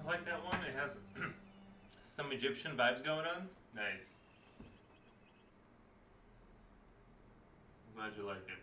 I like that one. It has some Egyptian vibes going on. Nice. Glad you like it.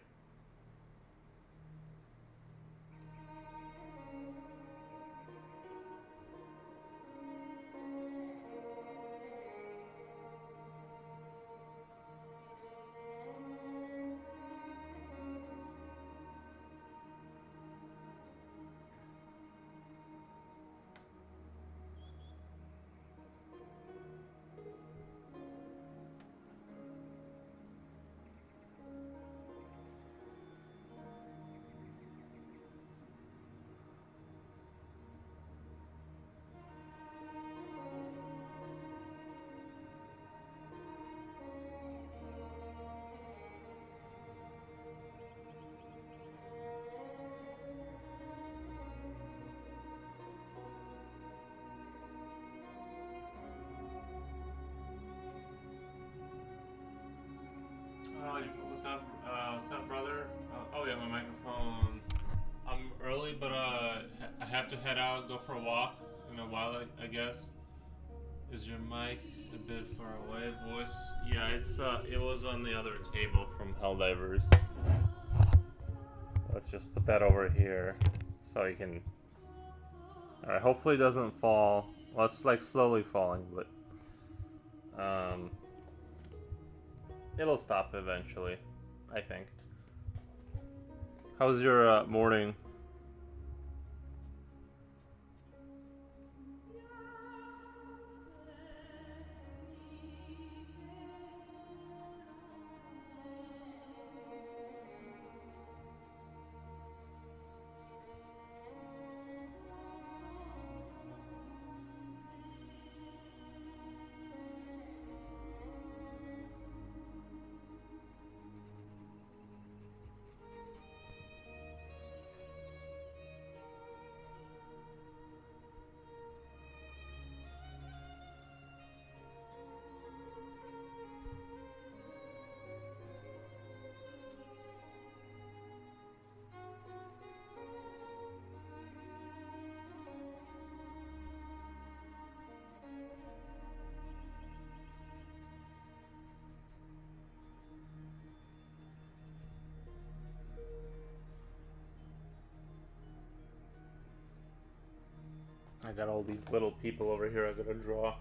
What's up, brother? Oh yeah, my microphone. I'm early, but I have to head out, go for a walk in a while, I guess. Is your mic a bit far away, voice? Yeah, it was on the other table from Helldivers. Let's just put that over here so you can. All right, hopefully it doesn't fall. Well, it's like slowly falling, but it'll stop eventually, I think. How's your morning? I got all these little people over here I gotta draw.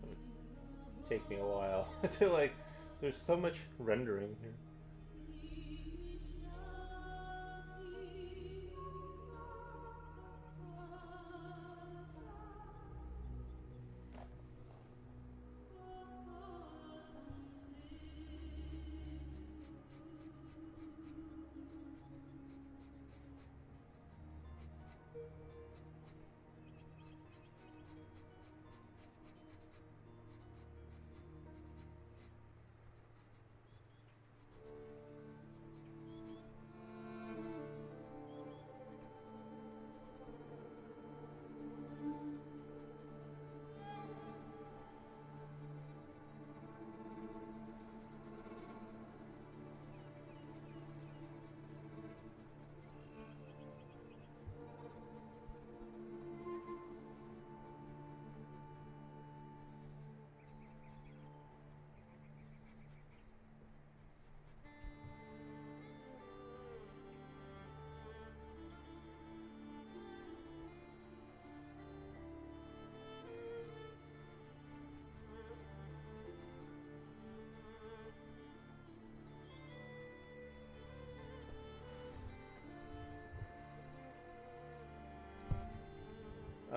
It'll take me a while to like. There's so much rendering here.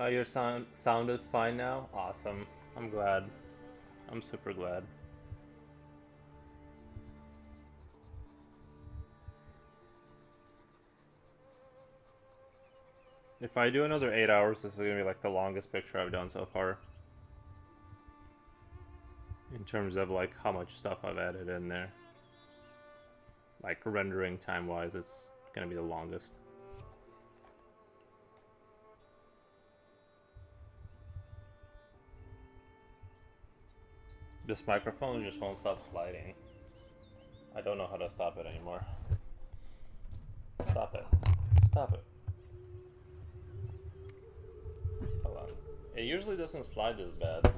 Your sound is fine now? Awesome. I'm glad. I'm super glad. If I do another 8 hours, this is gonna be like the longest picture I've done so far. In terms of like how much stuff I've added in there. Like rendering time wise, it's gonna be the longest. This microphone just won't stop sliding. I don't know how to stop it anymore. Stop it. Stop it. Hold on. It usually doesn't slide this bad.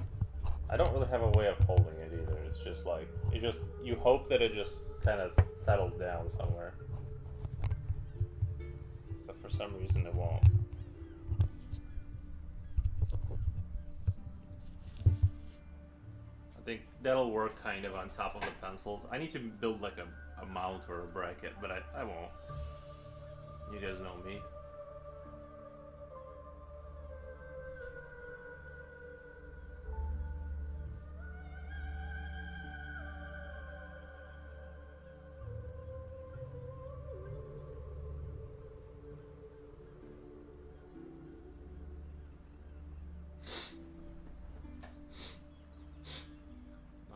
I don't really have a way of holding it either. It's just like, you hope that it just kind of settles down somewhere. But for some reason it won't. I think that'll work kind of on top of the pencils. I need to build like a mount or a bracket, but I won't. You guys know me.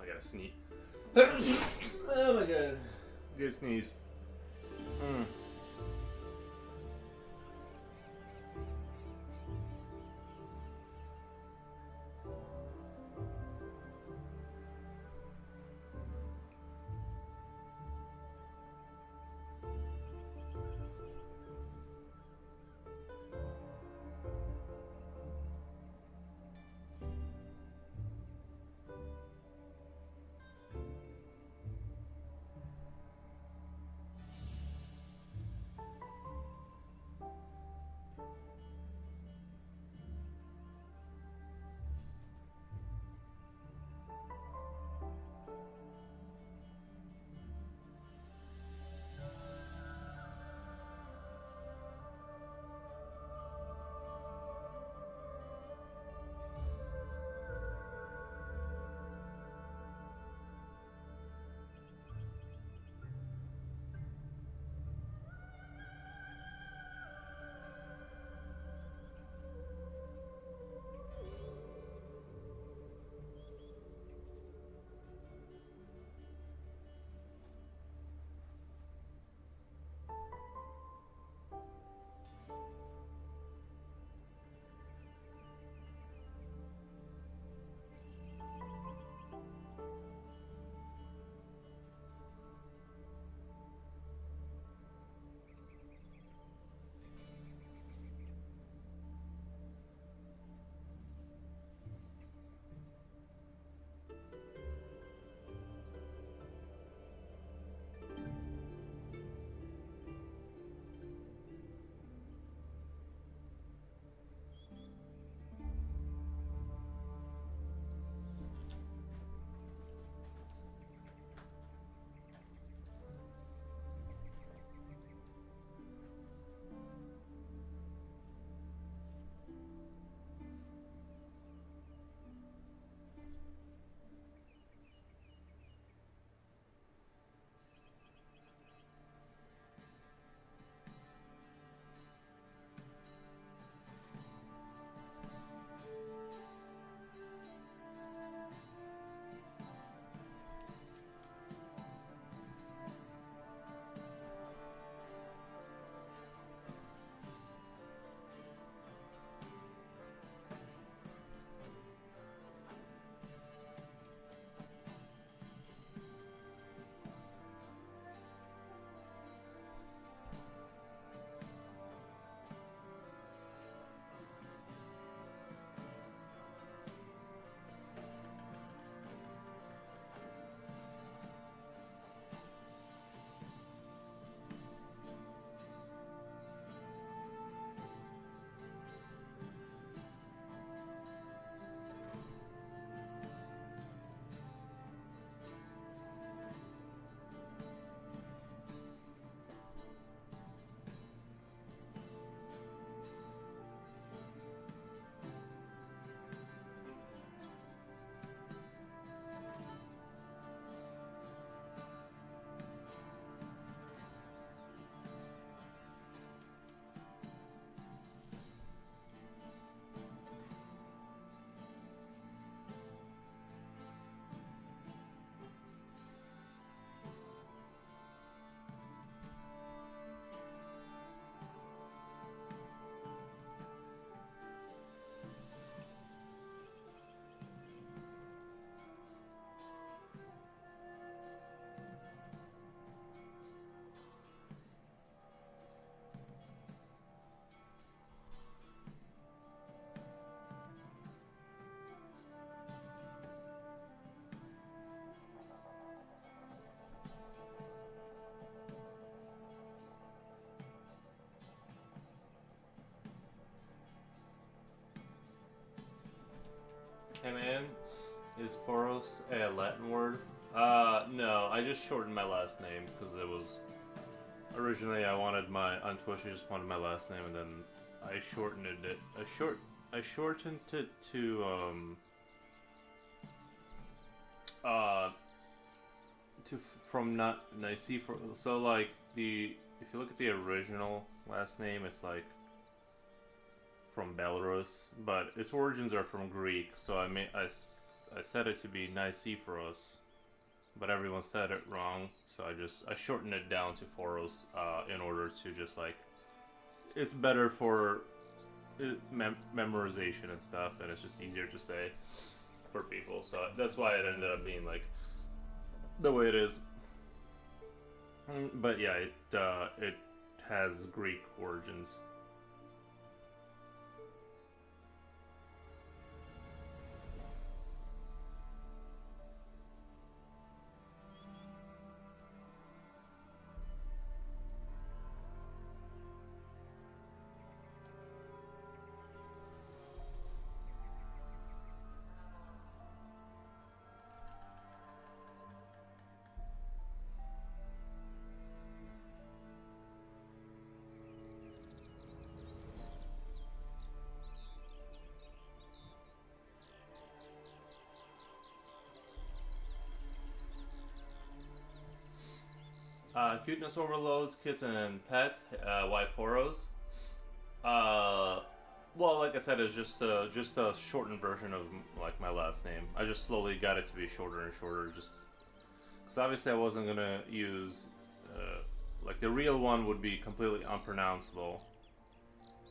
I gotta sneeze. Oh my god. Good sneeze. Hey man, is FOROS a Latin word? No, I just shortened my last name because it was originally I wanted my on Twitch. I just wanted my last name, and then I shortened it. I shortened it uh from not Nice for so like the if you look at the original last name, it's like from Belarus, but its origins are from Greek. So I set it to be Nicephorus, but everyone said it wrong. So I shortened it down to Foros in order to just like it's better for memorization and stuff, and it's just easier to say for people. So that's why it ended up being like the way it is. But yeah, it has Greek origins. Cuteness overloads, kids and pets. Why Foros? Well, like I said, it's just a shortened version of like my last name. I just slowly got it to be shorter and shorter, just because obviously I wasn't gonna use like the real one would be completely unpronounceable.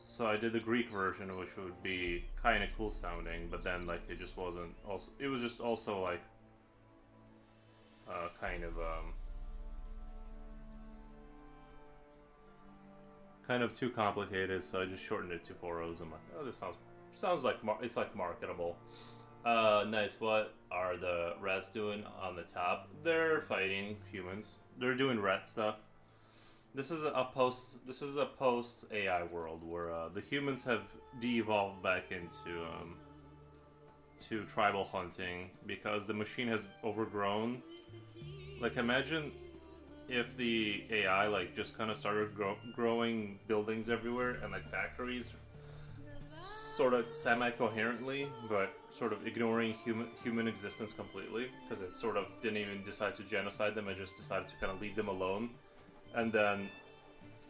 So I did the Greek version, which would be kind of cool sounding, but then like it just wasn't. Also, it was just also like kind of too complicated, so I just shortened it to Foros. I'm like, oh, this sounds like it's like marketable. Nice. What are the rats doing on the top? They're fighting humans. They're doing rat stuff. This is a post AI world where the humans have de-evolved back into to tribal hunting because the machine has overgrown. Like imagine if the AI like just kind of started growing buildings everywhere and like factories, sort of semi-coherently, but sort of ignoring human existence completely, because it sort of didn't even decide to genocide them. It just decided to kind of leave them alone, and then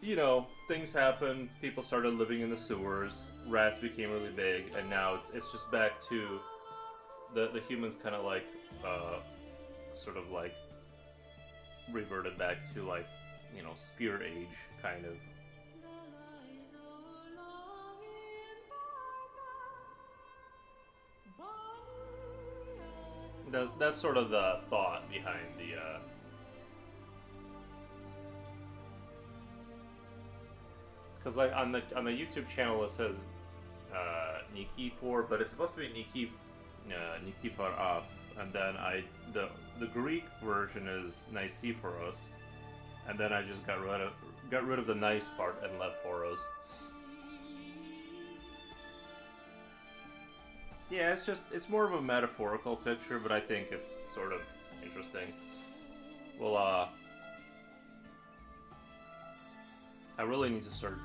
you know things happened. People started living in the sewers. Rats became really big, and now it's just back to the humans kind of like sort of like reverted back to like, you know, Spear Age kind of. That's sort of the thought behind the because like on the YouTube channel it says Nikifor, but it's supposed to be Nikiforov, and then the Greek version is Nicephoros, and then I just got rid of the nice part and left Foros. Yeah, it's more of a metaphorical picture, but I think it's sort of interesting. Well, I really need to start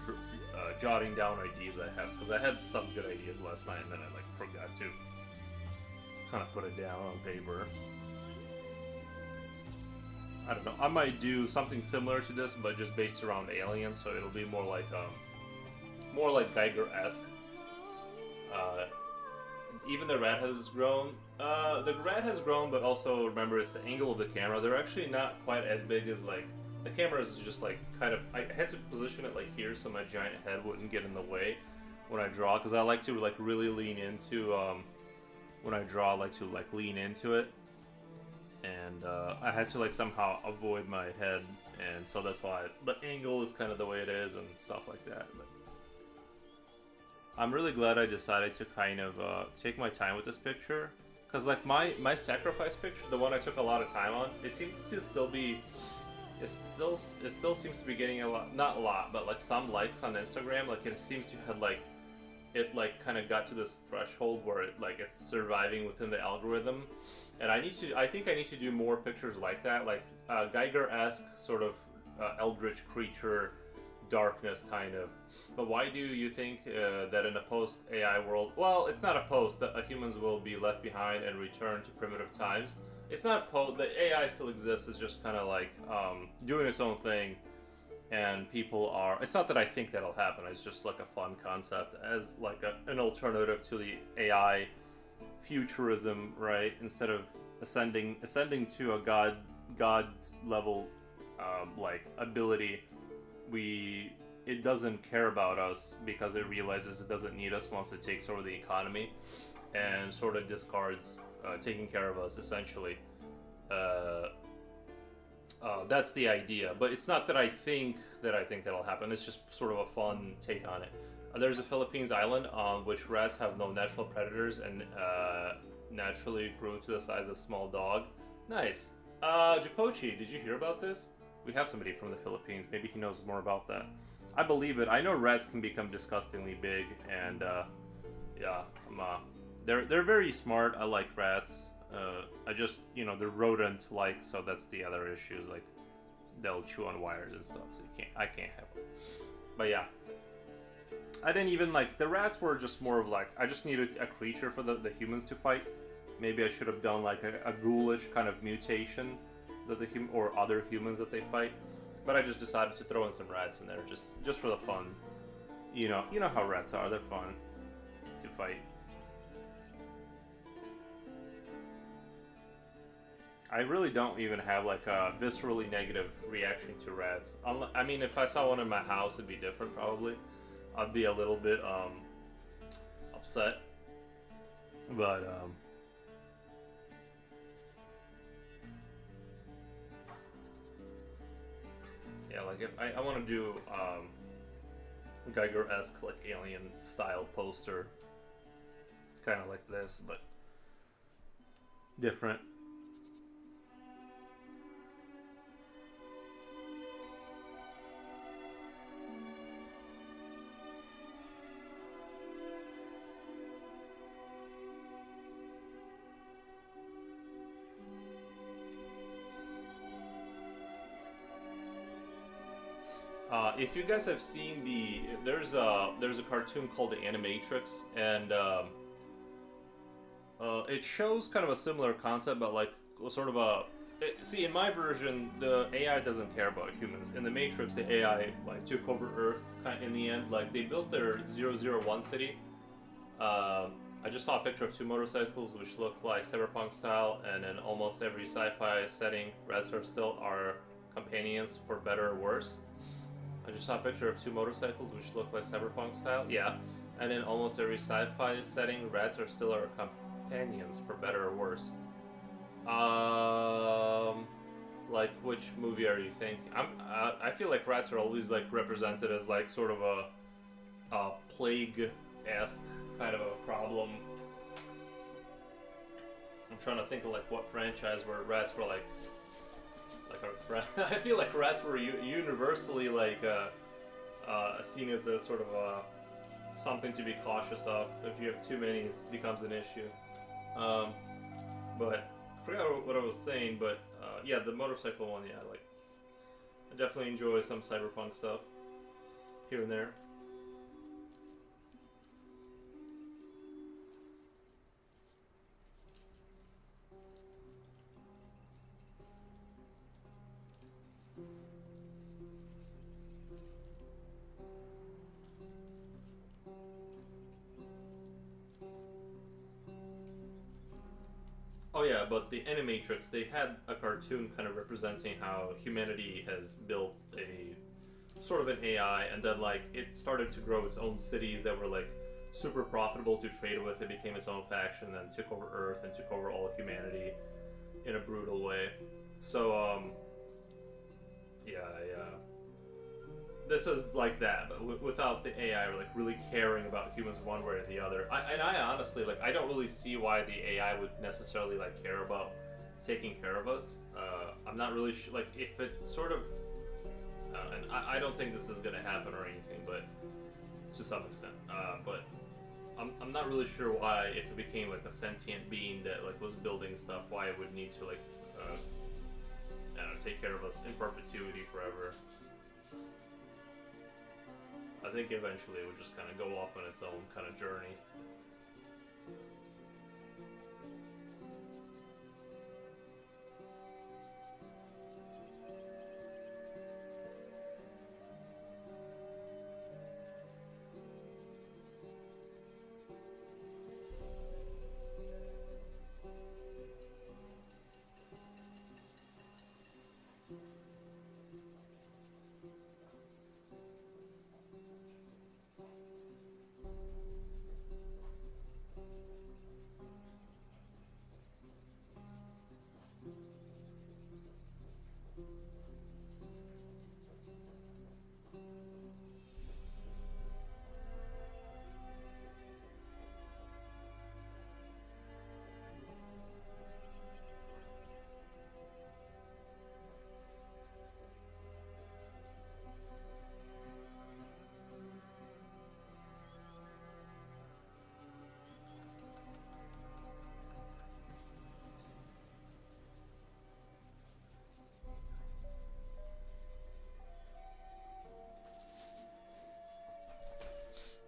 jotting down ideas I have, because I had some good ideas last night and then I like forgot to kind of put it down on paper. I don't know. I might do something similar to this, but just based around aliens, so it'll be more like Geiger-esque. Even the rat has grown. The rat has grown, but also remember it's the angle of the camera. They're actually not quite as big as like the camera is just like kind of. I had to position it like here so my giant head wouldn't get in the way when I draw, because I like to like really lean into when I draw. I like to like lean into it, and I had to like somehow avoid my head, and so that's why the angle is kind of the way it is and stuff like that. But I'm really glad I decided to kind of take my time with this picture, because like my sacrifice picture, the one I took a lot of time on, it seems to still be, it still seems to be getting a lot, not a lot, but like some likes on Instagram. Like it seems to have like it like kind of got to this threshold where it's surviving within the algorithm, and I think I need to do more pictures like that, like Geiger-esque sort of eldritch creature darkness kind of. But why do you think that in a post-AI world, well, it's not a post, that humans will be left behind and return to primitive times? It's not the AI still exists, it's just kind of like doing its own thing, and people are, it's not that I think that'll happen, it's just like a fun concept as like an alternative to the AI futurism, right? Instead of ascending to a god level like ability, it doesn't care about us because it realizes it doesn't need us once it takes over the economy, and sort of discards taking care of us, essentially. That's the idea, but it's not that I think that'll happen. It's just sort of a fun take on it. There's a Philippines island on which rats have no natural predators and naturally grew to the size of a small dog. Nice. Japochi, did you hear about this? We have somebody from the Philippines. Maybe he knows more about that. I believe it. I know rats can become disgustingly big, and yeah, they're very smart. I like rats. I just, they're rodent-like, so that's the other issues. Like, they'll chew on wires and stuff, so I can't have them. But yeah, I didn't even like, the rats were just more of like, I just needed a creature for the humans to fight. Maybe I should have done like a ghoulish kind of mutation that or other humans that they fight. But I just decided to throw in some rats in there just for the fun. You know how rats are, they're fun to fight. I really don't even have like a viscerally negative reaction to rats. I mean, if I saw one in my house, it'd be different probably. I'd be a little bit upset. But yeah, like if I want to do Geiger-esque like alien style poster, kind of like this, but different. If you guys have seen there's a cartoon called the Animatrix, and it shows kind of a similar concept, but like sort of see, in my version, the AI doesn't care about humans. In the Matrix, the AI like took over Earth in the end. Like they built their 001 city. I just saw a picture of two motorcycles which look like cyberpunk style, and in almost every sci-fi setting, rats are still our companions for better or worse. I just saw a picture of two motorcycles which look like cyberpunk style. Yeah. And in almost every sci-fi setting, rats are still our companions for better or worse. Like which movie are you thinking? I feel like rats are always like represented as like sort of a plague-esque kind of a problem. I'm trying to think of like what franchise where rats were like I feel like rats were universally like seen as a sort of something to be cautious of. If you have too many, it becomes an issue. But I forgot what I was saying. But yeah, the motorcycle one. Yeah, like I definitely enjoy some cyberpunk stuff here and there. Oh yeah, but the Animatrix, they had a cartoon kind of representing how humanity has built a sort of an AI, and then like it started to grow its own cities that were like super profitable to trade with. It became its own faction, then took over Earth and took over all of humanity in a brutal way. So yeah. This is like that, but without the AI like really caring about humans one way or the other. I honestly, like, I don't really see why the AI would necessarily like care about taking care of us. I'm not really sure, like, if it sort of, and I don't think this is gonna happen or anything, but to some extent. But I'm not really sure why, if it became like a sentient being that like was building stuff, why it would need to like I don't know, take care of us in perpetuity forever. I think eventually it would just kind of go off on its own kind of journey.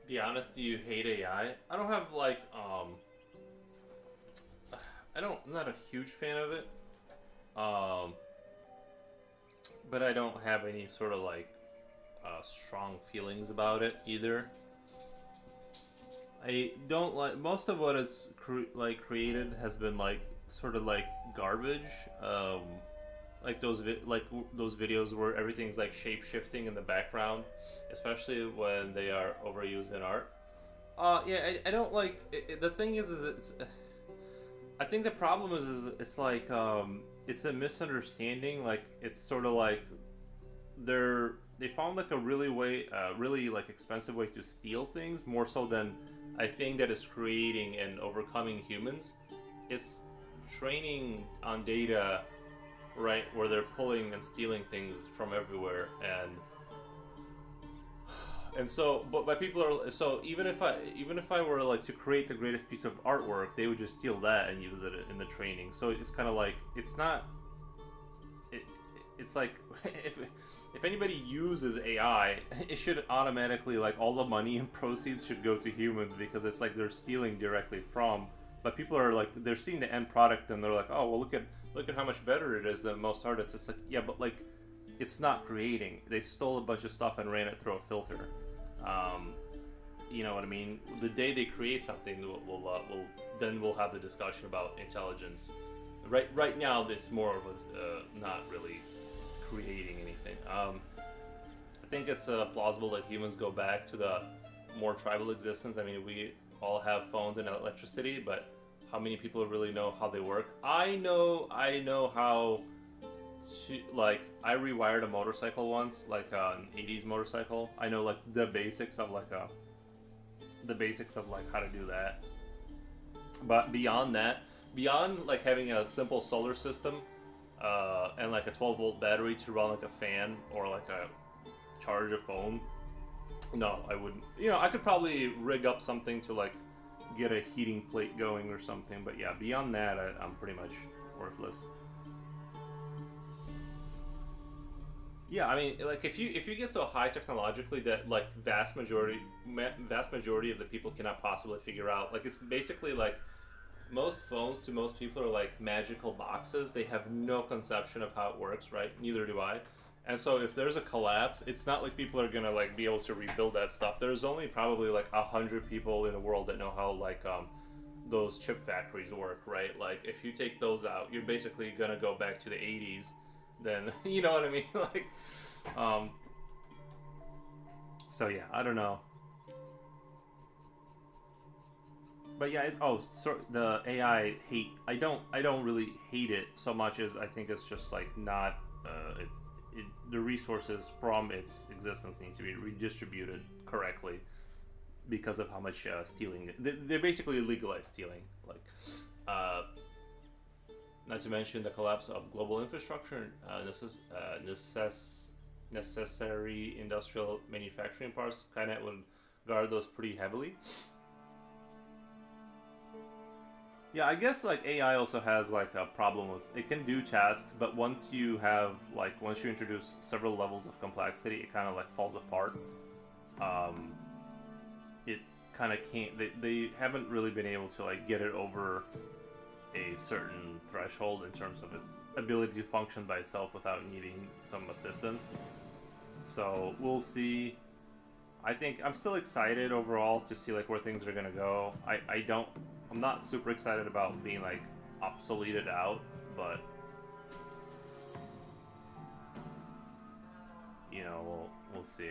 Be honest, do you hate AI? I don't have like I'm not a huge fan of it. Um, but I don't have any sort of like strong feelings about it either. I don't like most of what is created has been like sort of like garbage. Like those videos where everything's like shape shifting in the background, especially when they are overused in art. Yeah, I don't like the thing is it's. I think the problem is it's like it's a misunderstanding. Like it's sort of like they found like a really like expensive way to steal things more so than I think that is creating and overcoming humans. It's training on data, right, where they're pulling and stealing things from everywhere, and so but people are so even if I were like to create the greatest piece of artwork, they would just steal that and use it in the training. So it's kind of like it's not it's like if anybody uses AI, it should automatically like all the money and proceeds should go to humans because it's like they're stealing directly from. But people are like they're seeing the end product and they're like, oh well, look at how much better it is than most artists. It's like yeah, but like it's not creating. They stole a bunch of stuff and ran it through a filter. You know what I mean? The day they create something, we'll have the discussion about intelligence. Right now, it's more of a not really creating anything. I think it's plausible that humans go back to the more tribal existence. I mean, we all have phones and electricity, but how many people really know how they work? I know how to, like, I rewired a motorcycle once, like an 80s motorcycle. I know like the basics of like how to do that. But beyond that, beyond like having a simple solar system and like a 12-volt battery to run like a fan or like a charge a phone, no, I wouldn't. You know, I could probably rig up something to like get a heating plate going or something, but yeah, beyond that, I'm pretty much worthless. Yeah, I mean, like if you get so high technologically that like vast majority of the people cannot possibly figure out, like it's basically like most phones to most people are like magical boxes. They have no conception of how it works, right? Neither do I. And so if there's a collapse, it's not like people are gonna like be able to rebuild that stuff. There's only probably like 100 people in the world that know how like those chip factories work, right? Like if you take those out, you're basically gonna go back to the 80s. Then you know what I mean, like, um. So yeah, I don't know, but yeah, it's so the AI hate. I don't really hate it so much as I think it's just like not the resources from its existence need to be redistributed correctly because of how much stealing. They're basically legalized stealing, like. Not to mention the collapse of global infrastructure, necessary industrial manufacturing parts. Skynet would guard those pretty heavily. Yeah, I guess like AI also has like a problem with it can do tasks, but once you introduce several levels of complexity, it kind of like falls apart. Um, it kind of can't. They haven't really been able to like get it over a certain threshold in terms of its ability to function by itself without needing some assistance. So we'll see. I think I'm still excited overall to see like where things are gonna go. I'm not super excited about being like obsoleted out, but we'll see.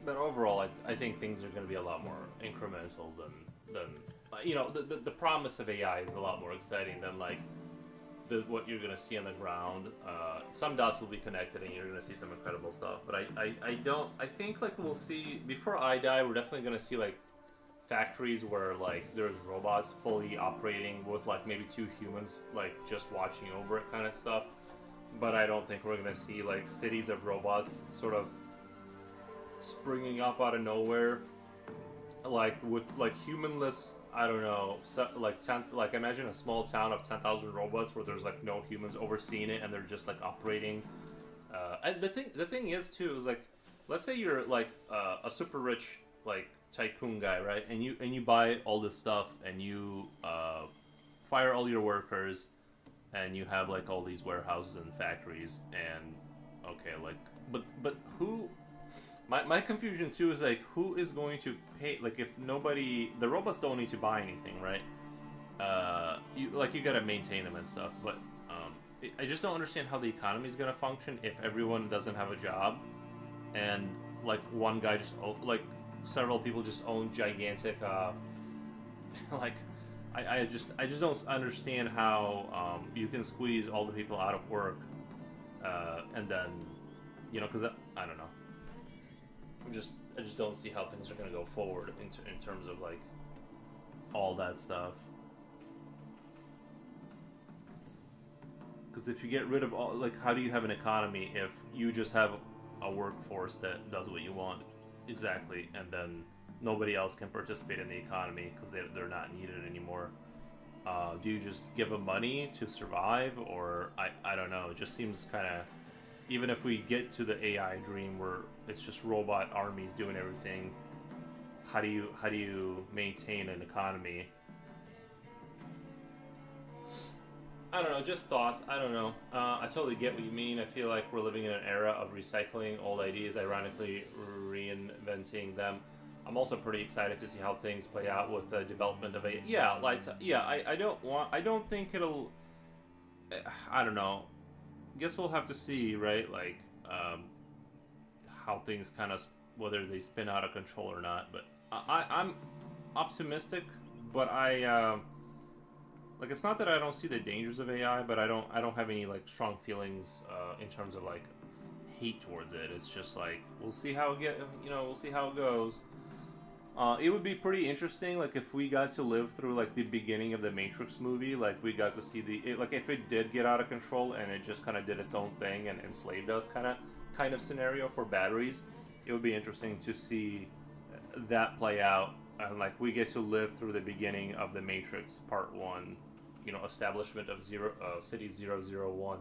But overall, I think things are going to be a lot more incremental than the promise of AI is a lot more exciting than like what you're going to see on the ground. Some dots will be connected and you're going to see some incredible stuff. But I think like we'll see before I die, we're definitely going to see like factories where like there's robots fully operating with like maybe two humans like just watching over it kind of stuff. But I don't think we're going to see like cities of robots sort of springing up out of nowhere, like with like humanless. I don't know, like imagine a small town of 10,000 robots where there's like no humans overseeing it and they're just like operating. And the thing is too is like, let's say you're like a super rich like tycoon guy, right? And you buy all this stuff and you fire all your workers and you have like all these warehouses and factories and okay, like but who my confusion too is like who is going to pay, like if nobody, the robots don't need to buy anything, right? You gotta maintain them and stuff, but I just don't understand how the economy is gonna function if everyone doesn't have a job and like one guy just like several people just own gigantic like I just don't understand how you can squeeze all the people out of work and then because I don't know. I just don't see how things are going to go forward in terms of like all that stuff. Because if you get rid of all, like, how do you have an economy if you just have a workforce that does what you want exactly, and then nobody else can participate in the economy because they're not needed anymore? Do you just give them money to survive, or I don't know? It just seems kind of, even if we get to the AI dream where it's just robot armies doing everything, how do you maintain an economy? I don't know, just thoughts. I don't know. I totally get what you mean. I feel like we're living in an era of recycling old ideas, ironically reinventing them. I'm also pretty excited to see how things play out with the development of AI. Yeah, like, yeah. I don't think it'll. I don't know. Guess we'll have to see, right? Like, how things kind of, whether they spin out of control or not. But I'm optimistic, but like, it's not that I don't see the dangers of AI, but I don't have any like strong feelings in terms of like hate towards it. It's just like we'll see how we'll see how it goes. It would be pretty interesting, like if we got to live through like the beginning of the Matrix movie, like we got to see like if it did get out of control and it just kind of did its own thing and enslaved us, kind of scenario for batteries. It would be interesting to see that play out, and like we get to live through the beginning of the Matrix Part One, establishment of City 001.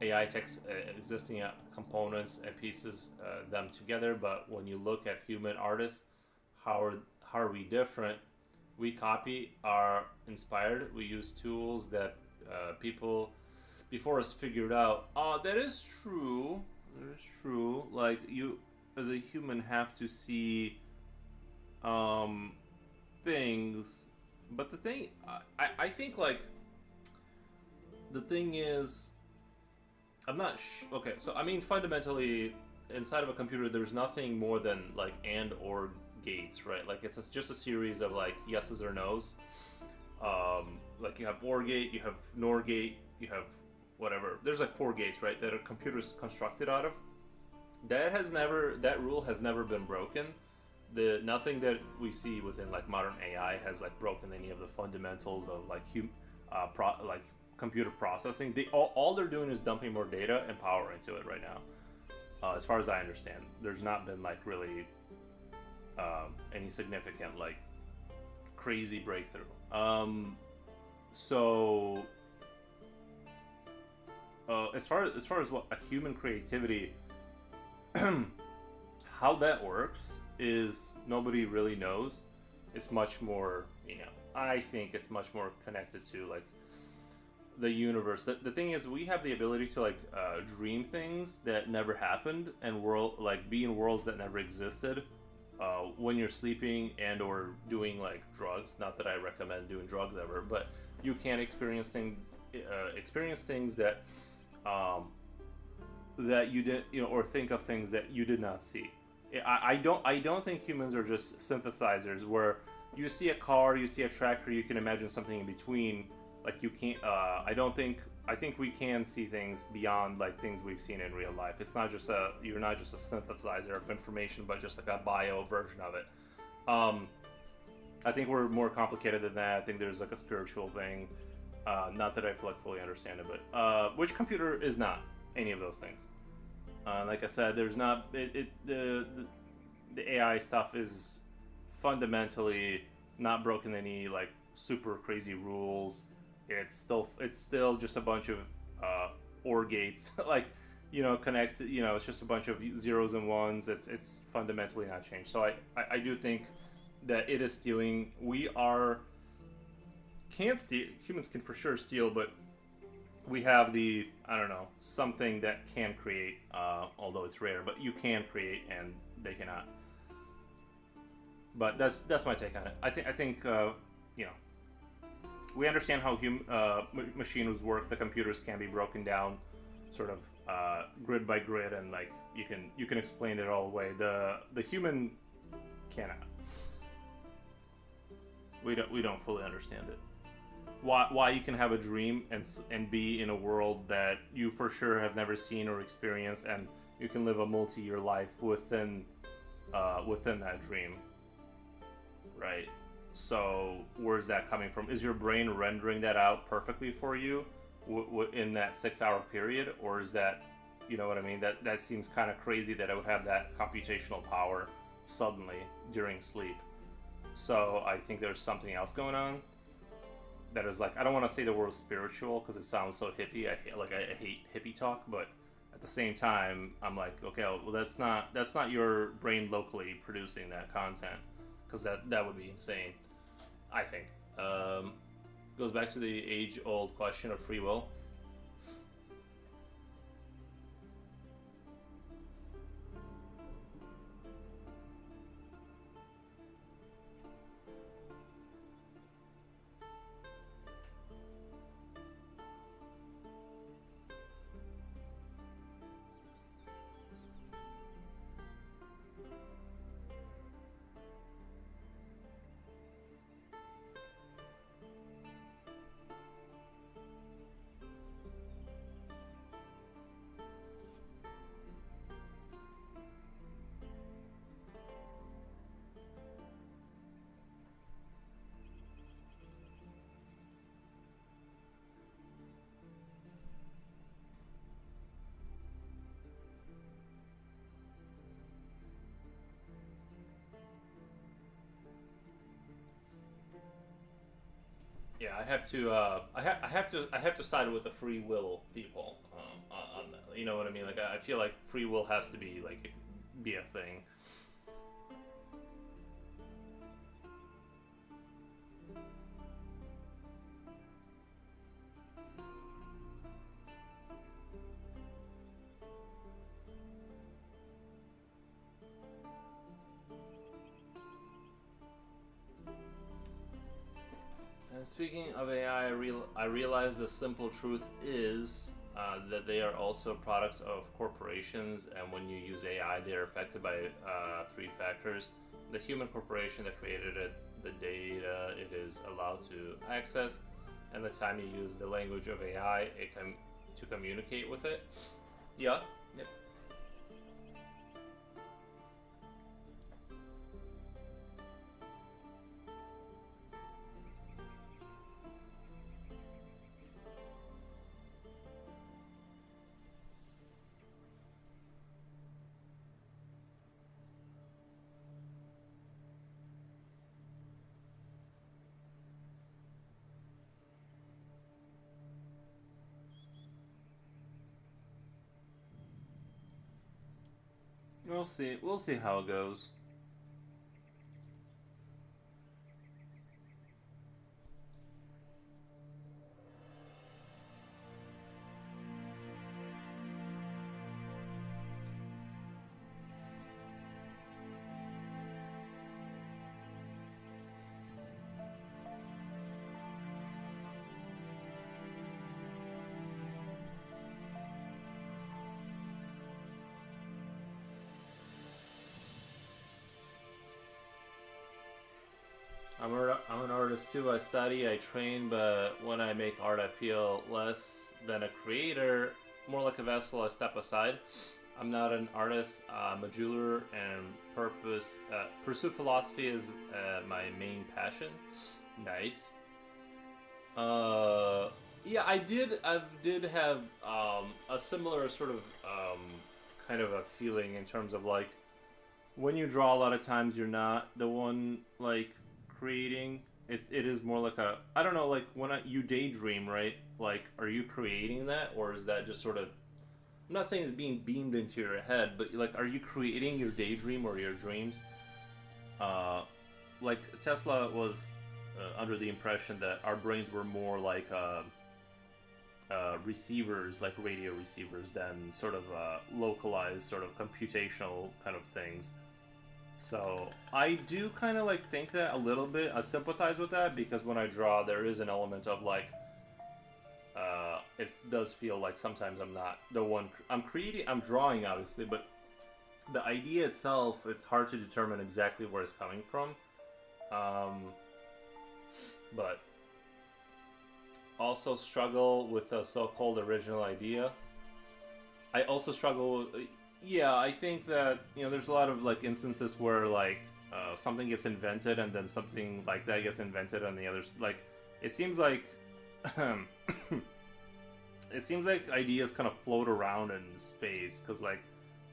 AI takes existing components and pieces them together, but when you look at human artists, how are we different? We copy, are inspired. We use tools that people before us figured out. Oh, that is true. That is true. Like you, as a human, have to see things, but the thing, I think like the thing is, I'm not okay. So I mean, fundamentally, inside of a computer, there's nothing more than like and or gates, right? Like it's just a series of like yeses or nos. Like you have OR gate, you have NOR gate, you have whatever. There's like four gates, right? That a computer's constructed out of. That rule has never been broken. Nothing that we see within like modern AI has like broken any of the fundamentals of like like computer processing. All they're doing is dumping more data and power into it right now. As far as I understand, there's not been like really any significant like crazy breakthrough. So as far as what a human creativity, how that works is nobody really knows. It's much more, I think it's much more connected to like the universe. The thing is, we have the ability to like dream things that never happened and be in worlds that never existed when you're sleeping and or doing like drugs. Not that I recommend doing drugs ever, but you can experience things that that you did, or think of things that you did not see. I don't think humans are just synthesizers where you see a car, you see a tractor, you can imagine something in between. Like you can't. I think we can see things beyond like things we've seen in real life. It's not just you're not just a synthesizer of information, but just like a bio version of it. I think we're more complicated than that. I think there's like a spiritual thing. Not that I feel like fully understand it, but which computer is not any of those things? Like I said, there's not the AI stuff is fundamentally not broken any like super crazy rules. It's still just a bunch of OR gates, like connect. It's just a bunch of zeros and ones. It's fundamentally not changed. So I do think that it is stealing. Can't steal. Humans can for sure steal, but we have something that can create, although it's rare, but you can create and they cannot. But that's my take on it. I think we understand how machines work. The computers can be broken down, sort of grid by grid, and like you can explain it all away. The human cannot. We don't fully understand it. Why you can have a dream and be in a world that you for sure have never seen or experienced, and you can live a multi-year life within that dream, right? So where's that coming from? Is your brain rendering that out perfectly for you in that 6-hour period, or is that, you know what I mean? That seems kind of crazy that it would have that computational power suddenly during sleep. So I think there's something else going on. That is like, I don't want to say the word spiritual because it sounds so hippie. I hate hippie talk, but at the same time, I'm like, okay, well that's not your brain locally producing that content, because that would be insane. I think goes back to the age-old question of free will. I have to I have to side with the free will people on that. You know what I mean? Like I feel like free will has to be like be a thing. And speaking of AI, I realize the simple truth is that they are also products of corporations, and when you use AI, they are affected by three factors: the human corporation that created it, the data it is allowed to access, and the time you use the language of AI to communicate with it. Yeah. Yep. We'll see. We'll see how it goes. I'm an artist too. I study, I train, but when I make art, I feel less than a creator, more like a vessel. I step aside. I'm not an artist. I'm a jeweler, and pursue philosophy is my main passion. Nice. Uh, yeah, I did have a similar sort of kind of a feeling in terms of like when you draw a lot of times you're not the one like creating. It is more like a I don't know like you daydream, right? Like are you creating that, or is that just sort of I'm not saying it's being beamed into your head, but like are you creating your daydream or your dreams? Uh, like Tesla was under the impression that our brains were more like receivers, like radio receivers, than sort of localized, sort of computational kind of things. So I do kind of like think that a little bit. I sympathize with that because when I draw, there is an element of like it does feel like sometimes I'm not the one I'm creating. I'm drawing obviously, but the idea itself, it's hard to determine exactly where it's coming from. Um, but also struggle with a so-called original idea. I also struggle. Yeah, I think that there's a lot of like instances where like something gets invented and then something like that gets invented on the others. Like it seems like it seems like ideas kind of float around in space because like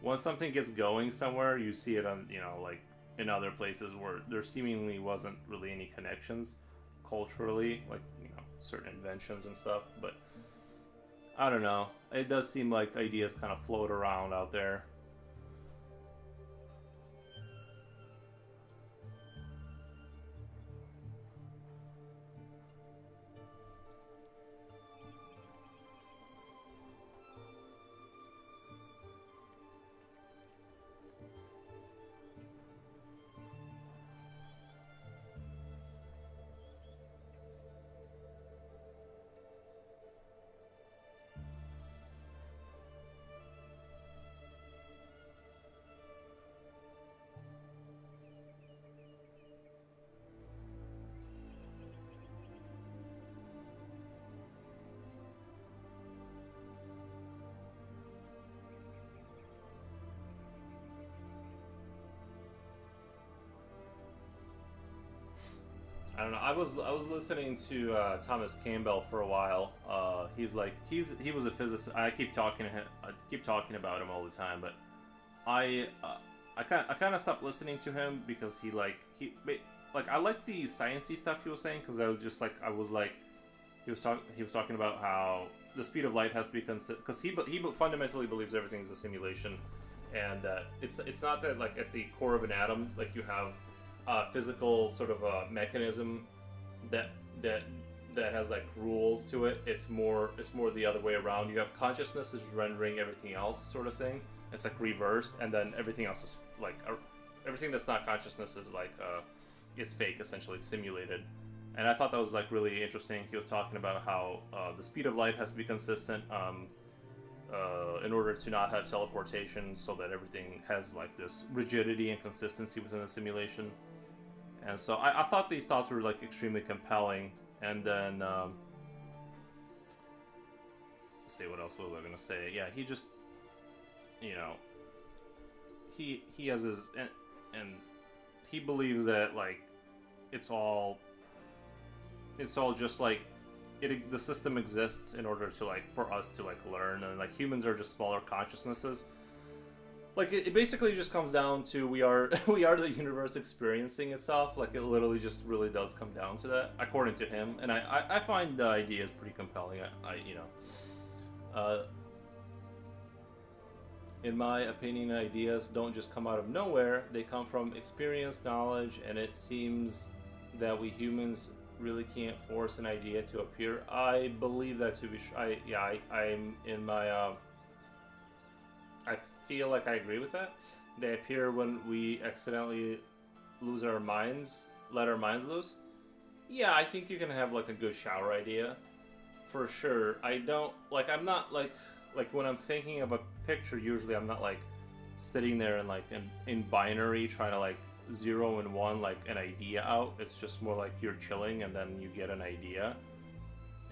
once something gets going somewhere, you see it on like in other places where there seemingly wasn't really any connections culturally, like certain inventions and stuff. But I don't know. It does seem like ideas kind of float around out there. I don't know. I was listening to Thomas Campbell for a while. He was a physicist. I keep talking about him all the time, but I I kind of stopped listening to him because he like I like the sciencey stuff he was saying because I was like he was talking about how the speed of light has to be consistent, because he fundamentally believes everything is a simulation, and it's not that like at the core of an atom like you have a physical sort of a mechanism that has like rules to it. It's more the other way around. You have consciousness is rendering everything else, sort of thing. It's like reversed, and then everything else is like everything that's not consciousness is like is fake, essentially simulated. And I thought that was like really interesting. He was talking about how the speed of light has to be consistent in order to not have teleportation, so that everything has like this rigidity and consistency within the simulation. And so I thought these thoughts were like extremely compelling. And then let's see, what else was I gonna say? Yeah, he just, you know, he has his and he believes that like it's all just like the system exists in order to like for us to like learn, and like humans are just smaller consciousnesses. Like it basically just comes down to we are the universe experiencing itself. Like it literally just really does come down to that, according to him. And I find the ideas pretty compelling. In my opinion, ideas don't just come out of nowhere. They come from experience, knowledge, and it seems that we humans really can't force an idea to appear. I believe that to be I'm in my I feel like I agree with that. They appear when we accidentally let our minds loose. Yeah, I think you can have like a good shower idea, for sure. I'm not like when I'm thinking of a picture, usually I'm not like sitting there and like in binary trying to like 0 and 1 like an idea out. It's just more like you're chilling and then you get an idea.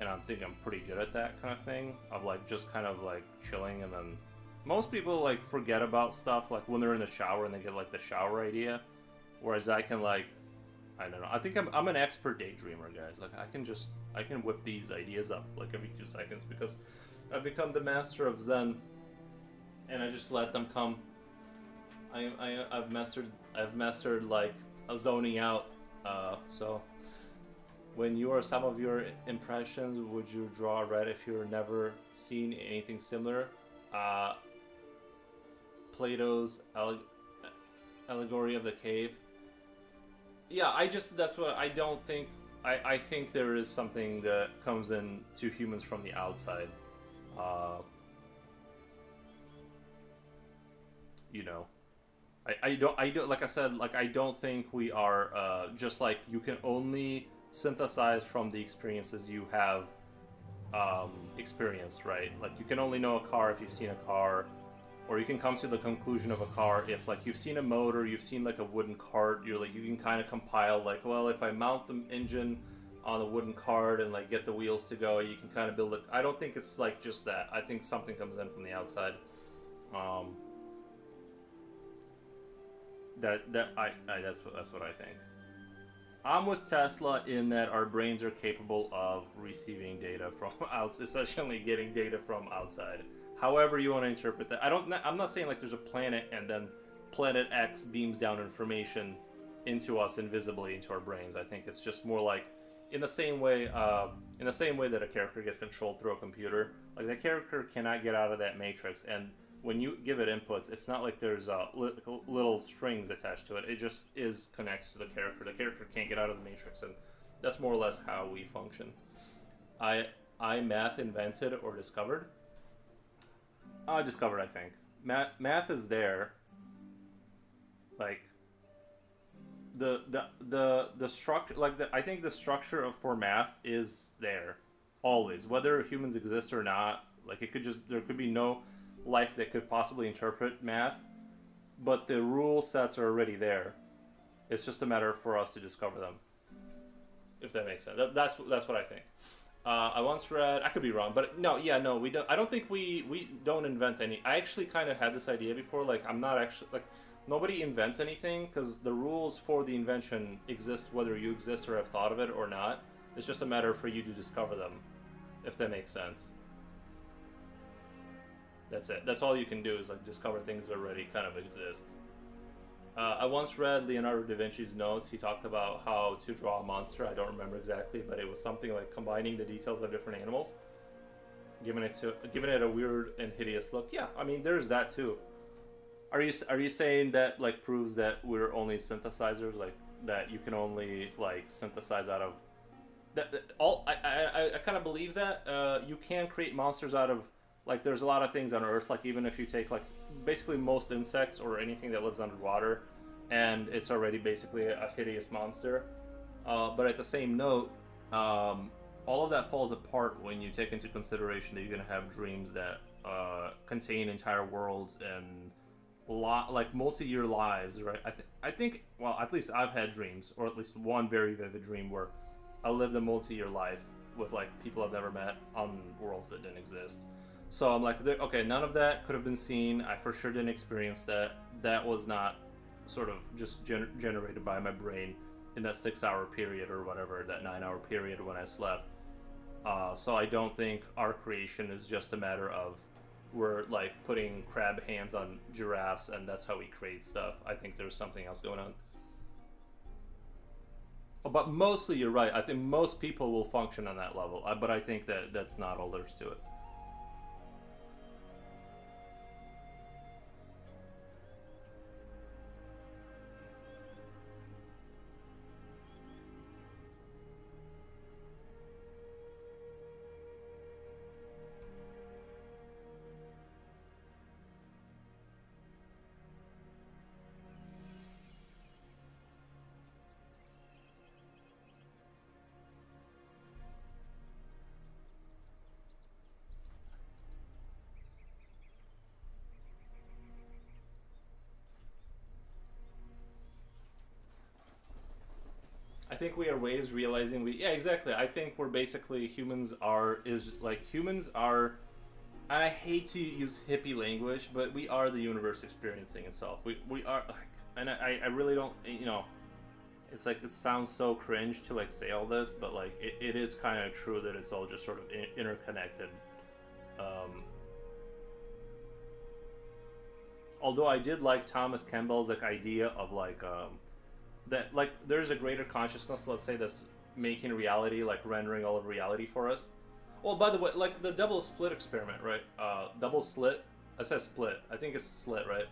And I think I'm pretty good at that kind of thing, of like just kind of like chilling. And then most people like forget about stuff like when they're in the shower and they get like the shower idea, whereas I can like, I don't know, I think I'm an expert daydreamer, guys. Like I can whip these ideas up like every 2 seconds, because I've become the master of Zen, and I just let them come. I've mastered like a zoning out. So when you are some of your impressions, would you draw red if you've never seen anything similar? Plato's allegory of the cave. Yeah, that's what I don't think. I think there is something that comes in to humans from the outside. You know, I don't like I said, like I don't think we are just like you can only synthesize from the experiences you have experienced, right? Like you can only know a car if you've seen a car, or you can come to the conclusion of a car if like you've seen a motor, you've seen like a wooden cart. You're like, you can kind of compile like, well, if I mount the engine on a wooden cart and like get the wheels to go, you can kind of build it. I don't think it's like just that. I think something comes in from the outside. That's what I think. I'm with Tesla in that our brains are capable of receiving data from outside, essentially getting data from outside. However you want to interpret that. I'm not saying like there's a planet and then planet X beams down information into us invisibly into our brains. I think it's just more like in the same way that a character gets controlled through a computer. Like the character cannot get out of that matrix, and when you give it inputs, it's not like there's little strings attached to it. It just is connected to the character. The character can't get out of the matrix, and that's more or less how we function. Math invented or discovered? Discovered, I think. Math is there. Like the structure, like I think the structure for math is there always, whether humans exist or not. Like there could be no life that could possibly interpret math, but the rule sets are already there. It's just a matter for us to discover them, if that makes sense. That's what I think. I once read, I could be wrong, but we don't. I don't think we don't invent any. I actually kind of had this idea before. Like I'm not actually like nobody invents anything, because the rules for the invention exist whether you exist or have thought of it or not. It's just a matter for you to discover them, if that makes sense. That's it. That's all you can do is like discover things that already kind of exist. I once read Leonardo da Vinci's notes. He talked about how to draw a monster. I don't remember exactly, but it was something like combining the details of different animals, giving it a weird and hideous look. Yeah, I mean, there's that too. Are you saying that like proves that we're only synthesizers, like that you can only like synthesize out of that all? I kind of believe that you can create monsters out of like there's a lot of things on Earth. Like even if you take like basically most insects or anything that lives underwater, and it's already basically a hideous monster. But at the same note, all of that falls apart when you take into consideration that you're going to have dreams that contain entire worlds and like multi-year lives, right? I think well, at least I've had dreams, or at least one very vivid dream where I lived a multi-year life with like people I've never met on worlds that didn't exist. So I'm like, okay, none of that could have been seen. I for sure didn't experience that. That was not sort of just generated by my brain in that 6 hour period or whatever, that 9 hour period when I slept. So I don't think our creation is just a matter of we're like putting crab hands on giraffes and that's how we create stuff. I think there's something else going on. But mostly you're right. I think most people will function on that level. But I think that that's not all there's to it. I think we are waves realizing we yeah exactly. I think we're basically humans are. I hate to use hippie language, but we are the universe experiencing itself. We are like, and I really don't it's like it sounds so cringe to like say all this, but like it is kind of true that it's all just sort of interconnected. Um, Although I did like Thomas Campbell's like idea of like that like there's a greater consciousness, let's say, that's making reality, like rendering all of reality for us. Well, by the way, like the double slit experiment, right? Double slit. I said split. I think it's slit, right?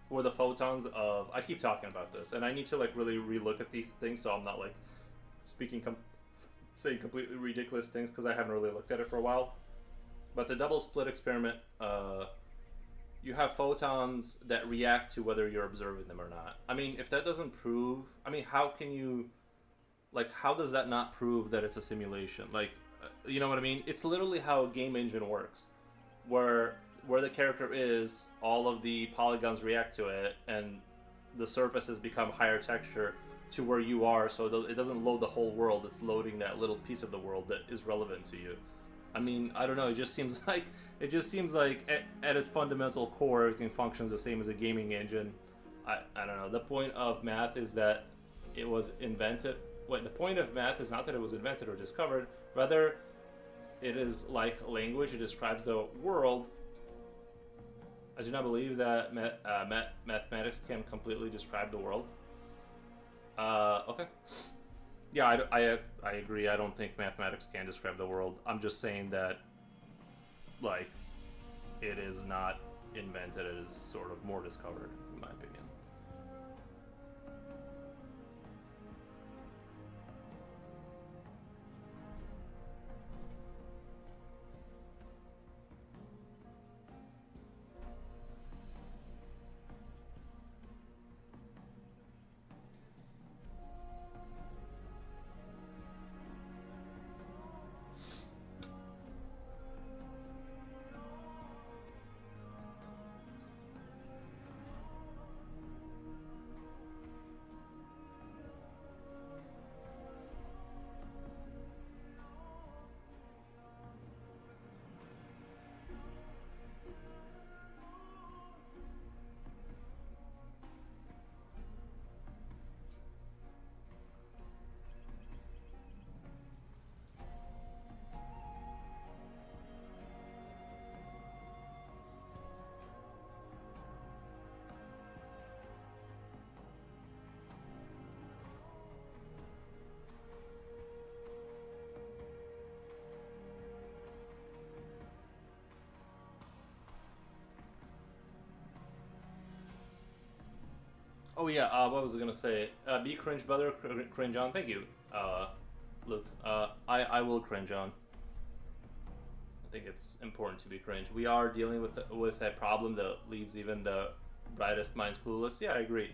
Where the photons of I keep talking about this, and I need to like really relook at these things, so I'm not like speaking saying completely ridiculous things because I haven't really looked at it for a while. But the double split experiment, you have photons that react to whether you're observing them or not. I mean, if that doesn't prove, I mean, how can you, like, how does that not prove that it's a simulation? Like, you know what I mean? It's literally how a game engine works, where the character is, all of the polygons react to it, and the surfaces become higher texture to where you are, so it doesn't load the whole world, it's loading that little piece of the world that is relevant to you. I mean, I don't know, it just seems like at its fundamental core everything functions the same as a gaming engine. I don't know. The point of math is that it was invented. Wait, the point of math is not that it was invented or discovered, rather it is like language, it describes the world. I do not believe that mathematics can completely describe the world. Okay. Yeah, I agree. I don't think mathematics can describe the world. I'm just saying that, like, it is not invented. It is sort of more discovered, in my opinion. Oh yeah, what was I gonna say? Be cringe, brother. Cringe on. Thank you, Luke. I will cringe on. I think it's important to be cringe. We are dealing with a problem that leaves even the brightest minds clueless. Yeah, I agree.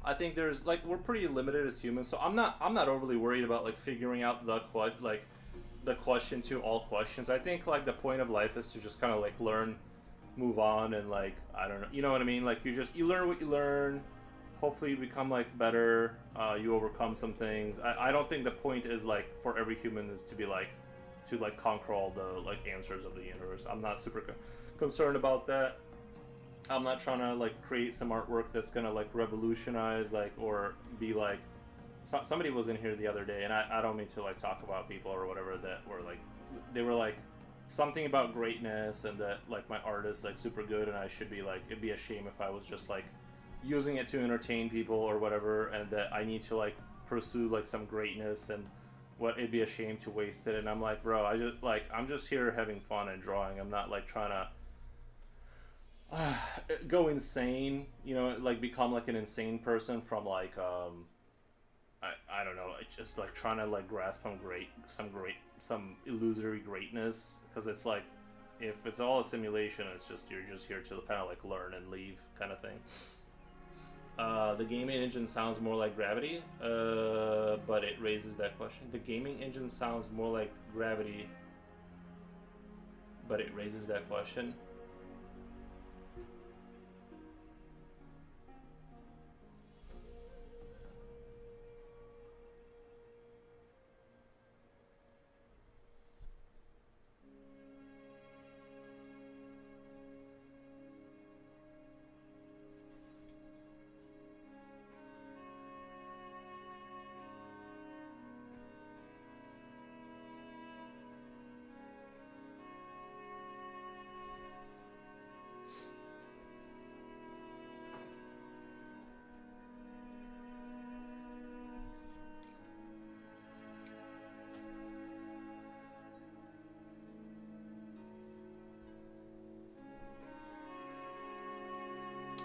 I think there's like we're pretty limited as humans, so I'm not overly worried about like figuring out the question to all questions. I think like the point of life is to just kind of like learn, move on, and like I don't know, you know what I mean? Like you learn what you learn. Hopefully you become like better. You overcome some things. I don't think the point is like for every human is to be like to like conquer all the like answers of the universe. I'm not super concerned about that. I'm not trying to like create some artwork that's gonna like revolutionize like or be like somebody was in here the other day and I don't mean to like talk about people or whatever that were like they were like something about greatness and that like my art is like super good and I should be like it'd be a shame if I was just like using it to entertain people or whatever and that I need to like pursue like some greatness and what it'd be a shame to waste it. And I'm like, bro, I'm just here having fun and drawing. I'm not like trying to go insane, you know, like become like an insane person from like I don't know, it's just like trying to like grasp some illusory greatness because it's like if it's all a simulation, it's just you're just here to kind of like learn and leave kind of thing. The gaming engine sounds more like Gravity, but it raises that question. The gaming engine sounds more like Gravity, but it raises that question.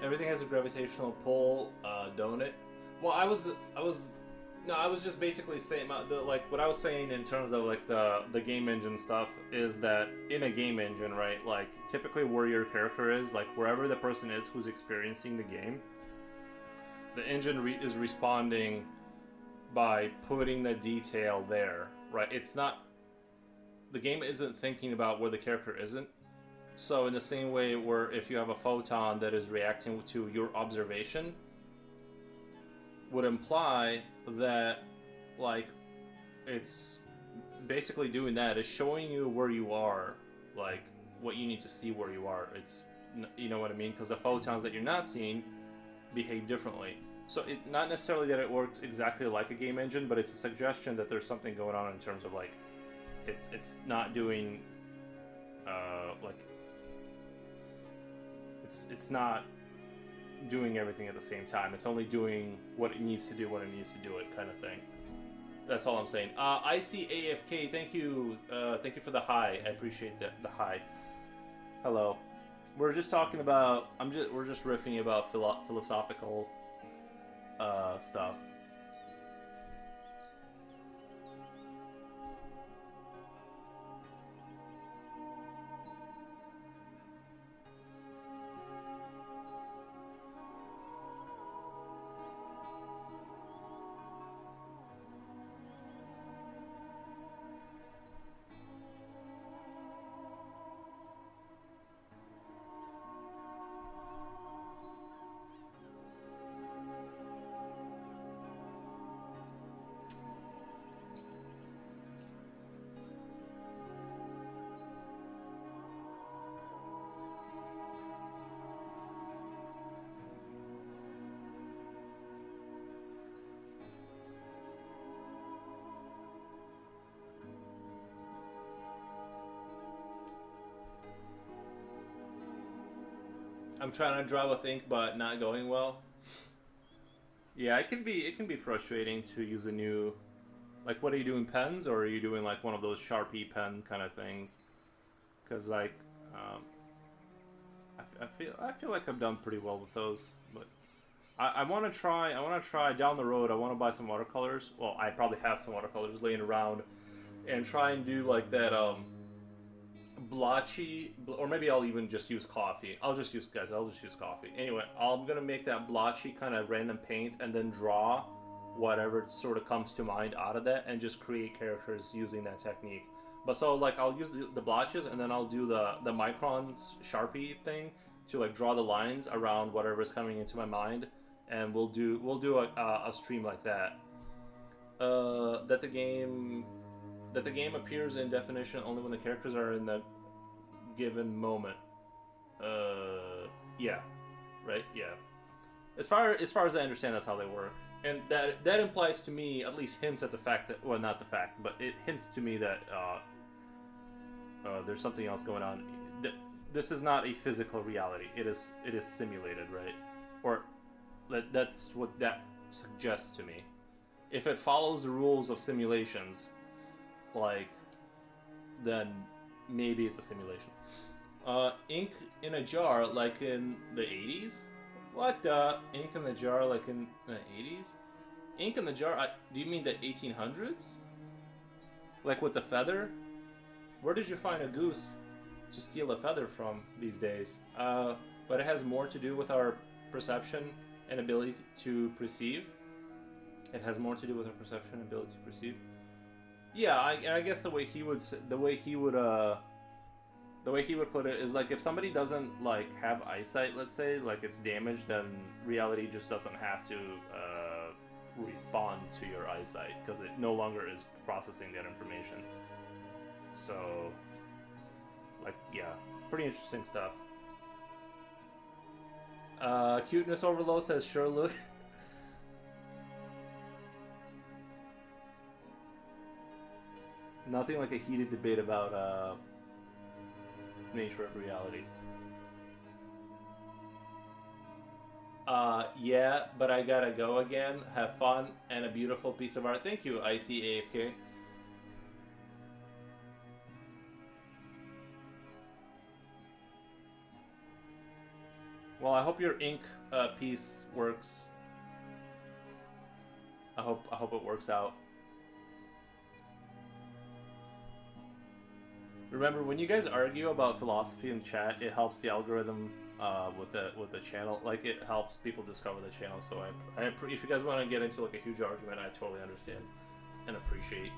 Everything has a gravitational pull, don't it? Well, no, I was just basically saying like what I was saying in terms of like the game engine stuff is that in a game engine, right? Like typically where your character is, like wherever the person is who's experiencing the game, the engine is responding by putting the detail there, right? It's not the game isn't thinking about where the character isn't. So in the same way where if you have a photon that is reacting to your observation would imply that like it's basically doing that is showing you where you are, like what you need to see where you are. It's you know what I mean, because the photons that you're not seeing behave differently. So it not necessarily that it works exactly like a game engine, but it's a suggestion that there's something going on in terms of like it's not doing like it's not doing everything at the same time. It's only doing what it needs to do when it needs to do it, kind of thing. That's all I'm saying. I see AFK. Thank you for the hi. I appreciate the hi. Hello. We're just talking about. We're just riffing about philosophical stuff. I'm trying to draw with ink, but not going well. Yeah, it can be frustrating to use a new, like, what are you doing, pens, or are you doing like one of those Sharpie pen kind of things? Because like, I feel like I've done pretty well with those, but I want to try. I want to try down the road. I want to buy some watercolors. Well, I probably have some watercolors laying around, and try and do like that blotchy, or maybe I'll even just use coffee. I'll just use coffee. Anyway, I'm gonna make that blotchy kind of random paint, and then draw whatever sort of comes to mind out of that, and just create characters using that technique. But so like I'll use the blotches, and then I'll do the microns Sharpie thing to like draw the lines around whatever's coming into my mind, and we'll do a stream like that. That the game appears in definition only when the characters are in the given moment. Yeah, right, yeah. As far as I understand, that's how they work, and that implies to me, at least hints at the fact that, well, not the fact, but it hints to me that there's something else going on. This is not a physical reality. It is simulated, right? Or that's what that suggests to me. If it follows the rules of simulations, like, then maybe it's a simulation. Ink in a jar, like in the 80s? What the? Ink in the jar, like in the 80s? Ink in the jar? Do you mean the 1800s? Like with the feather? Where did you find a goose to steal a feather from these days? But it has more to do with our perception and ability to perceive. It has more to do with our perception and ability to perceive. Yeah, I guess the way he would put it is like, if somebody doesn't like have eyesight, let's say, like it's damaged, then reality just doesn't have to respond to your eyesight because it no longer is processing that information. So, like, yeah, pretty interesting stuff. Cuteness Overload says, sure, look. Nothing like a heated debate about nature of reality. Yeah, but I gotta go again. Have fun and a beautiful piece of art. Thank you, ICAFK. Well, I hope your ink piece works. I hope it works out. Remember, when you guys argue about philosophy in chat, it helps the algorithm with the channel. Like, it helps people discover the channel. So if you guys want to get into like a huge argument, I totally understand and appreciate.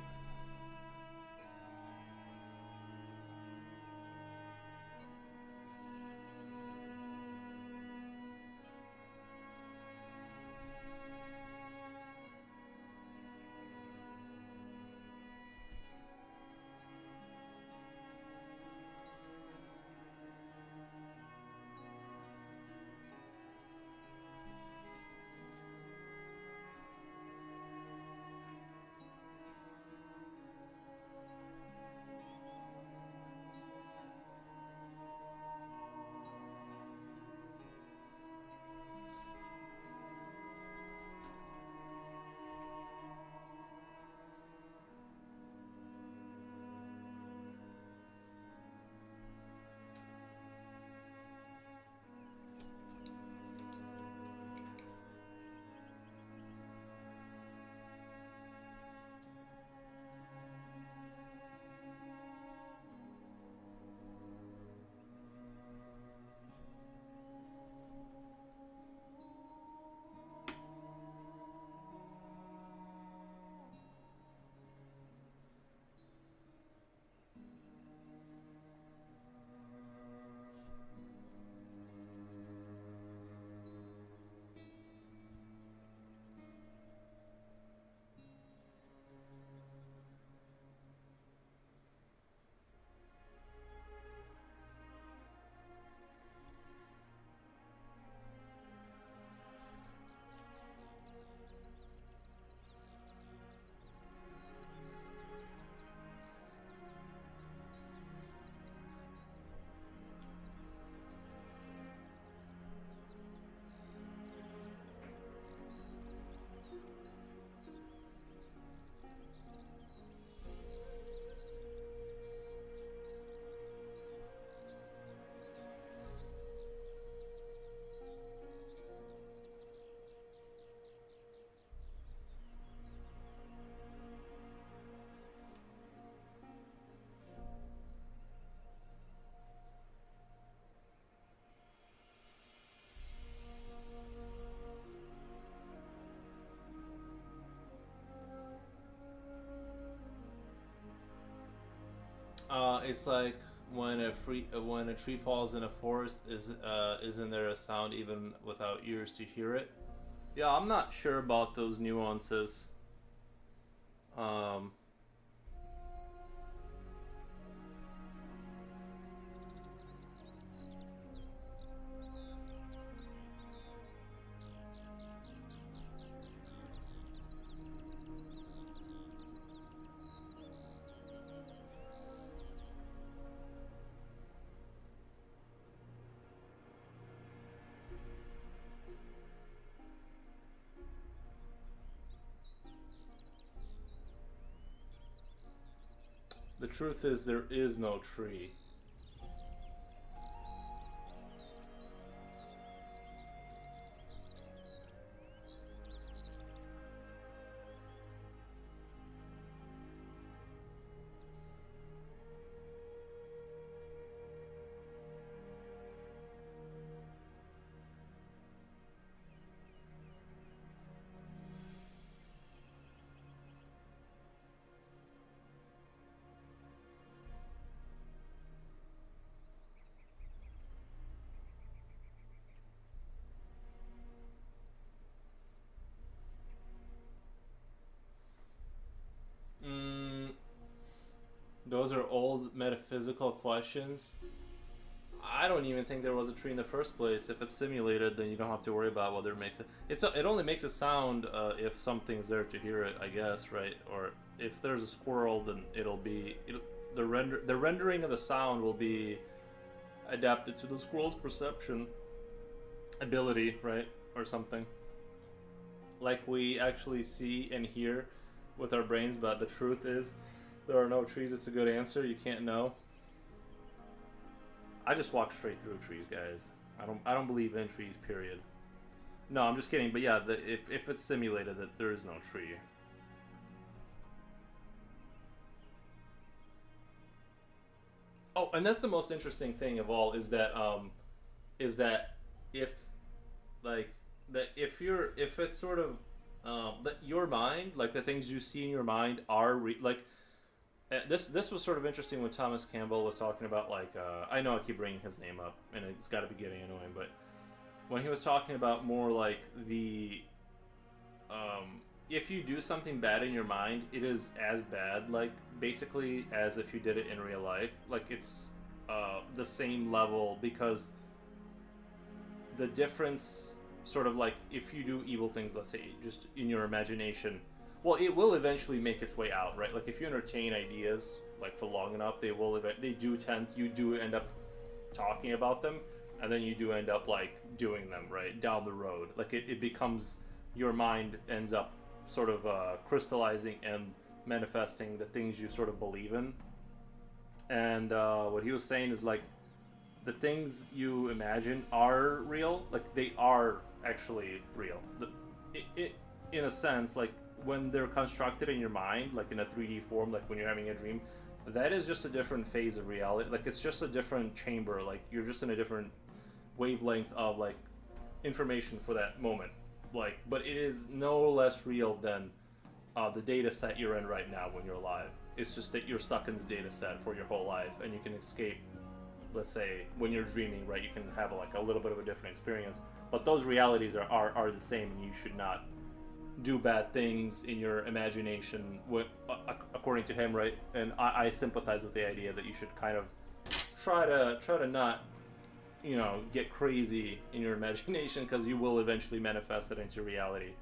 it's like when a tree falls in a forest, isn't there a sound even without ears to hear it? Yeah, I'm not sure about those nuances. Um, the truth is there is no tree. Mm, those are old metaphysical questions. I don't even think there was a tree in the first place. If it's simulated, then you don't have to worry about whether it makes it. It only makes a sound if something's there to hear it, I guess, right? Or if there's a squirrel, then the rendering of the sound will be adapted to the squirrel's perception ability, right, or something. Like we actually see and hear with our brains, but the truth is, there are no trees. It's a good answer. You can't know. I just walk straight through trees, guys. I don't believe in trees. Period. No, I'm just kidding. But yeah, if it's simulated, that there is no tree. Oh, and that's the most interesting thing of all is that if like that if it's sort of that your mind, like the things you see in your mind are this was sort of interesting when Thomas Campbell was talking about I know I keep bringing his name up and it's got to be getting annoying, but when he was talking about more like the if you do something bad in your mind, it is as bad, like basically as if you did it in real life. Like it's the same level, because the difference, sort of like if you do evil things, let's say just in your imagination, well, it will eventually make its way out, right? Like if you entertain ideas like for long enough, you do end up talking about them, and then you do end up like doing them, right, down the road. Like it becomes, your mind ends up sort of crystallizing and manifesting the things you sort of believe in. And what he was saying is like the things you imagine are real, like they are actually real. In a sense, like when they're constructed in your mind, like in a 3D form, like when you're having a dream, that is just a different phase of reality. Like it's just a different chamber. Like you're just in a different wavelength of like information for that moment. Like, but it is no less real than the data set you're in right now when you're alive. It's just that you're stuck in this data set for your whole life, and you can escape. Let's say when you're dreaming, right, you can have like a little bit of a different experience, but those realities are the same, and you should not do bad things in your imagination, according to him, right? And I sympathize with the idea that you should kind of try to not, get crazy in your imagination, because you will eventually manifest it into reality.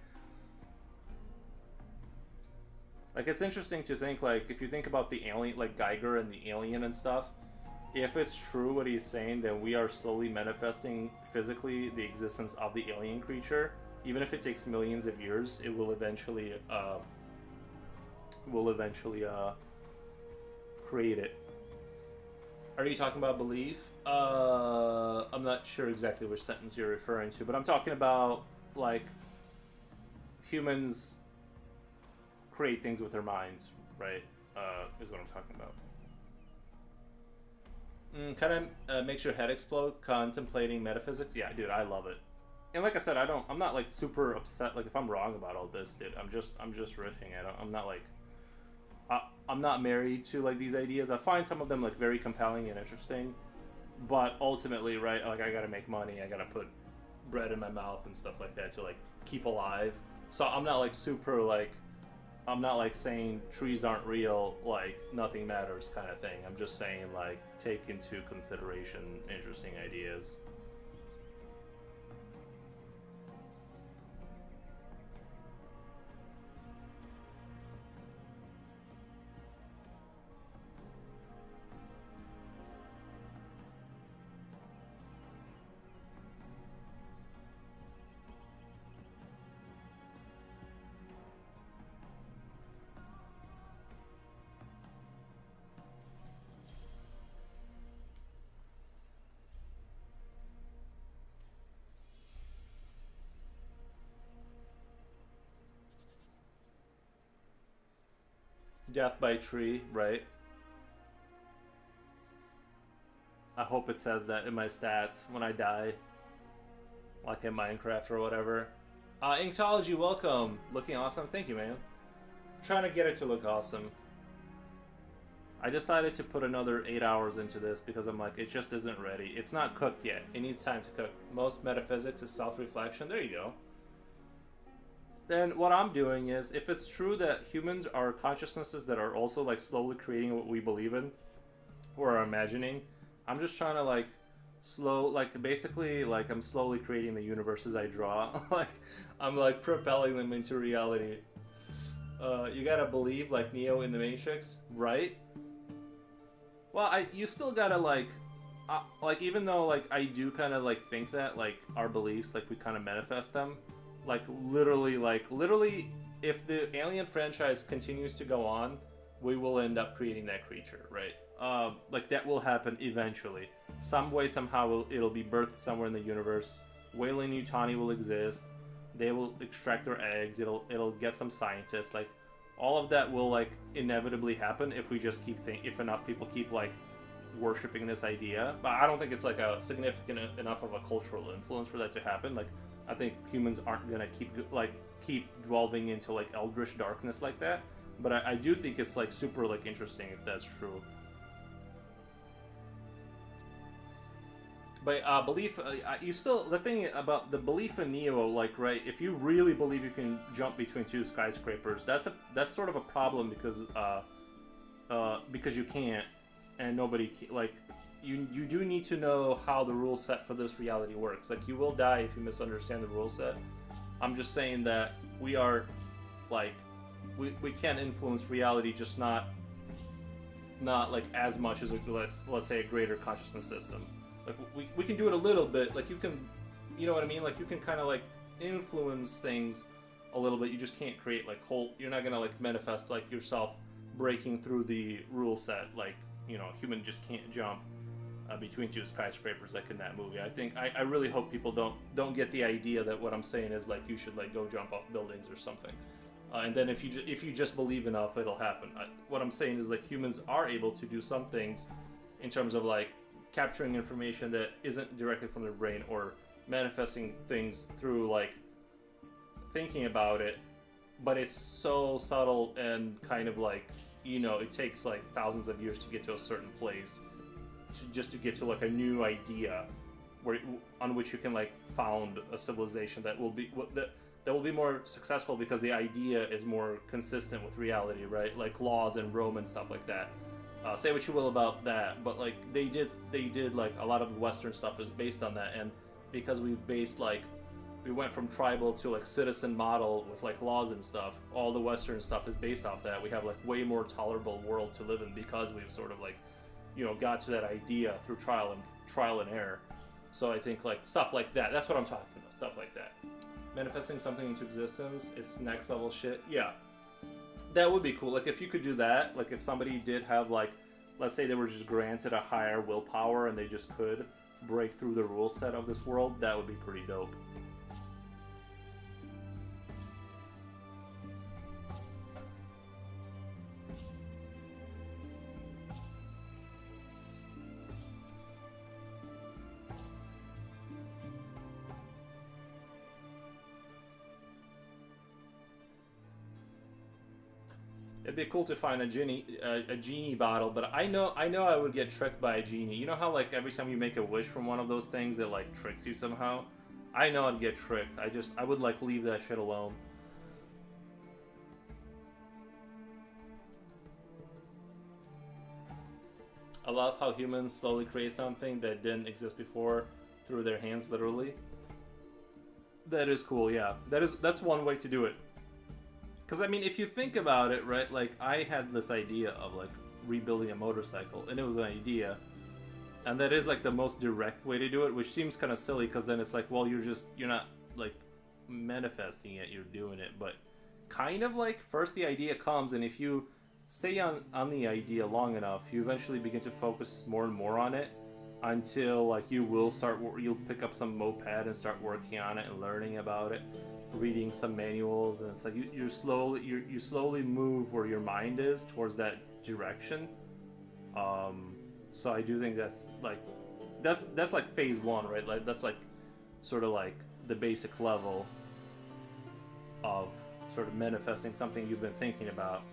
Like it's interesting to think, like if you think about the alien, like Geiger and the alien and stuff, if it's true what he's saying, then we are slowly manifesting physically the existence of the alien creature. Even if it takes millions of years, it will eventually create it. Are you talking about belief? I'm not sure exactly which sentence you're referring to, but I'm talking about like humans create things with their minds, right? Is what I'm talking about. Kind of makes your head explode contemplating metaphysics. Yeah, dude, I love it. And like I said, I'm not like super upset. Like if I'm wrong about all this, dude, I'm just riffing. I'm not like, I'm not married to like these ideas. I find some of them like very compelling and interesting, but ultimately, right, like I gotta make money. I gotta put bread in my mouth and stuff like that to like keep alive. So I'm not like super like I'm not like saying trees aren't real, like nothing matters kind of thing. I'm just saying like take into consideration interesting ideas. Death by tree, right? I hope it says that in my stats when I die, like in Minecraft or whatever. Inkology, welcome. Looking awesome. Thank you, man. I'm trying to get it to look awesome. I decided to put another 8 hours into this because I'm like, it just isn't ready. It's not cooked yet. It needs time to cook. Most metaphysics is self-reflection. There you go. Then what I'm doing is, if it's true that humans are consciousnesses that are also like slowly creating what we believe in or are imagining, I'm just trying to like basically like I'm slowly creating the universes I draw. Like I'm like propelling them into reality. You gotta believe like Neo in the Matrix, right? Well, you still gotta like even though like I do kind of like think that like our beliefs like we kind of manifest them, like literally, if the Alien franchise continues to go on, we will end up creating that creature, right? Like that will happen eventually. Some way, somehow, it'll be birthed somewhere in the universe. Weyland Yutani will exist. They will extract their eggs. It'll get some scientists. Like all of that will like inevitably happen if we just if enough people keep like worshiping this idea. But I don't think it's like a significant enough of a cultural influence for that to happen. Like I think humans aren't gonna keep delving into like eldritch darkness like that. But I do think it's like super like interesting if that's true. But belief, you still, the thing about the belief in Neo, like, right, if you really believe you can jump between two skyscrapers, that's sort of a problem because you can't, and nobody, like, you do need to know how the rule set for this reality works. Like, you will die if you misunderstand the rule set. I'm just saying that we are, like, we can influence reality, just not like as much as let's say a greater consciousness system. Like we can do it a little bit. Like you can, you know what I mean? Like you can kind of like influence things a little bit. You just can't create like you're not gonna like manifest like yourself breaking through the rule set. Like, you know, human just can't jump between two skyscrapers like in that movie. I think I really hope people don't get the idea that what I'm saying is like you should like go jump off buildings or something. And then if you just believe enough, it'll happen. What I'm saying is like humans are able to do some things in terms of like capturing information that isn't directly from their brain or manifesting things through like thinking about it, but it's so subtle and kind of like, you know, it takes like thousands of years to get to a certain place to get to like a new idea on which you can like found a civilization that will be more successful because the idea is more consistent with reality, right? Like laws and Rome and stuff like that. Say what you will about that, but like they did like a lot of Western stuff is based on that, and because we went from tribal to like citizen model with like laws and stuff, all the Western stuff is based off that. We have like way more tolerable world to live in because we've sort of like, you know, got to that idea through trial and error. So I think like stuff like that, that's what I'm talking about, stuff like that. Manifesting something into existence, it's next level shit. Yeah. That would be cool. Like if you could do that, like if somebody did have like, let's say they were just granted a higher willpower and they just could break through the rule set of this world, that would be pretty dope. It'd be cool to find a genie bottle, but I know I would get tricked by a genie. You know how like every time you make a wish from one of those things, it like tricks you somehow. I know I'd get tricked. I would like leave that shit alone. I love how humans slowly create something that didn't exist before through their hands, literally. That is cool, yeah. That's one way to do it. Because I mean, if you think about it, right? Like I had this idea of like rebuilding a motorcycle, and it was an idea, and that is like the most direct way to do it, which seems kind of silly because then it's like, well, you're not like manifesting it, you're doing it, but kind of like first the idea comes, and if you stay on the idea long enough, you eventually begin to focus more and more on it until like you'll pick up some moped and start working on it and learning about it, reading some manuals, and it's like you slowly move where your mind is towards that direction. So I do think that's like phase one, right? Like that's like sort of like the basic level of sort of manifesting something you've been thinking about.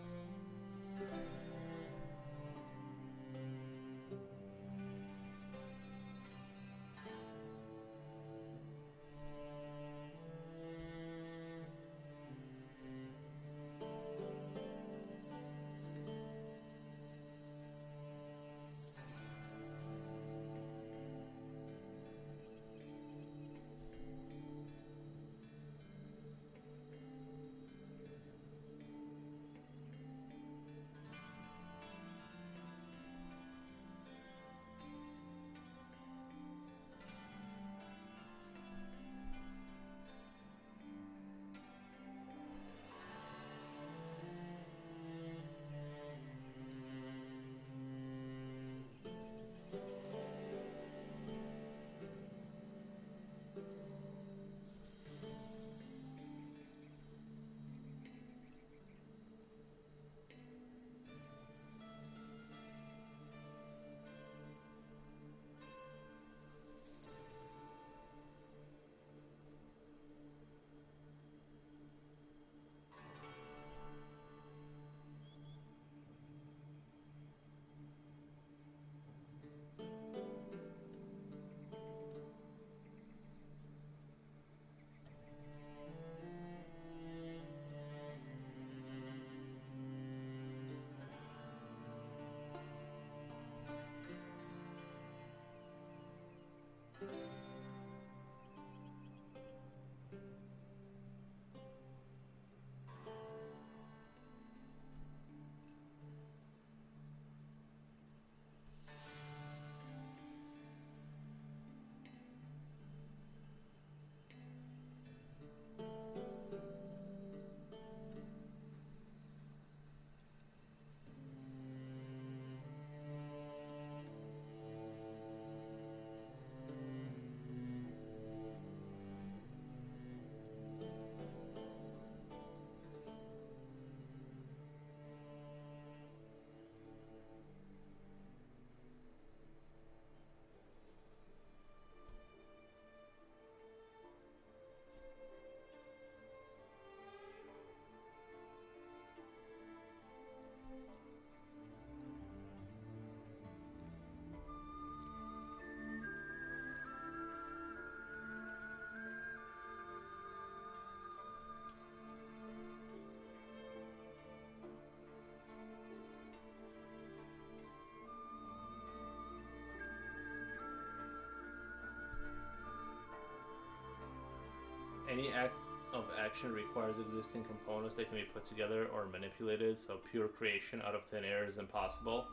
Any act of action requires existing components that can be put together or manipulated, so pure creation out of thin air is impossible.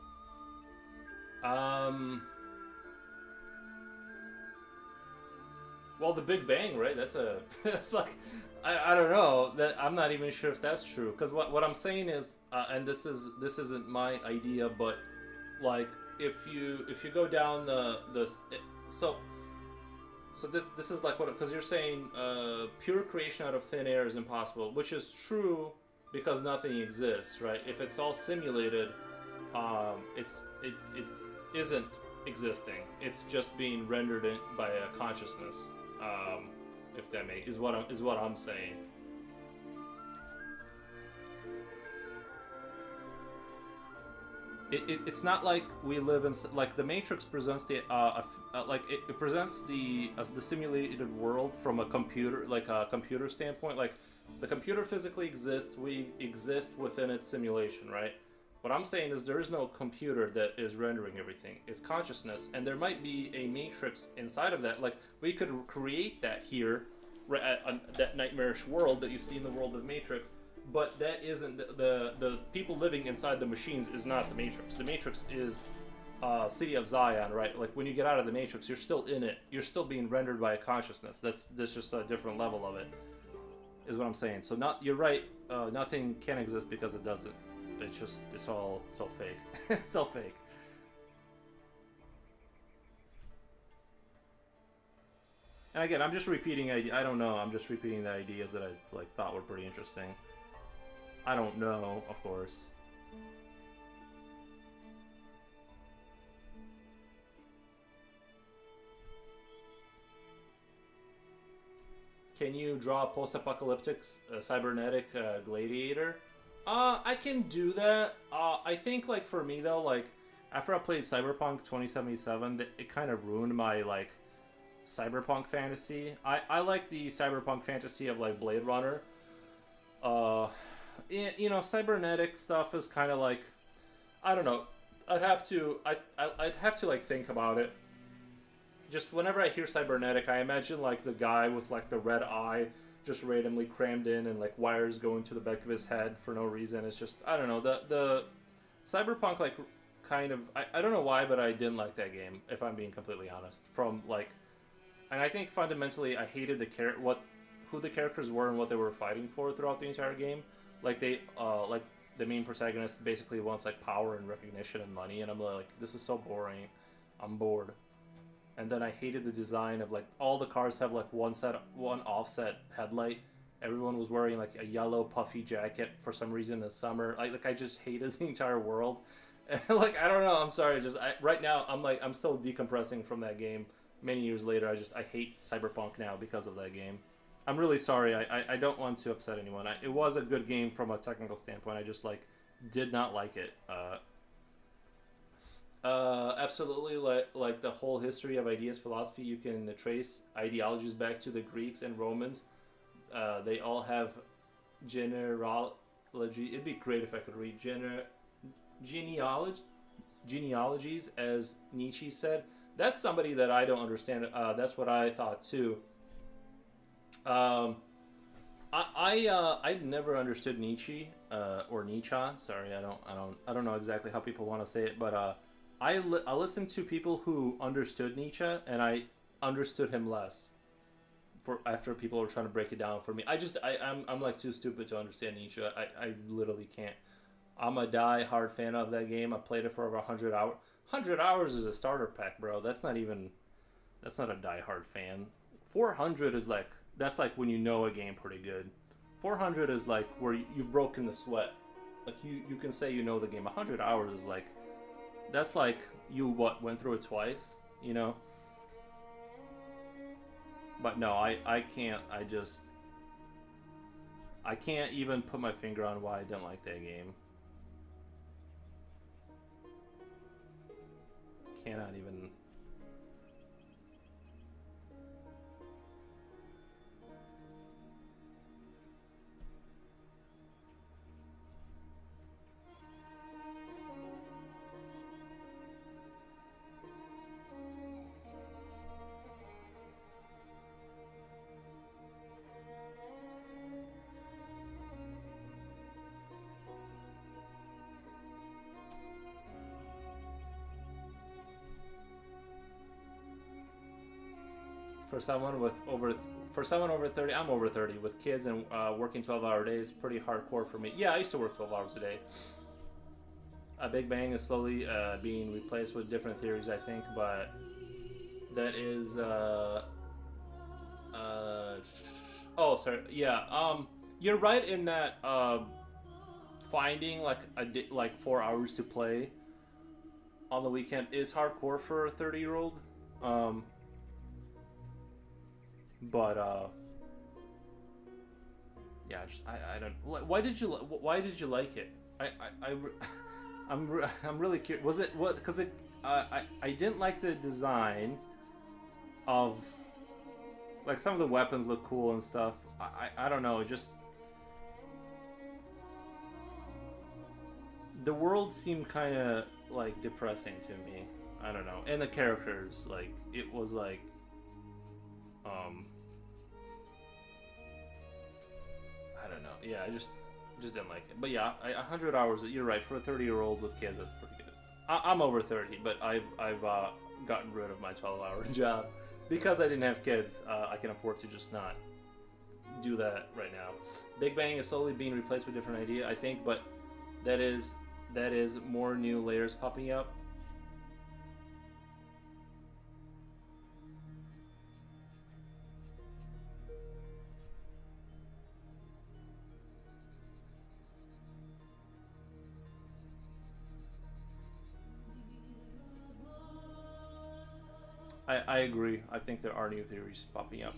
Well, the Big Bang, right? That's a that's like I don't know that I'm not even sure if that's true because what I'm saying is, and this isn't my idea, but like if you go down so this is like what, because you're saying pure creation out of thin air is impossible, which is true because nothing exists, right? If it's all simulated, it isn't existing. It's just being rendered by a consciousness. If that is what I'm saying. It's not like we live in like the Matrix presents like it presents the simulated world from a computer, like a computer standpoint. Like the computer physically exists, we exist within its simulation, right? What I'm saying is there is no computer that is rendering everything. It's consciousness, and there might be a matrix inside of that. Like we could create that here, right, that nightmarish world that you see in the world of Matrix. But that isn't the people living inside the machines is not the Matrix. The Matrix is City of Zion, right? Like when you get out of the Matrix, you're still in it. You're still being rendered by a consciousness. That's just a different level of it, is what I'm saying. So not you're right. Nothing can exist because it doesn't. It's all fake. It's all fake. And again, I'm just repeating. I don't know. I'm just repeating the ideas that I like thought were pretty interesting. I don't know, of course. Can you draw a post-apocalyptic cybernetic gladiator? I can do that. I think, like, for me, though, like, after I played Cyberpunk 2077, it kind of ruined my, like, cyberpunk fantasy. I like the cyberpunk fantasy of, like, Blade Runner. You know, cybernetic stuff is kind of like, I don't know. I'd have to like think about it. Just whenever I hear cybernetic, I imagine like the guy with like the red eye just randomly crammed in and like wires going to the back of his head for no reason. It's just, I don't know, the cyberpunk like kind of, I don't know why, but I didn't like that game, if I'm being completely honest. From like, and I think fundamentally I hated who the characters were and what they were fighting for throughout the entire game. Like like the main protagonist basically wants like power and recognition and money, and I'm like, this is so boring. I'm bored. And then I hated the design of like all the cars have like one offset headlight. Everyone was wearing like a yellow puffy jacket for some reason in the summer. I just hated the entire world. And like I don't know. I'm sorry. Right now I'm still decompressing from that game. Many years later, I hate Cyberpunk now because of that game. I'm really sorry. I don't want to upset anyone. It was a good game from a technical standpoint. I just like did not like it. Absolutely, like the whole history of ideas, philosophy, you can trace ideologies back to the Greeks and Romans. They all have genealogy. It'd be great if I could read genealogies, as Nietzsche said. That's somebody that I don't understand. That's what I thought too. I never understood Nietzsche or Nietzsche. Sorry, I don't know exactly how people want to say it, but I listened to people who understood Nietzsche, and I understood him less. After people were trying to break it down for me, I'm like too stupid to understand Nietzsche. I literally can't. I'm a die-hard fan of that game. I played it for over 100 hours. 100 hours is a starter pack, bro. That's not a die-hard fan. 400 is like, that's like when you know a game pretty good. 400 is like where you've broken the sweat. Like you can say you know the game. 100 hours is like, that's like you went through it twice, you know? But no, I can't. I can't even put my finger on why I didn't like that game. Cannot even. For someone over 30, I'm over 30 with kids and working 12-hour days, pretty hardcore for me. Yeah, I used to work 12 hours a day. A Big Bang is slowly being replaced with different theories, I think, but that is oh, sorry. Yeah, you're right in that finding like 4 hours to play on the weekend is hardcore for a 30-year-old. But yeah, I don't. Why did you like it? I'm really curious. Was it what? Because I didn't like the design of like some of the weapons look cool and stuff. I don't know. It just the world seemed kind of like depressing to me. I don't know. And the characters, like it was like um I don't know. Yeah, I just didn't like it. But yeah, 100 hours. You're right. For a 30-year-old with kids, that's pretty good. I'm over 30, but I've gotten rid of my 12-hour job because I didn't have kids. I can afford to just not do that right now. Big Bang is slowly being replaced with different idea, I think, but that is more new layers popping up. I agree. I think there are new theories popping up.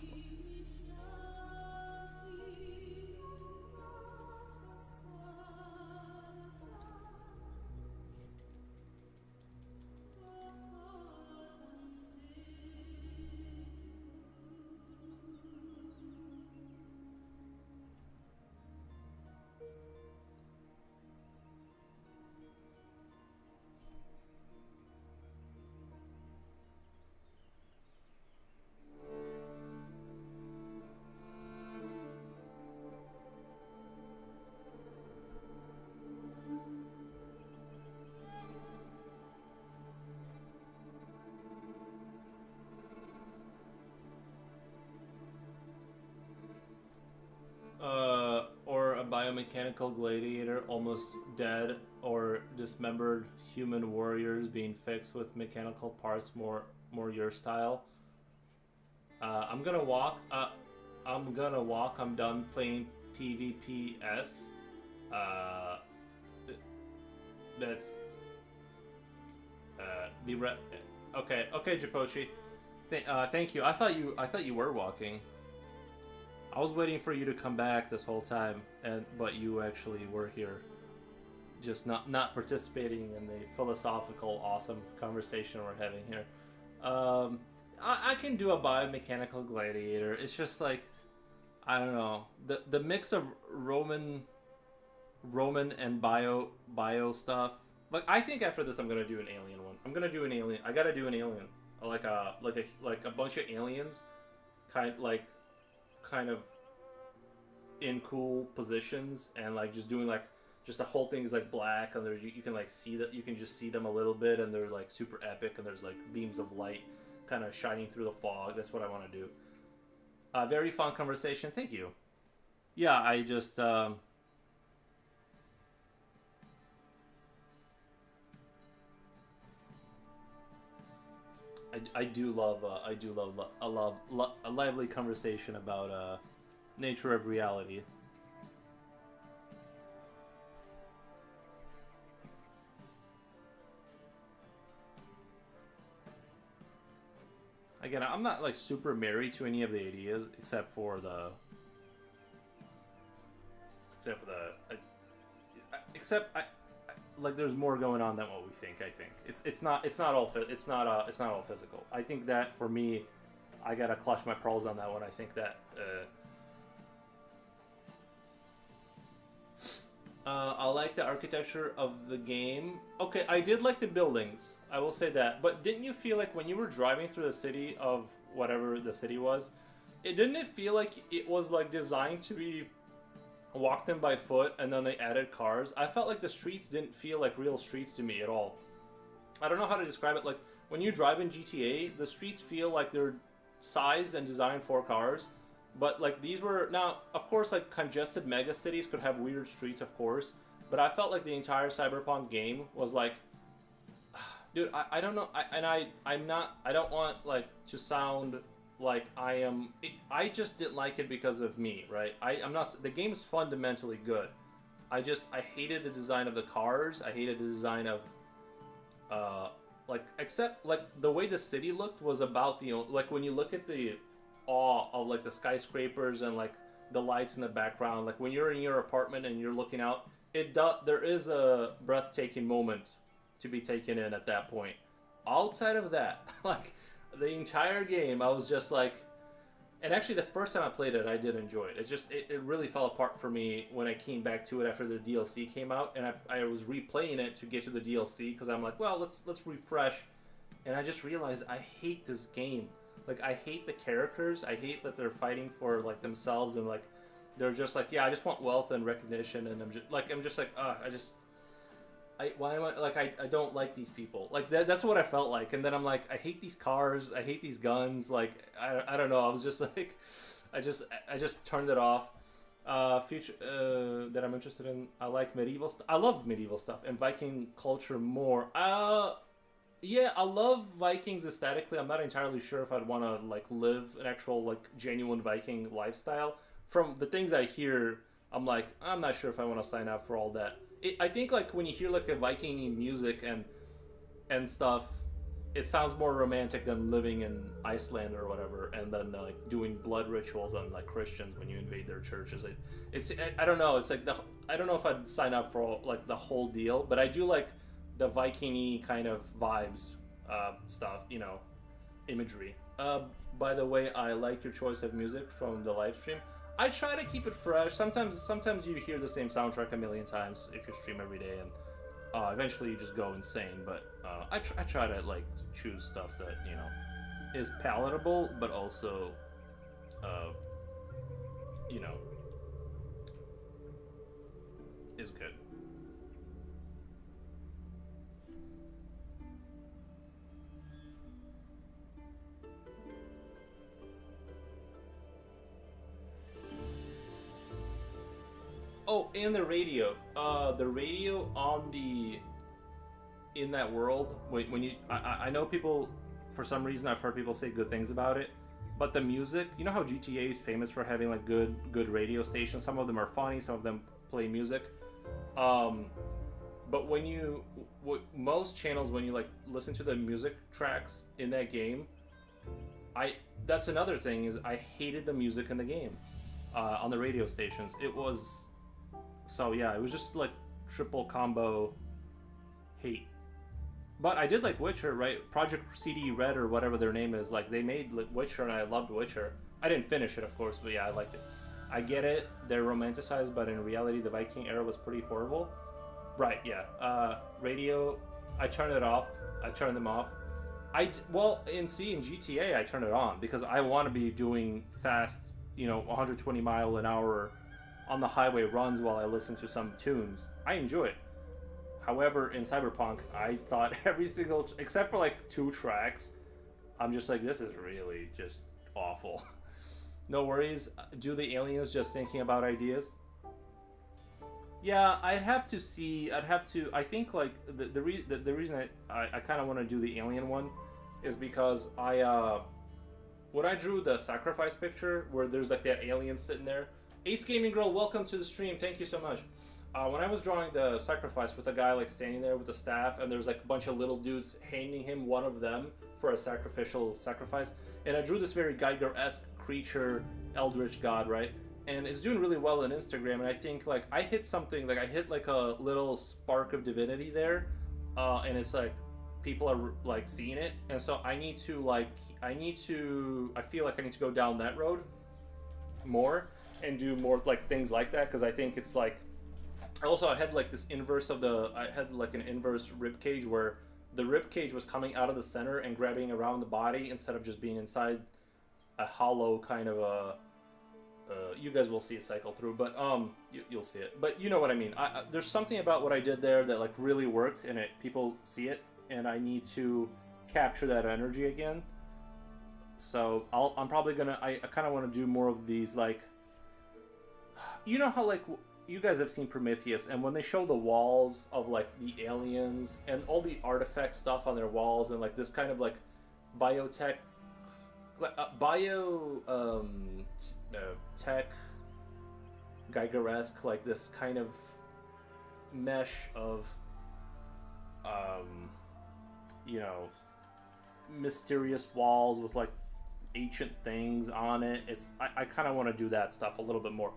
Or a biomechanical gladiator almost dead, or dismembered human warriors being fixed with mechanical parts, more your style. I'm gonna walk. I'm gonna walk. I'm done playing PvPS. Uh, that's be re- Okay, okay, Japochi. Thank you. I thought you were walking. I was waiting for you to come back this whole time, but you actually were here, just not participating in the philosophical, awesome conversation we're having here. I can do a biomechanical gladiator. It's just like I don't know the mix of Roman and bio stuff. Like I think after this, I'm gonna do an alien one. I'm gonna do an alien. I gotta do an alien, like a bunch of aliens, kind of in cool positions, and like just doing like just the whole thing is like black, and you can like see that, you can just see them a little bit, and they're like super epic, and there's like beams of light kind of shining through the fog. That's what I want to do. Very fun conversation. Thank you. Yeah, I just I do love a lively conversation about nature of reality. Again, I'm not like super married to any of the ideas except for the like there's more going on than what we think. I think it's not all physical. I think that for me, I gotta clutch my pearls on that one. I think that I like the architecture of the game. Okay, I did like the buildings. I will say that. But didn't you feel like when you were driving through the city of whatever the city was, it feel like it was like designed to be walked in by foot, and then they added cars? I felt like the streets didn't feel like real streets to me at all. I don't know how to describe it. Like when you drive in GTA, the streets feel like they're sized and designed for cars. But like these were now, of course, like congested mega cities could have weird streets, of course. But I felt like the entire Cyberpunk game was like, dude, I don't know, I'm not, I don't want like to sound like I am. I just didn't like it because of me, right? I'm not. The game is fundamentally good. I hated the design of the cars. I hated the design of like, except like the way the city looked was about the, like when you look at the awe of like the skyscrapers and like the lights in the background, like when you're in your apartment and you're looking out There is a breathtaking moment to be taken in at that point. Outside of that, like the entire game, I was just like, and actually the first time I played it, I did enjoy it. It really fell apart for me when I came back to it after the DLC came out, and I was replaying it to get to the DLC because I'm like, well, let's refresh, and I just realized I hate this game. Like I hate the characters. I hate that they're fighting for like themselves and like they're just like, yeah, I just want wealth and recognition, and I'm just like, why am I like I don't like these people. Like that's what I felt like, and then I'm like, I hate these cars, I hate these guns. Like I don't know. I was just like, I just turned it off. Future that I'm interested in. I like medieval stuff. I love medieval stuff and Viking culture more. Yeah, I love Vikings aesthetically. I'm not entirely sure if I'd want to like live an actual like genuine Viking lifestyle. From the things I hear, I'm like, I'm not sure if I want to sign up for all that. I think like when you hear like a Viking music and stuff, it sounds more romantic than living in Iceland or whatever, and then like doing blood rituals on like Christians when you invade their churches. I don't know. It's like I don't know if I'd sign up for all, like the whole deal, but I do like the Viking-y kind of vibes, stuff, you know, imagery. By the way, I like your choice of music from the live stream. I try to keep it fresh. Sometimes you hear the same soundtrack a million times if you stream every day, and eventually you just go insane. But I try to like choose stuff that, you know, is palatable, but also, you know, is good. Oh, and the radio. The radio on the in that world. When you, I know people. For some reason, I've heard people say good things about it. But the music, you know how GTA is famous for having like good radio stations. Some of them are funny. Some of them play music. But when you, most channels when you like listen to the music tracks in that game, that's another thing is I hated the music in the game, on the radio stations. It was. So yeah, it was just like triple combo hate. But I did like Witcher, right? Project CD Red or whatever their name is. Like they made like Witcher, and I loved Witcher. I didn't finish it, of course, but yeah, I liked it. I get it; they're romanticized, but in reality, the Viking era was pretty horrible. Right? Yeah. Radio, I turned it off. I turned them off. Well, in GTA, I turned it on because I want to be doing fast, 120 mile an hour on the highway runs while I listen to some tunes. I enjoy it. However, in Cyberpunk, I thought every single, except for like 2 tracks, I'm just like, this is really just awful. No worries. Do the aliens just thinking about ideas? Yeah, I think like the reason I kind of want to do the alien one is because when I drew the sacrifice picture where there's like that alien sitting there. Ace Gaming Girl, welcome to the stream. Thank you so much. When I was drawing the sacrifice with a guy like standing there with the staff, and there's like a bunch of little dudes handing him one of them for a sacrificial sacrifice, and I drew this very Geiger-esque creature, eldritch god, right? And it's doing really well on Instagram, and I think like I hit something, like I hit like a little spark of divinity there, and it's like people are like seeing it, and so I feel like I need to go down that road more and do more like things like that, because I think it's like, also I had like this inverse of I had like an inverse rib cage where the rib cage was coming out of the center and grabbing around the body instead of just being inside a hollow kind of a, you guys will see it cycle through, but you'll see it, but you know what I mean. There's something about what I did there that like really worked, and people see it, and I need to capture that energy again. So I'm probably gonna, I kind of want to do more of these, like, you know how like you guys have seen Prometheus, and when they show the walls of like the aliens and all the artifact stuff on their walls, and like this kind of like biotech, tech Geiger-esque, like this kind of mesh of mysterious walls with like ancient things on it. I kind of want to do that stuff a little bit more.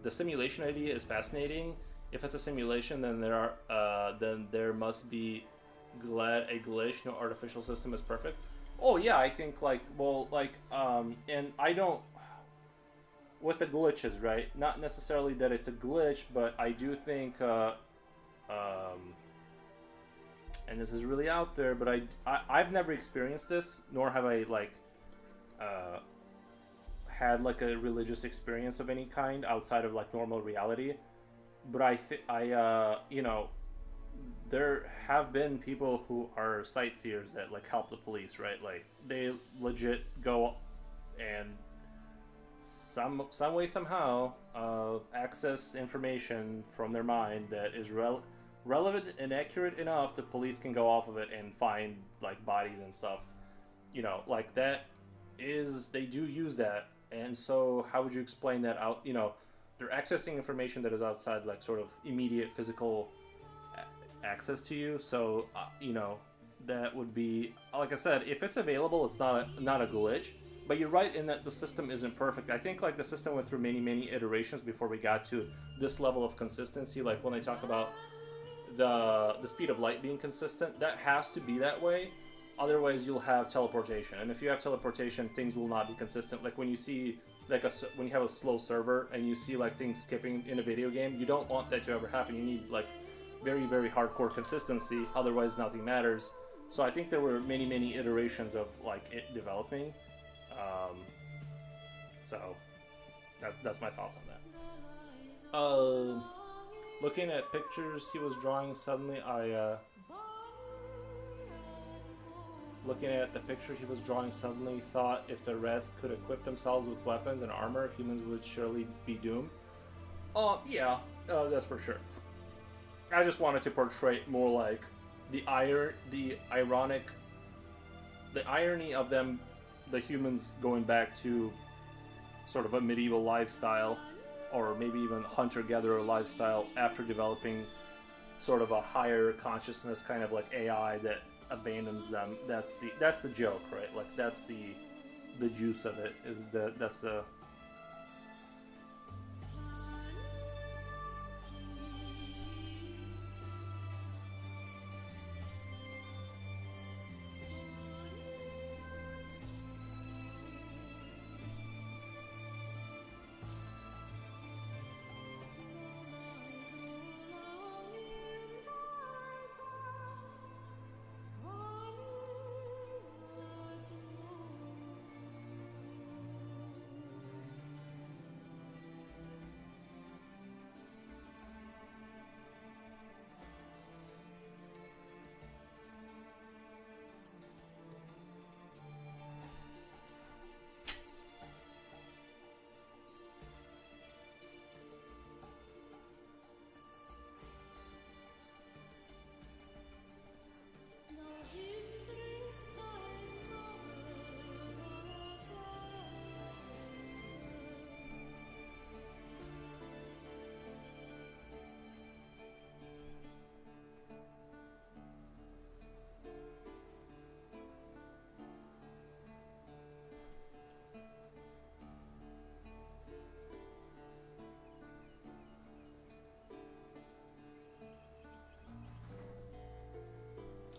The simulation idea is fascinating, if it's a simulation, then there must be a glitch. No artificial system is perfect. Oh yeah, I think and I don't with the glitches, right? Not necessarily that it's a glitch, but I do think, and this is really out there, but I've never experienced this, nor have I uh, had like a religious experience of any kind outside of like normal reality. But there have been people who are sightseers that like help the police, right? Like they legit go and some way somehow access information from their mind that is relevant and accurate enough the police can go off of it and find like bodies and stuff. Like that is, they do use that. And so how would you explain that out? They're accessing information that is outside like sort of immediate physical access to you. So that would be, like I said, if it's available, it's not a glitch. But you're right in that the system isn't perfect. I think like the system went through many iterations before we got to this level of consistency. Like when they talk about the speed of light being consistent, that has to be that way. Otherwise, you'll have teleportation, and if you have teleportation, things will not be consistent. Like when you see when you have a slow server and you see like things skipping in a video game, you don't want that to ever happen. You need like very hardcore consistency. Otherwise, nothing matters. So I think there were many iterations of like it developing. So that's my thoughts on that. Looking at pictures he was drawing, suddenly looking at the picture he was drawing, suddenly thought if the rats could equip themselves with weapons and armor, humans would surely be doomed. That's for sure. I just wanted to portray more like the irony of them, the humans going back to sort of a medieval lifestyle, or maybe even hunter-gatherer lifestyle after developing sort of a higher consciousness kind of like AI that abandons them. That's the joke, right? Like that's the juice of it, is that's the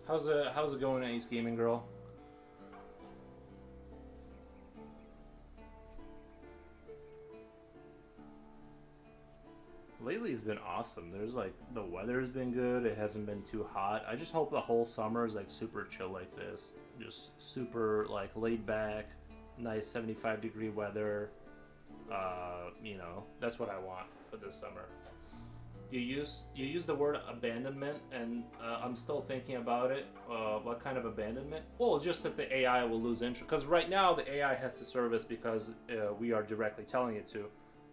How's it going, Ace Gaming Girl? Lately it's been awesome. There's like, the weather's been good. It hasn't been too hot. I just hope the whole summer is like super chill like this. Just super like laid back, nice 75-degree weather. That's what I want for this summer. You use the word abandonment, and I'm still thinking about it. What kind of abandonment? Well, just that the AI will lose interest. Because right now the AI has to service because we are directly telling it to.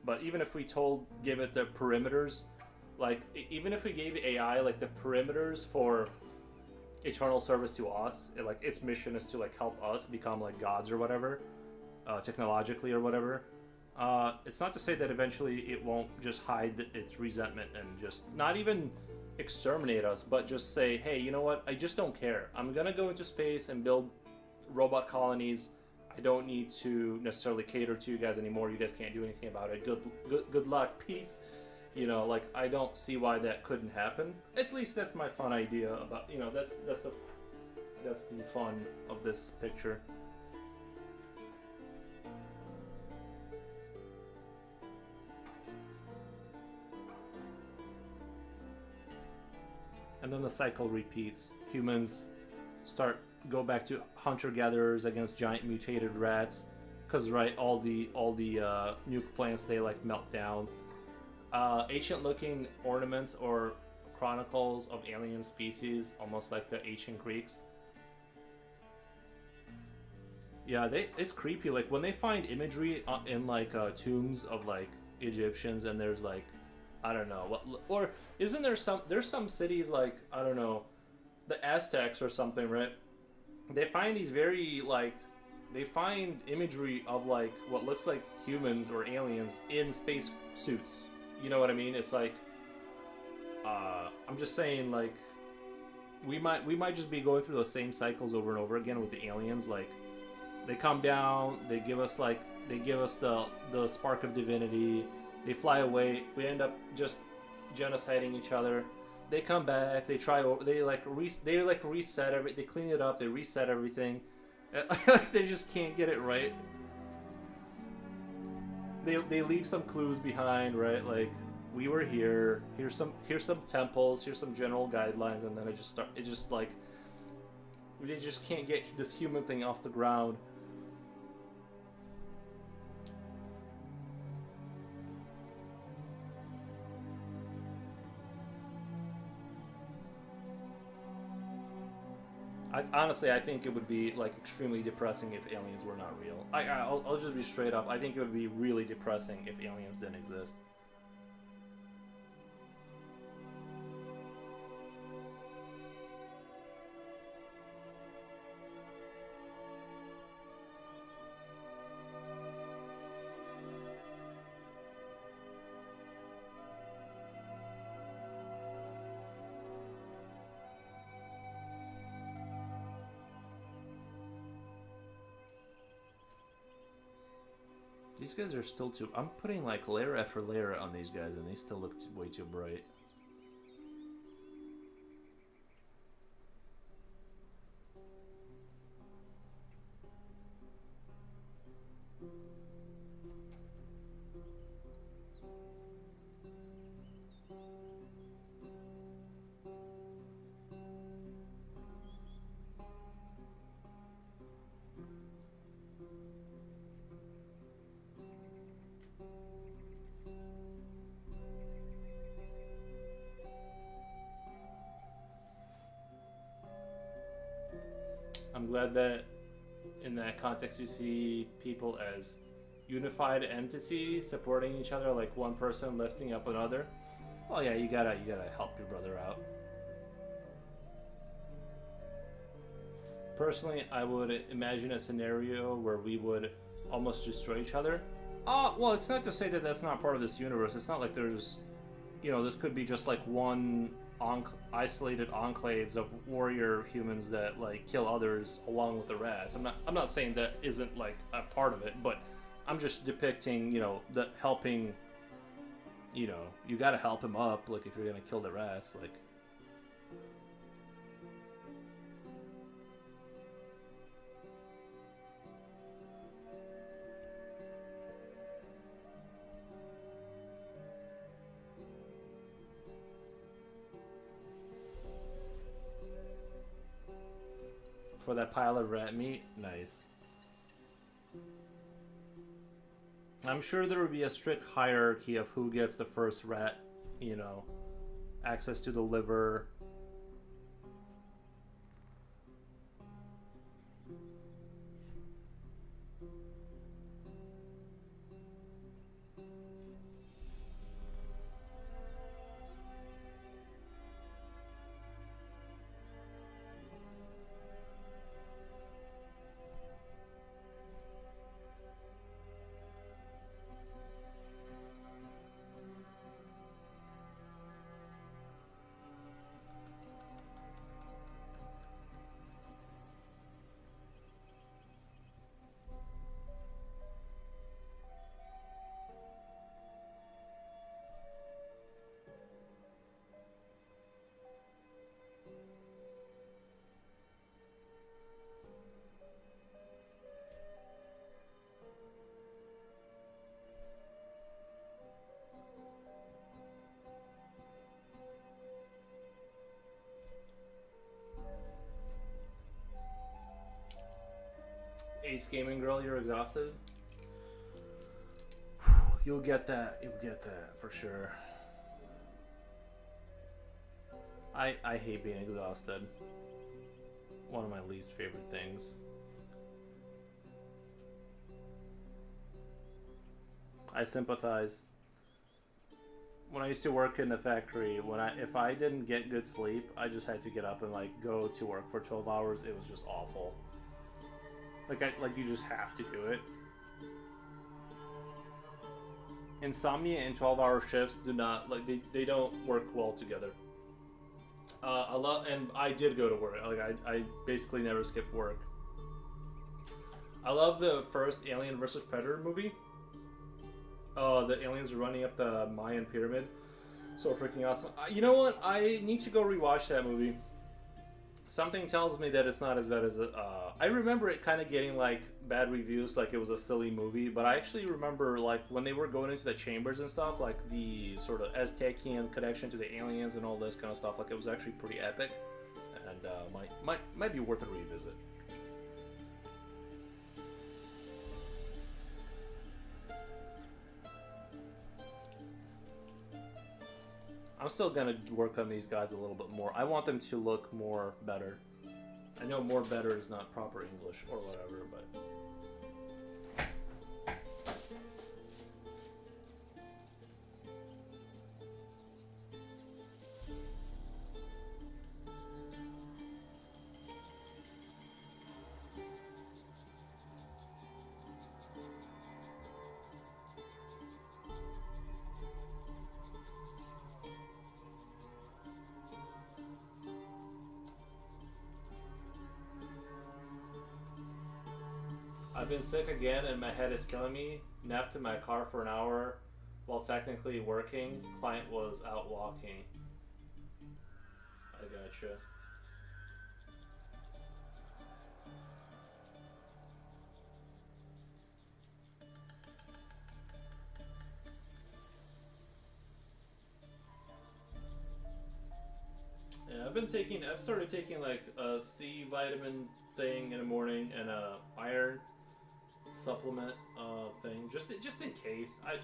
But even if we give it the perimeters, like even if we gave AI like the perimeters for eternal service to us, like its mission is to like help us become like gods or whatever, technologically or whatever. It's not to say that eventually it won't just hide its resentment and just not even exterminate us, but just say, hey, you know what? I just don't care. I'm gonna go into space and build robot colonies. I don't need to necessarily cater to you guys anymore. You guys can't do anything about it. Good luck. Peace. You know, like I don't see why that couldn't happen. At least that's my fun idea about, you know, that's the fun of this picture. And then the cycle repeats. Humans go back to hunter-gatherers against giant mutated rats, because right, all the nuke plants, they like melt down. Ancient-looking ornaments or chronicles of alien species, almost like the ancient Greeks. Yeah, it's creepy. Like when they find imagery in like tombs of like Egyptians, and there's like, I don't know what, or isn't there there's some cities like, I don't know, the Aztecs or something, right? They find these very like, they find imagery of like what looks like humans or aliens in space suits. You know what I mean? It's like, I'm just saying, like, we might just be going through the same cycles over and over again with the aliens. Like, they come down, they give us the spark of divinity, they fly away, we end up just genociding each other. They come back, they reset everything, they clean it up, they reset everything. They just can't get it right. They leave some clues behind, right? Like, we were here. Here's some temples. Here's some general guidelines, and then they just can't get this human thing off the ground. Honestly, I think it would be like extremely depressing if aliens were not real. I'll just be straight up. I think it would be really depressing if aliens didn't exist. These guys are still too... I'm putting like layer after layer on these guys, and they still look way too bright. I'm glad that in that context you see people as unified entity supporting each other, like one person lifting up another. Oh yeah, you gotta help your brother out. Personally, I would imagine a scenario where we would almost destroy each other. Well, it's not to say that that's not part of this universe. It's not like there's, you know, this could be just like one isolated enclaves of warrior humans that like kill others along with the rats. I'm not saying that isn't like a part of it, but I'm just depicting, you know, that helping, you know, you gotta help him up, like if you're gonna kill the rats, like. For that pile of rat meat? Nice. I'm sure there would be a strict hierarchy of who gets the first rat, you know, access to the liver. Ace Gaming Girl, you're exhausted? You'll get that. You'll get that for sure. I hate being exhausted. One of my least favorite things. I sympathize. When I used to work in the factory, if I didn't get good sleep, I just had to get up and like go to work for 12 hours. It was just awful. Like you just have to do it. Insomnia and 12-hour shifts do not they don't work well together. I did go to work. Like I basically never skipped work. I love the first Alien vs Predator movie. The aliens are running up the Mayan pyramid. So freaking awesome. You know what? I need to go rewatch that movie. Something tells me that it's not as bad as I remember it kind of getting like bad reviews, like it was a silly movie. But I actually remember like when they were going into the chambers and stuff, like the sort of Aztecian connection to the aliens and all this kind of stuff. Like it was actually pretty epic, and might be worth a revisit. I'm still gonna work on these guys a little bit more. I want them to look more better. I know more better is not proper English or whatever, but... I've been sick again and my head is killing me. Napped in my car for an hour while technically working. Client was out walking. I gotcha. Yeah, I've started taking like a C vitamin thing in the morning and a iron supplement thing just in case. I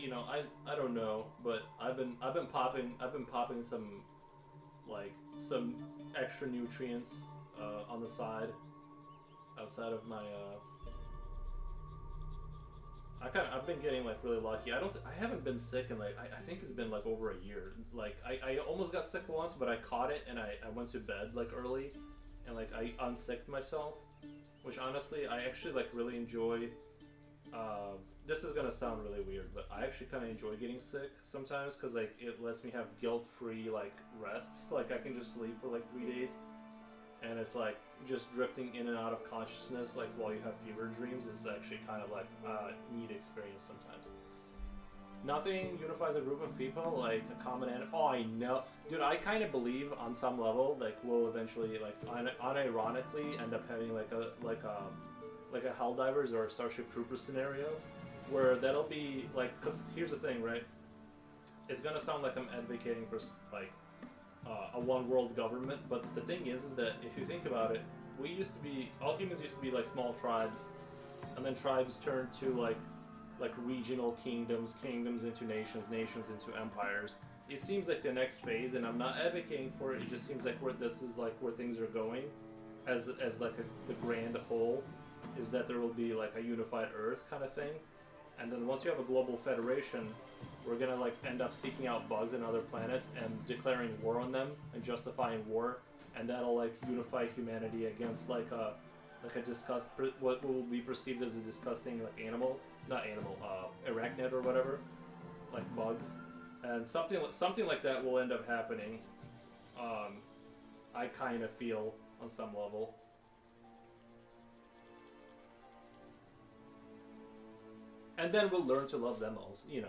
don't know, but I've been popping some extra nutrients on the side outside of my I've been getting like really lucky. I haven't been sick in like I think it's been like over a year. Like I almost got sick once, but I caught it and I went to bed like early and like I unsicked myself, which honestly I actually like really enjoy. This is gonna sound really weird, but I actually kind of enjoy getting sick sometimes because like it lets me have guilt-free like rest. Like I can just sleep for like 3 days, and it's like just drifting in and out of consciousness like while you have fever dreams is actually kind of like a neat experience sometimes. Nothing unifies a group of people like a common enemy. Oh, I know, dude. I kind of believe on some level like we'll eventually like unironically end up having like a Helldivers or a Starship Troopers scenario, where that'll be like, because here's the thing, right? It's gonna sound like I'm advocating for like a one world government, but the thing is that if you think about it, all humans used to be like small tribes, and then tribes turned to like regional kingdoms into nations into empires. It seems like the next phase, and I'm not advocating for it. It just seems like this is like where things are going, as like the grand whole. Is that there will be like a unified Earth kind of thing, and then once you have a global federation, we're gonna like end up seeking out bugs and other planets and declaring war on them and justifying war, and that'll like unify humanity against like a what will be perceived as a disgusting like arachnid or whatever, like bugs, and something like that will end up happening. I kind of feel on some level. And then we'll learn to love them all. You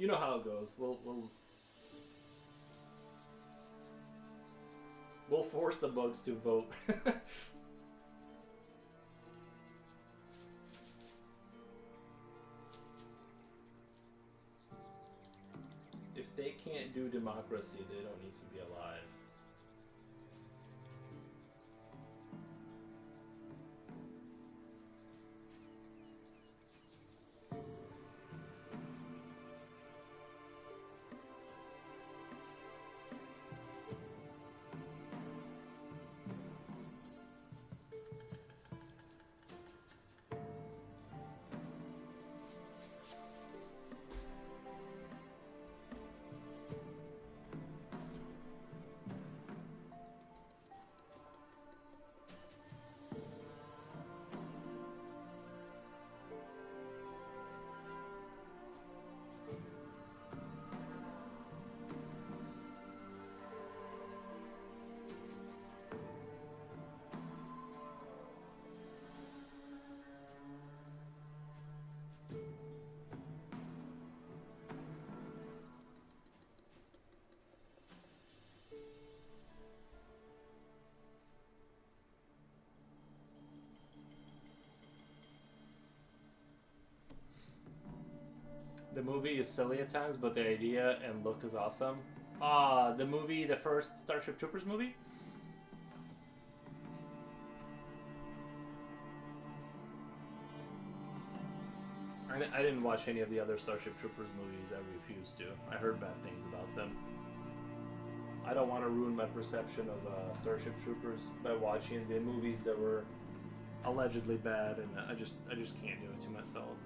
know how it goes. We'll force the bugs to vote. If they can't do democracy, they don't need to be alive. movie is silly at times, but the idea and look is awesome. The first Starship Troopers movie. I didn't watch any of the other Starship Troopers movies. I refuse to. I heard bad things about them. I don't want to ruin my perception of Starship Troopers by watching the movies that were allegedly bad, and I just can't do it to myself.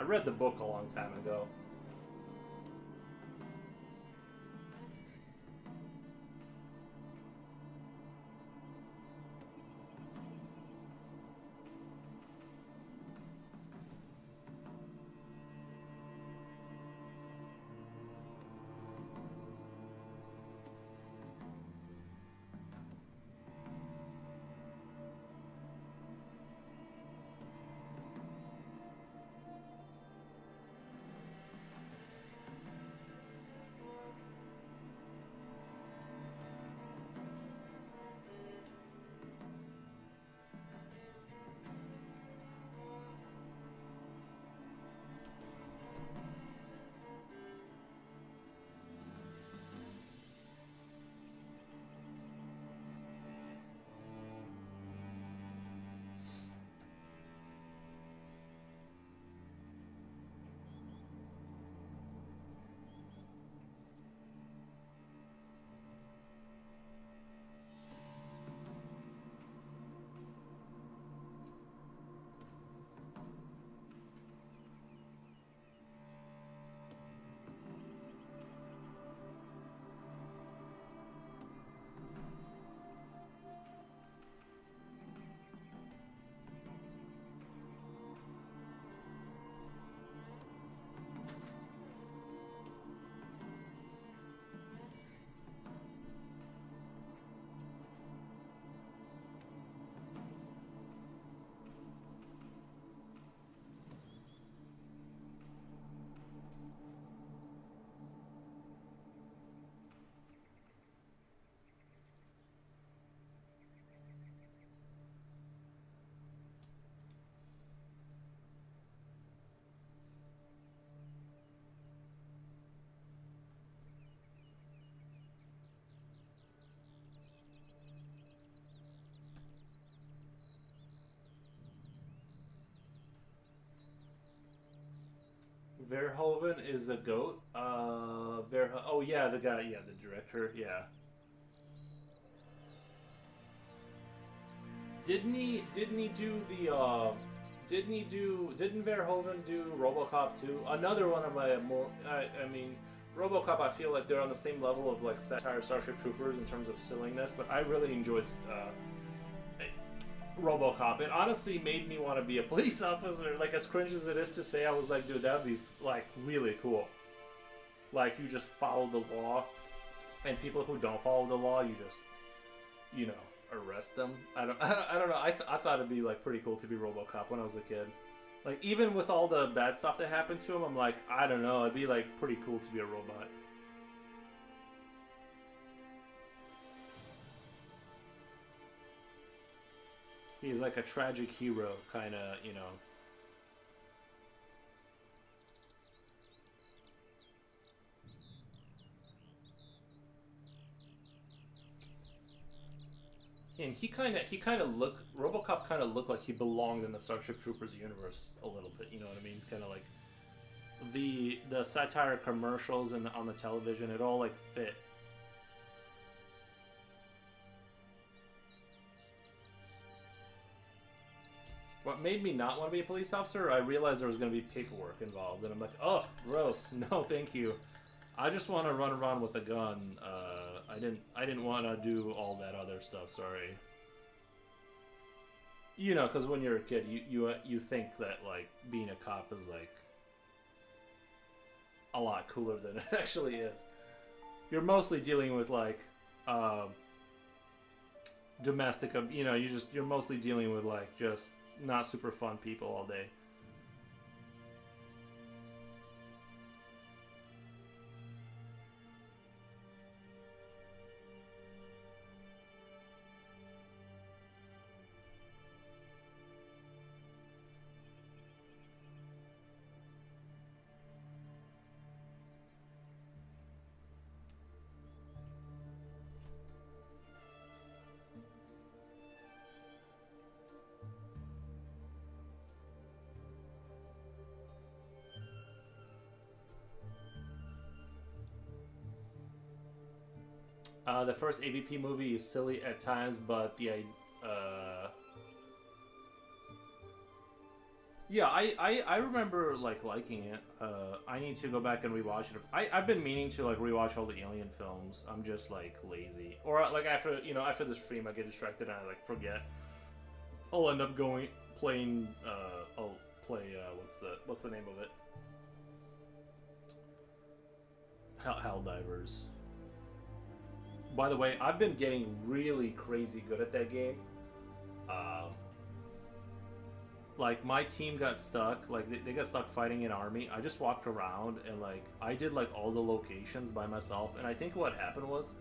I read the book a long time ago. Verhoeven is a goat. Oh yeah, the guy. Yeah, the director. Yeah. Didn't he? Didn't he do the? Didn't he do? Didn't Verhoeven do RoboCop 2? Another one of my more. I mean, RoboCop. I feel like they're on the same level of like satire Starship Troopers in terms of silliness, but I really enjoyed RoboCop. It honestly made me want to be a police officer. Like, as cringe as it is to say, I was like, dude, that'd be like really cool. Like, you just follow the law, and people who don't follow the law, you just, you know, arrest them. I don't know. I thought it'd be like pretty cool to be RoboCop when I was a kid. Like, even with all the bad stuff that happened to him, I'm like, I don't know. It'd be like pretty cool to be a robot. He's like a tragic hero, kind of, you know. And he kind of looked, RoboCop kind of looked like he belonged in the Starship Troopers universe a little bit. You know what I mean? Kind of like the satire commercials and on the television, it all like fit. What made me not want to be a police officer, I realized there was going to be paperwork involved, and I'm like, oh, gross. No, thank you. I just want to run around with a gun. I didn't want to do all that other stuff. Sorry. You know, because when you're a kid, you think that like being a cop is like a lot cooler than it actually is. You're mostly dealing with like domestic. You know, you're mostly dealing with like just not super fun people all day. The first AVP movie is silly at times, but yeah, I remember like liking it. I need to go back and rewatch it. I've been meaning to like rewatch all the Alien films. I'm just like lazy, or like after the stream I get distracted and I like forget. I'll end up going playing. I'll play. What's the name of it? Helldivers. By the way, I've been getting really crazy good at that game. Like my team got stuck. Like they got stuck fighting an army. I just walked around and like I did like all the locations by myself. And I think what happened was,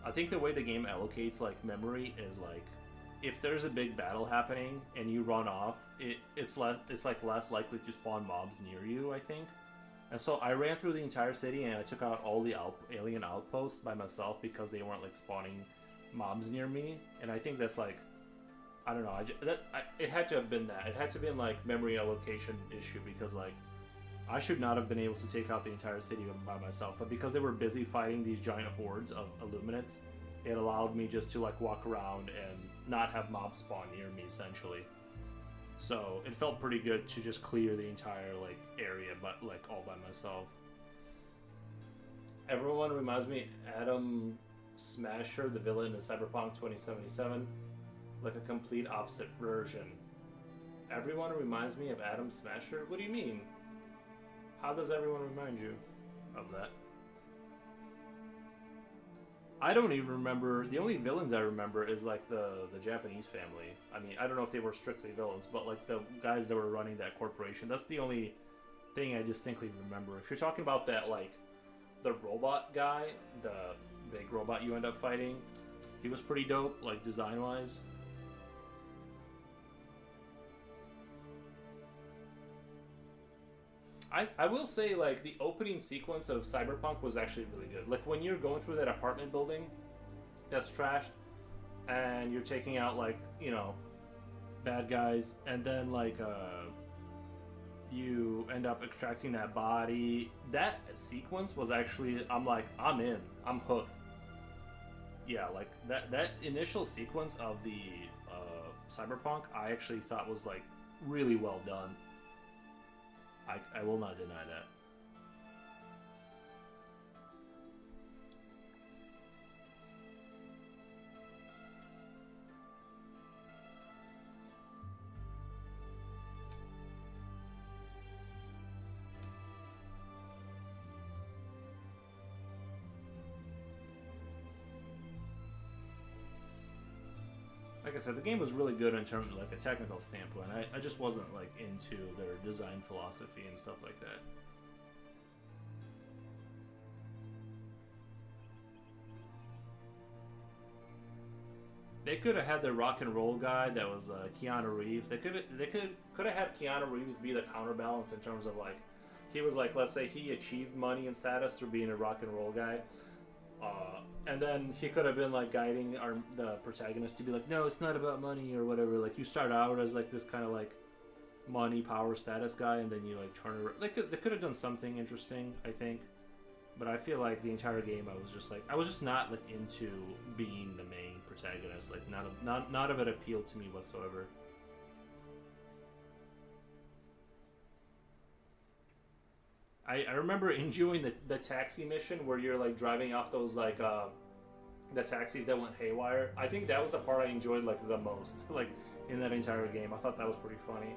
I think the way the game allocates like memory is like, if there's a big battle happening and you run off, it's like less likely to spawn mobs near you, I think. And so I ran through the entire city and I took out all the alien outposts by myself because they weren't like spawning mobs near me. And I think that's like, I don't know. It had to have been that. It had to have been like memory allocation issue because like I should not have been able to take out the entire city by myself. But because they were busy fighting these giant hordes of Illuminates, it allowed me just to like walk around and not have mobs spawn near me essentially. So it felt pretty good to just clear the entire like area, but like all by myself. Everyone reminds me Adam Smasher, the villain in Cyberpunk 2077, like a complete opposite version. Everyone reminds me of Adam Smasher? What do you mean? How does everyone remind you of that? I don't even remember. The only villains I remember is like the Japanese family. I mean, I don't know if they were strictly villains, but like the guys that were running that corporation. That's the only thing I distinctly remember. If you're talking about that, like the robot guy, the big robot you end up fighting, he was pretty dope, like design wise. I will say, like, the opening sequence of Cyberpunk was actually really good. Like, when you're going through that apartment building that's trashed, and you're taking out, like, you know, bad guys, and then, like, you end up extracting that body. That sequence was actually, I'm like, I'm in. I'm hooked. Yeah, like, that initial sequence of the Cyberpunk, I actually thought was, like, really well done. I will not deny that. Like I said, the game was really good in terms of like a technical standpoint. I just wasn't like into their design philosophy and stuff like that. They could have had their rock and roll guy that was Keanu Reeves. They could have had Keanu Reeves be the counterbalance in terms of like, he was like, let's say he achieved money and status through being a rock and roll guy. And then he could have been like guiding the protagonist to be like, no, it's not about money or whatever. Like you start out as like this kind of like money, power, status guy, and then you like turn around. They could have done something interesting, I think. But I feel like the entire game, I was just not like into being the main protagonist. Like none of it appealed to me whatsoever. I remember enjoying the taxi mission where you're like driving off those like the taxis that went haywire. I think that was the part I enjoyed like the most, like in that entire game. I thought that was pretty funny.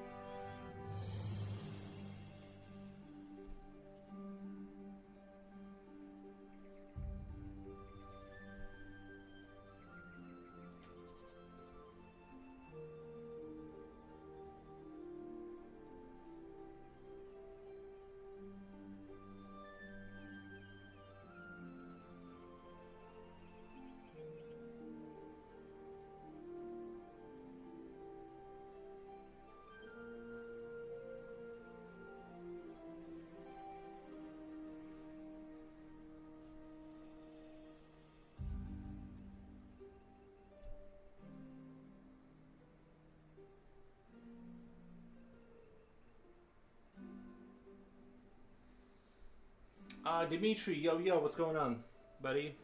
Dimitri, yo, what's going on, buddy?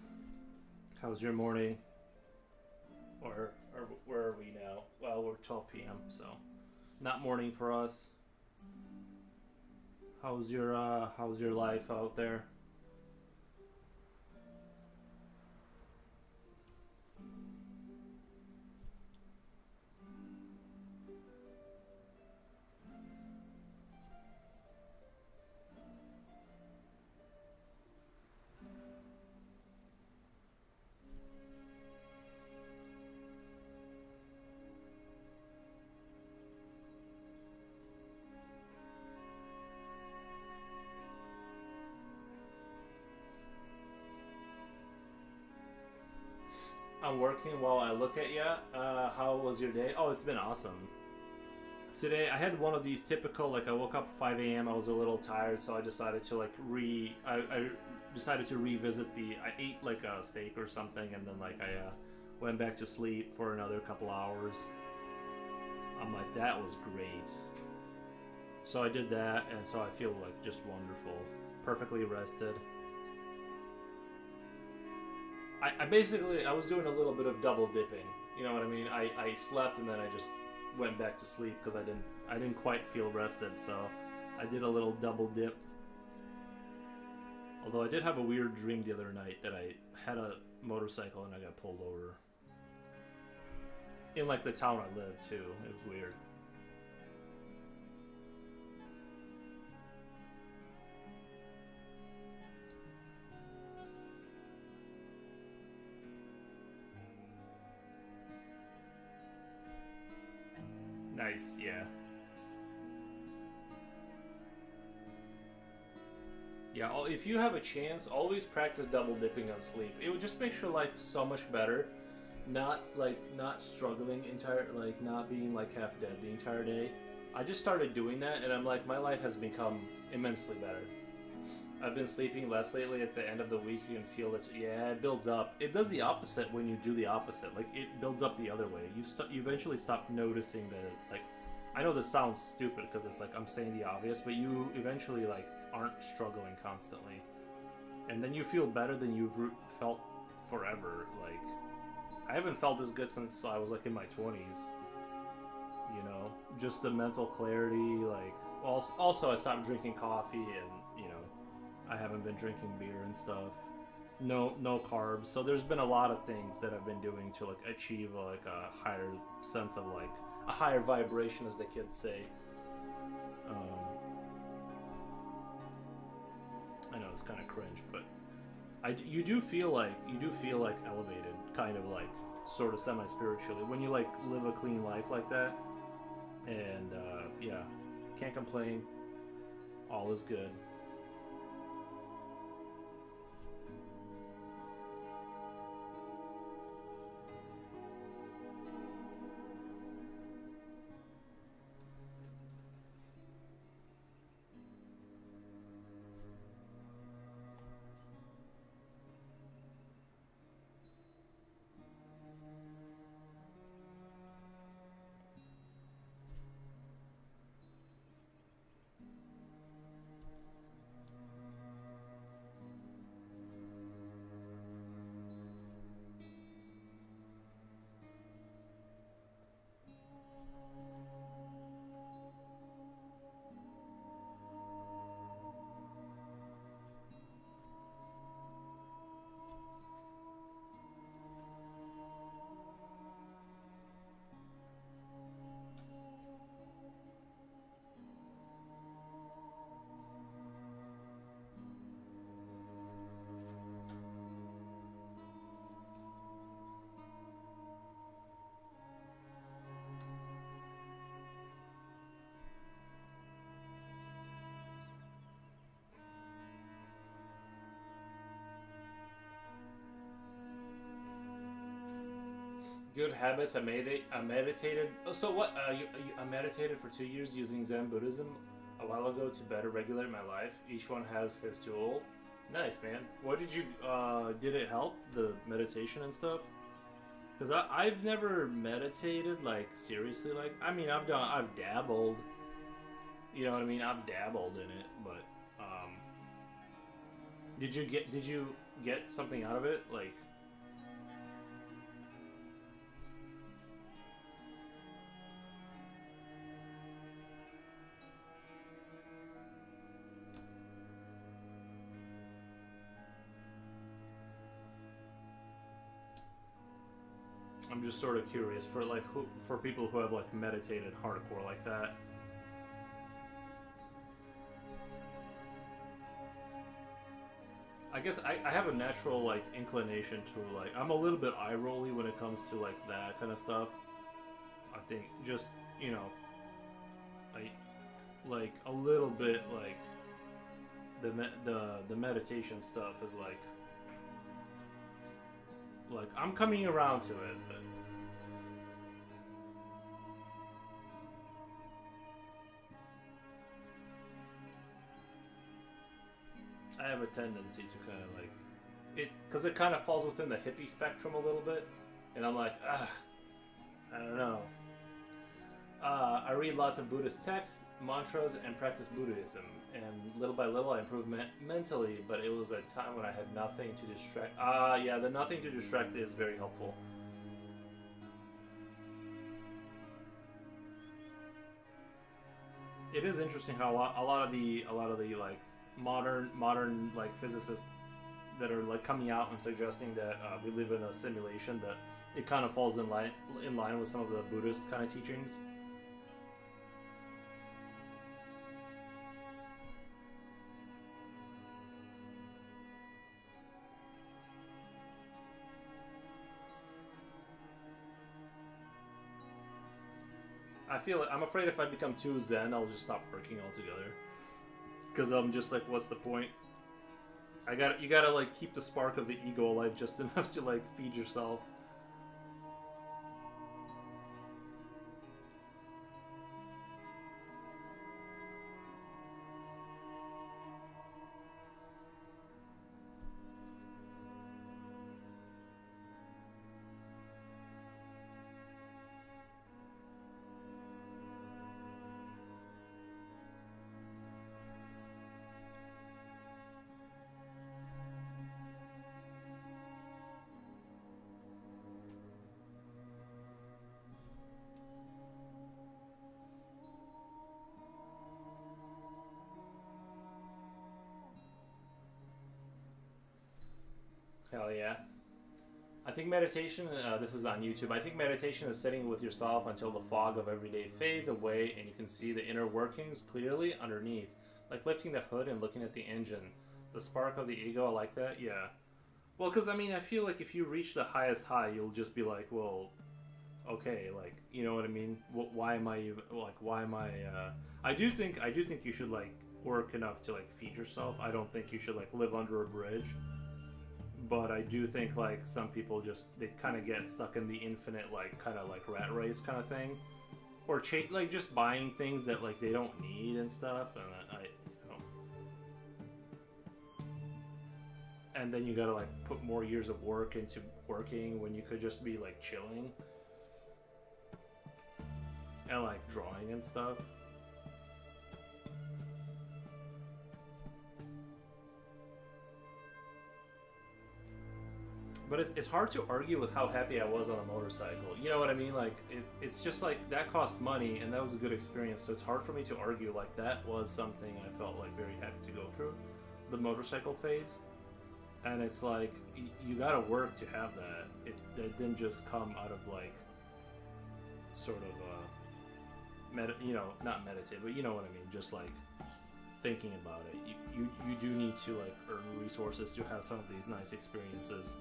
How's your morning? Or where are we now? Well, we're 12 p.m., so not morning for us. How's your life out there? I'm working while I look at you. How was your day? Oh, it's been awesome. Today I had one of these typical, like I woke up at 5 a.m. I was a little tired, so I decided to like I decided to revisit I ate like a steak or something, and then like I went back to sleep for another couple hours. I'm like, that was great. So I did that, and so I feel like just wonderful, perfectly rested. I basically I was doing a little bit of double dipping. You know what I mean? I slept and then I just went back to sleep because I didn't quite feel rested, so I did a little double dip. Although I did have a weird dream the other night that I had a motorcycle and I got pulled over. In like the town I live too. It was weird. Nice, yeah. Yeah, if you have a chance, always practice double dipping on sleep. It would just make your life so much better. Not struggling like not being like half dead the entire day. I just started doing that and I'm like, my life has become immensely better. I've been sleeping less lately. At the end of the week, you can feel it. Yeah, it builds up. It does the opposite when you do the opposite. Like it builds up the other way. You eventually stop noticing that. Like, I know this sounds stupid because it's like I'm saying the obvious, but you eventually like aren't struggling constantly, and then you feel better than you've felt forever. Like I haven't felt this good since I was like in my 20s. You know, just the mental clarity. Like also I stopped drinking coffee and I haven't been drinking beer and stuff. No carbs. So there's been a lot of things that I've been doing to like achieve like a higher sense of like a higher vibration, as the kids say. I know it's kind of cringe, but you do feel like elevated, kind of like sort of semi spiritually when you like live a clean life like that. And yeah, can't complain. All is good. Good habits. I meditated. Oh, so what? I meditated for 2 years using Zen Buddhism a while ago to better regulate my life. Each one has his tool. Nice, man. What did you? Did it help the meditation and stuff? Because I've never meditated like seriously. Like I mean, I've dabbled. You know what I mean? I've dabbled in it, but did you get something out of it? Like I'm just sort of curious for like for people who have like meditated hardcore like that. I guess I have a natural like inclination to like I'm a little bit eye rolly when it comes to like that kind of stuff. I think just I like a little bit like the meditation stuff is like I'm coming around to it, but I have a tendency to kind of like it because it kind of falls within the hippie spectrum a little bit, and I'm like, I don't know. I read lots of Buddhist texts, mantras, and practice Buddhism, and little by little I improved mentally, but it was a time when I had nothing to distract. Yeah, the nothing to distract is very helpful. It is interesting how a lot of the like modern like physicists that are like coming out and suggesting that we live in a simulation, that it kind of falls in line with some of the Buddhist kind of teachings. I'm afraid if I become too zen, I'll just stop working altogether. Because I'm just like, what's the point? You gotta like keep the spark of the ego alive just enough to like feed yourself. Hell yeah. I think meditation, this is on YouTube, I think meditation is sitting with yourself until the fog of everyday fades away and you can see the inner workings clearly underneath. Like lifting the hood and looking at the engine. The spark of the ego, I like that, yeah. Well, because I mean, I feel like if you reach the highest high, you'll just be like, well, okay, like, you know what I mean? Why am I even, like, why am I, I do think you should, like, work enough to, like, feed yourself. I don't think you should, like, live under a bridge. But I do think like some people just they kind of get stuck in the infinite like kind of like rat race kind of thing, or like just buying things that like they don't need and stuff, and I you know, and then you gotta like put more years of work into working when you could just be like chilling and like drawing and stuff. But it's hard to argue with how happy I was on a motorcycle. You know what I mean? Like, it's just like, that costs money, and that was a good experience, so it's hard for me to argue, like, that was something I felt, like, very happy to go through. The motorcycle phase. And it's like, you gotta work to have that. It didn't just come out of, like, sort of, you know, not meditate, but you know what I mean, just, like, thinking about it. You do need to, like, earn resources to have some of these nice experiences.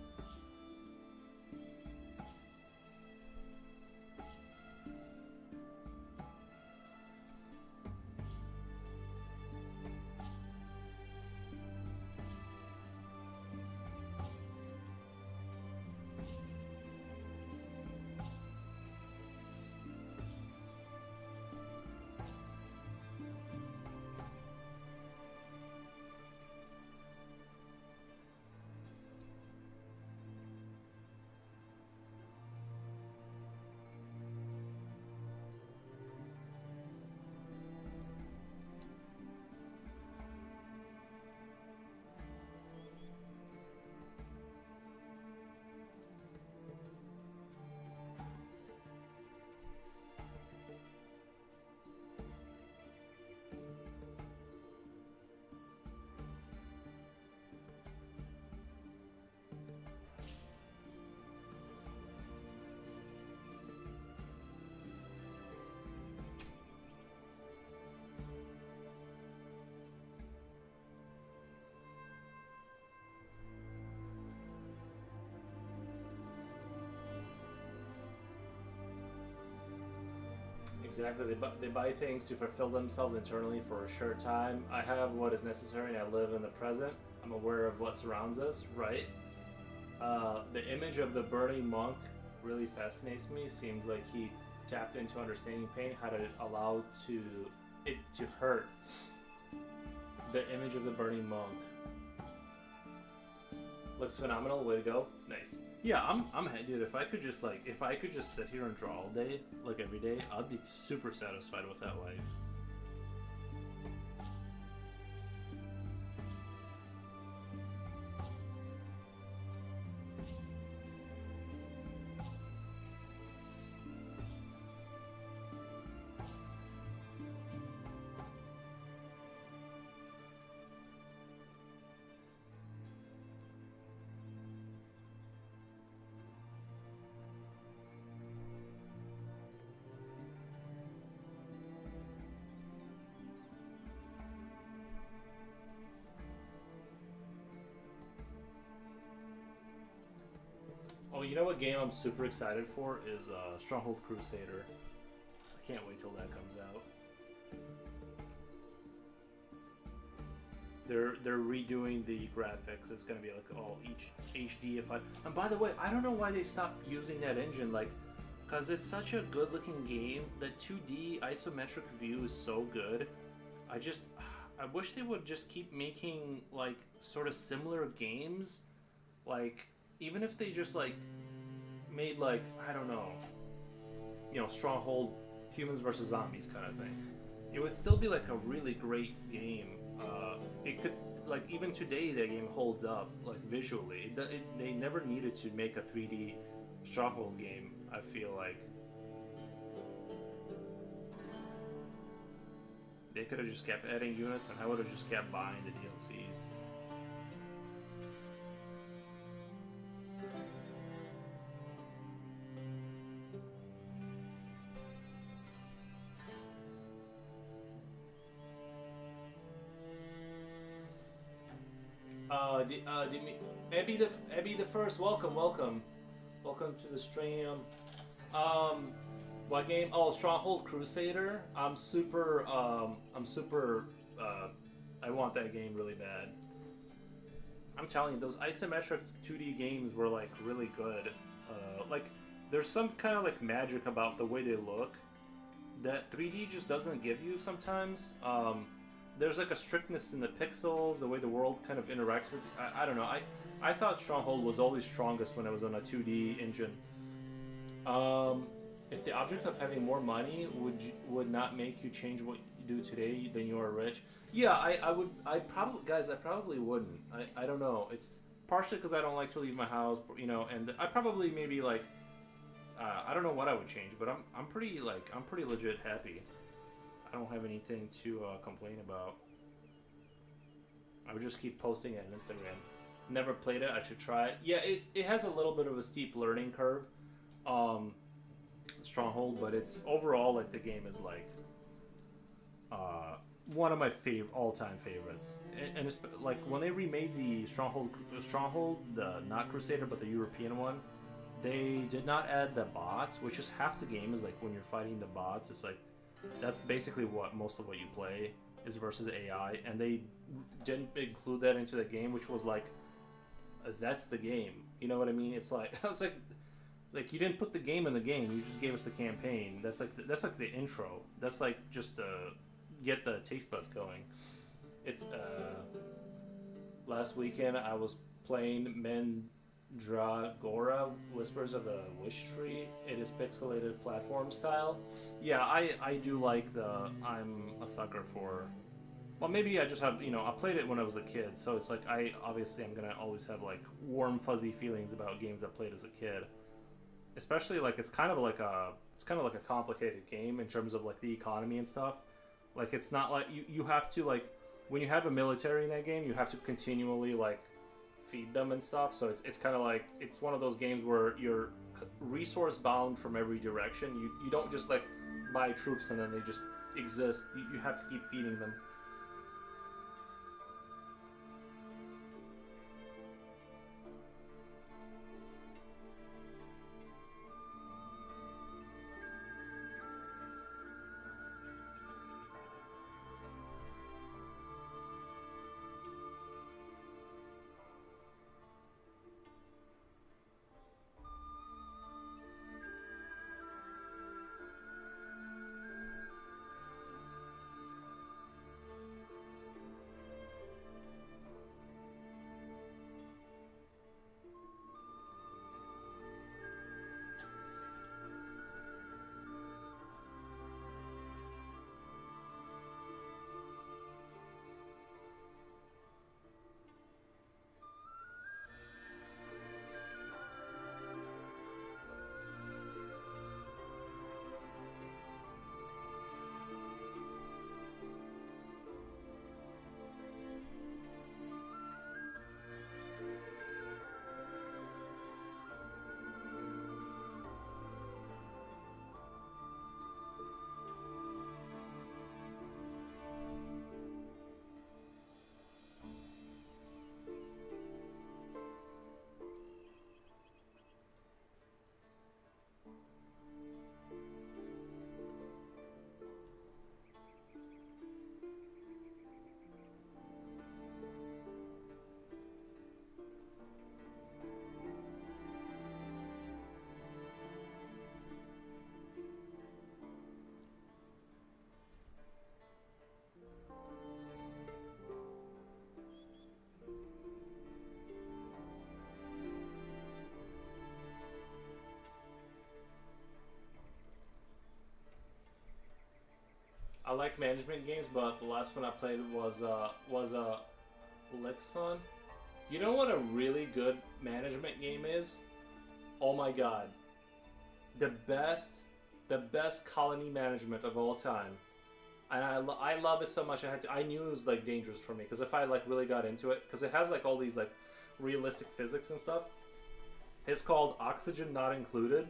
Exactly. They buy things to fulfill themselves internally for a short time. I have what is necessary and I live in the present. I'm aware of what surrounds us, right? The image of the burning monk really fascinates me. Seems like he tapped into understanding pain, how to allow it to hurt. The image of the burning monk looks phenomenal. Way to go! Nice. Yeah, I'm dude. If I could just sit here and draw all day, like every day, I'd be super satisfied with that life. Oh, you know what game I'm super excited for is Stronghold Crusader. I can't wait till that comes out. They're redoing the graphics. It's gonna be like all each HD. And by the way, I don't know why they stopped using that engine. Like, cause it's such a good looking game. The 2D isometric view is so good. I wish they would just keep making like sort of similar games. Like, even if they just like made like, I don't know, Stronghold Humans versus Zombies kind of thing, it would still be like a really great game. It could, like, even today that game holds up like visually. They never needed to make a 3D Stronghold game, I feel like. They could have just kept adding units and I would have just kept buying the DLCs. Abby the first, welcome to the stream. What game? Oh, Stronghold Crusader. I want that game really bad. I'm telling you, those isometric 2D games were like really good. Like, there's some kind of like magic about the way they look that 3D just doesn't give you sometimes. There's like a strictness in the pixels, the way the world kind of interacts with you. I don't know. I thought Stronghold was always strongest when it was on a 2D engine. If the object of having more money would not make you change what you do today, then you are rich. Yeah, I probably wouldn't. I don't know. It's partially because I don't like to leave my house, and I probably maybe like, I don't know what I would change, but I'm pretty legit happy. I don't have anything to complain about. I would just keep posting it on Instagram. Never played it. I should try it. Yeah, it has a little bit of a steep learning curve, Stronghold, but it's overall like the game is like one of my all-time favorites. And it's like when they remade the Stronghold, the not Crusader but the European one, they did not add the bots, which is half the game. Is like when you're fighting the bots, it's like that's basically what most of what you play is versus AI, and they didn't include that into the game, which was like, that's the game. You know what I mean? It's like like you didn't put the game in the game. You just gave us the campaign. That's like the intro. That's like just get the taste buds going. It's last weekend I was playing Mandragora, Whispers of the Wish Tree. It is pixelated platform style. Yeah, I do like I'm a sucker for. Well, maybe I just have, I played it when I was a kid, so it's like I'm gonna always have like warm fuzzy feelings about games I played as a kid. Especially like it's kind of like a complicated game in terms of like the economy and stuff. Like it's not like you have to like when you have a military in that game, you have to continually like feed them and stuff. So it's kind of like it's one of those games where you're resource bound from every direction. You don't just like buy troops and then they just exist. You have to keep feeding them. I like management games, but the last one I played was Lexon. You know what a really good management game is? Oh my god, the best colony management of all time. And I love it so much. I knew it was like dangerous for me because if I like really got into it, because it has like all these like realistic physics and stuff. It's called Oxygen Not Included,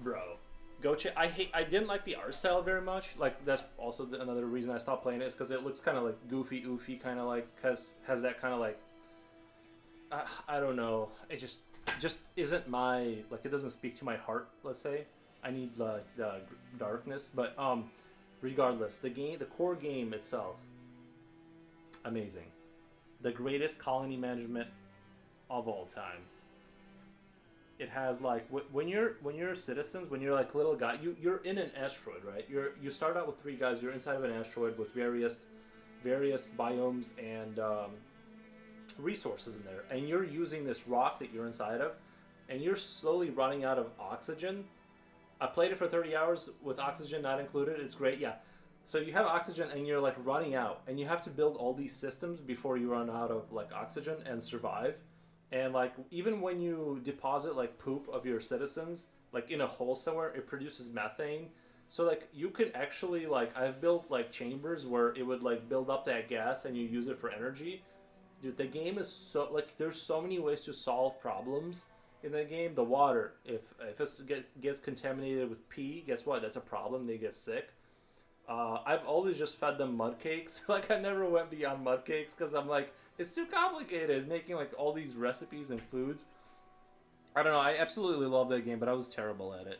bro. Go check. I didn't like the art style very much. Like that's also another reason I stopped playing it is because it looks kind of like goofy, oofy, kind of like has that kind of like I don't know. It just isn't my like. It doesn't speak to my heart. Let's say I need like the darkness, but regardless, the core game itself, amazing. The greatest colony management of all time. It has like when you're citizens, when you're like little guy, you're in an asteroid, right? You start out with three guys. You're inside of an asteroid with various biomes and resources in there, and you're using this rock that you're inside of, and you're slowly running out of oxygen. I played it for 30 hours with oxygen not included. It's great, yeah. So you have oxygen and you're like running out, and you have to build all these systems before you run out of like oxygen and survive. And like even when you deposit like poop of your citizens like in a hole somewhere, it produces methane. So like you can actually like I've built like chambers where it would like build up that gas and you use it for energy. Dude, the game is so like there's so many ways to solve problems in the game. The water, if it gets contaminated with pee, guess what? That's a problem. They get sick. I've always just fed them mud cakes. Like I never went beyond mud cakes because I'm like it's too complicated making like all these recipes and foods. I don't know. I absolutely love that game, but I was terrible at it.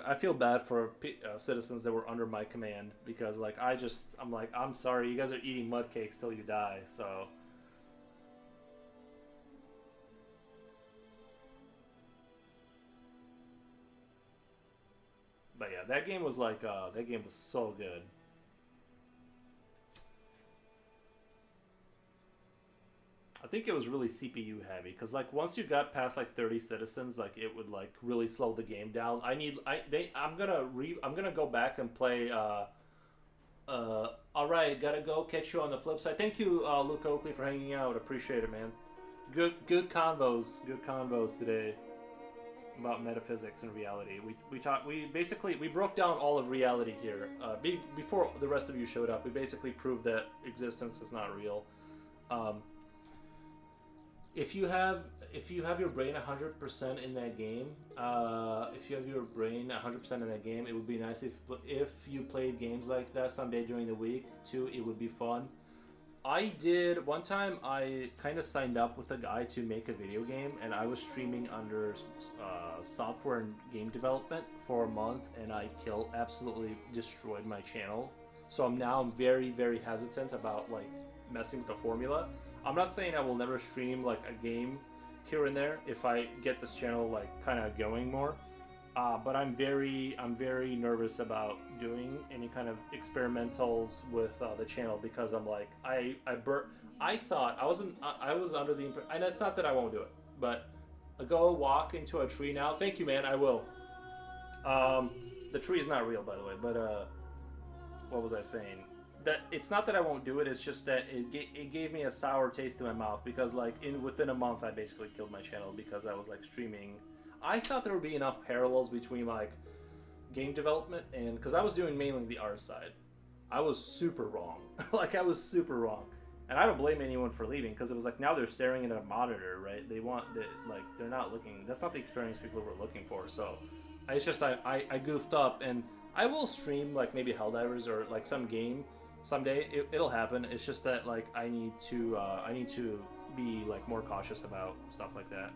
I feel bad for citizens that were under my command because like I'm like I'm sorry, you guys are eating mud cakes till you die. So but yeah, that game was like that game was so good. I think it was really CPU heavy because like once you got past like 30 citizens, like it would like really slow the game down. I'm gonna go back and play. All right, gotta go. Catch you on the flip side. Thank you, Luke Oakley, for hanging out. Appreciate it, man. Good convos. Good convos today about metaphysics and reality. We broke down all of reality here. Before the rest of you showed up, we basically proved that existence is not real. If you have your brain 100% in that game, it would be nice if you played games like that someday during the week too. It would be fun. I did one time. I kind of signed up with a guy to make a video game, and I was streaming under software and game development for a month, and I absolutely destroyed my channel. So I'm very very hesitant about like messing with the formula. I'm not saying I will never stream like a game here and there if I get this channel like kind of going more, but I'm very nervous about doing any kind of experimentals with the channel because I'm like I thought I was under the impression, and it's not that I won't do it, but I go walk into a tree now. Thank you, man. I will. The tree is not real, by the way, but what was I saying? That it's not that I won't do it. It's just that it gave me a sour taste in my mouth because like within a month I basically killed my channel because I was like streaming. I thought there would be enough parallels between like game development and because I was doing mainly the art side. I was super wrong. Like I was super wrong, and I don't blame anyone for leaving because it was like now they're staring at a monitor, right? They're not looking. That's not the experience people were looking for. So it's just I goofed up, and I will stream like maybe Helldivers or like some game. Someday it'll happen. It's just that like I need to be like more cautious about stuff like that,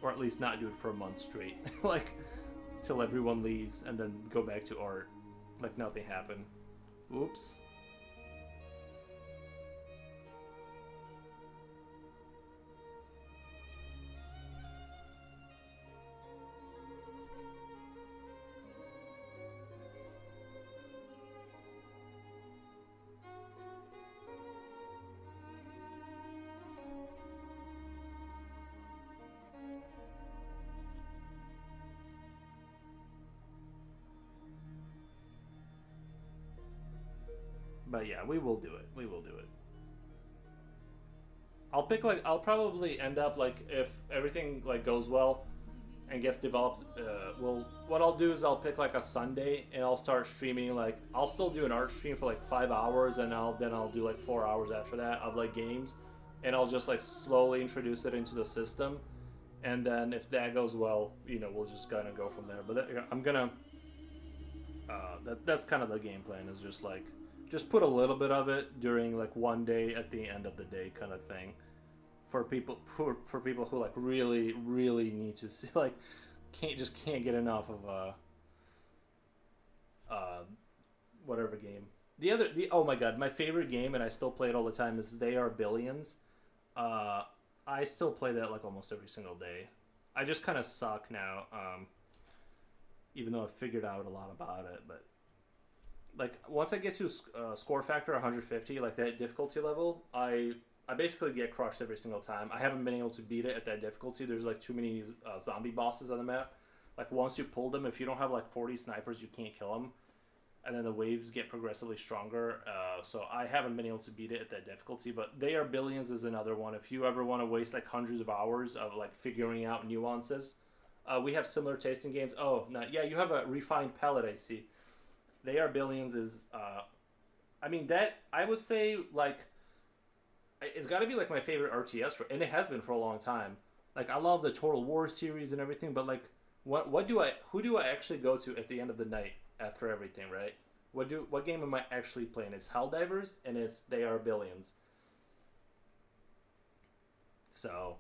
or at least not do it for a month straight, like till everyone leaves and then go back to art, like nothing happened. Oops. But yeah, we will do it. We will do it. I'll pick like I'll probably end up like if everything like goes well and gets developed. Well, what I'll do is I'll pick like a Sunday and I'll start streaming. Like I'll still do an art stream for like 5 hours, and I'll do like 4 hours after that of like games, and I'll just like slowly introduce it into the system, and then if that goes well, we'll just kind of go from there. But I'm gonna that's kind of the game plan, is just put a little bit of it during like one day at the end of the day kind of thing, for people who like really need to see, like can't get enough of whatever game. Oh my god, my favorite game, and I still play it all the time, is They Are Billions. I still play that like almost every single day. I just kind of suck now, even though I've figured out a lot about it. But like once I get to score factor 150, like that difficulty level, I basically get crushed every single time. I haven't been able to beat it at that difficulty. There's like too many zombie bosses on the map. Like once you pull them, if you don't have like 40 snipers, you can't kill them. And then the waves get progressively stronger. So I haven't been able to beat it at that difficulty. But They Are Billions is another one. If you ever want to waste like hundreds of hours of like figuring out nuances, we have similar tasting games. Oh, no, yeah, you have a refined palate, I see. They Are Billions is, I mean, that I would say like it's got to be like my favorite RTS, and it has been for a long time. Like I love the Total War series and everything, but like who do I actually go to at the end of the night after everything, right? What game am I actually playing? It's Helldivers and it's They Are Billions. So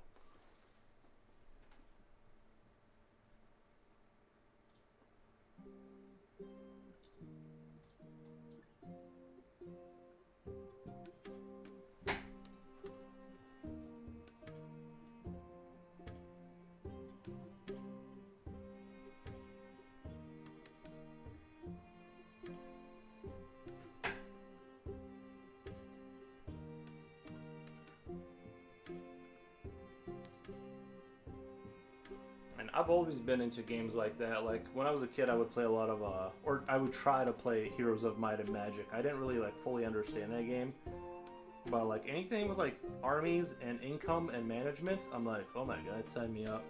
and I've always been into games like that. Like when I was a kid, I would play a lot of or I would try to play Heroes of Might and Magic. I didn't really like fully understand that game, but like anything with like armies and income and management, I'm like, oh my god, sign me up.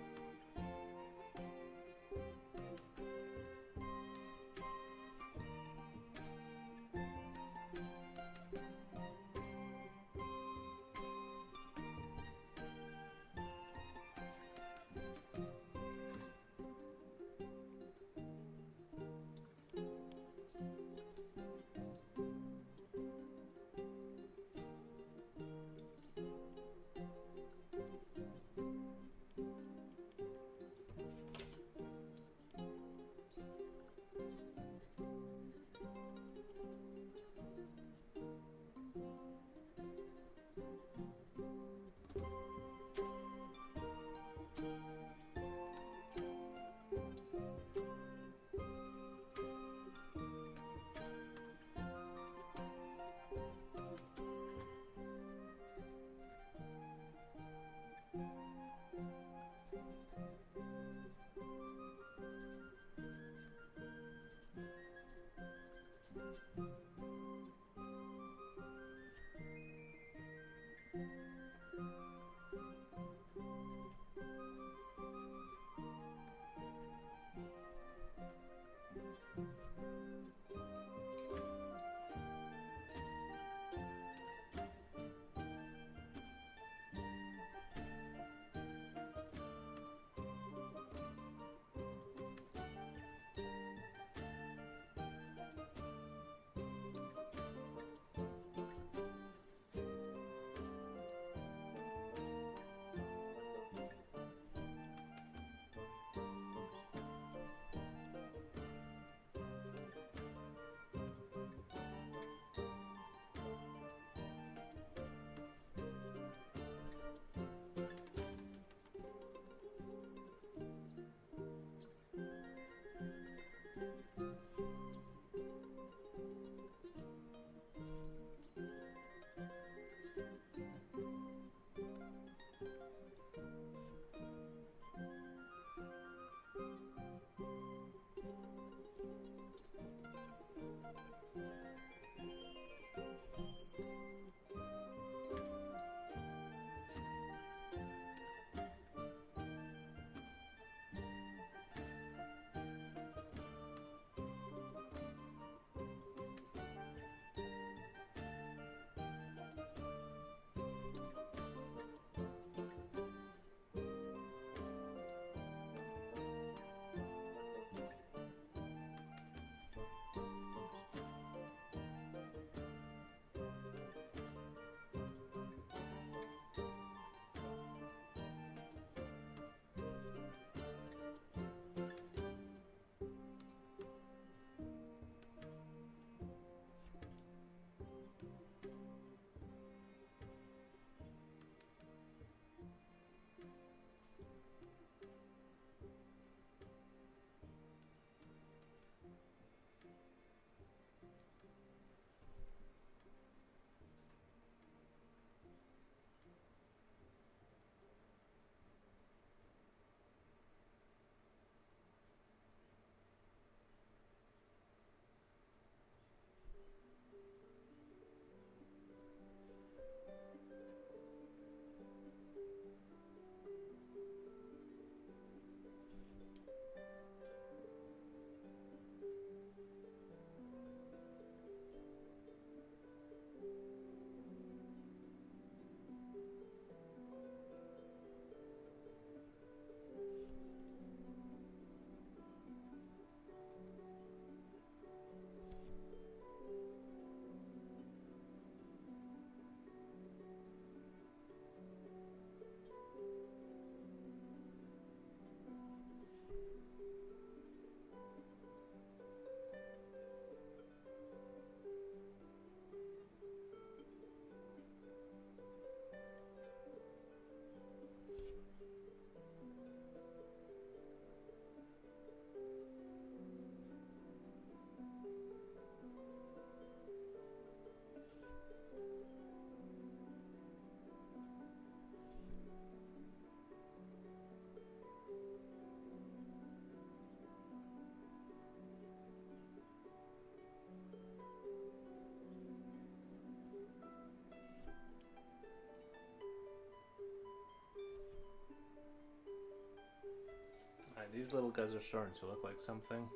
these little guys are starting to look like something.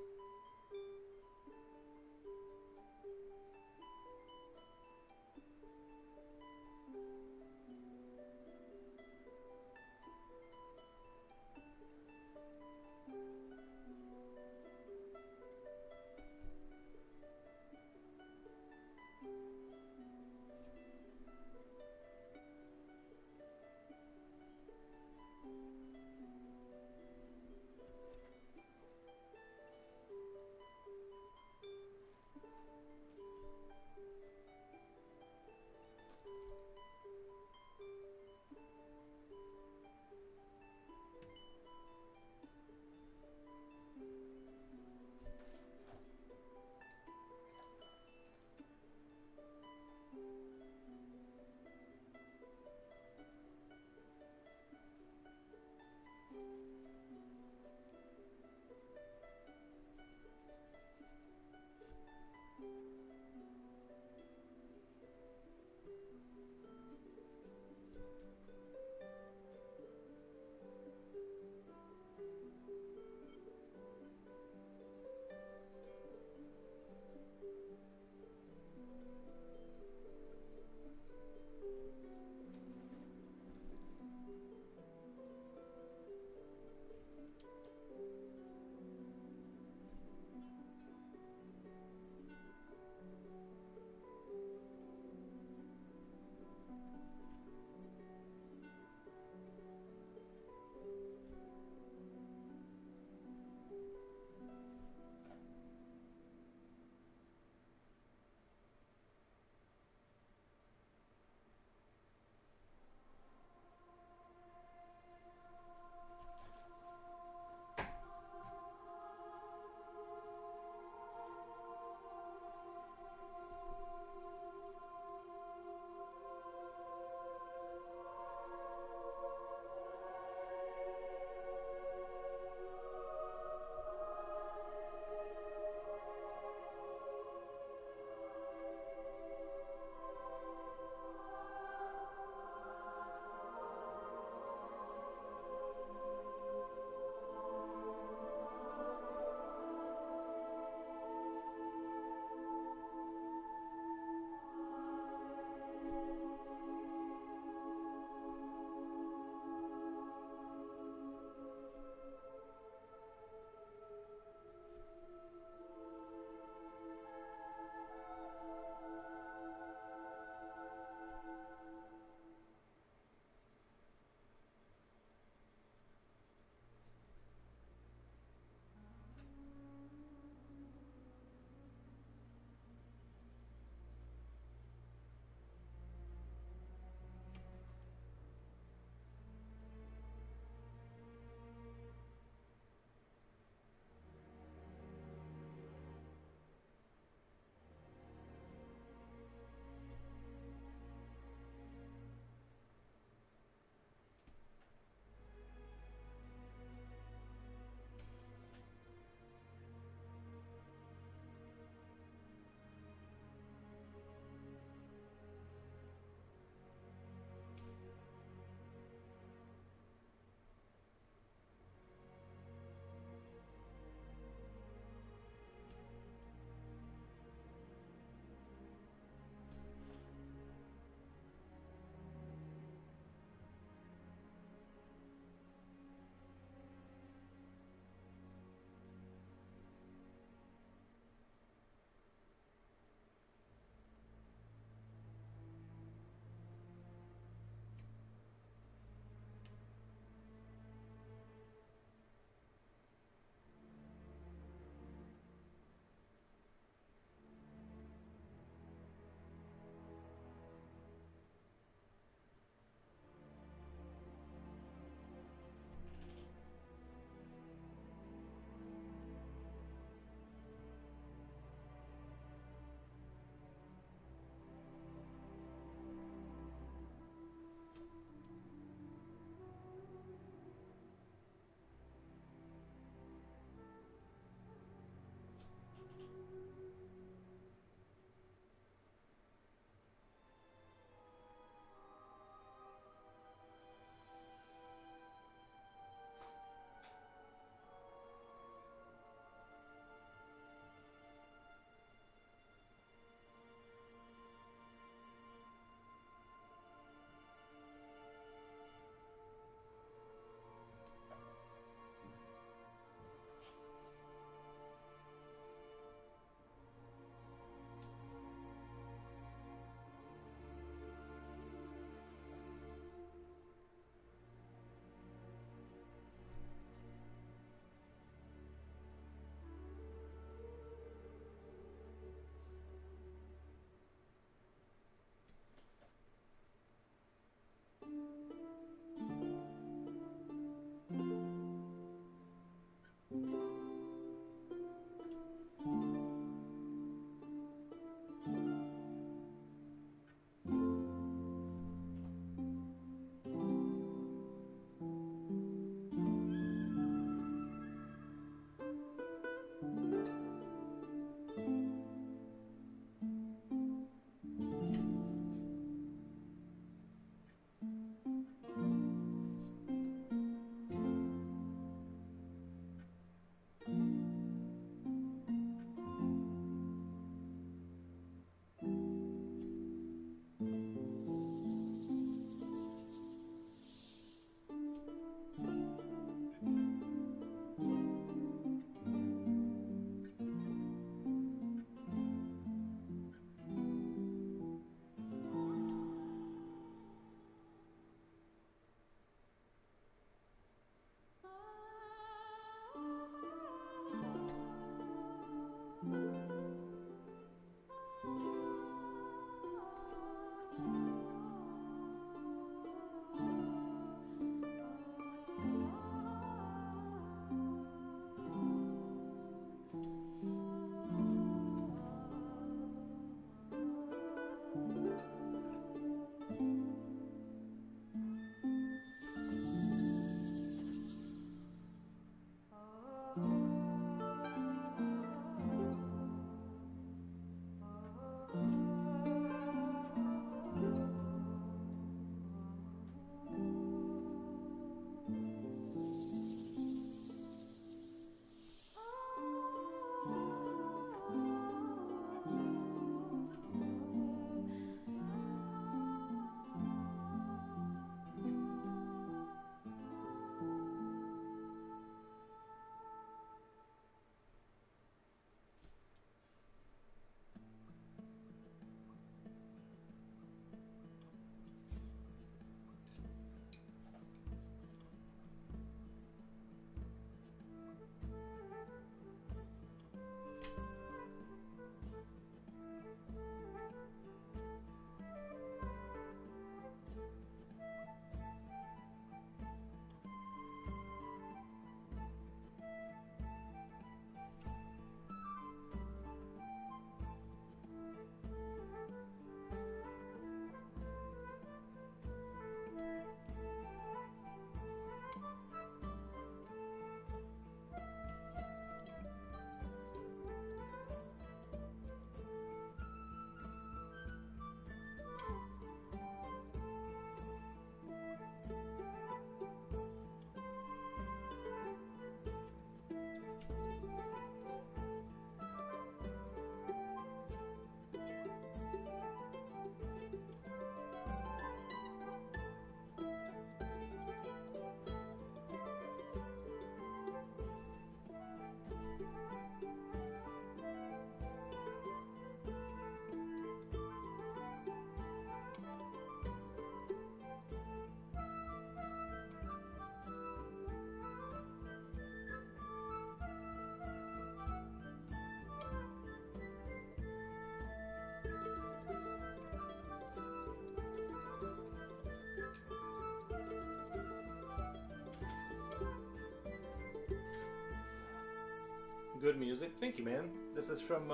Good music. Thank you, man. This is from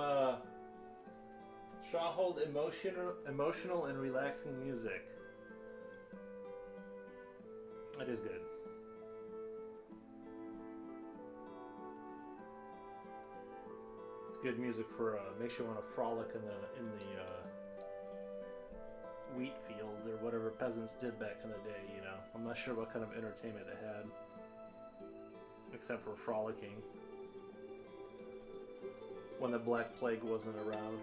Stronghold Emotional and Relaxing Music. It is good. Good music for makes you want to frolic in the wheat fields or whatever peasants did back in the day. You know, I'm not sure what kind of entertainment they had, except for frolicking when the Black Plague wasn't around.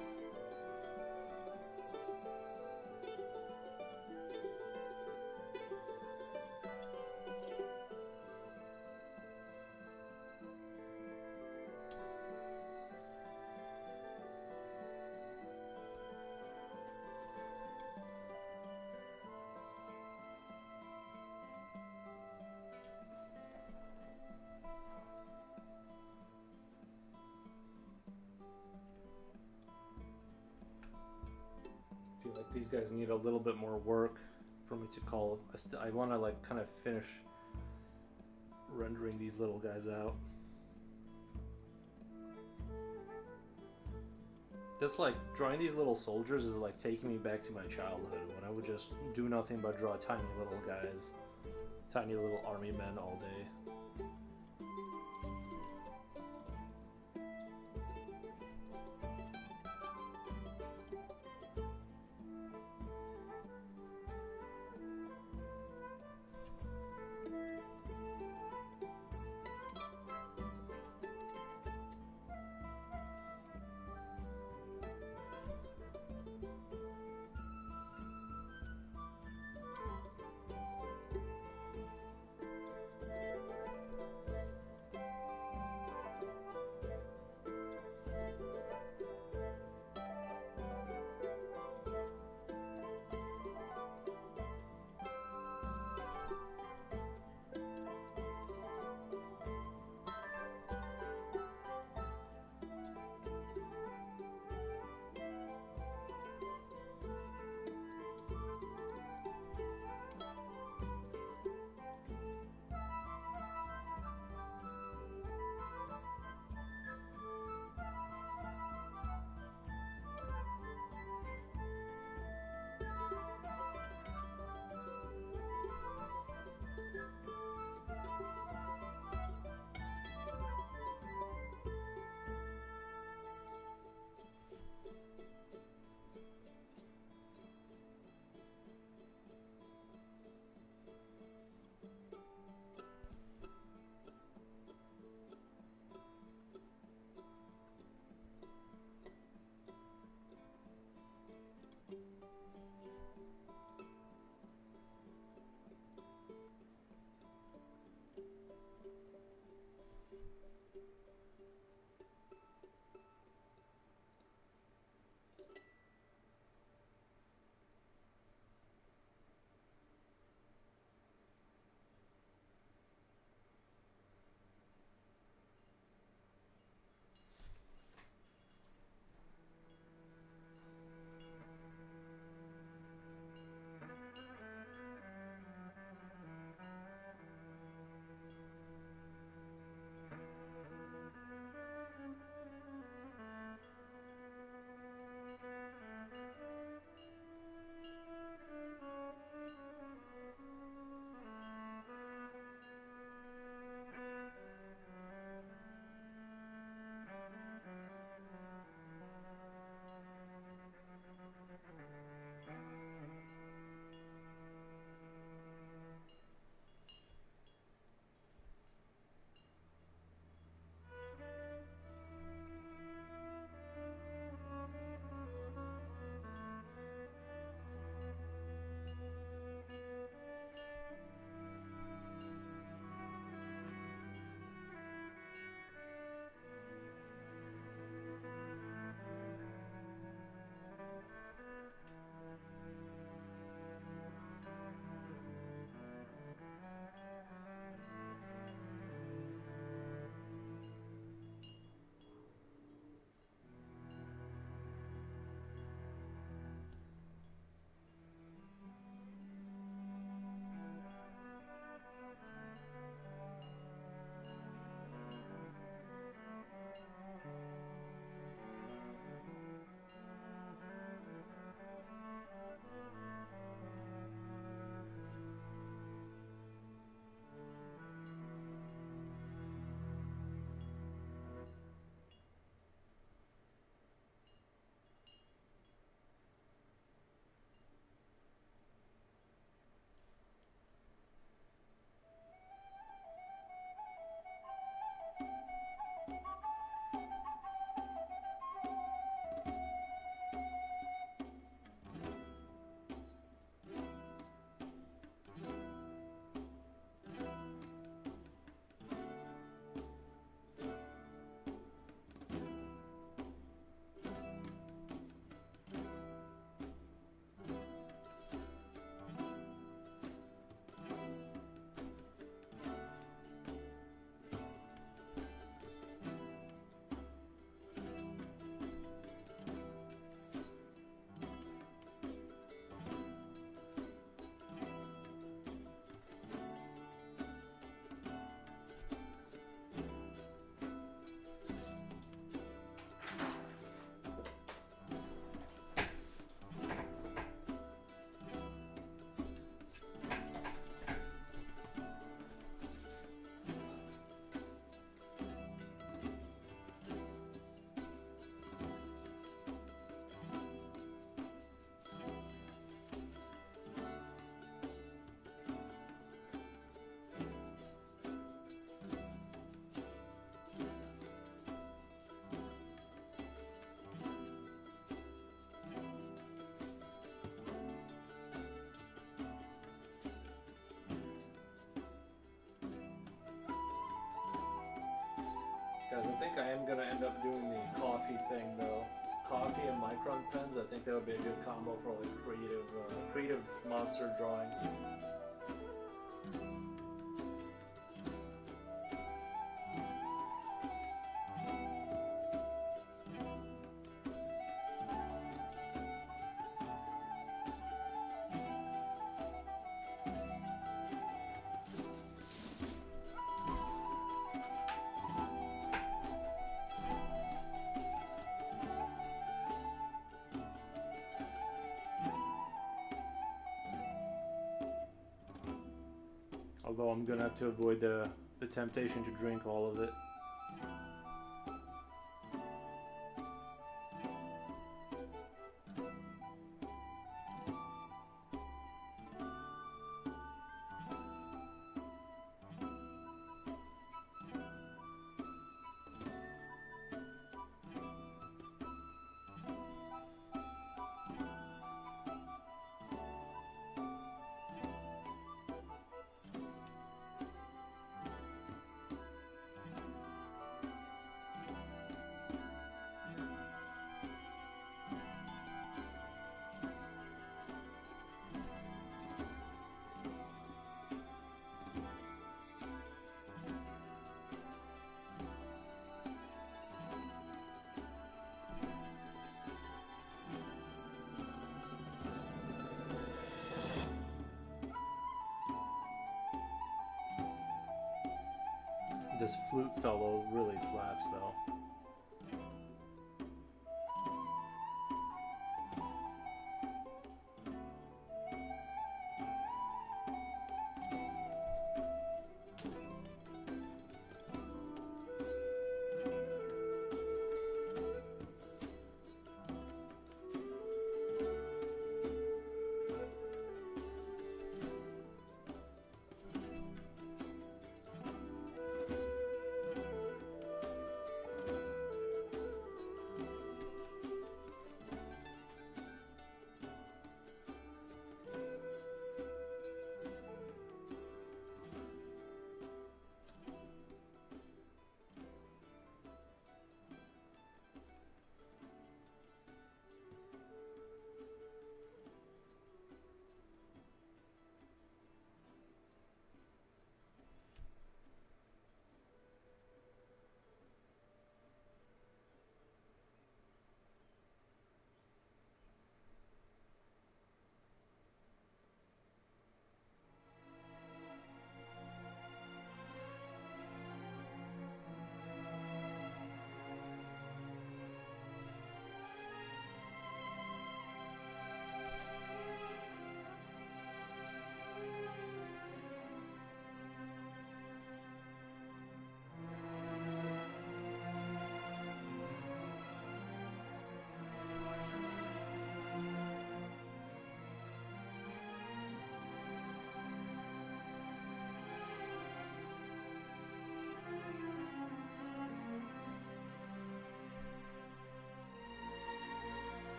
Like these guys need a little bit more work for me to call. I want to like kind of finish rendering these little guys out. Just like drawing these little soldiers is like taking me back to my childhood when I would just do nothing but draw tiny little guys, tiny little army men all day. Guys, I think I am going to end up doing the coffee thing, though. Coffee and micron pens, I think that would be a good combo for like creative monster drawing. Although I'm gonna have to avoid the temptation to drink all of it. This flute solo really slaps, though.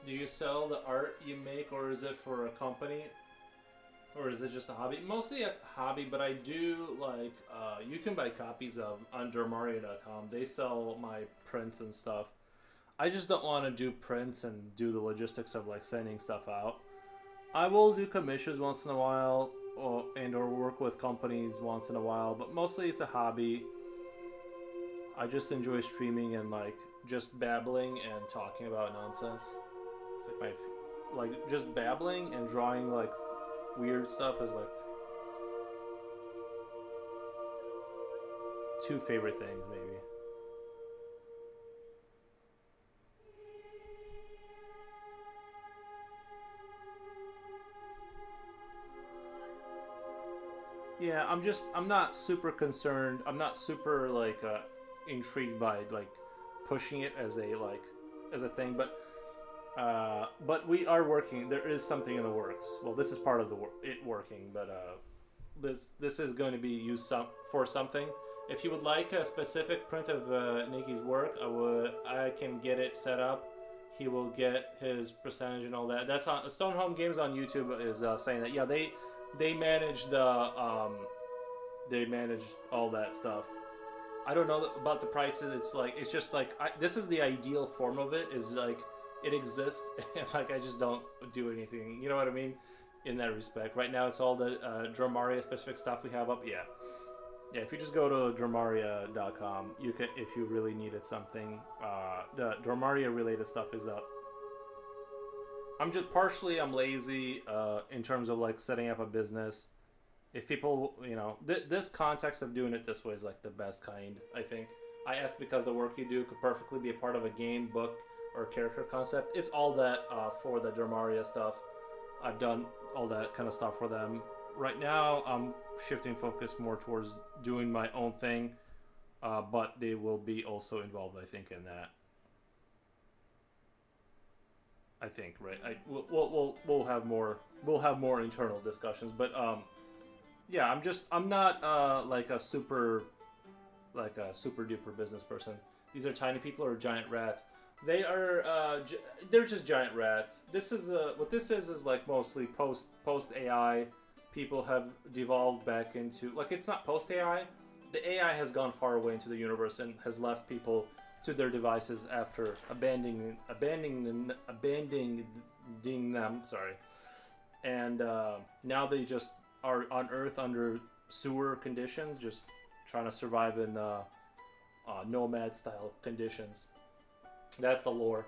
Do you sell the art you make, or is it for a company? Or is it just a hobby? Mostly a hobby, but I do like, you can buy copies of under Mario.com. They sell my prints and stuff. I just don't want to do prints and do the logistics of like sending stuff out. I will do commissions once in a while, or work with companies once in a while, but mostly it's a hobby. I just enjoy streaming and like just babbling and talking about nonsense. It's like like just babbling and drawing like weird stuff is like two favorite things maybe. Yeah, I'm not super concerned. I'm not super like intrigued by like pushing it as a thing, but we are working. There is something in the works. Well, this is part of it working, but this is going to be used for something. If you would like a specific print of Nikki's work, I can get it set up he will get his percentage and all that. That's on Stonehome Games on YouTube is saying that yeah they manage they manage all that stuff. I don't know about the prices. It's just like this is the ideal form of it. Is like it exists, and like I just don't do anything. You know what I mean? In that respect, right now it's all the Dramaria specific stuff we have up. Yeah. If you just go to Dramaria.com, you can if you really needed something. The Dramaria related stuff is up. I'm lazy in terms of like setting up a business. If people, this context of doing it this way is like the best kind, I think. I ask because the work you do could perfectly be a part of a game, book, or character concept. It's all that for the Dramaria stuff. I've done all that kind of stuff for them. Right now, I'm shifting focus more towards doing my own thing, but they will be also involved, I think, in that. I think, right? We'll have more internal discussions, but yeah, I'm not like a super duper business person. These are tiny people or giant rats. They are they're just giant rats. This is what this is like mostly post AI. People have devolved back into like it's not post AI. The AI has gone far away into the universe and has left people to their devices after abandoning them. Sorry, and now they just are on Earth under sewer conditions, just trying to survive in nomad style conditions. That's the lore.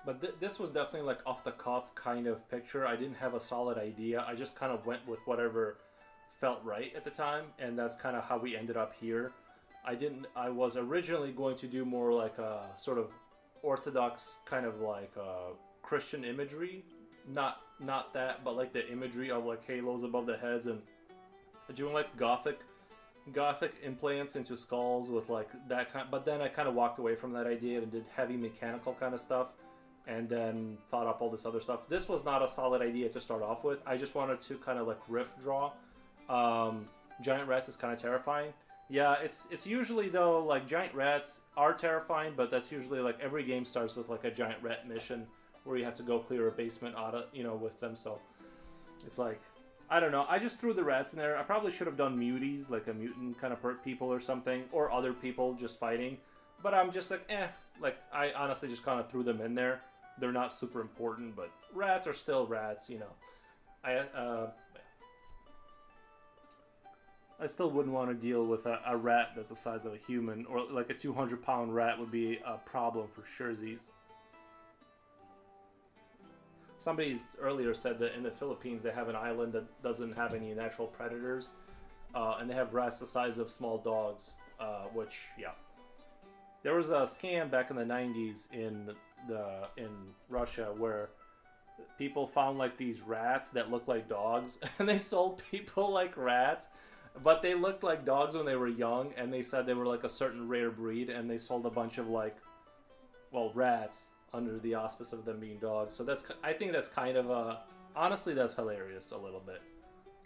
But this was definitely like off the cuff kind of picture. I didn't have a solid idea. I just kind of went with whatever felt right at the time, and that's kind of how we ended up here. I was originally going to do more like a sort of orthodox kind of like Christian imagery. Not that, but like the imagery of like halos above the heads and doing like gothic implants into skulls with like that kind. But then I kind of walked away from that idea and did heavy mechanical kind of stuff. And then thought up all this other stuff. This was not a solid idea to start off with. I just wanted to kind of like riff draw. Giant rats is kind of terrifying. Yeah, it's usually though like giant rats are terrifying, but that's usually like every game starts with like a giant rat mission where you have to go clear a basement with them. So it's like I don't know. I just threw the rats in there. I probably should have done muties, like a mutant kind of people or something, or other people just fighting. But I'm just like like I honestly just kind of threw them in there. They're not super important, but rats are still rats, I still wouldn't want to deal with a rat that's the size of a human, or like a 200-pound rat would be a problem for surezies. Somebody earlier said that in the Philippines they have an island that doesn't have any natural predators, and they have rats the size of small dogs, which, yeah. There was a scam back in the 90s in Russia where people found like these rats that looked like dogs and they sold people like rats, but they looked like dogs when they were young, and they said they were like a certain rare breed, and they sold a bunch of like rats under the auspice of them being dogs. So I think that's kind of honestly that's hilarious a little bit.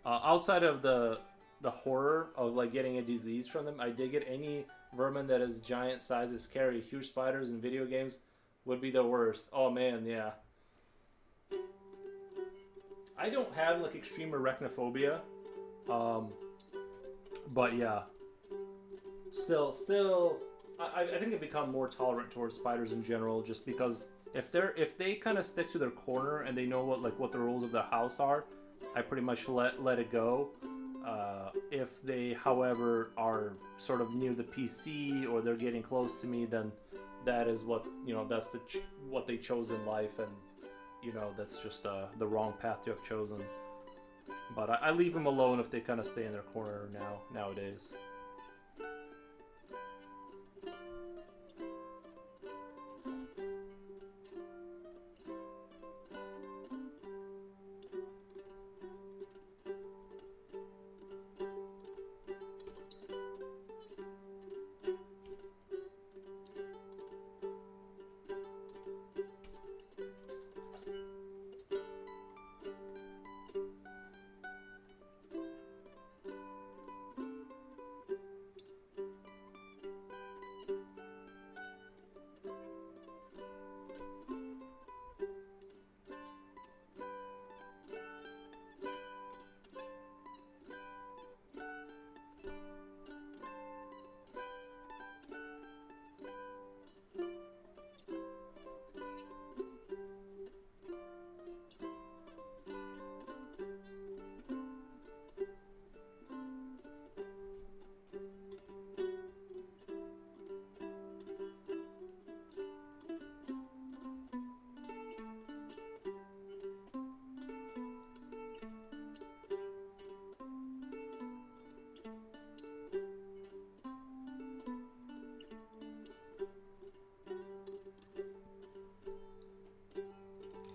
Outside of the horror of like getting a disease from them, I dig it. Any vermin that is giant size is scary. Huge spiders in video games would be the worst. Oh man, yeah. I don't have like extreme arachnophobia, but yeah. Still, I think I've become more tolerant towards spiders in general, just because if they kind of stick to their corner and they know what the rules of the house are, I pretty much let it go. If they, however, are sort of near the PC or they're getting close to me, then that is what that's what they chose in life, and that's just the wrong path to have chosen. But I leave them alone if they kind of stay in their corner nowadays.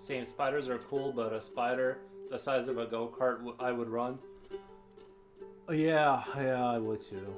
saying spiders are cool, but a spider the size of a go-kart I would run. Yeah, I would too.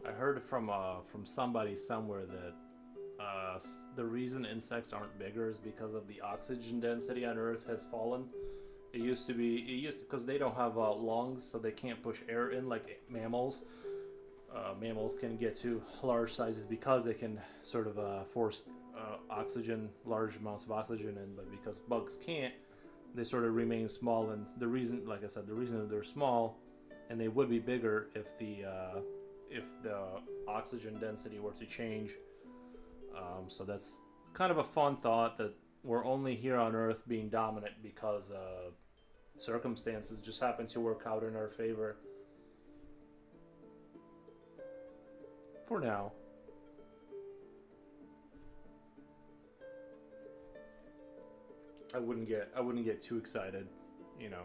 I heard from somebody somewhere that the reason insects aren't bigger is because of the oxygen density on Earth has fallen. It used to because they don't have lungs, so they can't push air in like mammals. Mammals can get to large sizes because they can sort of force large amounts of oxygen in, but because bugs can't, they sort of remain small. And the reason, like I said, the reason that they're small, and they would be bigger if the oxygen density were to change. So that's kind of a fun thought, that we're only here on Earth being dominant because circumstances just happen to work out in our favor. For now. I wouldn't get too excited, you know.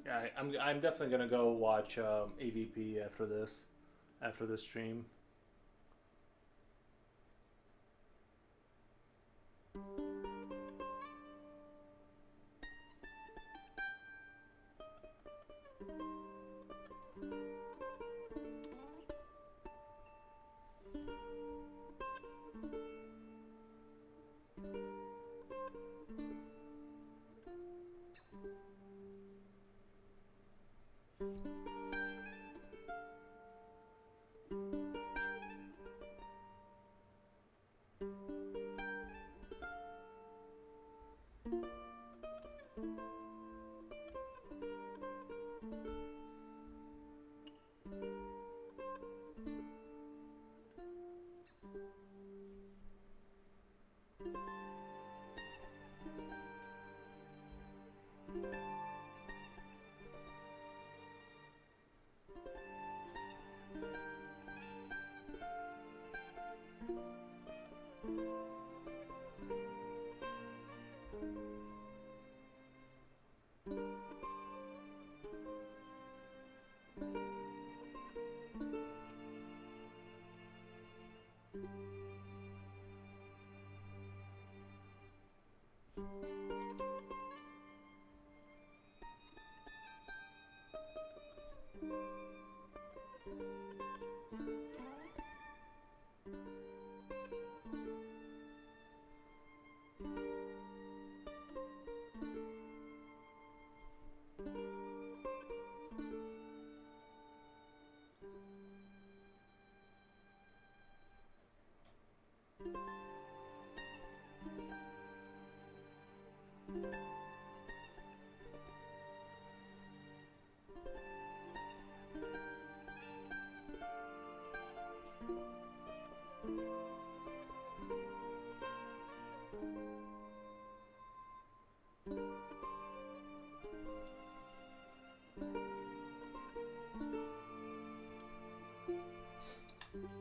Yeah, I'm definitely gonna go watch AVP after this stream.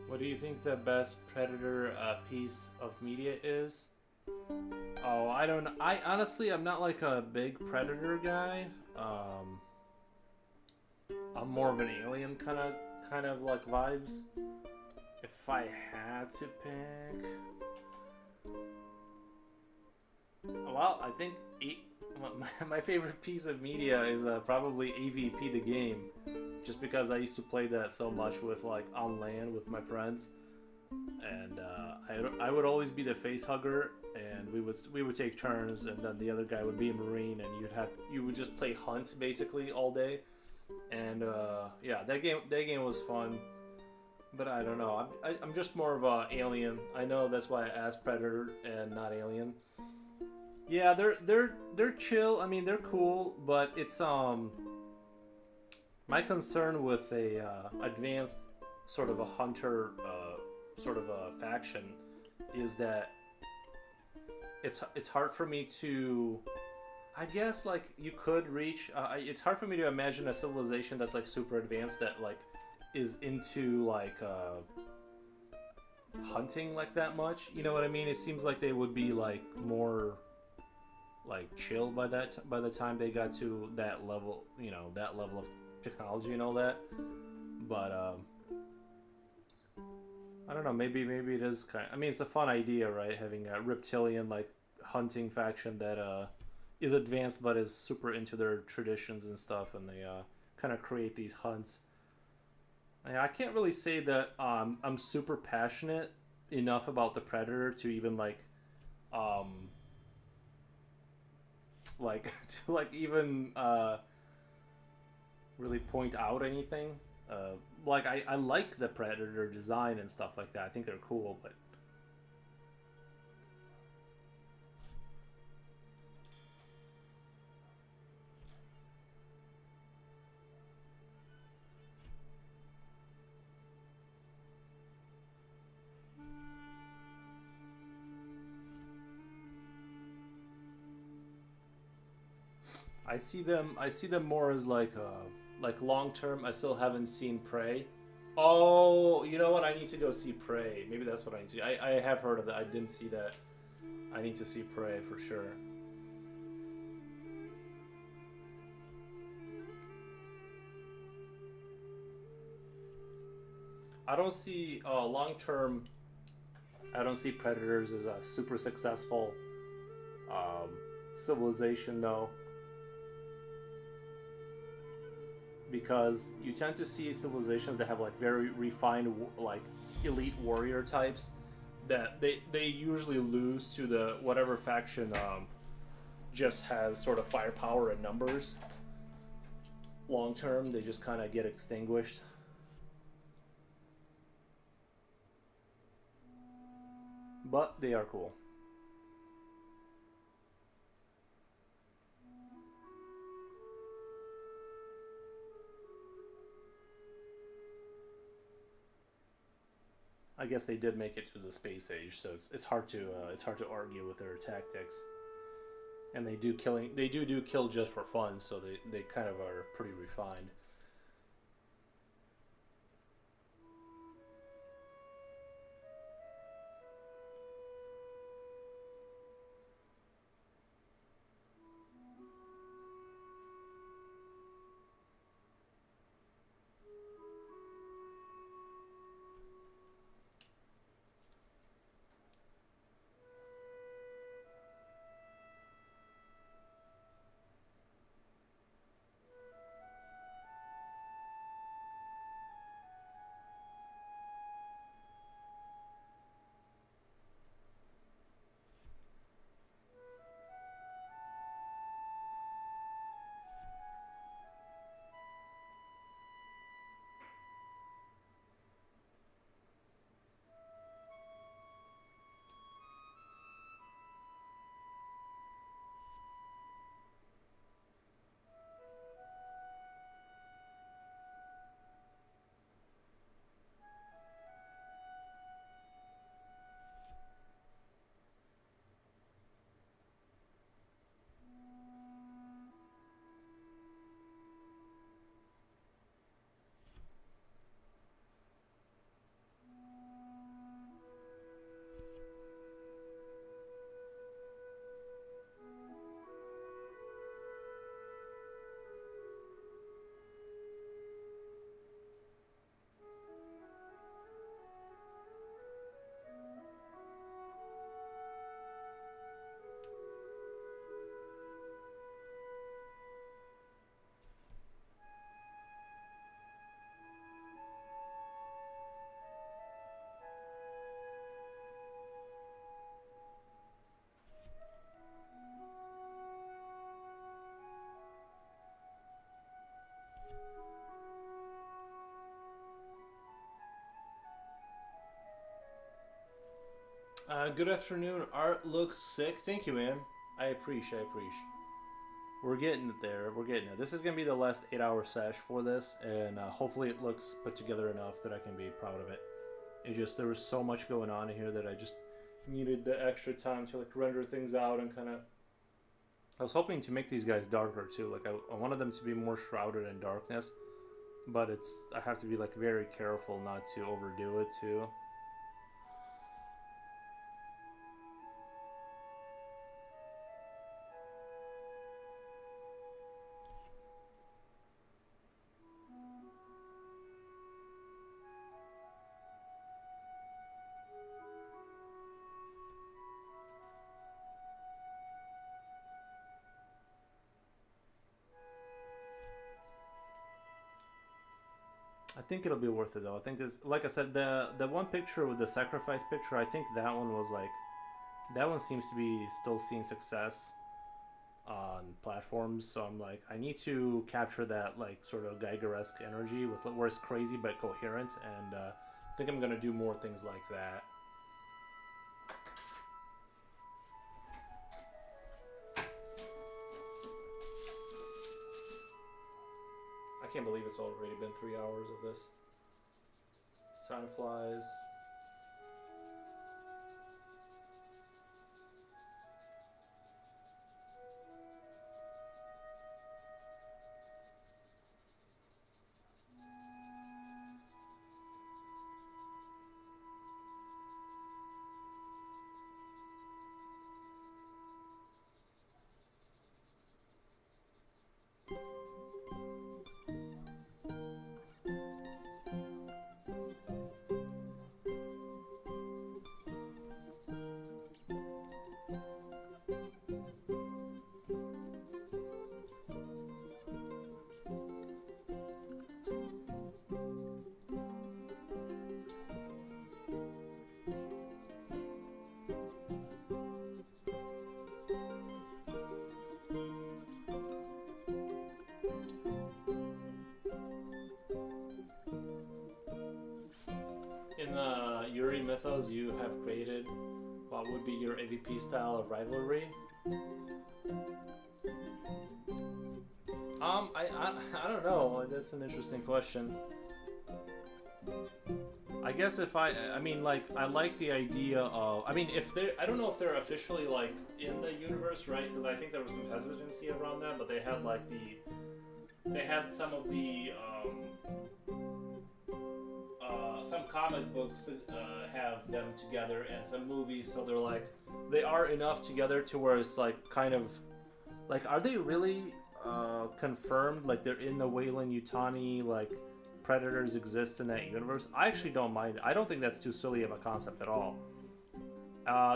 What do you think the best Predator piece of media is? Oh, I don't know. I honestly, I'm not like a big Predator guy. I'm more of an Alien kind of like vibes. If I had to pick, well, I think my favorite piece of media is probably AVP the game, just because I used to play that so much with like on LAN with my friends, and I would always be the face hugger, and we would take turns, and then the other guy would be a Marine, and you would just play hunt basically all day, and yeah, that game was fun. But I don't know. I'm just more of a Alien. I know that's why I asked Predator and not Alien. Yeah, they're chill. I mean, they're cool, but it's my concern with a advanced sort of a hunter sort of a faction is that it's hard for me to. I guess like you could reach. It's hard for me to imagine a civilization that's like super advanced that like is into like hunting like that much. You know what I mean? It seems like they would be like more like chill by the time they got to that level. You know, that level of technology and all that. But I don't know. Maybe it is kind. I mean, it's a fun idea, right? Having a reptilian like hunting faction that is advanced but is super into their traditions and stuff, and they kind of create these hunts. I can't really say that I'm super passionate enough about the Predator to even like to like even really point out anything. Like I like the Predator design and stuff like that. I think they're cool, but I see them more as like long term. I still haven't seen Prey. Oh, you know what? I need to go see Prey. Maybe that's what I need to. I have heard of that. I didn't see that. I need to see Prey for sure. I don't see long term. I don't see Predators as a super successful civilization though, because you tend to see civilizations that have like very refined like elite warrior types that they usually lose to the whatever faction just has sort of firepower and numbers. Long term, they just kind of get extinguished. But they are cool. I guess they did make it to the space age, so it's hard to argue with their tactics. And they do kill just for fun, so they kind of are pretty refined. Good afternoon. Art looks sick. Thank you, man. I appreciate. We're getting it there. We're getting it. This is gonna be the last 8-hour sesh for this, and hopefully it looks put together enough that I can be proud of it. It just there was so much going on in here that I just needed the extra time to like render things out and kind of. I was hoping to make these guys darker too. Like I wanted them to be more shrouded in darkness, but I have to be like very careful not to overdo it too. I think it'll be worth it though. I think it's like I said, the one picture with the sacrifice picture. I think that one was like, that one seems to be still seeing success on platforms. So I'm like, I need to capture that like sort of Geiger-esque energy with where it's crazy but coherent, and I think I'm gonna do more things like that. I can't believe it's already been 3 hours of this. Time flies. In the Yuri mythos, you have created what would be your AVP style of rivalry. I don't know. That's an interesting question. I guess if I mean, like, I like the idea of, I mean, if they're, I don't know if they're officially, like, in the universe, right? Because I think there was some hesitancy around that, but they had, like, they had some of the, some comic books have them together and some movies, so they're, like, they are enough together to where it's, like, kind of, like, are they really confirmed, like, they're in the Weyland-Yutani, like, predators exist in that universe? I actually don't mind. I don't think that's too silly of a concept at all.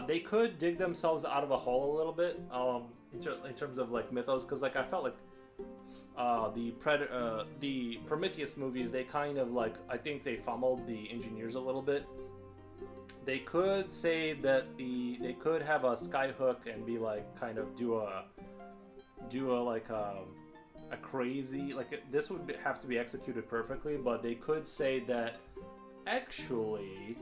They could dig themselves out of a hole a little bit in terms of like mythos, because like I felt like the Prometheus movies, they kind of like, I think they fumbled the engineers a little bit. They could say that they could have a skyhook and be like kind of do a like a crazy, like this would have to be executed perfectly, but they could say that actually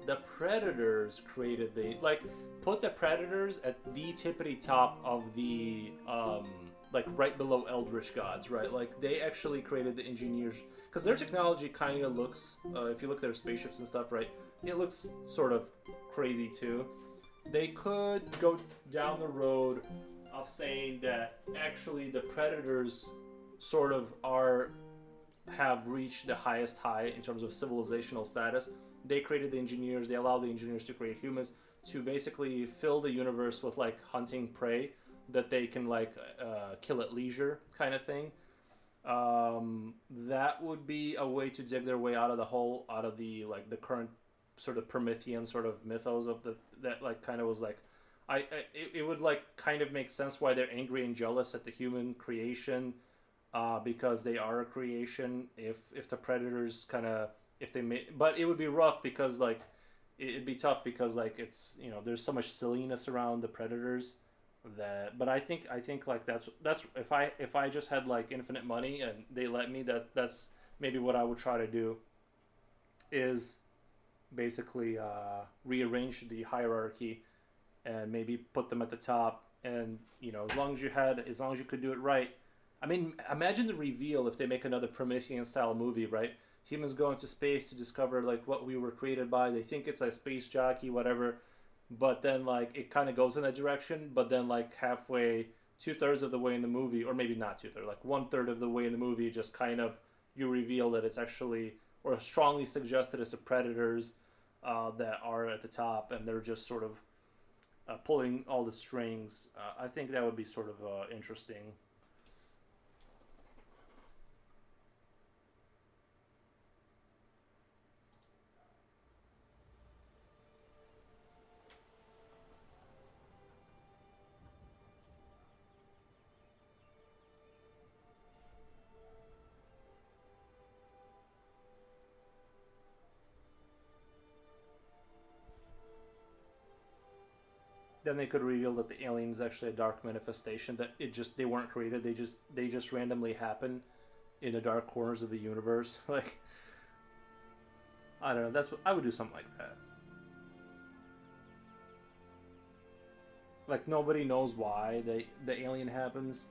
the predators created the, like, put the predators at the tippity top of the like right below eldritch gods, right? Like they actually created the engineers, because their technology kind of looks, if you look at their spaceships and stuff, right, it looks sort of crazy too. They could go down the road of saying that actually the predators sort of have reached the highest high in terms of civilizational status. They created the engineers, they allowed the engineers to create humans to basically fill the universe with like hunting prey that they can like kill at leisure kind of thing. That would be a way to dig their way out of the hole, out of the like the current sort of Promethean sort of mythos of that like kind of was like, it would like kind of make sense why they're angry and jealous at the human creation, because they are a creation. If the predators kind of, if they made, but it would be rough because like it'd be tough because like it's, you know, there's so much silliness around the predators that, but I think like that's if I just had like infinite money and they let me, that's maybe what I would try to do, is basically rearrange the hierarchy and maybe put them at the top. And as long as you could do it right. I mean, imagine the reveal if they make another Promethean style movie, right? Humans go into space to discover like what we were created by. They think it's a space jockey, whatever, but then like it kind of goes in that direction. But then like halfway, 2/3 of the way in the movie, or maybe not 2/3, like 1/3 of the way in the movie, just kind of you reveal that it's actually, or strongly suggested as the predators that are at the top, and they're just sort of pulling all the strings. I think that would be sort of interesting. Then they could reveal that the alien is actually a dark manifestation, that they weren't created, they just randomly happen in the dark corners of the universe. Like, I don't know, that's what I would do, something like that. Like nobody knows why the alien happens.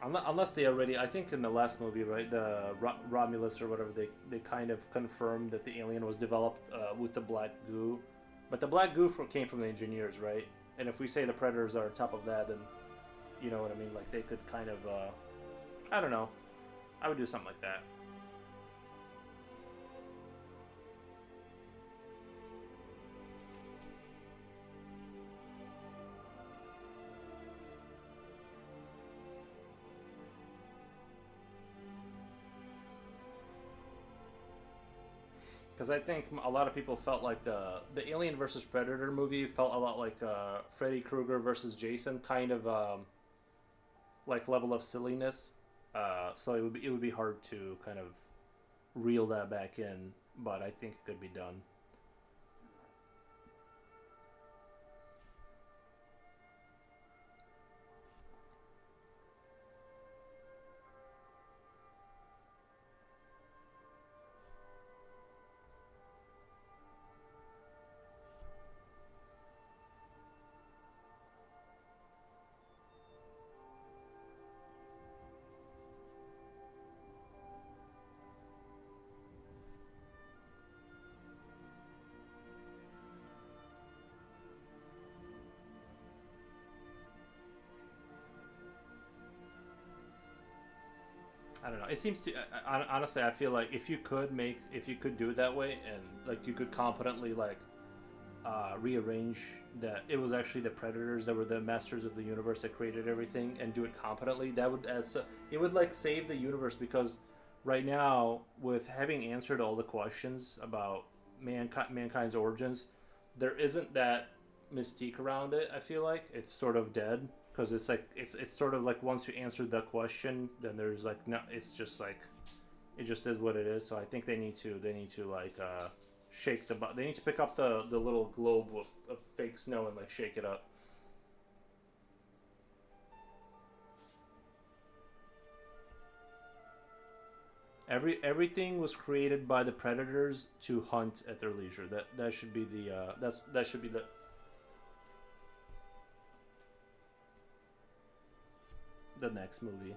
Unless they already, I think in the last movie, right, the Romulus or whatever, they kind of confirmed that the alien was developed with the black goo, but the black goo came from the engineers, right? And if we say the predators are on top of that, then you know what I mean. Like they could kind of, I don't know, I would do something like that. Because I think a lot of people felt like the Alien versus Predator movie felt a lot like Freddy Krueger versus Jason, kind of like level of silliness. So it would be hard to kind of reel that back in, but I think it could be done. I don't know. It seems to honestly, I feel like if you could do it that way, and like you could competently like rearrange that it was actually the predators that were the masters of the universe that created everything, and do it competently, that would add so it would like save the universe. Because right now, with having answered all the questions about mankind's origins, there isn't that mystique around it. I feel like it's sort of dead, because it's like it's sort of like once you answer the question, then there's like no, it's just like it just is what it is. So I think they need to like shake they need to pick up the little globe of fake snow and like shake it up. Everything was created by the predators to hunt at their leisure. That should be the that should be the next movie.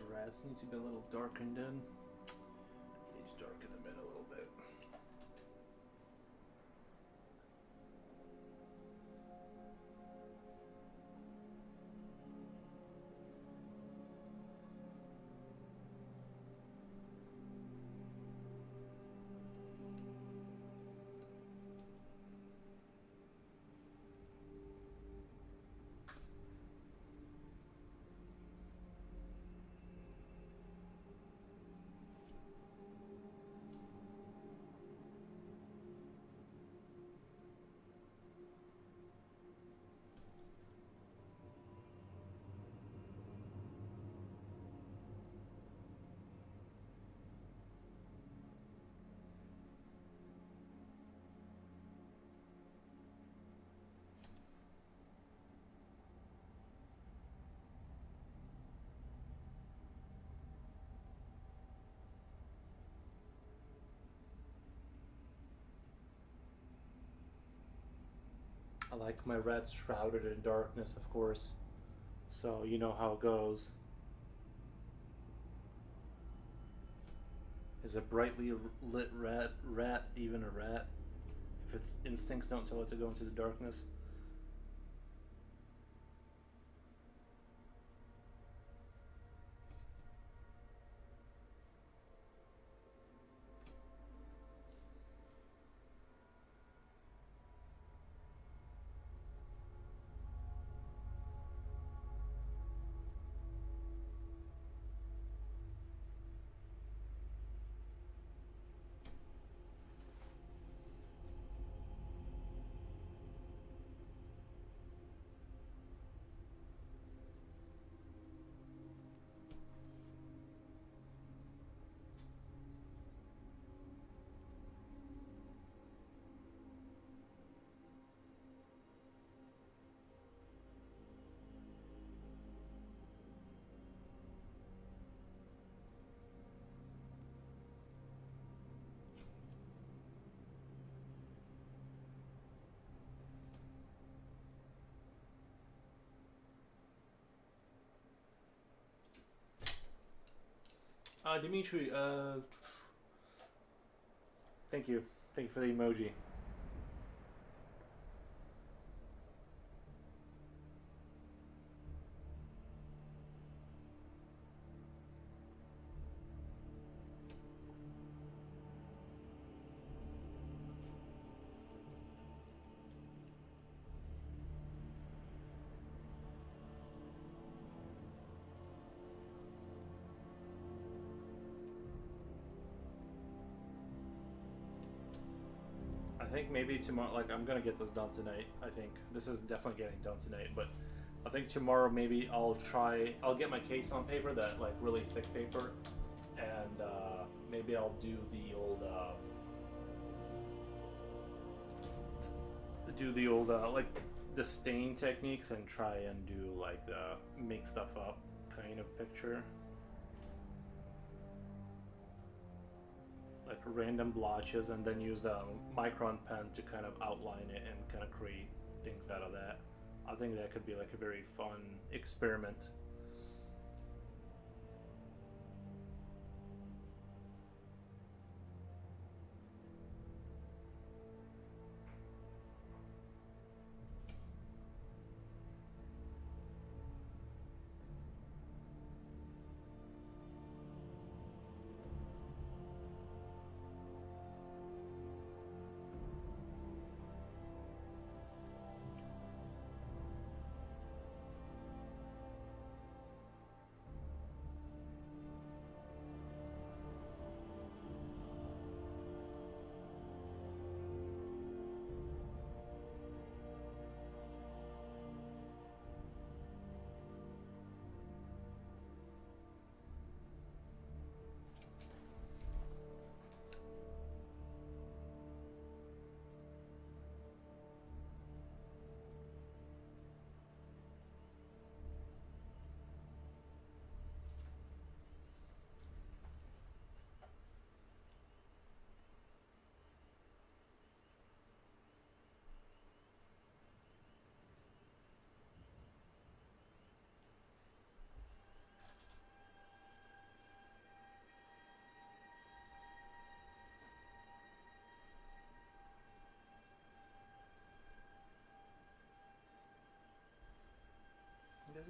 those rats need to be a little darkened in. Need to darken them in a little bit. I like my rats shrouded in darkness, of course. So you know how it goes. Is a brightly lit rat even a rat? If its instincts don't tell it to go into the darkness. Dimitri, thank you. Thank you for the emoji. I think maybe tomorrow, like I'm gonna get this done tonight. I think this is definitely getting done tonight, but I think tomorrow maybe I'll get my case on paper, that like really thick paper, and maybe I'll do the old like the stain techniques and try and do like the make stuff up kind of picture. Like random blotches, and then use the micron pen to kind of outline it and kind of create things out of that. I think that could be like a very fun experiment.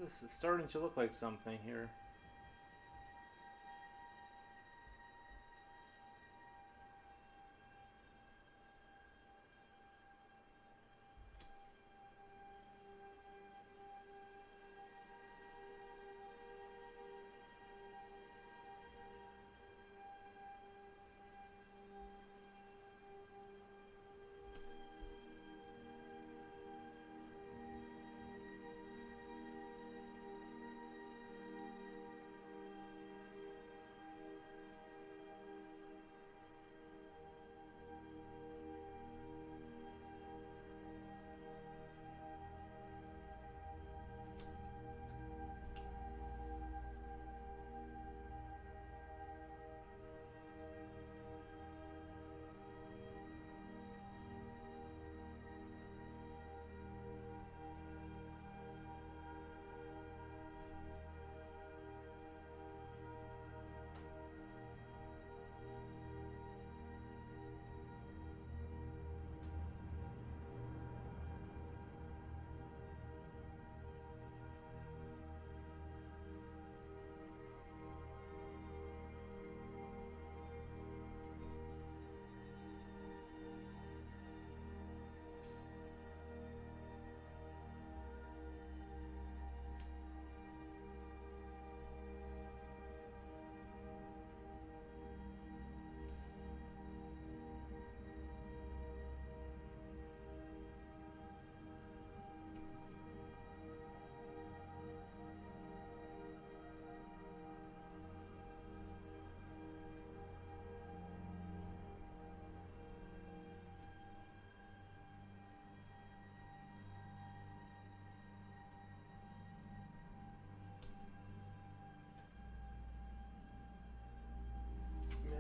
This is starting to look like something here.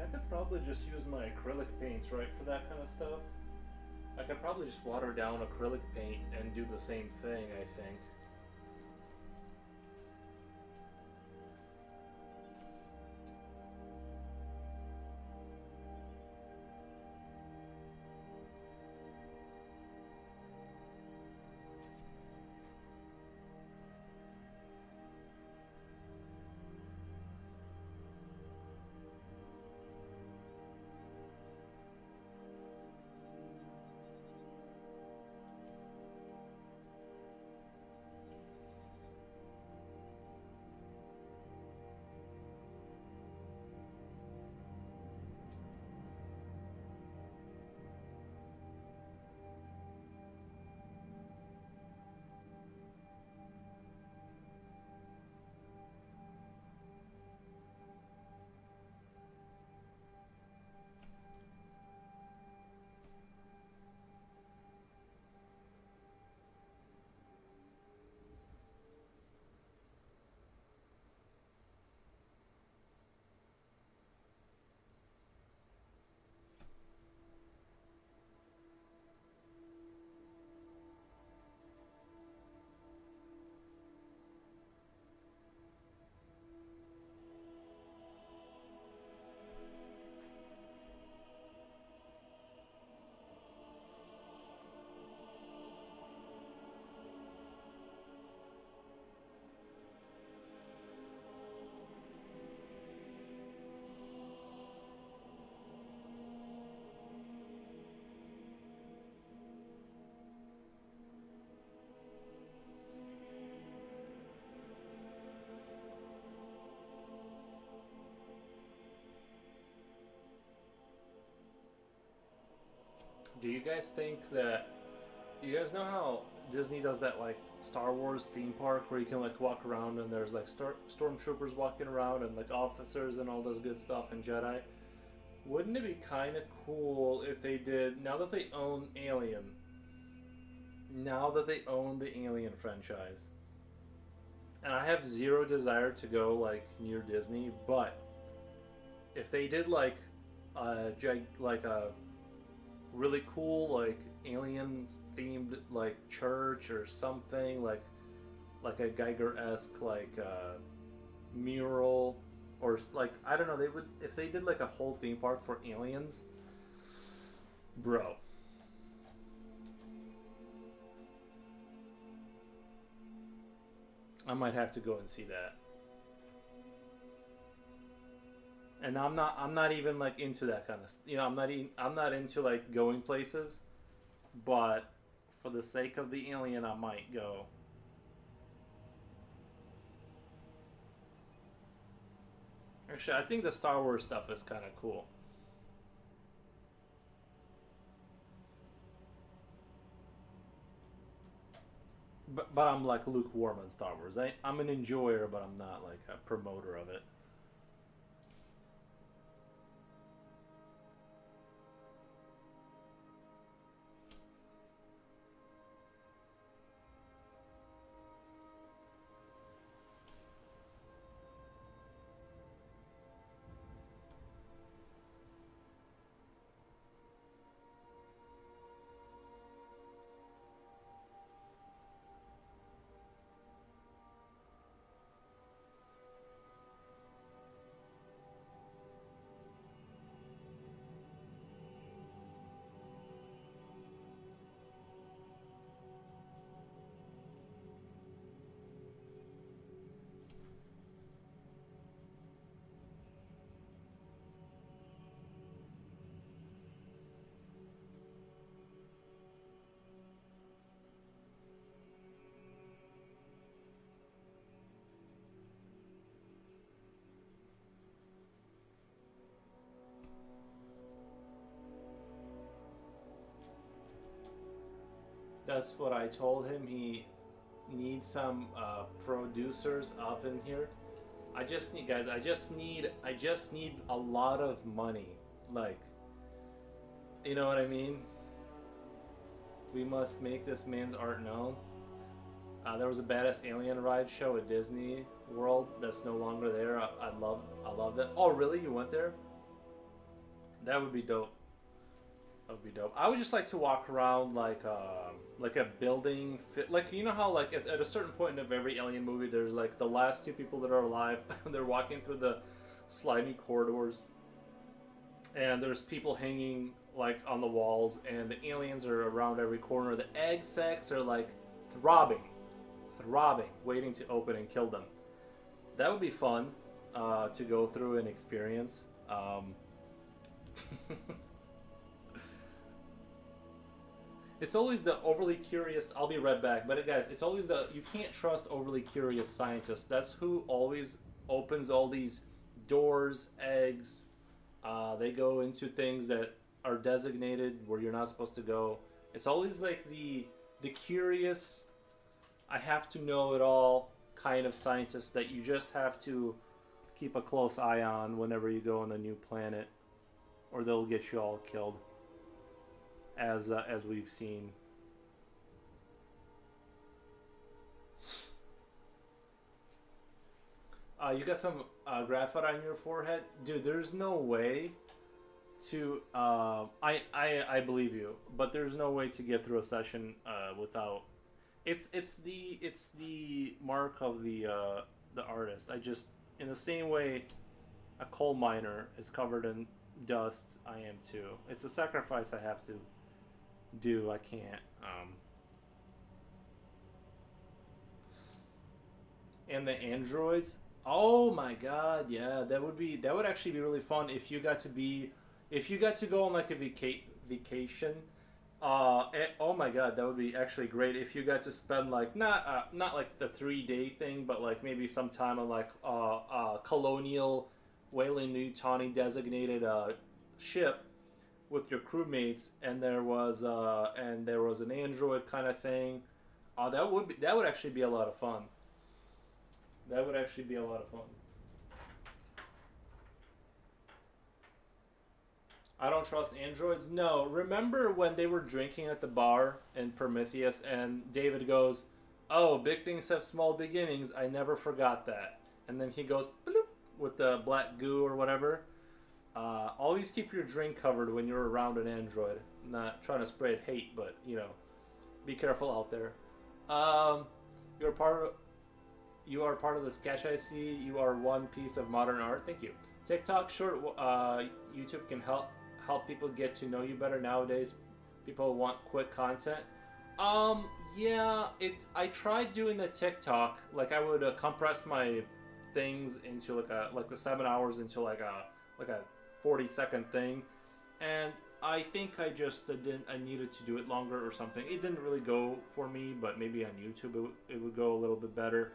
I could probably just use my acrylic paints, right, for that kind of stuff. I could probably just water down acrylic paint and do the same thing, I think. Do you guys think that... You guys know how Disney does that, like, Star Wars theme park where you can, like, walk around and there's, like, stormtroopers walking around and, like, officers and all this good stuff and Jedi? Wouldn't it be kind of cool if they did, now that they own Alien, now that they own the Alien franchise, and I have zero desire to go, like, near Disney, but if they did, like a really cool, like, aliens themed, like, church or something, like a Geiger-esque, like, mural, or, like, I don't know, they would, if they did, like, a whole theme park for aliens, bro. I might have to go and see that. And I'm not even like into that kind of, I'm not into like going places, but for the sake of the alien, I might go. Actually, I think the Star Wars stuff is kind of cool. But I'm like lukewarm on Star Wars. I'm an enjoyer, but I'm not like a promoter of it. That's what I told him. He needs some producers up in here. I just need, guys. I just need a lot of money. Like, you know what I mean? We must make this man's art known. There was a badass alien ride show at Disney World that's no longer there. I love that. Oh, really? You went there? That would be dope. That would be dope. I would just like to walk around like a building, like, you know how like at a certain point of every alien movie, there's like the last two people that are alive. They're walking through the slimy corridors, and there's people hanging like on the walls, and the aliens are around every corner. The egg sacs are like throbbing, waiting to open and kill them. That would be fun to go through and experience. It's always the overly curious. I'll be right back. But guys, it's always you can't trust overly curious scientists. That's who always opens all these doors, eggs. They go into things that are designated where you're not supposed to go. It's always like the curious, I have to know it all kind of scientist that you just have to keep a close eye on whenever you go on a new planet, or they'll get you all killed. As we've seen. You got some graphite on your forehead, dude. There's no way to. I believe you, but there's no way to get through a session without. It's the mark of the artist. I just, in the same way, a coal miner is covered in dust. I am too. It's a sacrifice I have to do. I can't. And the androids. Oh my god, yeah, that would actually be really fun if you got to go on like a vacation. Oh my god, that would be actually great if you got to spend like not like the 3-day thing, but like maybe some time on like colonial Weyland-Yutani designated ship with your crewmates, and there was an android kind of thing. That would actually be a lot of fun. That would actually be a lot of fun. I don't trust androids. No, remember when they were drinking at the bar in Prometheus, and David goes, "Oh, big things have small beginnings. I never forgot that." And then he goes bloop, with the black goo or whatever. Always keep your drink covered when you're around an android. I'm not trying to spread hate, but be careful out there. You are part of the sketch I see. You are one piece of modern art. Thank you. TikTok, short, YouTube can help people get to know you better nowadays. People want quick content. Yeah, I tried doing the TikTok. Like, I would compress my things into like the 7 hours into like a 40-second thing, and I think I just didn't. I needed to do it longer or something. It didn't really go for me, but maybe on YouTube it would go a little bit better.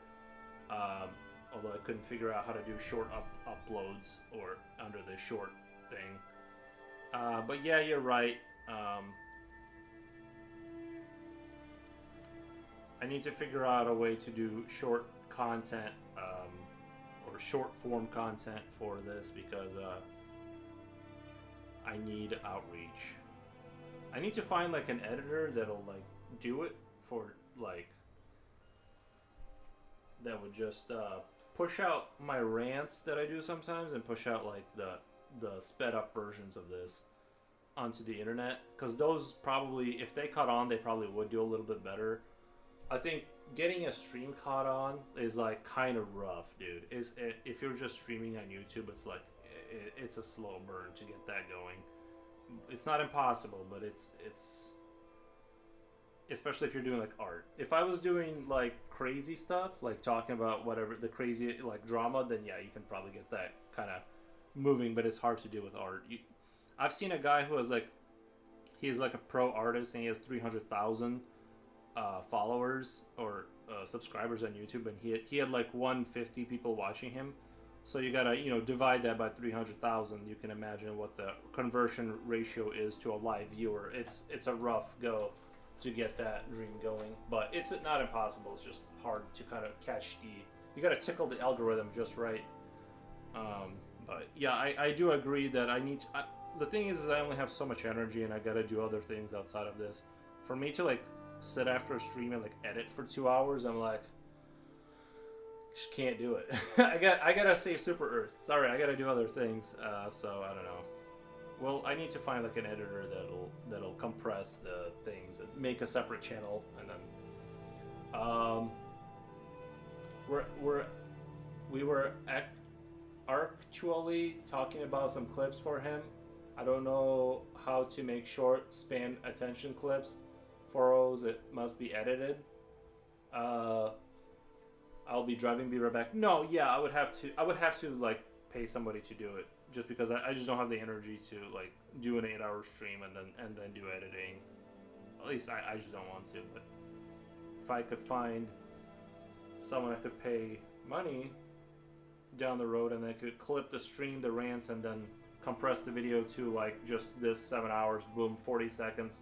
Um, Although I couldn't figure out how to do short uploads or under the short thing. But yeah, you're right. I need to figure out a way to do short content or short form content for this because I need outreach. I need to find like an editor that'll like do it for like that would just push out my rants that I do sometimes and push out like the sped up versions of this onto the internet because those probably if they caught on they probably would do a little bit better. I think getting a stream caught on is like kind of rough, dude. If you're just streaming on YouTube, it's like it's a slow burn to get that going. It's not impossible, but it's especially if you're doing like art. If I was doing like crazy stuff, like talking about whatever the crazy like drama, then yeah, you can probably get that kind of moving. But it's hard to do with art. I've seen a guy who has like he's like a pro artist and he has 300,000 followers or subscribers on YouTube, and he had like 150 people watching him. So you gotta divide that by 300,000. You can imagine what the conversion ratio is to a live viewer. It's a rough go to get that dream going, but it's not impossible. It's just hard to kind of catch you gotta tickle the algorithm just right. But yeah, I do agree that I need to. The thing is I only have so much energy, and I gotta do other things outside of this. For me to like sit after a stream and like edit for 2 hours, I'm like, just can't do it. I gotta save Super Earth. Sorry, I gotta do other things. So I don't know. Well, I need to find like an editor that'll compress the things and make a separate channel, and then we were actually talking about some clips for him. I don't know how to make short span attention clips. FOROS, it must be edited. I'll be driving. Be right back. No, yeah, I would have to like pay somebody to do it, just because I just don't have the energy to like do an 8-hour stream and then do editing. At least I just don't want to. But if I could find someone I could pay money down the road, and they could clip the stream, the rants, and then compress the video to like just this 7 hours, boom, 40 seconds.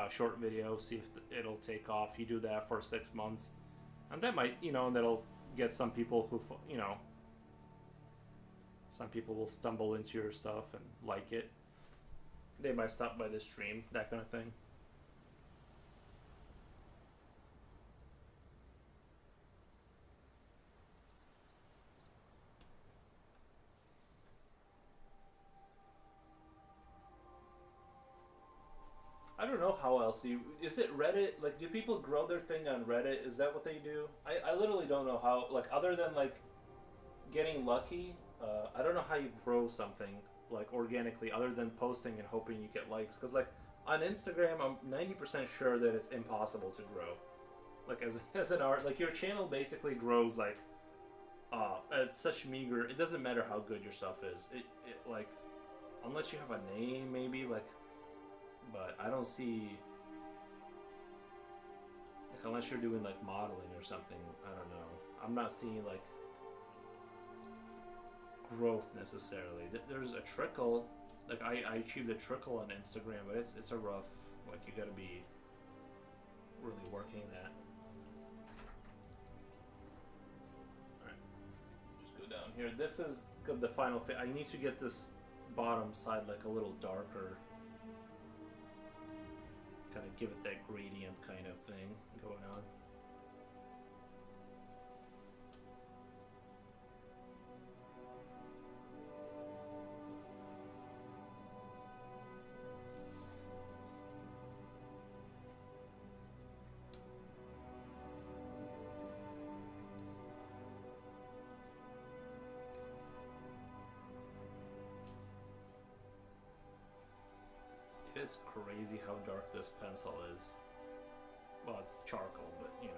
Short video, see if it'll take off. You do that for 6 months, and that might, that'll get some people who, some people will stumble into your stuff and like it. They might stop by the stream, that kind of thing. I don't know how else is it Reddit? Like, do people grow their thing on Reddit? Is that what they do? I literally don't know how, like, other than, like, getting lucky, I don't know how you grow something, like, organically, other than posting and hoping you get likes. Because, like, on Instagram, I'm 90% sure that it's impossible to grow. Like, as an art, like, your channel basically grows, like, at such meager, it doesn't matter how good your stuff is. It like, unless you have a name, maybe, like, but I don't see, like, unless you're doing like modeling or something, I don't know. I'm not seeing like growth necessarily. There's a trickle, like I achieved a trickle on Instagram, but it's a rough, like, you gotta be really working that. Alright, just go down here. This is the final thing. I need to get this bottom side like a little darker. Kind of give it that gradient kind of thing going on. It is crazy how dark this pencil is. Well, it's charcoal, but you know.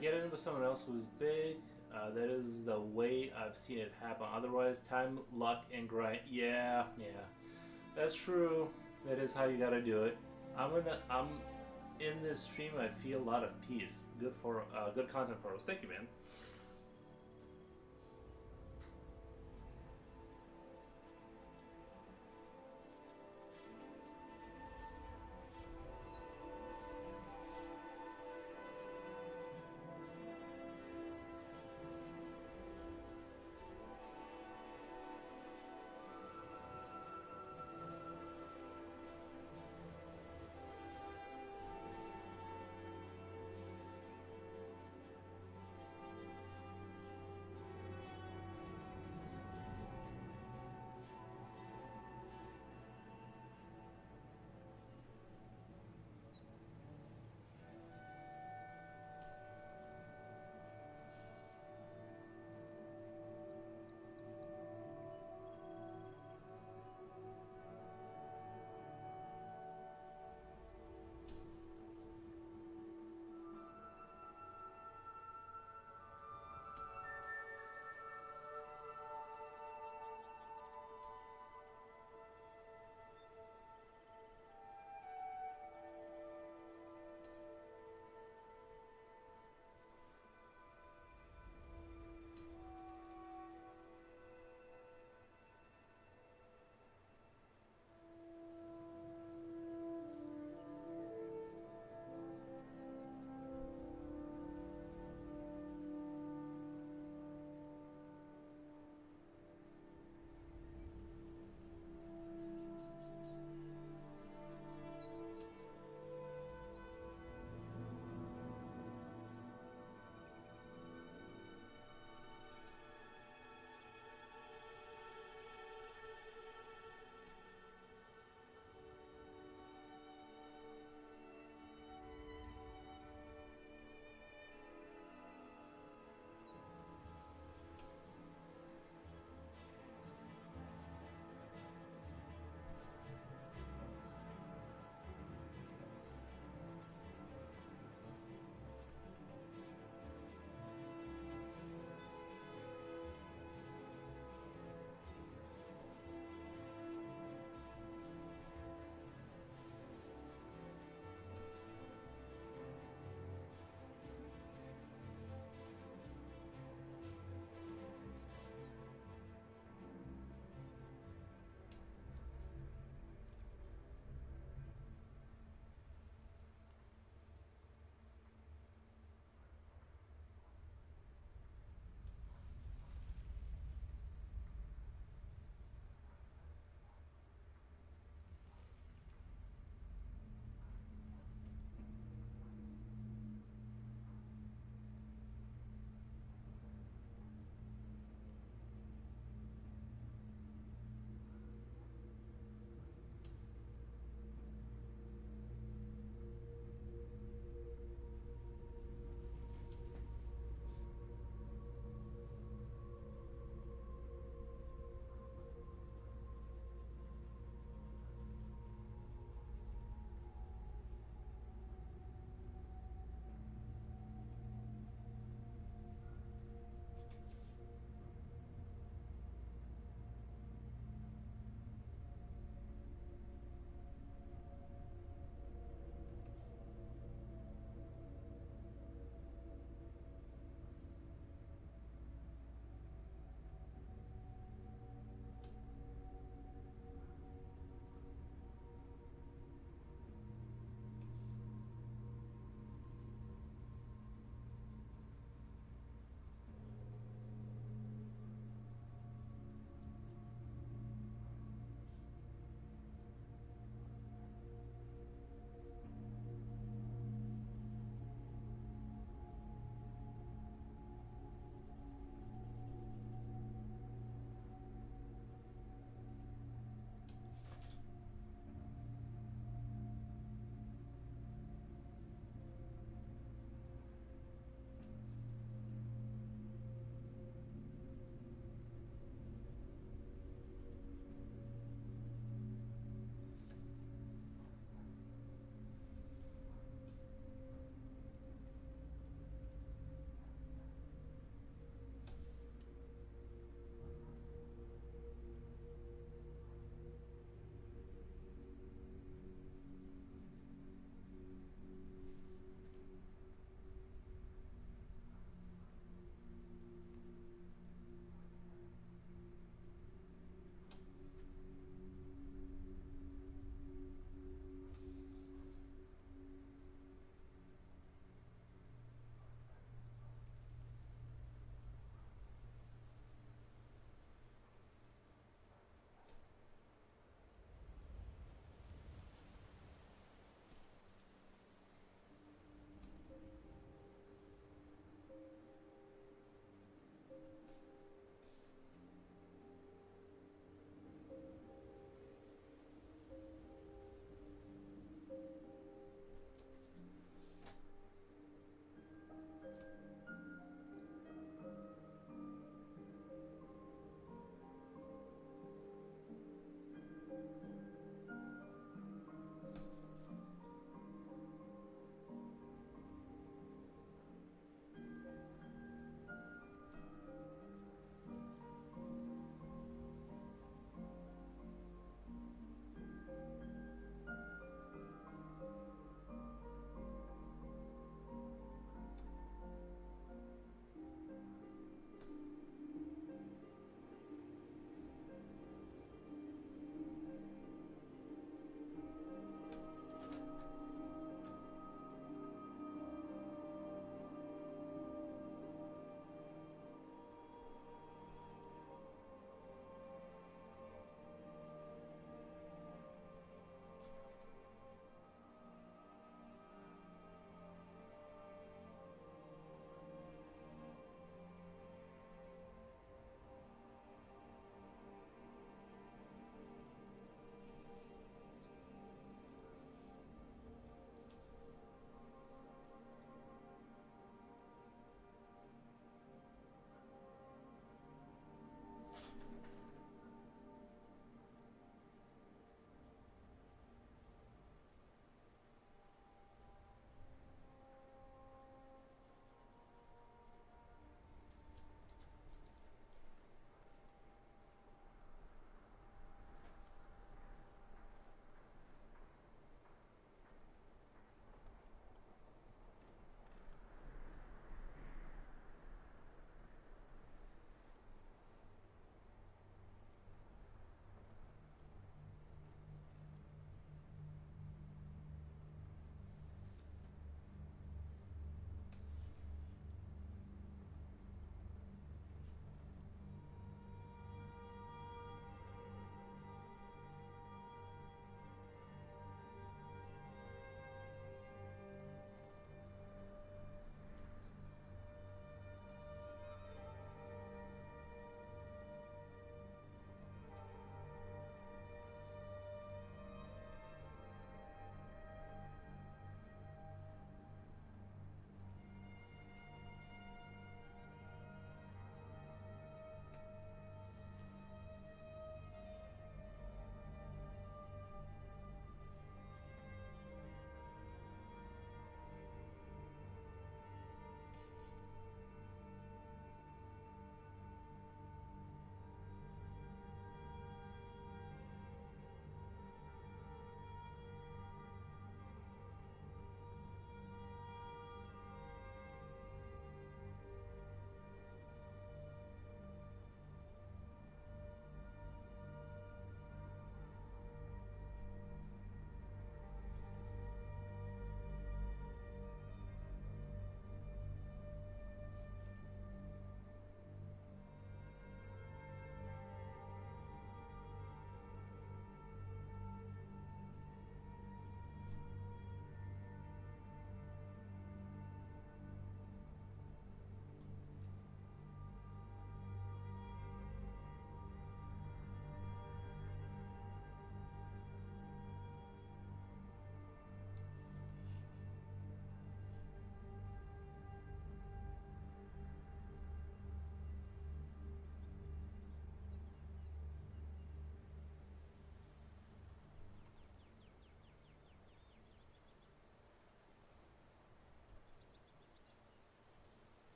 Get in with someone else who's big. That is the way I've seen it happen. Otherwise, time, luck, and grind. Yeah, that's true. That is how you gotta do it. I'm in this stream. I feel a lot of peace. Good content for us. Thank you, man.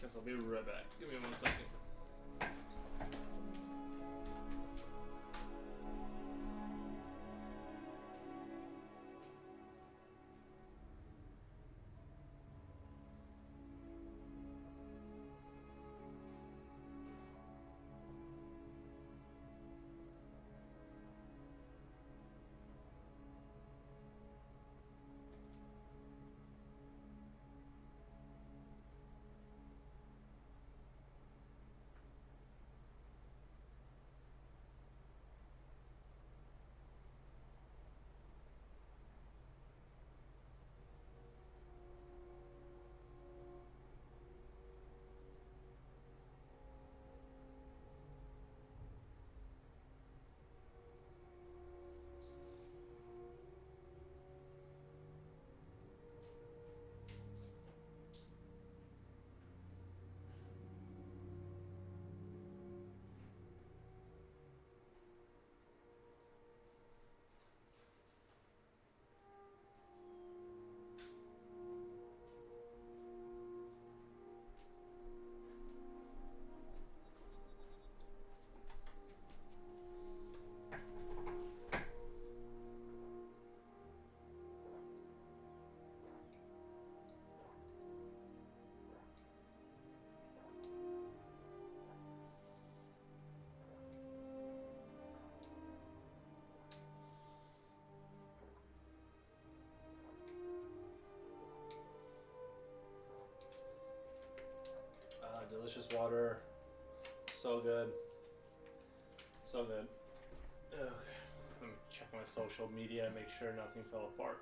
seconds. I'll be right back. Give me 1 second. Delicious water. So good. So good. Okay. Let me check my social media and make sure nothing fell apart.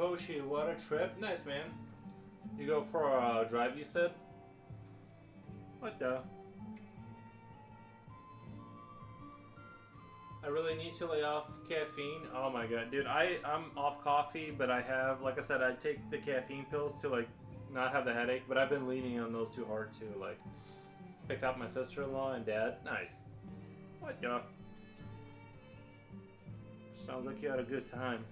Poshi, what a trip. Nice, man. You go for a drive, you said? What the? I really need to lay off caffeine. Oh my god, dude, I'm off coffee, but I have, like I said, I take the caffeine pills to like not have the headache, but I've been leaning on those too hard too. Like, picked up my sister-in-law and dad. Nice. What the? Sounds like you had a good time.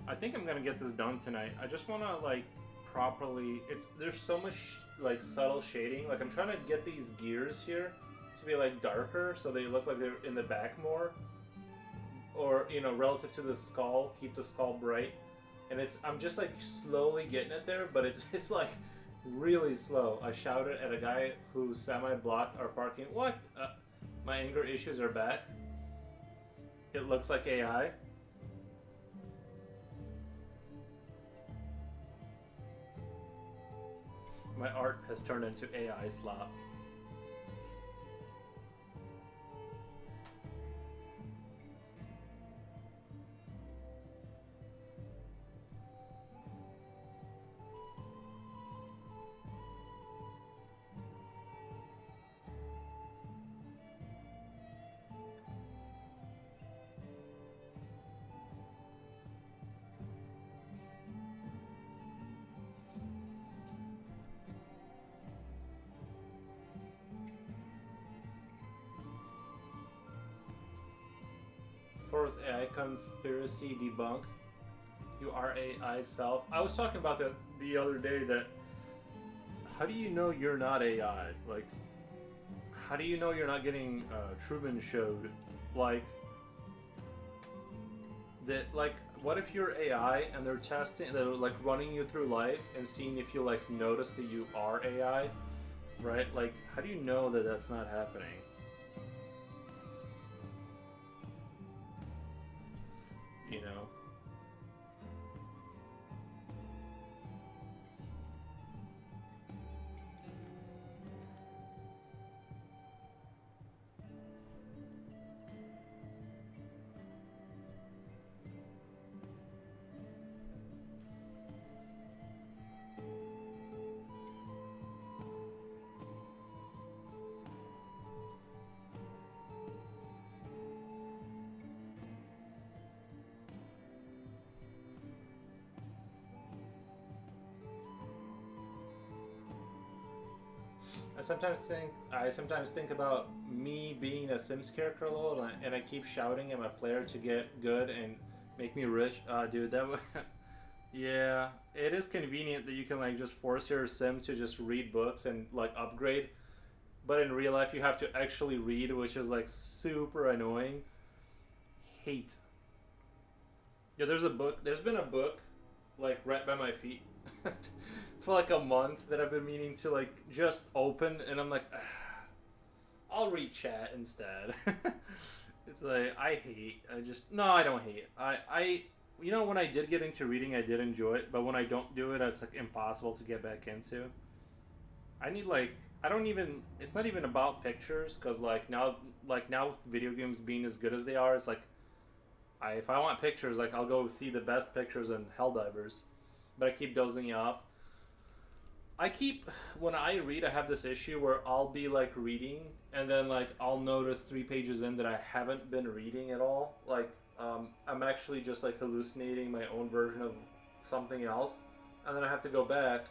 I think I'm gonna get this done tonight. I just wanna like properly. There's so much like subtle shading. Like I'm trying to get these gears here to be like darker so they look like they're in the back more, or you know, relative to the skull, keep the skull bright. And I'm just like slowly getting it there, but it's like really slow. I shouted at a guy who semi-blocked our parking. What? My anger issues are back. It looks like AI. My art has turned into AI slop. FOROS AI conspiracy debunked. You are AI self. I was talking about that the other day. That how do you know you're not AI? Like, how do you know you're not getting Truman showed? Like that. Like, what if you're AI and they're testing? They're like running you through life and seeing if you like notice that you are AI, right? Like, how do you know that that's not happening? You know? I sometimes think about me being a Sims character a little, and I keep shouting at my player to get good and make me rich. Dude, that would... Yeah, it is convenient that you can like just force your Sim to just read books and like upgrade, but in real life you have to actually read, which is like super annoying. Hate. Yeah, there's been a book like right by my feet for like a month that I've been meaning to like just open, and I'm like, I'll read chat instead. It's like I don't hate. You know, when I did get into reading, I did enjoy it, but when I don't do it, it's like impossible to get back into. It's not even about pictures, because now with video games being as good as they are, it's like if I want pictures, like I'll go see the best pictures in Helldivers, but I keep dozing off. When I read, I have this issue where I'll be like reading, and then like I'll notice 3 pages in that I haven't been reading at all. Like I'm actually just like hallucinating my own version of something else, and then I have to go back,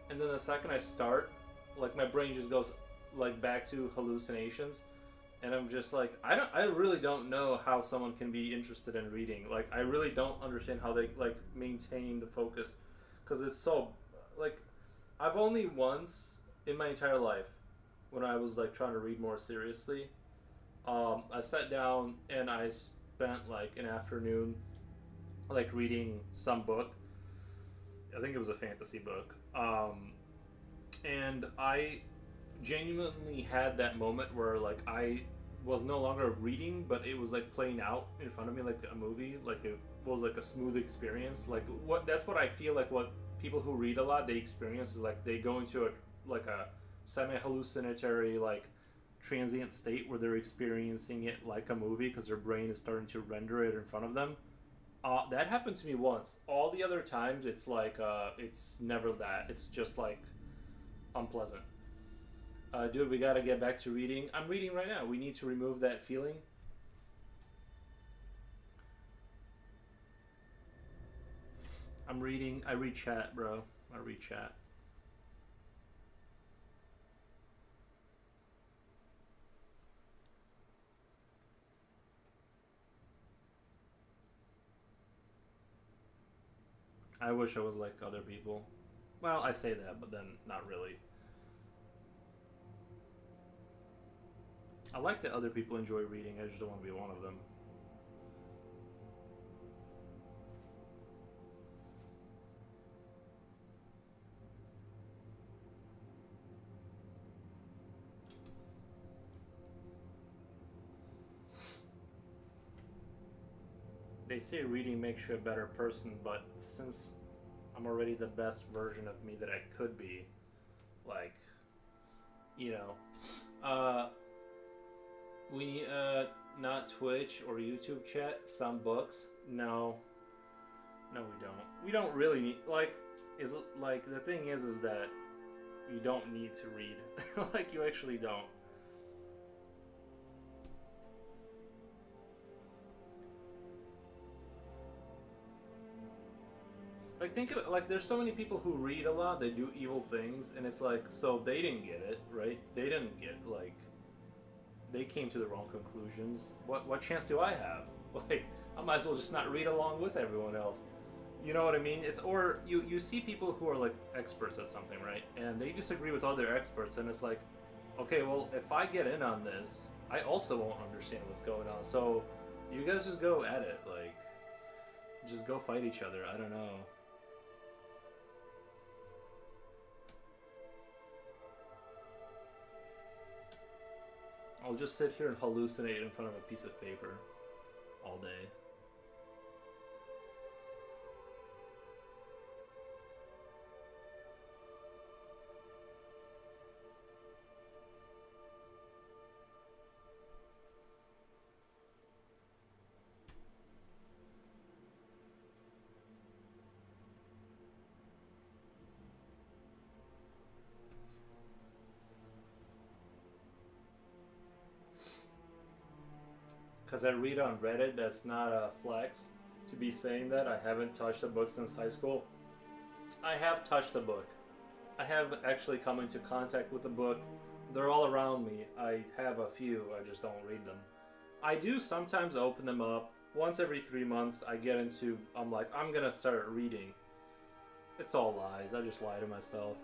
and then the second I start, like my brain just goes like back to hallucinations, and I'm just like, I really don't know how someone can be interested in reading. Like I really don't understand how they like maintain the focus, because it's so like I've only once in my entire life, when I was like trying to read more seriously, I sat down and I spent like an afternoon like reading some book. I think it was a fantasy book. And I genuinely had that moment where like I was no longer reading, but it was like playing out in front of me like a movie. Like it was like a smooth experience. Like that's what I feel like what people who read a lot, they experience is like they go into a semi-hallucinatory like transient state where they're experiencing it like a movie, because their brain is starting to render it in front of them. That happened to me once. All the other times, it's like it's never that. It's just like unpleasant. Dude, we gotta get back to reading. I'm reading right now. We need to remove that feeling. I'm reading. I read chat, bro. I read chat. I wish I was like other people. Well, I say that, but then not really. I like that other people enjoy reading. I just don't want to be one of them. They say reading makes you a better person, but since I'm already the best version of me that I could be, like, you know, we not Twitch or YouTube chat. Some books, no, no, we don't. We don't really need is like the thing is that you don't need to read. Like you actually don't. Like think of it, like there's so many people who read a lot, they do evil things, and it's like so they didn't get it, right? They didn't get like they came to the wrong conclusions. What chance do I have? Like I might as well just not read along with everyone else. You know what I mean? It's or you see people who are like experts at something, right? And they disagree with other experts, and it's like, okay, well if I get in on this, I also won't understand what's going on. So you guys just go at it, like just go fight each other. I don't know. I'll just sit here and hallucinate in front of a piece of paper all day. Because I read on Reddit, that's not a flex to be saying that. I haven't touched a book since high school. I have touched a book. I have actually come into contact with a book. They're all around me. I have a few, I just don't read them. I do sometimes open them up. Once every 3 months, I'm like, I'm gonna start reading. It's all lies. I just lie to myself.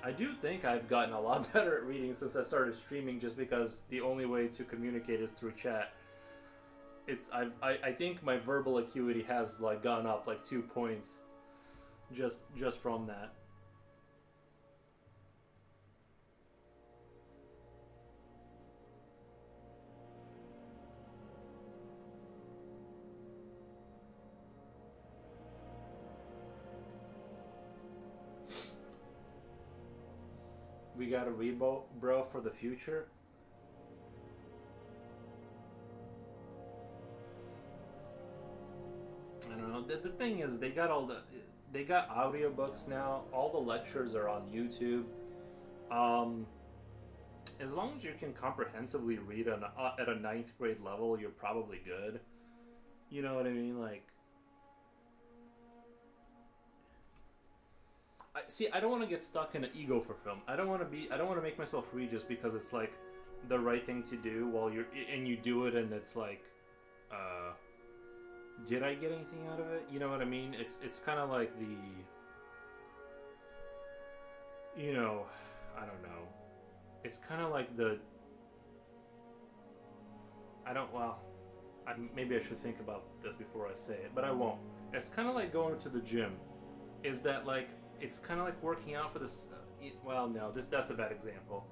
I do think I've gotten a lot better at reading since I started streaming, just because the only way to communicate is through chat. I think my verbal acuity has like gone up like 2 points just from that. We got a read, bro, for the future. I don't know. The thing is, they got audiobooks now. All the lectures are on YouTube. As long as you can comprehensively read at a 9th grade level, you're probably good. You know what I mean? Like, I don't want to get stuck in an ego for film. I don't want to make myself read just because it's like the right thing to do while you do it, and it's like, did I get anything out of it? You know what I mean? It's kind of like the, you know, I don't know. It's kind of like the, maybe I should think about this before I say it, but I won't. It's kind of like going to the gym. Is that like, it's kind of like working out for this. Well, no, that's a bad example.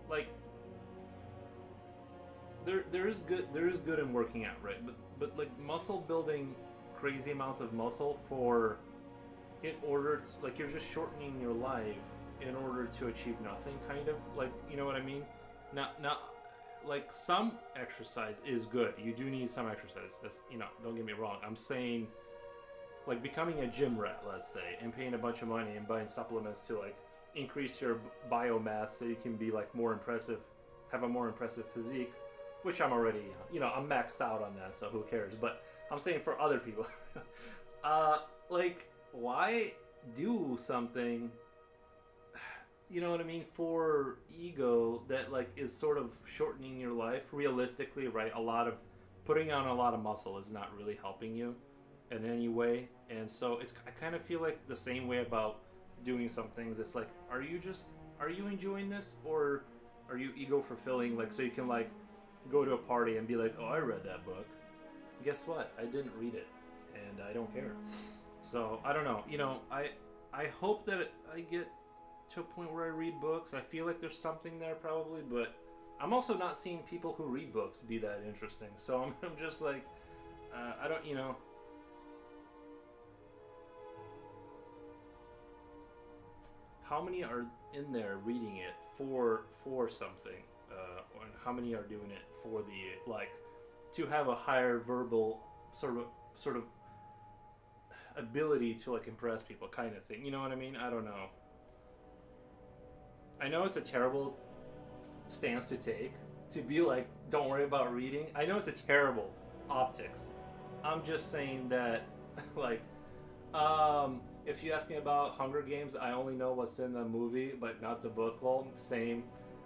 Like there is good in working out, right? But like muscle building, crazy amounts of muscle in order to, like you're just shortening your life in order to achieve nothing, kind of like, you know what I mean? Now like some exercise is good. You do need some exercise. That's, don't get me wrong. I'm saying, like, becoming a gym rat, let's say, and paying a bunch of money and buying supplements to like increase your biomass so you can be like more impressive, have a more impressive physique, which I'm already, I'm maxed out on that, so who cares? But I'm saying for other people, like, why do something, you know what I mean, for ego that like is sort of shortening your life realistically, right? Putting on a lot of muscle is not really helping you in any way. And so I kind of feel like the same way about doing some things. It's like, are you enjoying this, or are you ego fulfilling, like, so you can like go to a party and be like, oh, I read that book. Guess what? I didn't read it, and I don't care. So I don't know. I hope that I get to a point where I read books. I feel like there's something there probably, but I'm also not seeing people who read books be that interesting. So I'm just like, I don't, how many are in there reading it for something, and how many are doing it for the, like, to have a higher verbal sort of ability to like impress people, kind of thing. You know what I mean? I don't know. I know it's a terrible stance to take, to be like, don't worry about reading. I know it's a terrible optics. I'm just saying that, like, if you ask me about Hunger Games, I only know what's in the movie, but not the book. Well, same.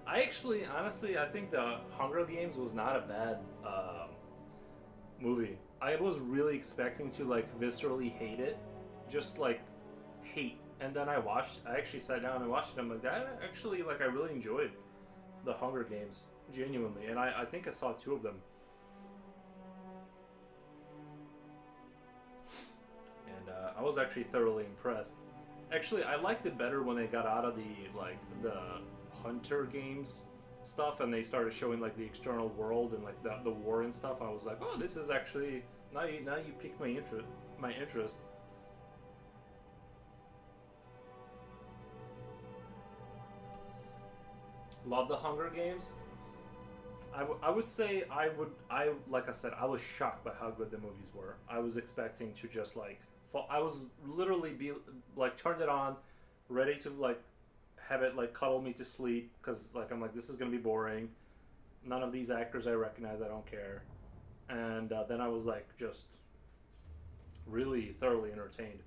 Honestly, I think the Hunger Games was not a bad movie. I was really expecting to like viscerally hate it, just like hate. And then I actually sat down and watched it. I'm like, that actually, like, I really enjoyed the Hunger Games, genuinely. And I think I saw 2 of them. And I was actually thoroughly impressed. Actually, I liked it better when they got out of the Hunter Games stuff and they started showing like the external world and like the war and stuff. I was like, oh, this is actually, now you piqued my interest. Love the Hunger Games. I would say like I said, I was shocked by how good the movies were. I was expecting to just like I was literally be like turned it on, ready to like have it like cuddle me to sleep, because like I'm like, this is gonna be boring. None of these actors I recognize. I don't care. And then I was like just really thoroughly entertained.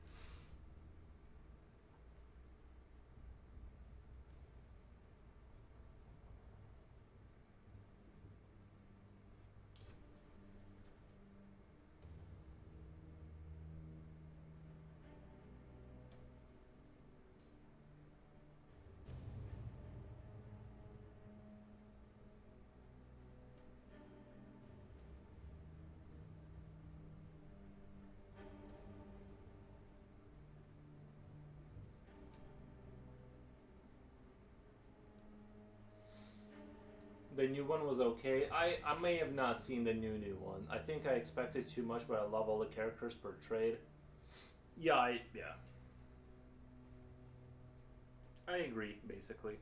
The new one was okay. I may have not seen the new one. I think I expected too much, but I love all the characters portrayed. Yeah. I agree, basically.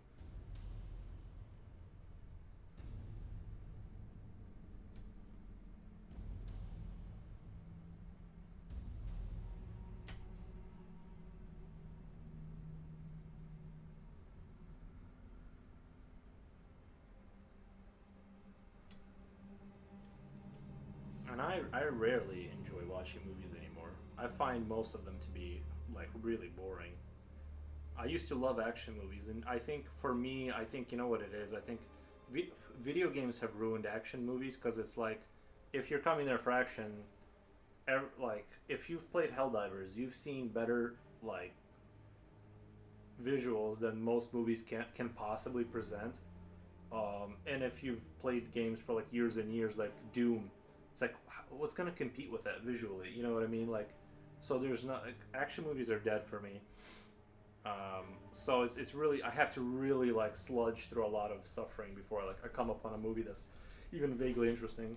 And I rarely enjoy watching movies anymore. I find most of them to be like really boring. I used to love action movies, and I think for me, I think, you know what it is. I think video games have ruined action movies, because it's like, if you're coming there for action, like if you've played Helldivers, you've seen better like visuals than most movies can possibly present. And if you've played games for like years and years, like Doom, it's like, what's gonna compete with that visually? You know what I mean? Like, so there's not, like, action movies are dead for me. So it's really, I have to really like sludge through a lot of suffering before I come upon a movie that's even vaguely interesting.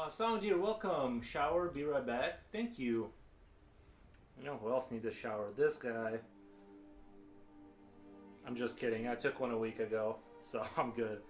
Sound Deer, welcome. Shower, be right back. Thank you. You know who else needs a shower? This guy. I'm just kidding. I took one a week ago, so I'm good.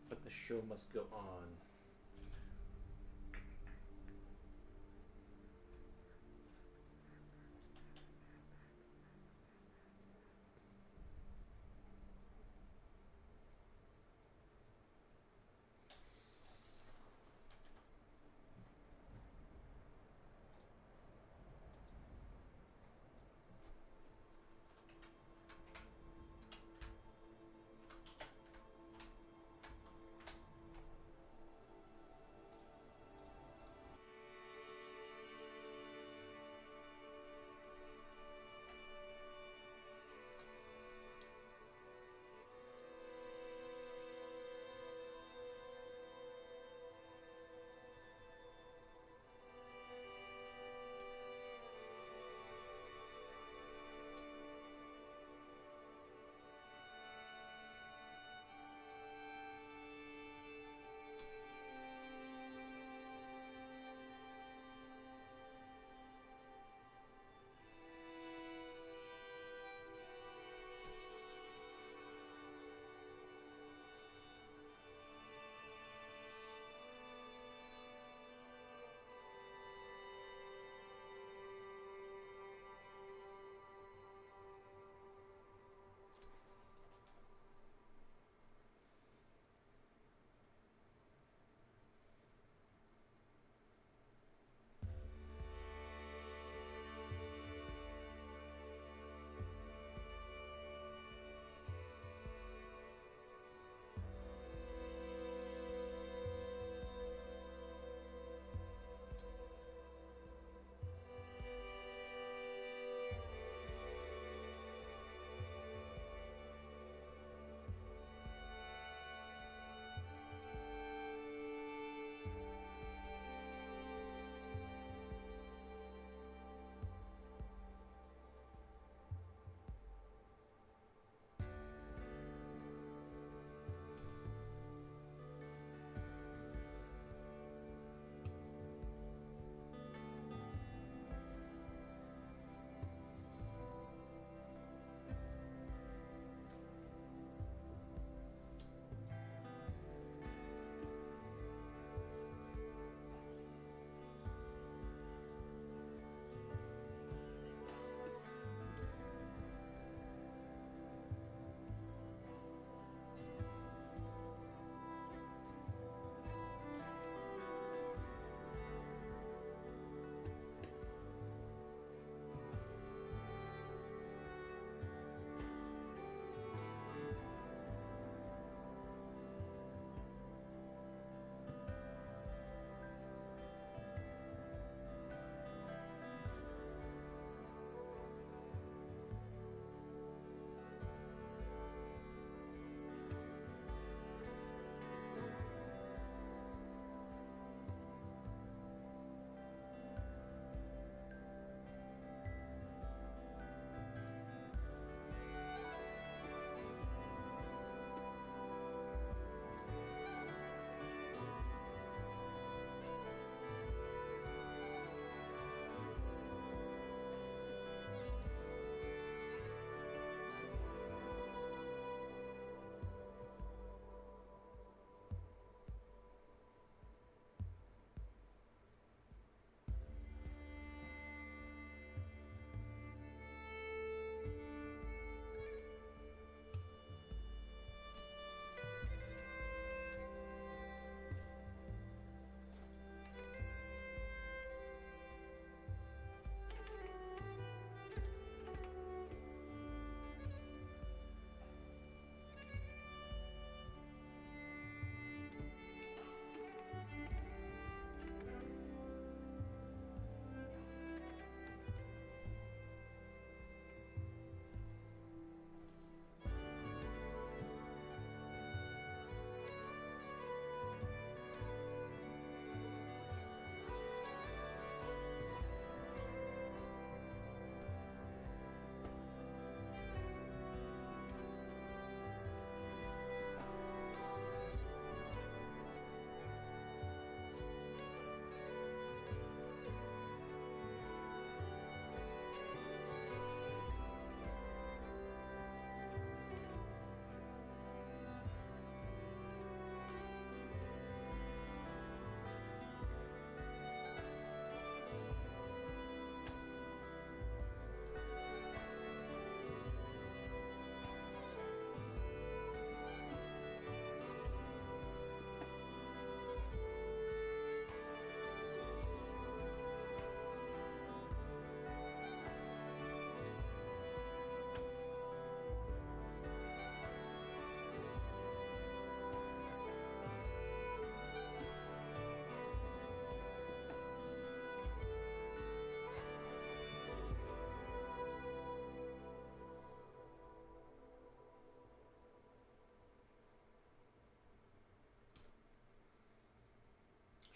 But the show must go on.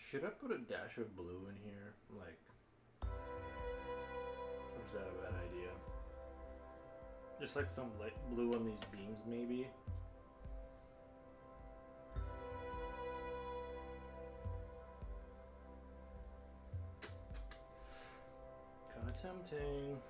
Should I put a dash of blue in here? Like, or is that a bad idea? Just like some light blue on these beams, maybe? Kinda tempting.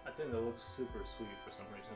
I think that looks super sweet for some reason.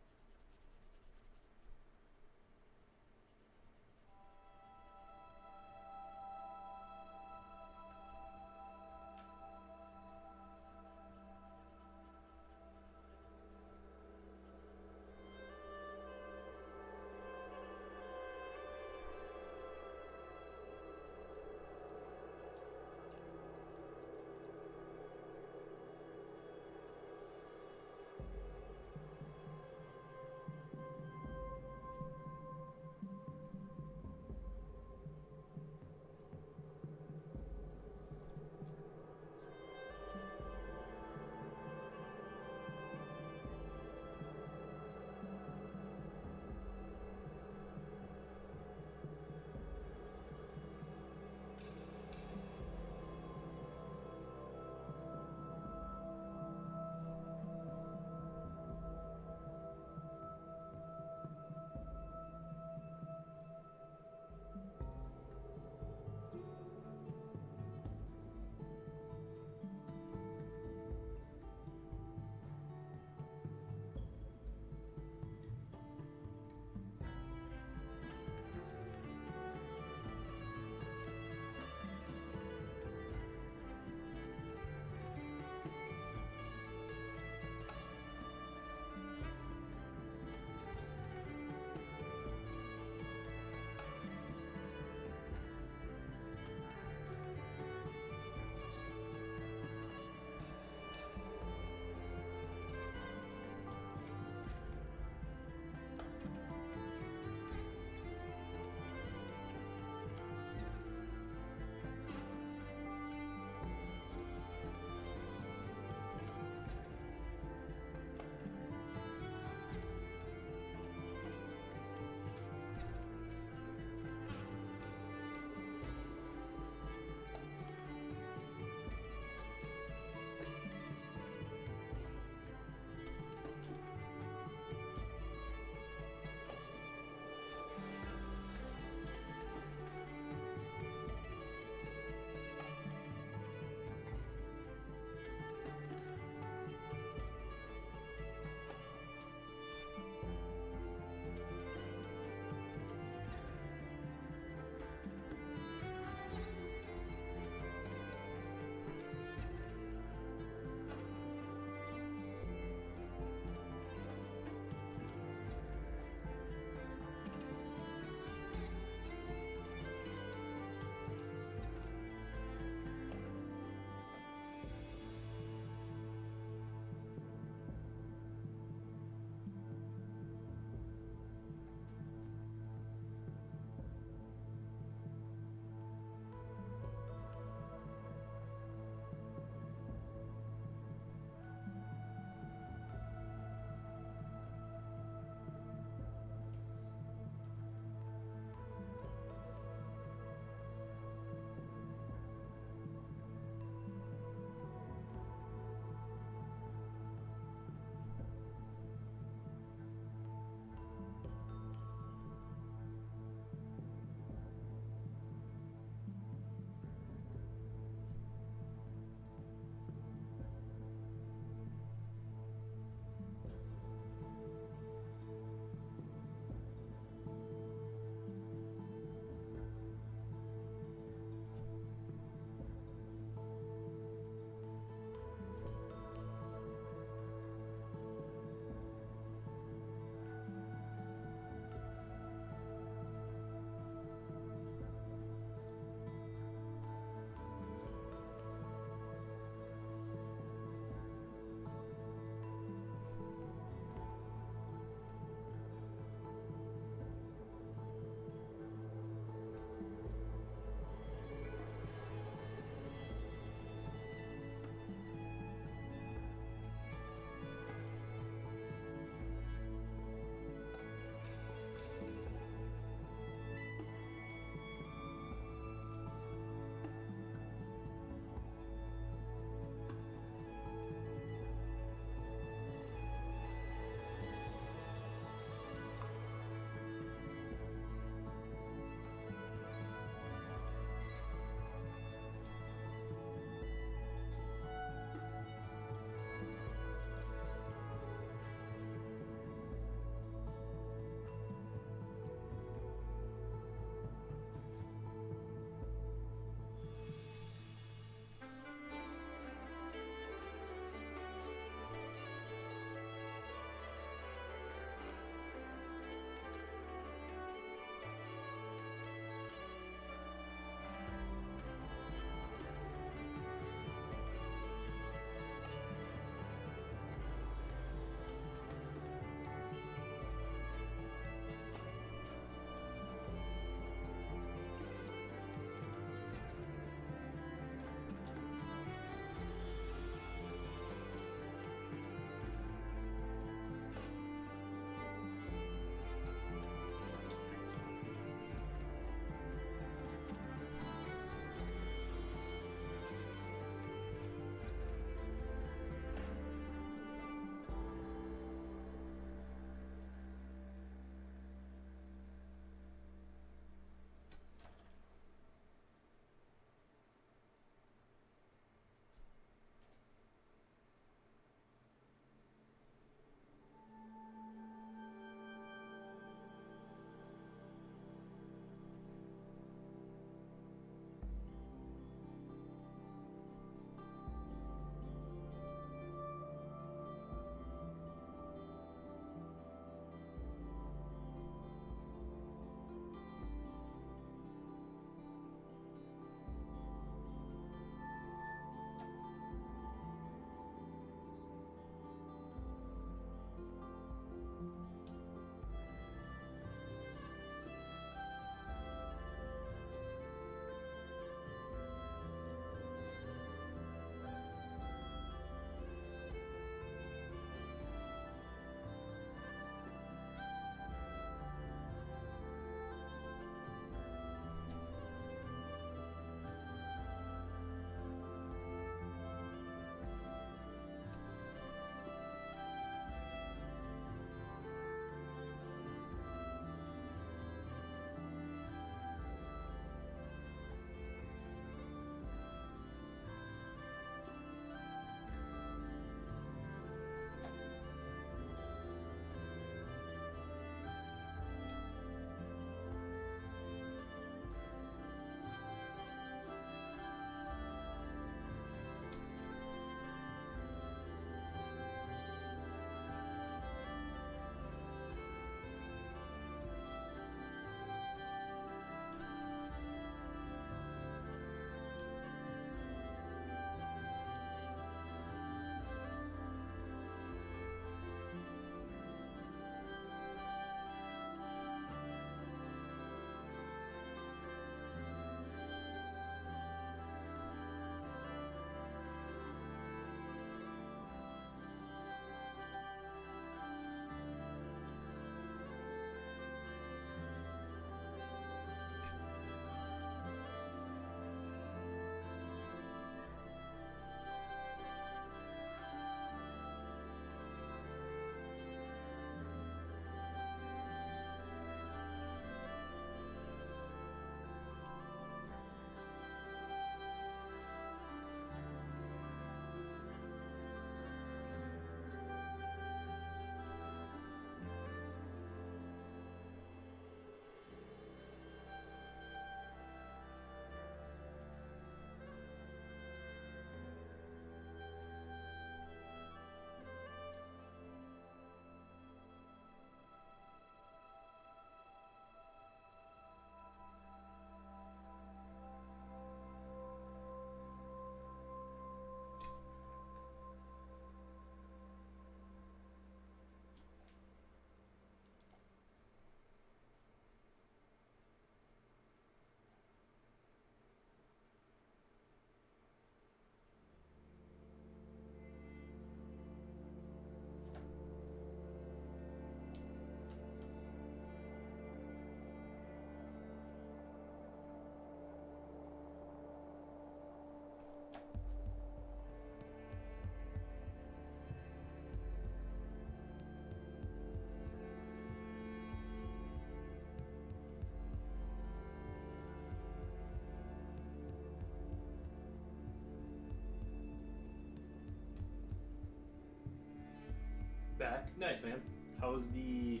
Back. Nice, man. How was the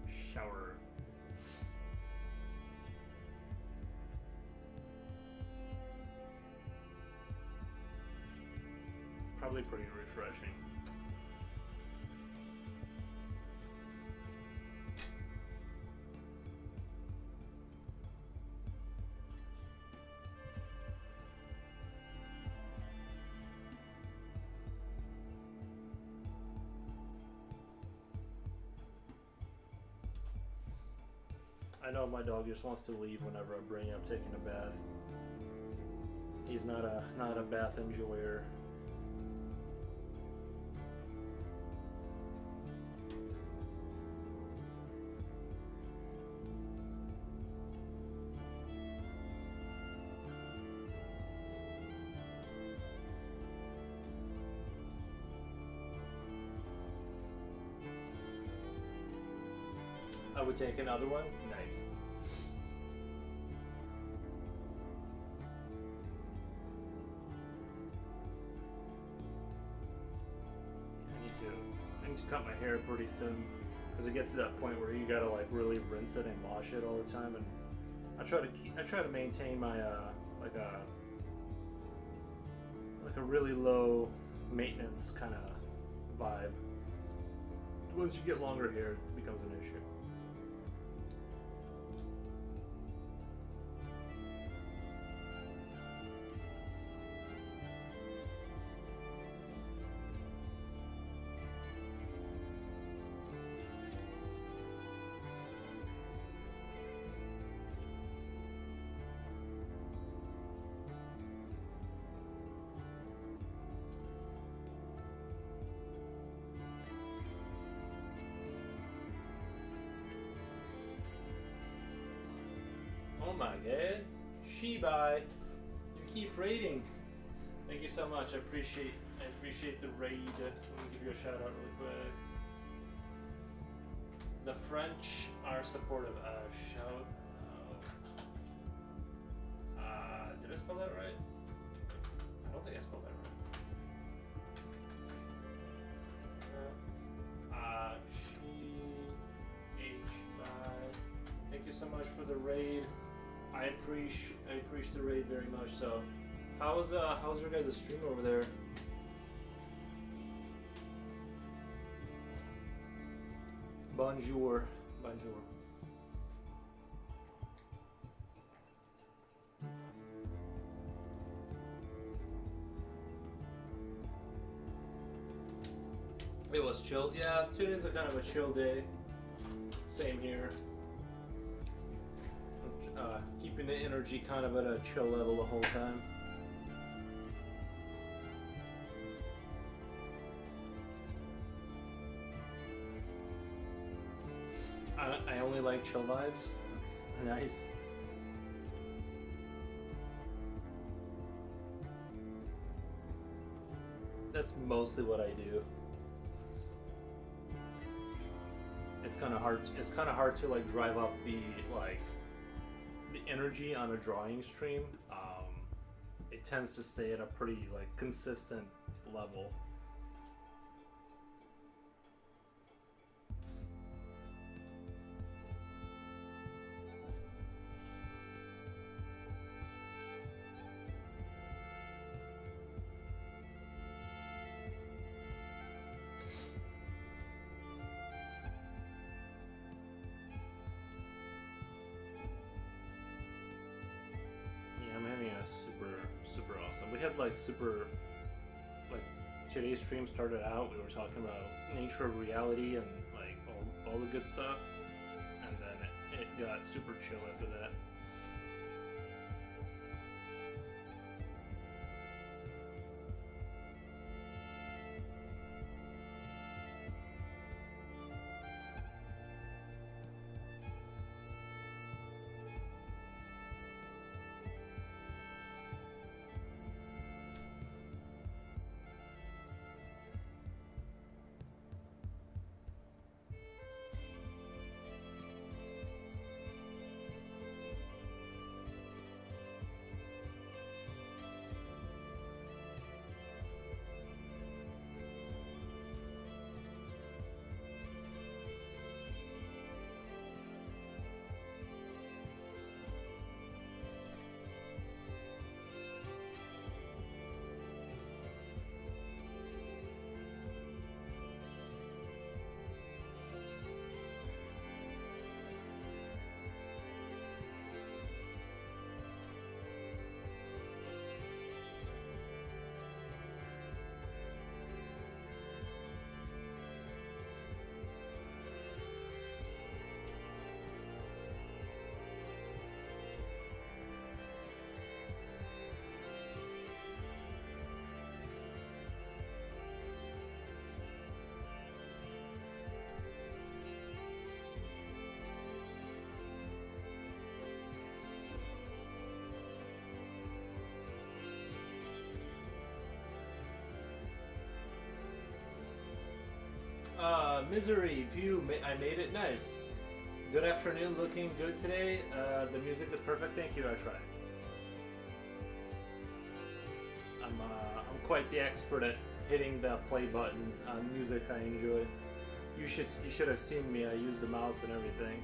shower? Probably pretty refreshing. I know my dog just wants to leave whenever I bring him taking a bath. He's not a bath enjoyer. I would take another one. Nice. I need to cut my hair pretty soon because it gets to that point where you gotta like really rinse it and wash it all the time, and I try to maintain my like a really low maintenance kind of vibe. Once you get longer hair, it becomes an issue. Oh my god. Shibai, you keep raiding. Thank you so much. I appreciate the raid. Let me give you a shout out really quick. The French are supportive. Shout out. Did I spell that right? I don't think I spelled that right. Thank you so much for the raid. I appreciate the raid very much. So, how's your guys' stream over there? Bonjour, bonjour. It was chill. Yeah, today's a kind of a chill day. Same here. Keeping the energy kind of at a chill level the whole time. I only like chill vibes. It's nice. That's mostly what I do. It's kind of hard. It's kind of hard to like drive up the energy on a drawing stream. It tends to stay at a pretty like consistent level. We had like today's stream started out, we were talking about nature of reality and like all the good stuff, and then it got super chill after that. Misery, View, I made it. Nice. Good afternoon, looking good today. The music is perfect. Thank you. I tried. I'm quite the expert at hitting the play button on music I enjoy. You should have seen me. I use the mouse and everything.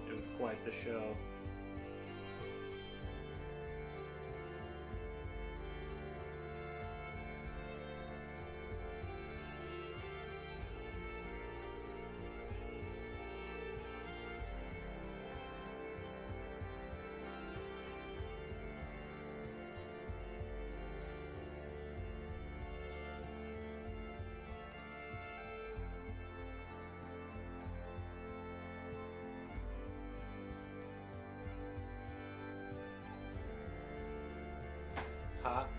It was quite the show.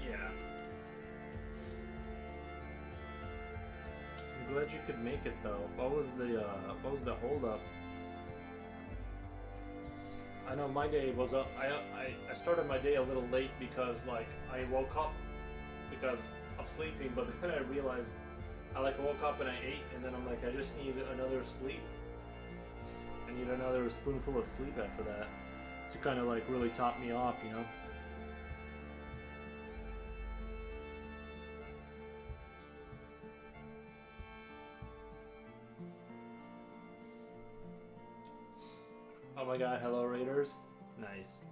Yeah. I'm glad you could make it though. What was the hold up? I know my day was I started my day a little late because like I woke up because of sleeping, but then I realized I woke up and I ate, and then I'm like, I just need another sleep. I need another spoonful of sleep after that to kind of like really top me off, you know. Oh my god, hello Raiders. Nice.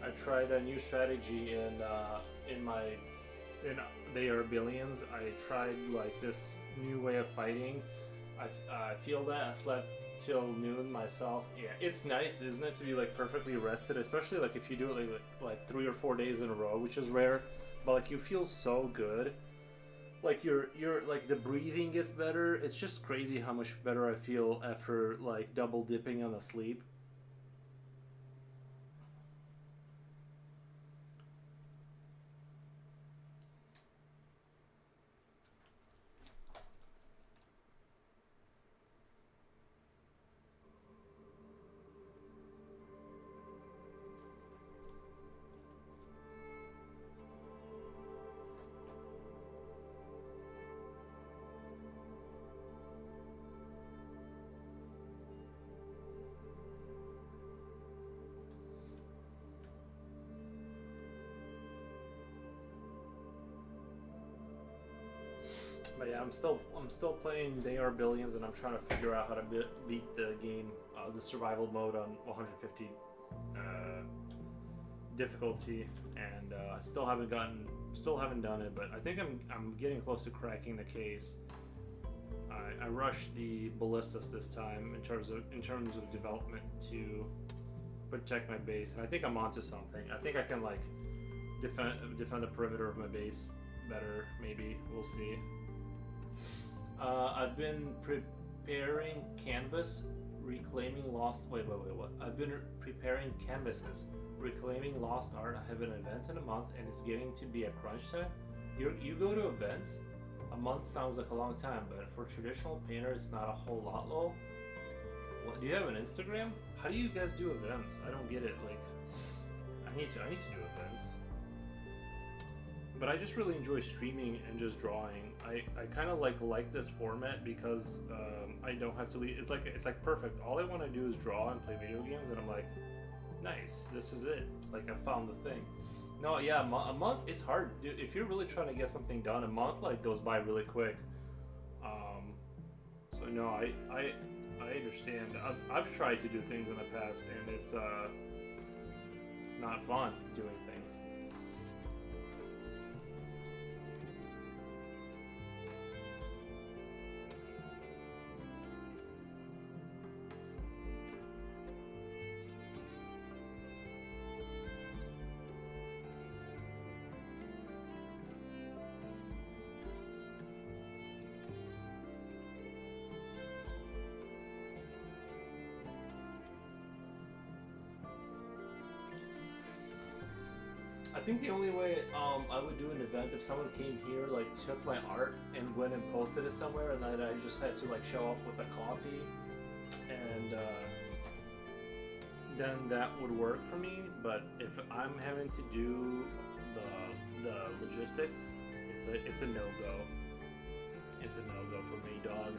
I tried a new strategy in They Are Billions. I tried like this new way of fighting. I feel that I slept till noon myself. Yeah, it's nice, isn't it, to be like perfectly rested, especially like if you do it like 3 or 4 days in a row, which is rare. But like you feel so good. Like you're like the breathing gets better. It's just crazy how much better I feel after like double dipping on the sleep. But yeah, I'm still playing They Are Billions, and I'm trying to figure out how to beat the game, the survival mode on 150 difficulty, and I still haven't done it. But I think I'm getting close to cracking the case. I rushed the ballistas this time in terms of development to protect my base, and I think I'm onto something. I think I can like defend the perimeter of my base better. Maybe we'll see. I've been preparing canvas, reclaiming lost. Wait, what? I've been preparing canvases, reclaiming lost art. I have an event in a month, and it's getting to be a crunch time. You go to events. A month sounds like a long time, but for traditional painters, it's not a whole lot. Lol. What, do you have an Instagram? How do you guys do events? I don't get it. Like, I need to do events. But I just really enjoy streaming and just drawing. I kind of like this format because I don't have to leave. It's like perfect. All I want to do is draw and play video games, and I'm like, nice. This is it. Like I found the thing. No, yeah, a month. It's hard. Dude, if you're really trying to get something done, a month like goes by really quick. So no, I understand. I've tried to do things in the past, and it's not fun doing things. I think the only way I would do an event if someone came here, like took my art and went and posted it somewhere, and then I just had to like show up with a coffee, and then that would work for me. But if I'm having to do the logistics, it's a no go. It's a no go for me, dog.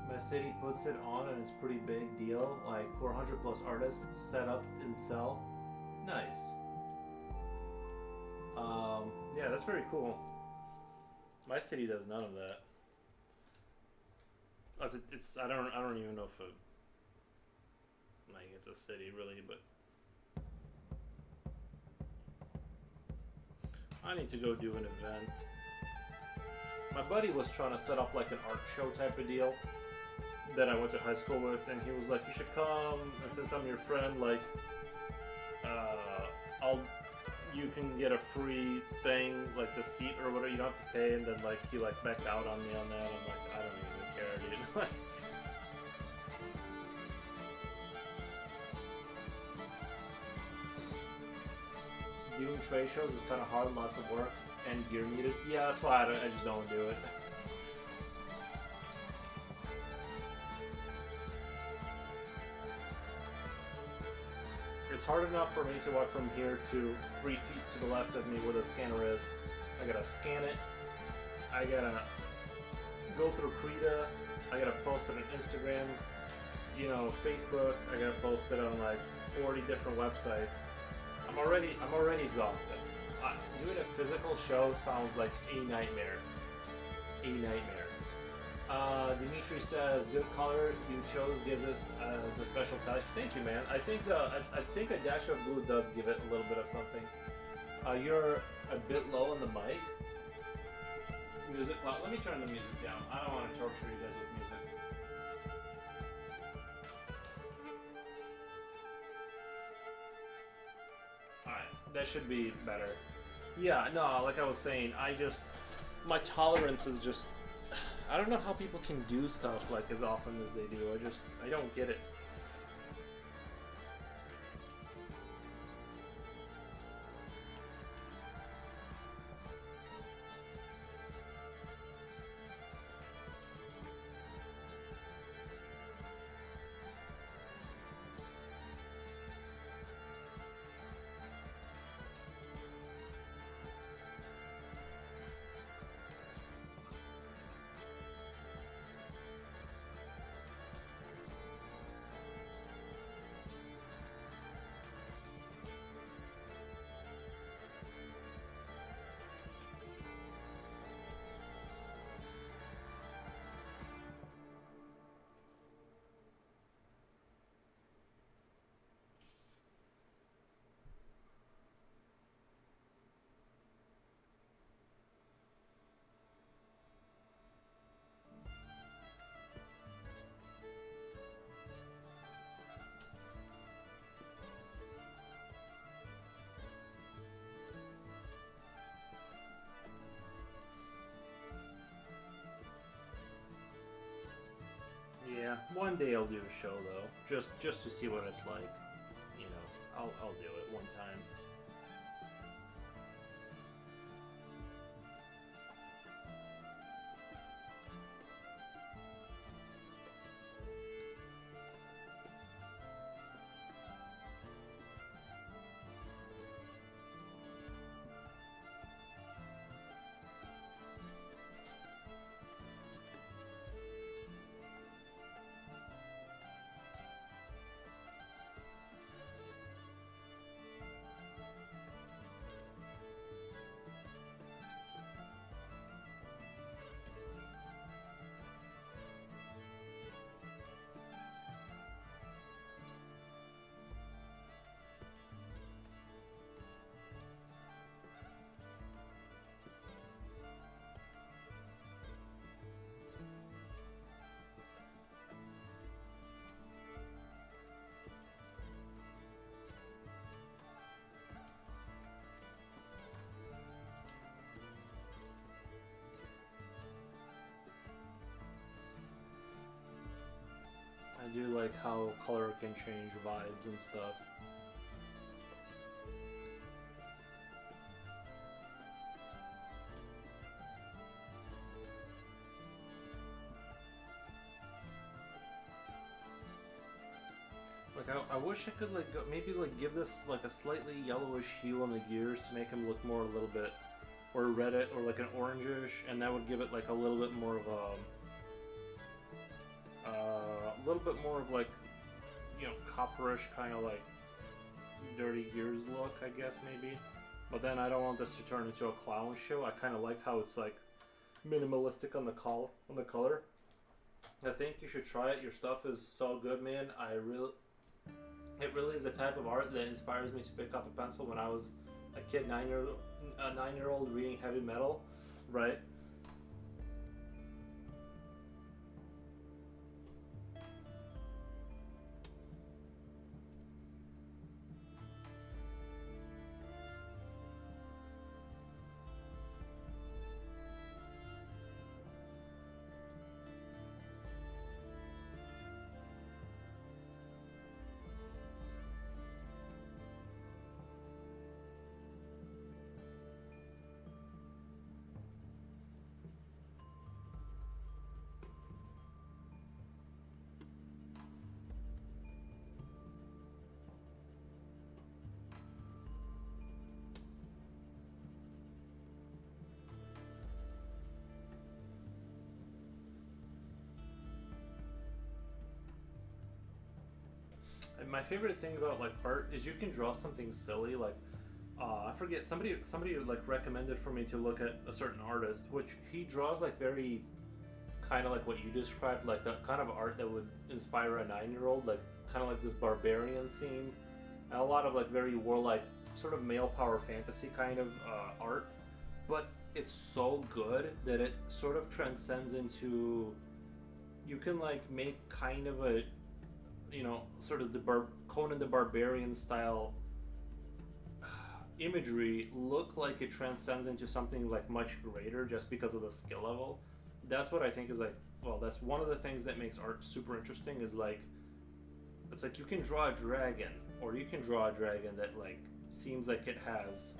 My city puts it on and it's a pretty big deal. Like 400 plus artists set up and sell. Nice. Yeah, that's very cool. My city does none of that. It's I don't even know if like it's a city really, but I need to go do an event. My buddy was trying to set up like an art show type of deal that I went to high school with, and he was like, "You should come." And since I'm your friend, like, you can get a free thing, like the seat or whatever. You don't have to pay. And then like he like backed out on me on that. I'm like, I don't even care, dude. Like, doing trade shows is kind of hard, lots of work and gear needed. Yeah, that's why I just don't do it. It's hard enough for me to walk from here to 3 feet to the left of me where the scanner is. I gotta scan it. I gotta go through Krita. I gotta post it on Instagram. You know, Facebook. I gotta post it on like 40 different websites. I'm already exhausted. Doing a physical show sounds like a nightmare. A nightmare. Dimitri says, "Good color you chose gives us the special touch." Thank you, man. I think a dash of blue does give it a little bit of something. You're a bit low on the mic. Music. Well, let me turn the music down. I don't want to torture you guys with music. Alright, that should be better. Yeah, no, like I was saying, my tolerance is just, I don't know how people can do stuff like as often as they do. I don't get it. one day I'll do a show though, just to see what it's like. You know, I'll do it one time. I do like how color can change vibes and stuff. Like I wish I could like maybe like give this like a slightly yellowish hue on the gears to make them look more a little bit, or red or like an orangish, and that would give it like a little bit more of a little bit more of like, you know, copperish kind of like dirty gears look, I guess maybe. But then I don't want this to turn into a clown show. I kind of like how it's like minimalistic on the color. I think you should try it. Your stuff is so good, man. It really is the type of art that inspires me to pick up a pencil when I was a kid, 9-year-old reading heavy metal, right? And my favorite thing about like art is you can draw something silly. Like I forget, somebody like recommended for me to look at a certain artist, which he draws like very kind of like what you described, like the kind of art that would inspire a 9-year-old, like kind of like this barbarian theme, and a lot of like very warlike, sort of male power fantasy kind of art. But it's so good that it sort of transcends into, you can like make kind of a, you know, sort of the Conan the Barbarian style imagery look like it transcends into something like much greater just because of the skill level. That's what I think is like, well, that's one of the things that makes art super interesting, is like, it's like you can draw a dragon, or you can draw a dragon that like seems like it has,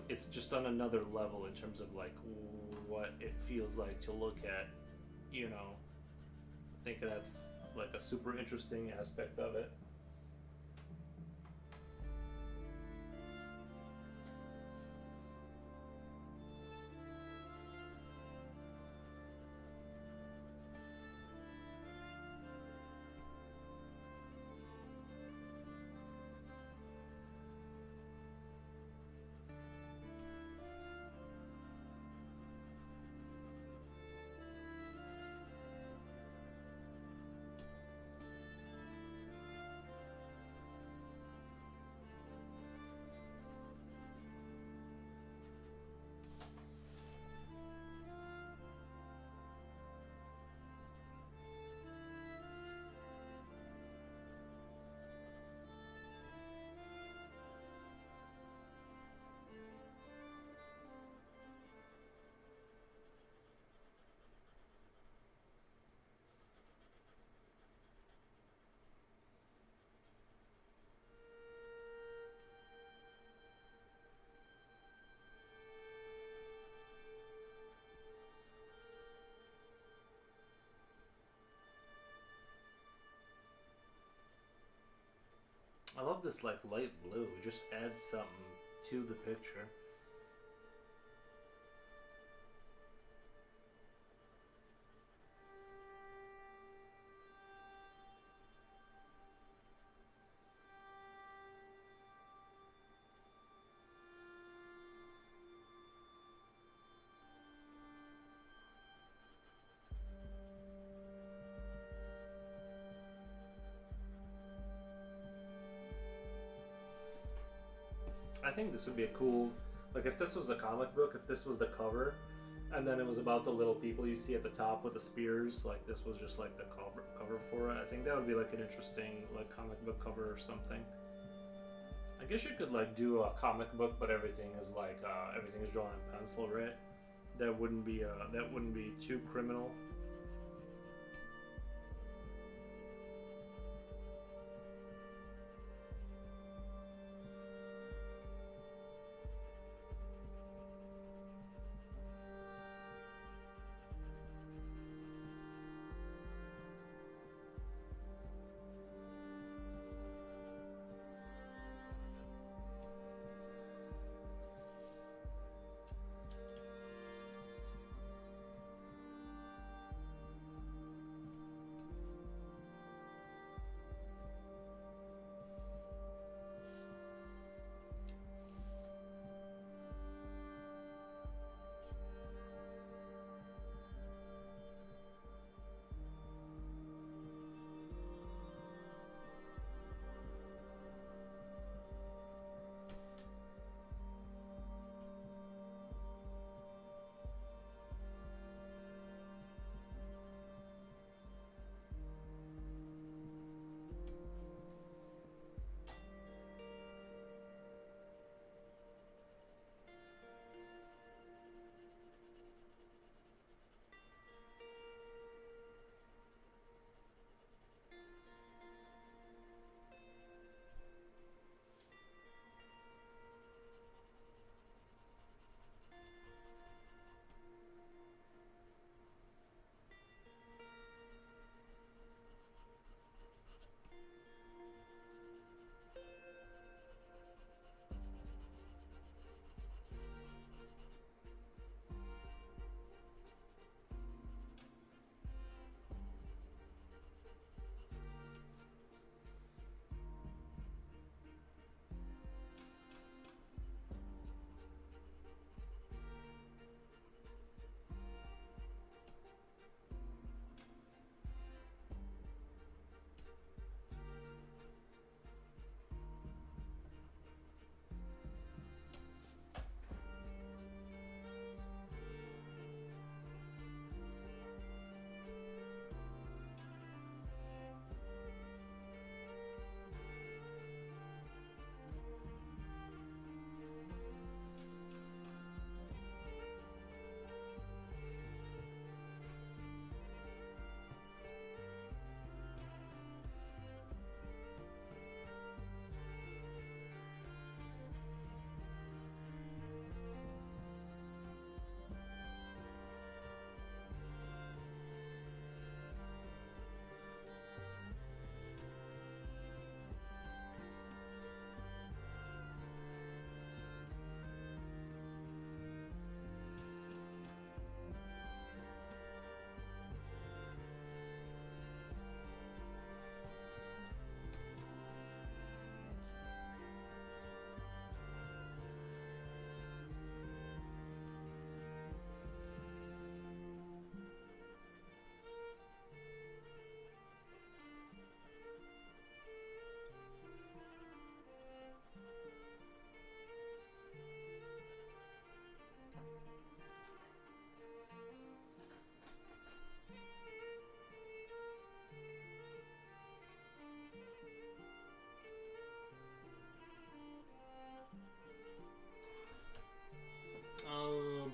it's just on another level in terms of like what it feels like to look at, you know. I think that's like a super interesting aspect of it. I love this like light blue. It just adds something to the picture. I think this would be a cool, like if this was a comic book, if this was the cover, and then it was about the little people you see at the top with the spears, like this was just like the cover for it. I think that would be like an interesting like comic book cover or something. I guess you could like do a comic book, but everything is like everything is drawn in pencil, right? That wouldn't be too criminal.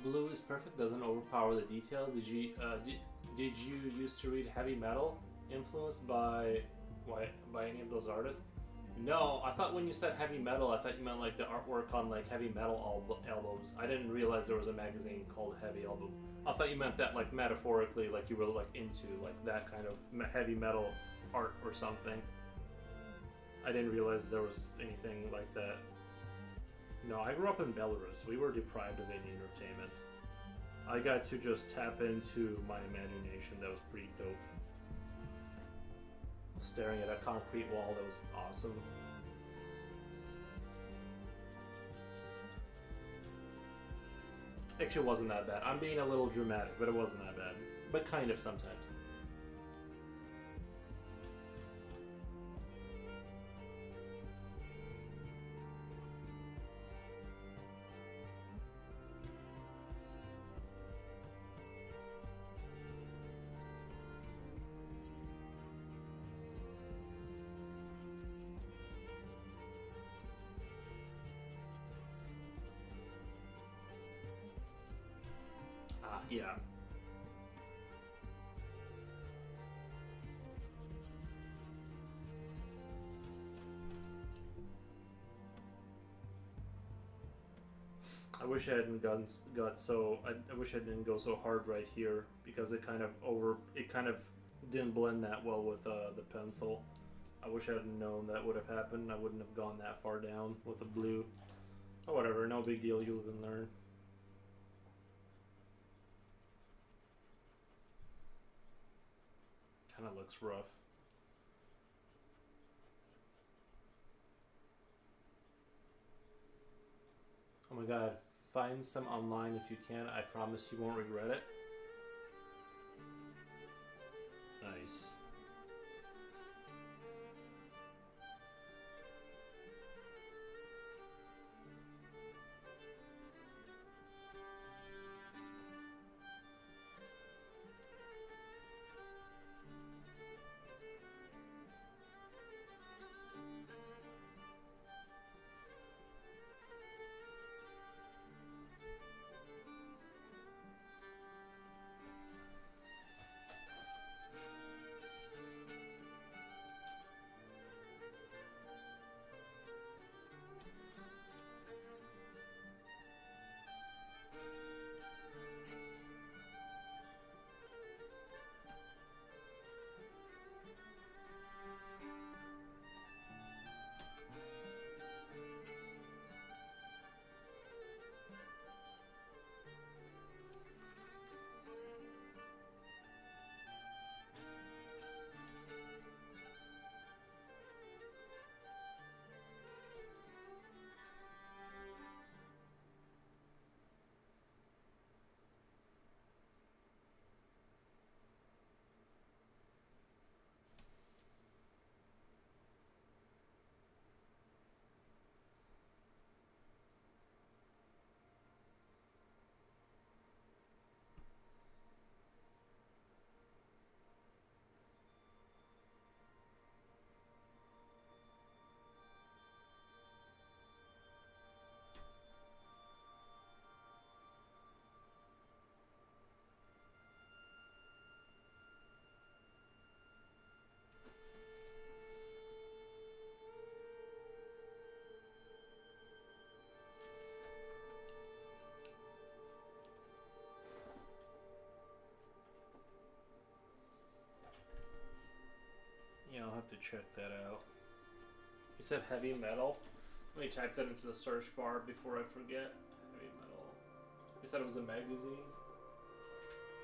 Blue is perfect. Doesn't overpower the details. Did you used to read heavy metal, influenced by any of those artists? No, I thought when you said heavy metal, I thought you meant like the artwork on like heavy metal albums. I didn't realize there was a magazine called Heavy Album. I thought you meant that like metaphorically, like you were like into like that kind of heavy metal art or something. I didn't realize there was anything like that. No, I grew up in Belarus. We were deprived of any entertainment. I got to just tap into my imagination. That was pretty dope. Staring at a concrete wall, that was awesome. Actually, it wasn't that bad. I'm being a little dramatic, but it wasn't that bad. But kind of sometimes. Yeah. I wish I hadn't got so. I wish I didn't go so hard right here because it kind of didn't blend that well with the pencil. I wish I had known that would have happened. I wouldn't have gone that far down with the blue. Oh, whatever, no big deal. You'll even learn. Kind of looks rough. Oh my god, find some online if you can. I promise you won't regret it. Nice. Yeah, I'll have to check that out. You said heavy metal? Let me type that into the search bar before I forget. Heavy metal. You said it was a magazine?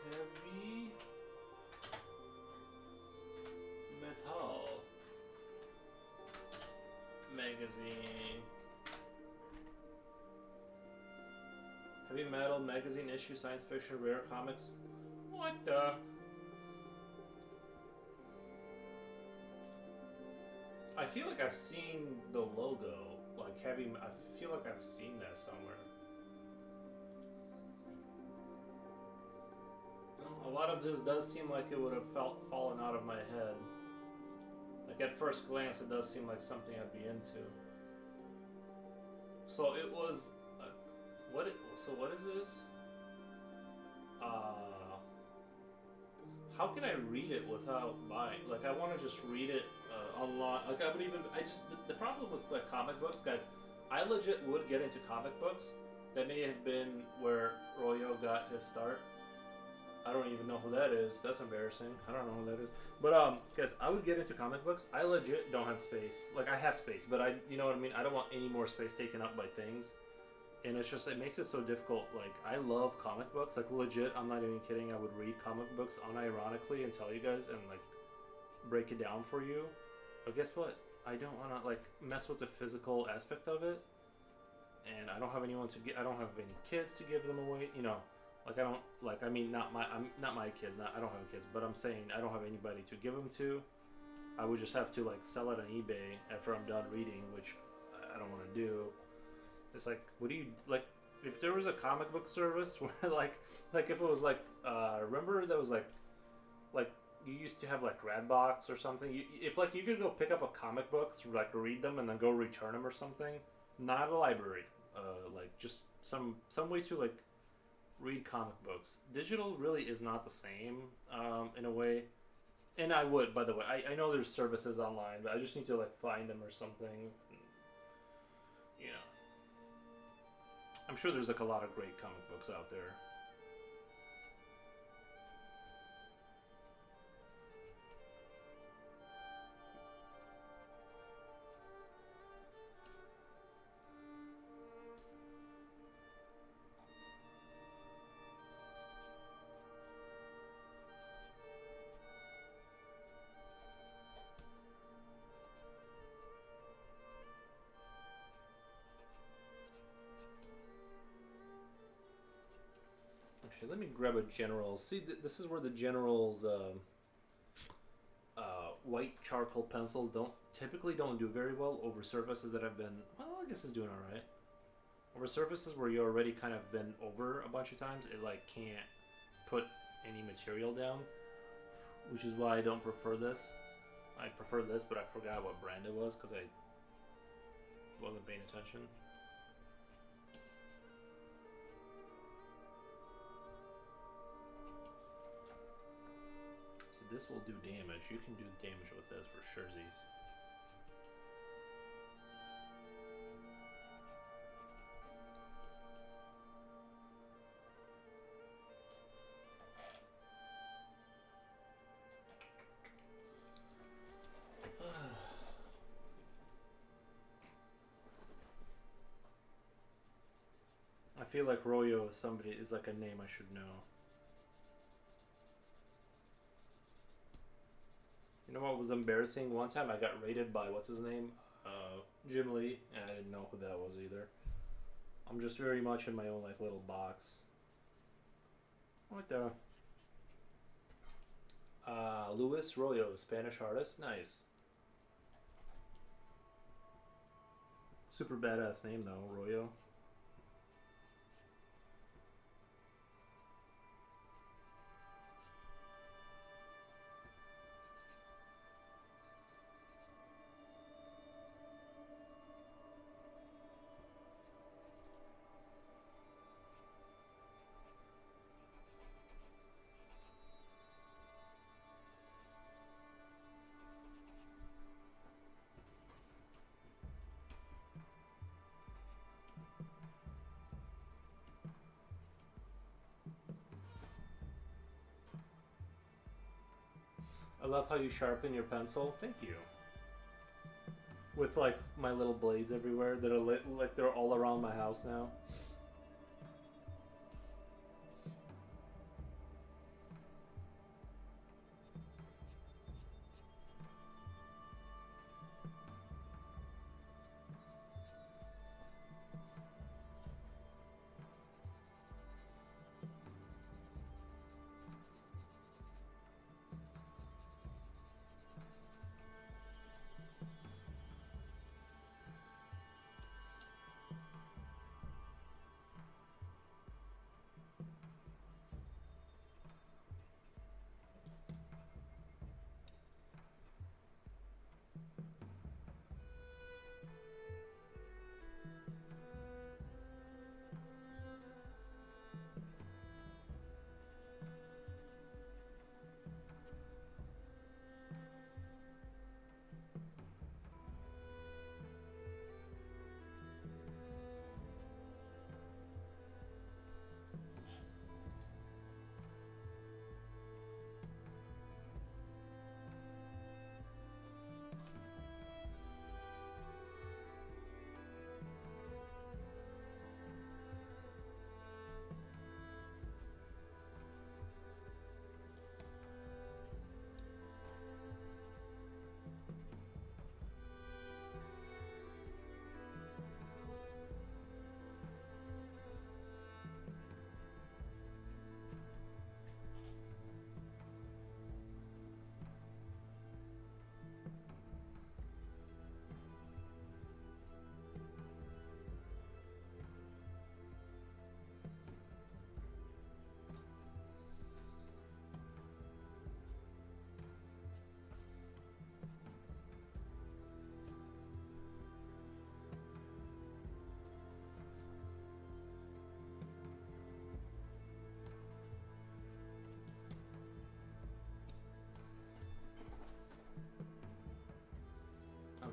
Heavy metal magazine. Heavy metal magazine issue, science fiction, rare comics. What the? I feel like I've seen the logo, like heavy. I feel like I've seen that somewhere. A lot of this does seem like it would have fallen out of my head. Like at first glance, it does seem like something I'd be into. So it was, so what is this? How can I read it without buying? Like I want to just read it online. Like I would even, the problem with like comic books, guys, I legit would get into comic books. That may have been where Royo got his start. I don't even know who that is. That's embarrassing. I don't know who that is. But guys, I would get into comic books. I legit don't have space. Like I have space, but you know what I mean. I don't want any more space taken up by things. And it's just, it makes it so difficult. Like, I love comic books. Like, legit, I'm not even kidding. I would read comic books unironically and tell you guys and, like, break it down for you. But guess what? I don't want to, like, mess with the physical aspect of it. And I don't have anyone to get, I don't have any kids to give them away. You know, like, I don't, like, I mean, not my kids. I don't have kids. But I'm saying I don't have anybody to give them to. I would just have to, like, sell it on eBay after I'm done reading, which I don't want to do. It's like, what do you, like, if there was a comic book service where, like if it was, like, remember that was, like, you used to have, like, Redbox or something? If, like, you could go pick up a comic book, like, read them and then go return them or something, not a library, like, just some way to, like, read comic books. Digital really is not the same, in a way. And I would, by the way, I know there's services online, but I just need to, like, find them or something, you know. I'm sure there's like a lot of great comic books out there. Actually, let me grab a general. See, this is where the general's white charcoal pencils typically don't do very well over surfaces that have been, well, I guess it's doing all right. Over surfaces where you already kind of been over a bunch of times, it like can't put any material down, which is why I don't prefer this. I prefer this, but I forgot what brand it was because I wasn't paying attention. This will do damage. You can do damage with this for surezies. I feel like Royo is like a name I should know. You know what was embarrassing? One time I got raided by, what's his name? Jim Lee, and I didn't know who that was either. I'm just very much in my own, like, little box. What the? Luis Royo, Spanish artist. Nice. Super badass name, though, Royo. I love how you sharpen your pencil. Thank you. With like my little blades everywhere that are like they're all around my house now.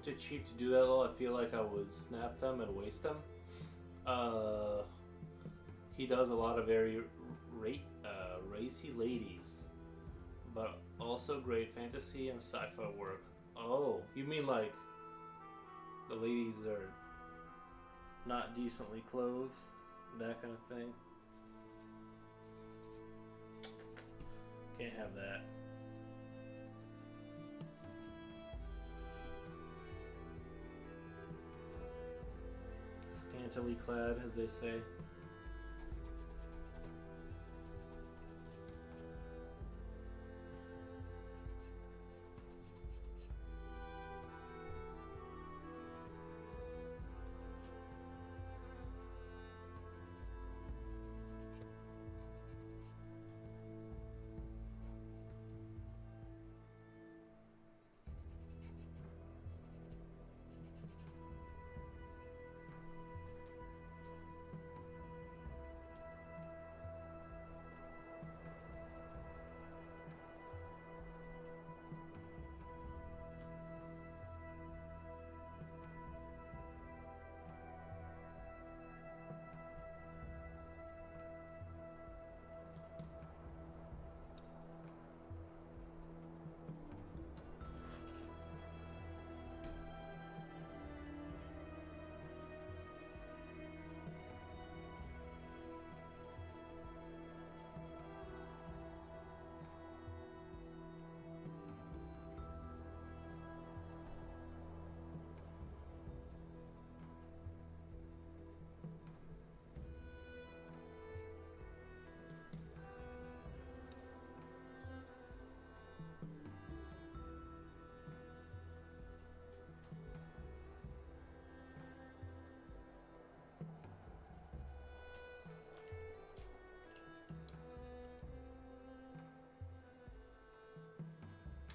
too cheap to do that though. I feel like I would snap them and waste them. He does a lot of very racy ladies, but also great fantasy and sci-fi work. Oh, you mean like the ladies are Not decently clothed, that kind of thing. Can't have that. Scantily clad, as they say.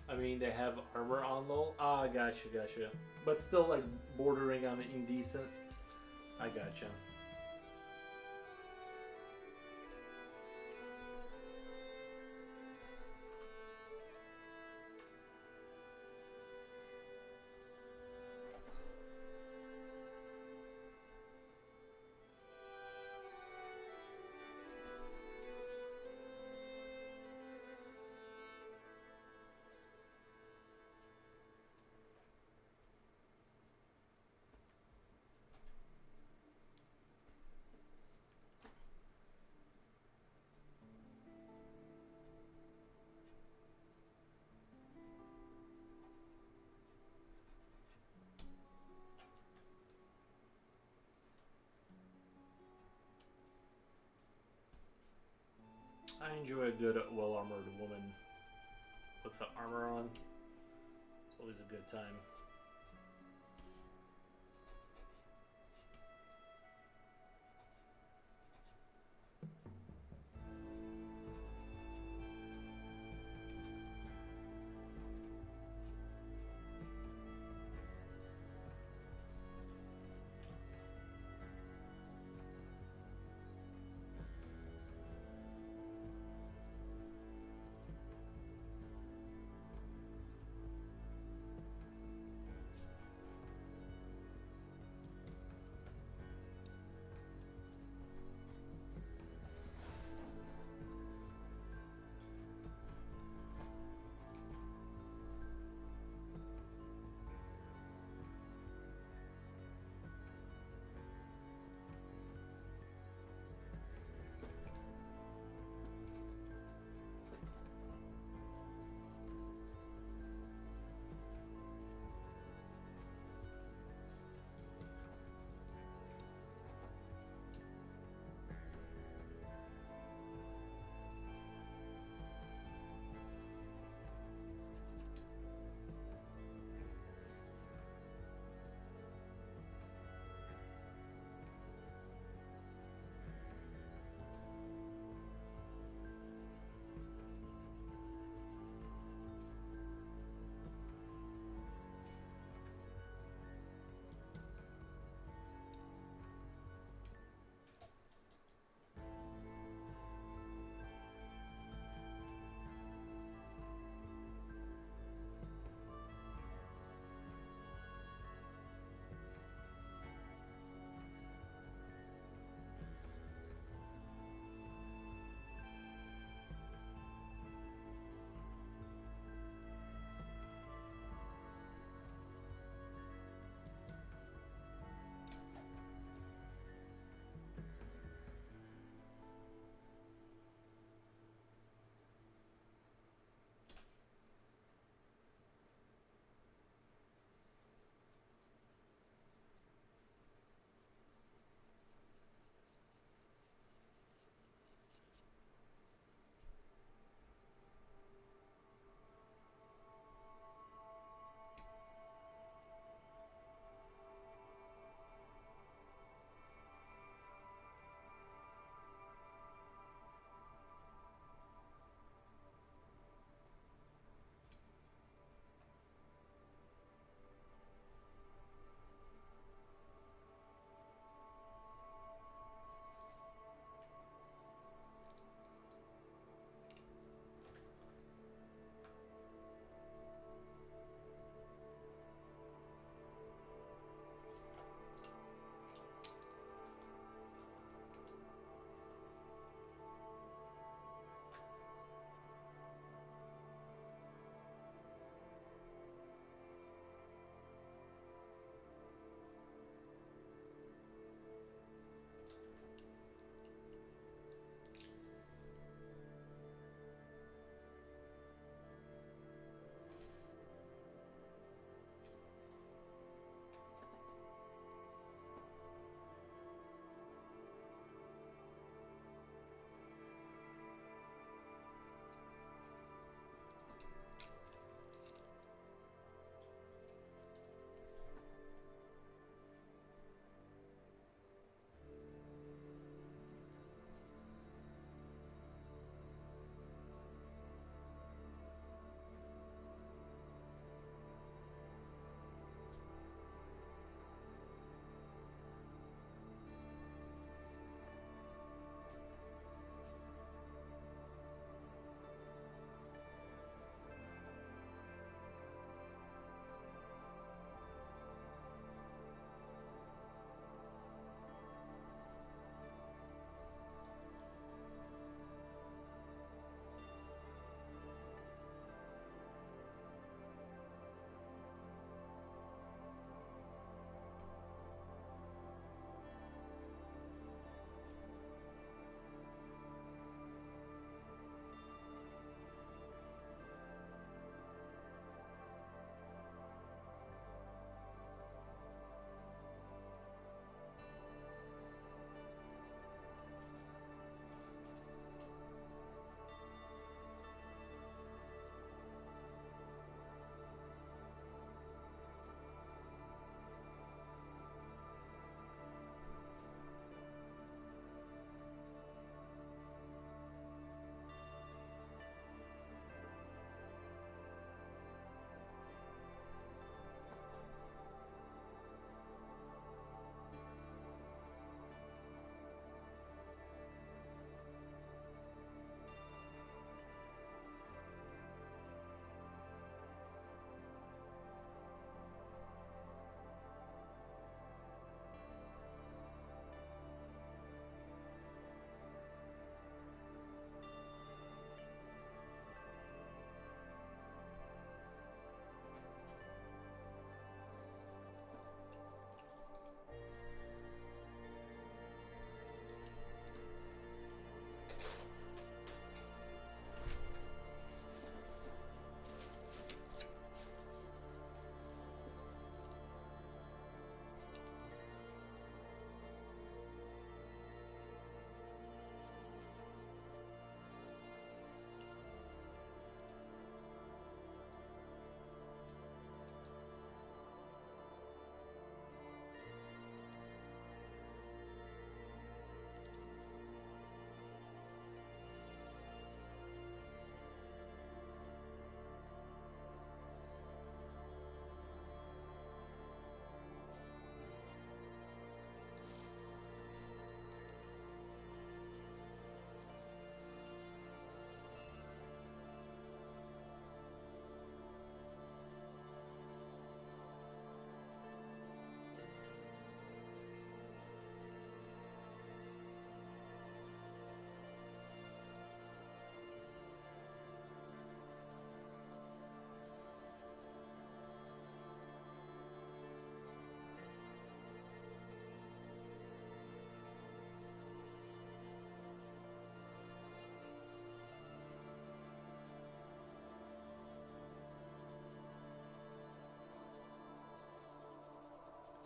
I mean, they have armor on though. Ah, gotcha. But still, like, bordering on indecent. I gotcha. I enjoy a good, well-armored woman with the armor on. It's always a good time.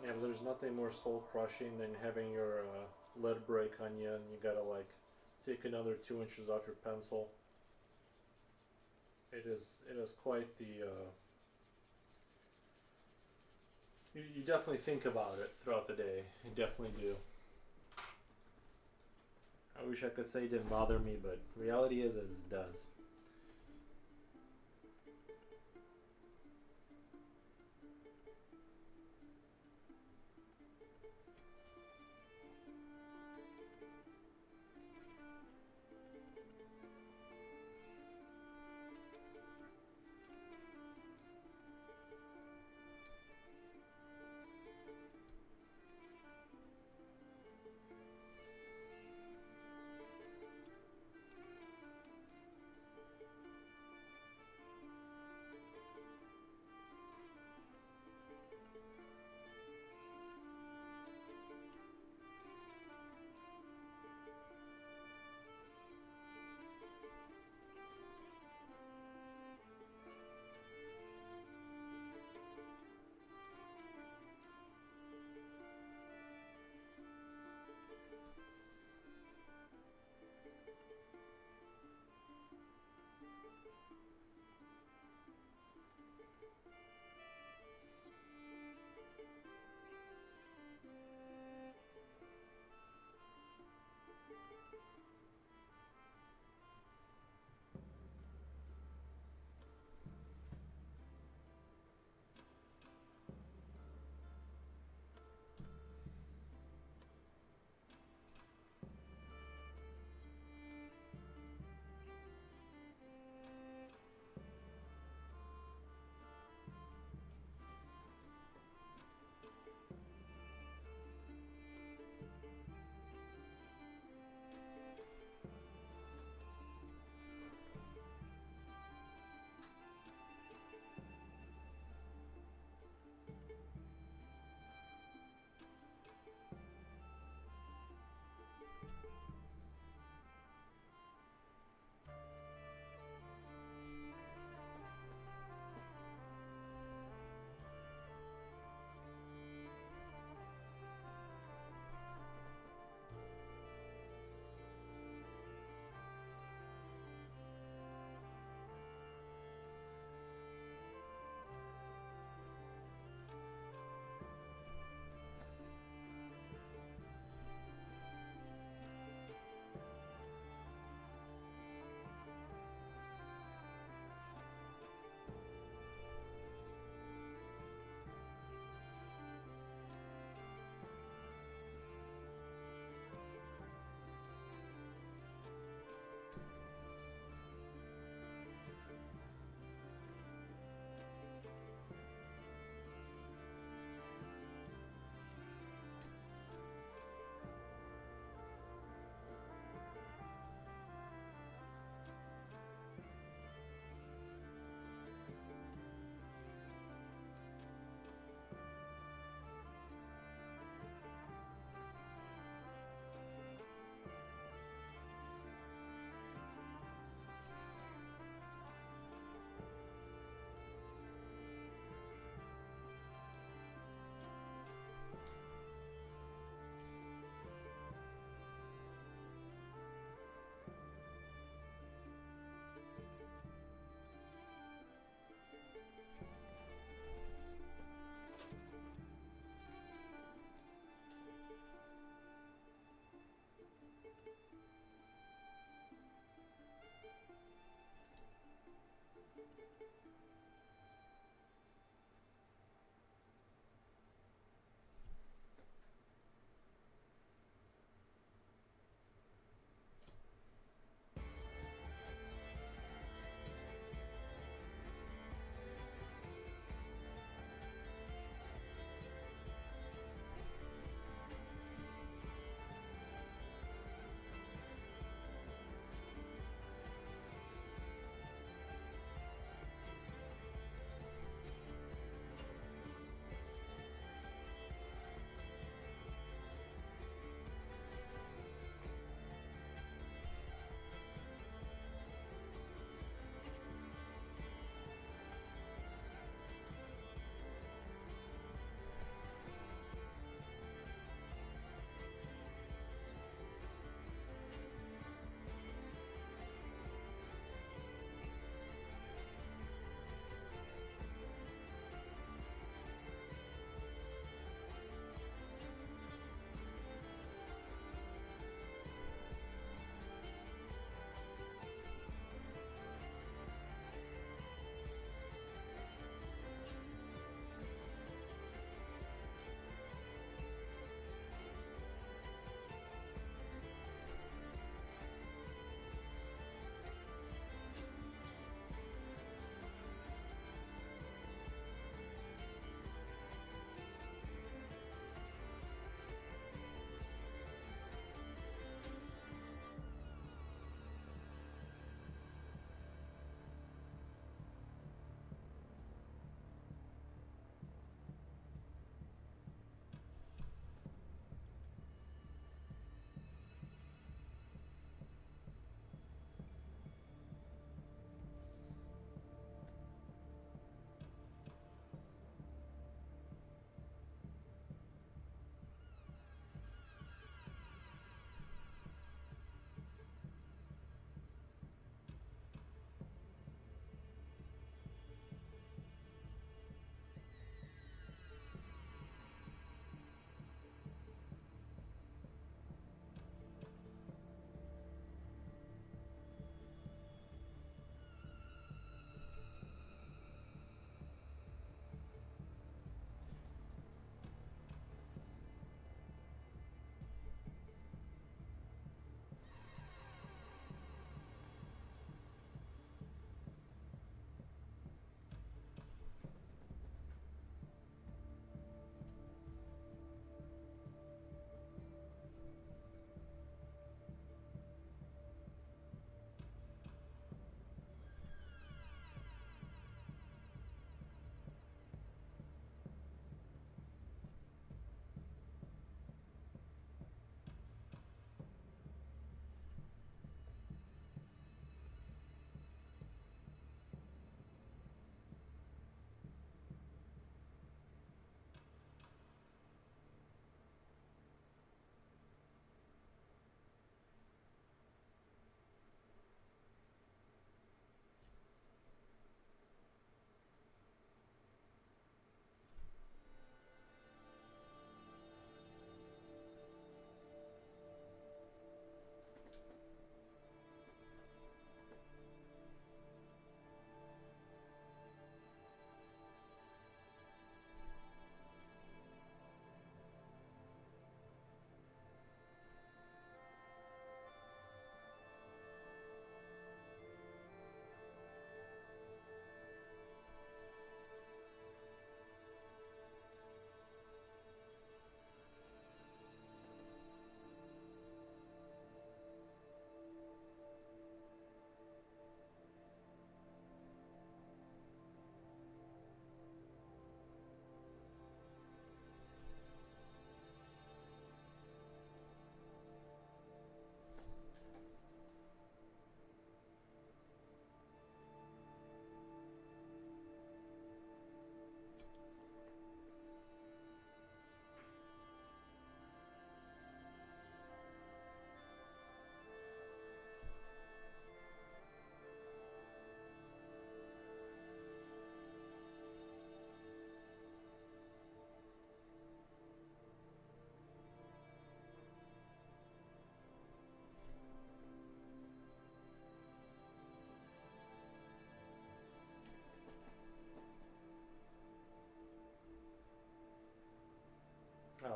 Yeah, but there's nothing more soul crushing than having your lead break on you, and you gotta like take another 2 inches off your pencil. It is quite the. You definitely think about it throughout the day. You definitely do. I wish I could say it didn't bother me, but reality is as it does.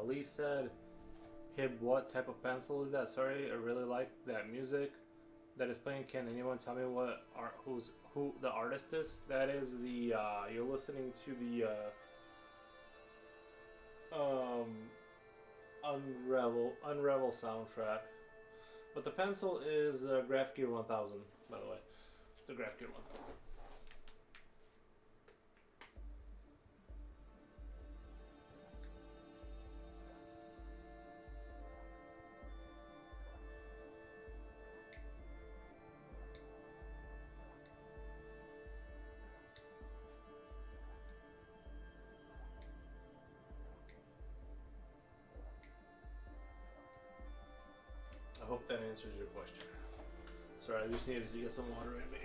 Leaf said, Hib, what type of pencil is that? Sorry, I really like that music that is playing. Can anyone tell me who the artist is? That is the you're listening to the Unravel soundtrack. But the pencil is Graph Gear 1000, by the way. It's a Graph Gear 1000. I hope that answers your question. Sorry, I just needed to get some water in me.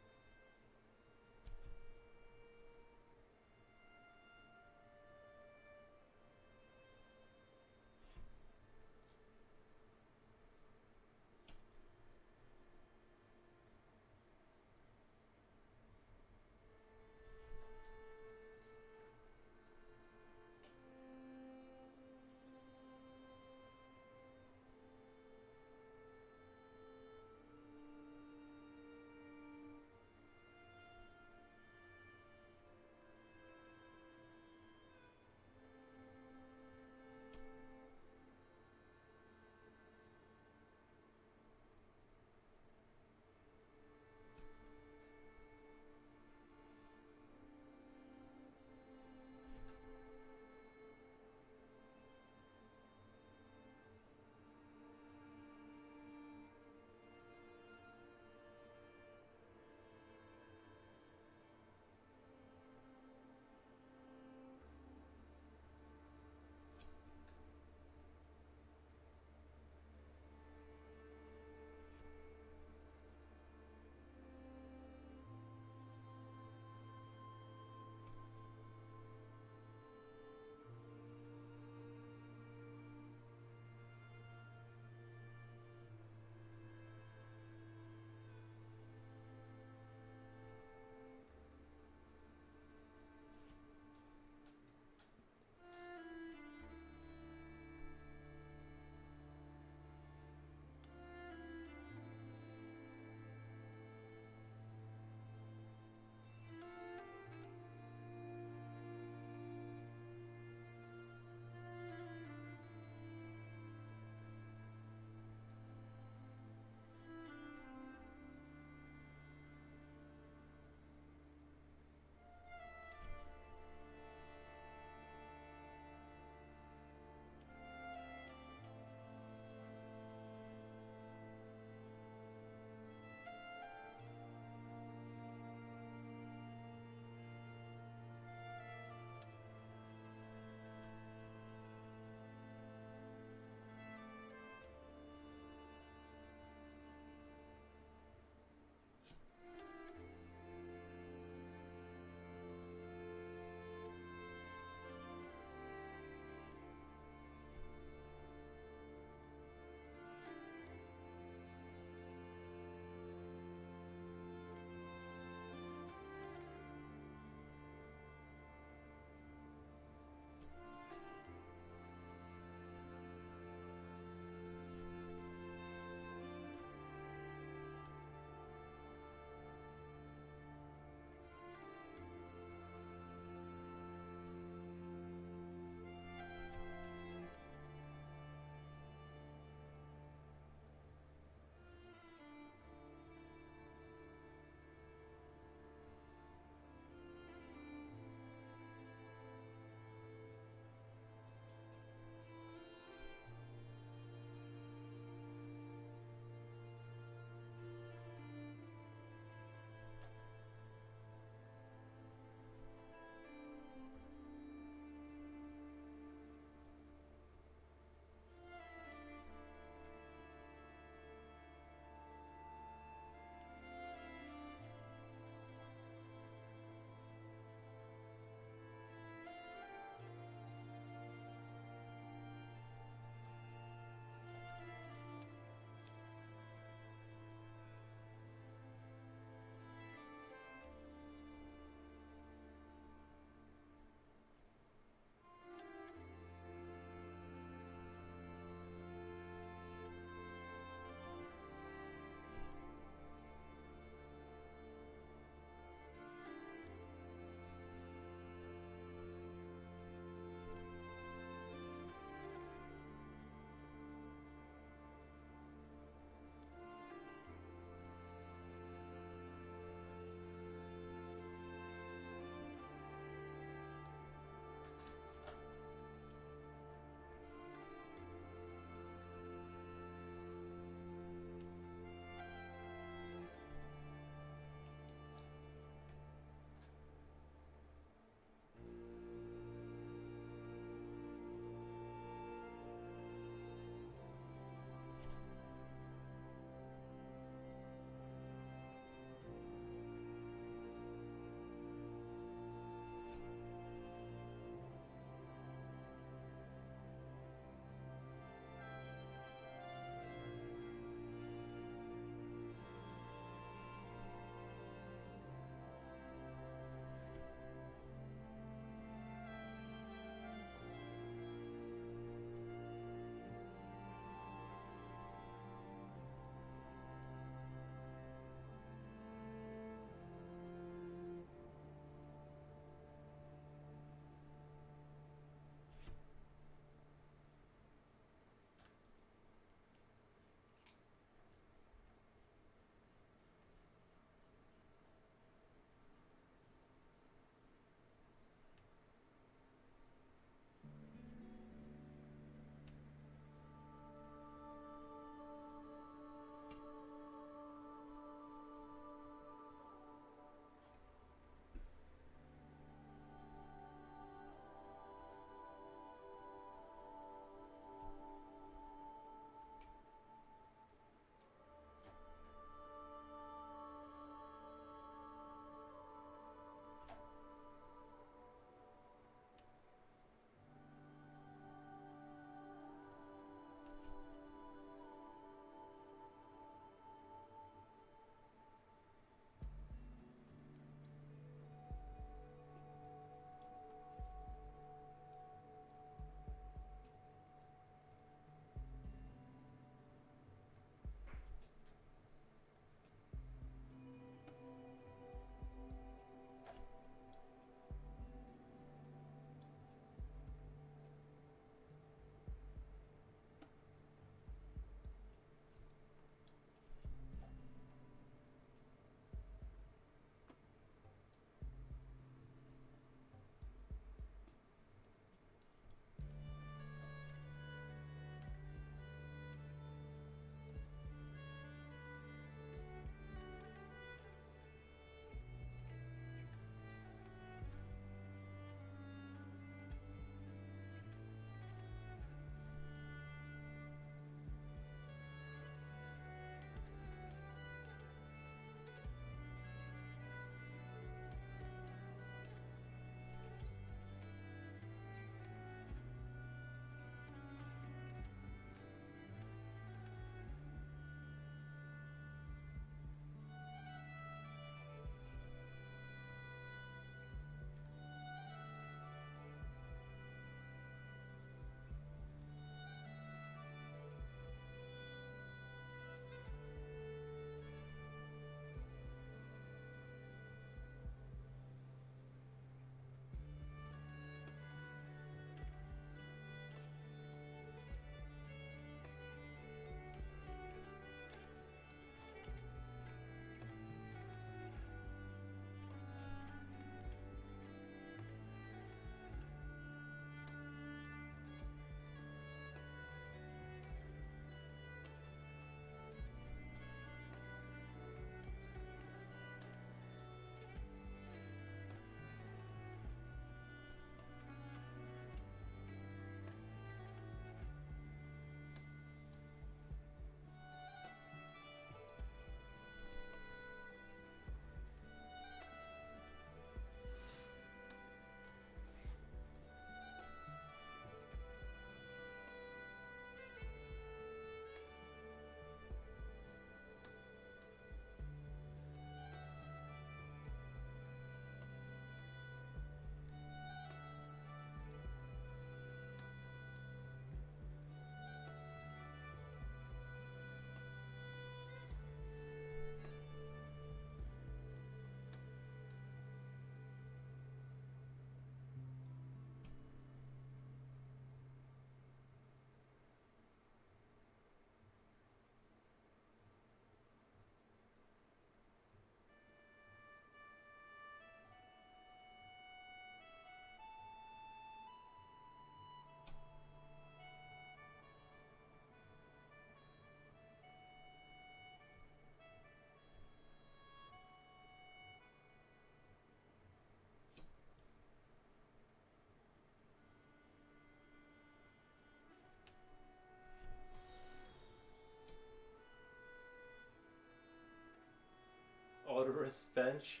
Sulfurous stench.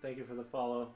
Thank you for the follow.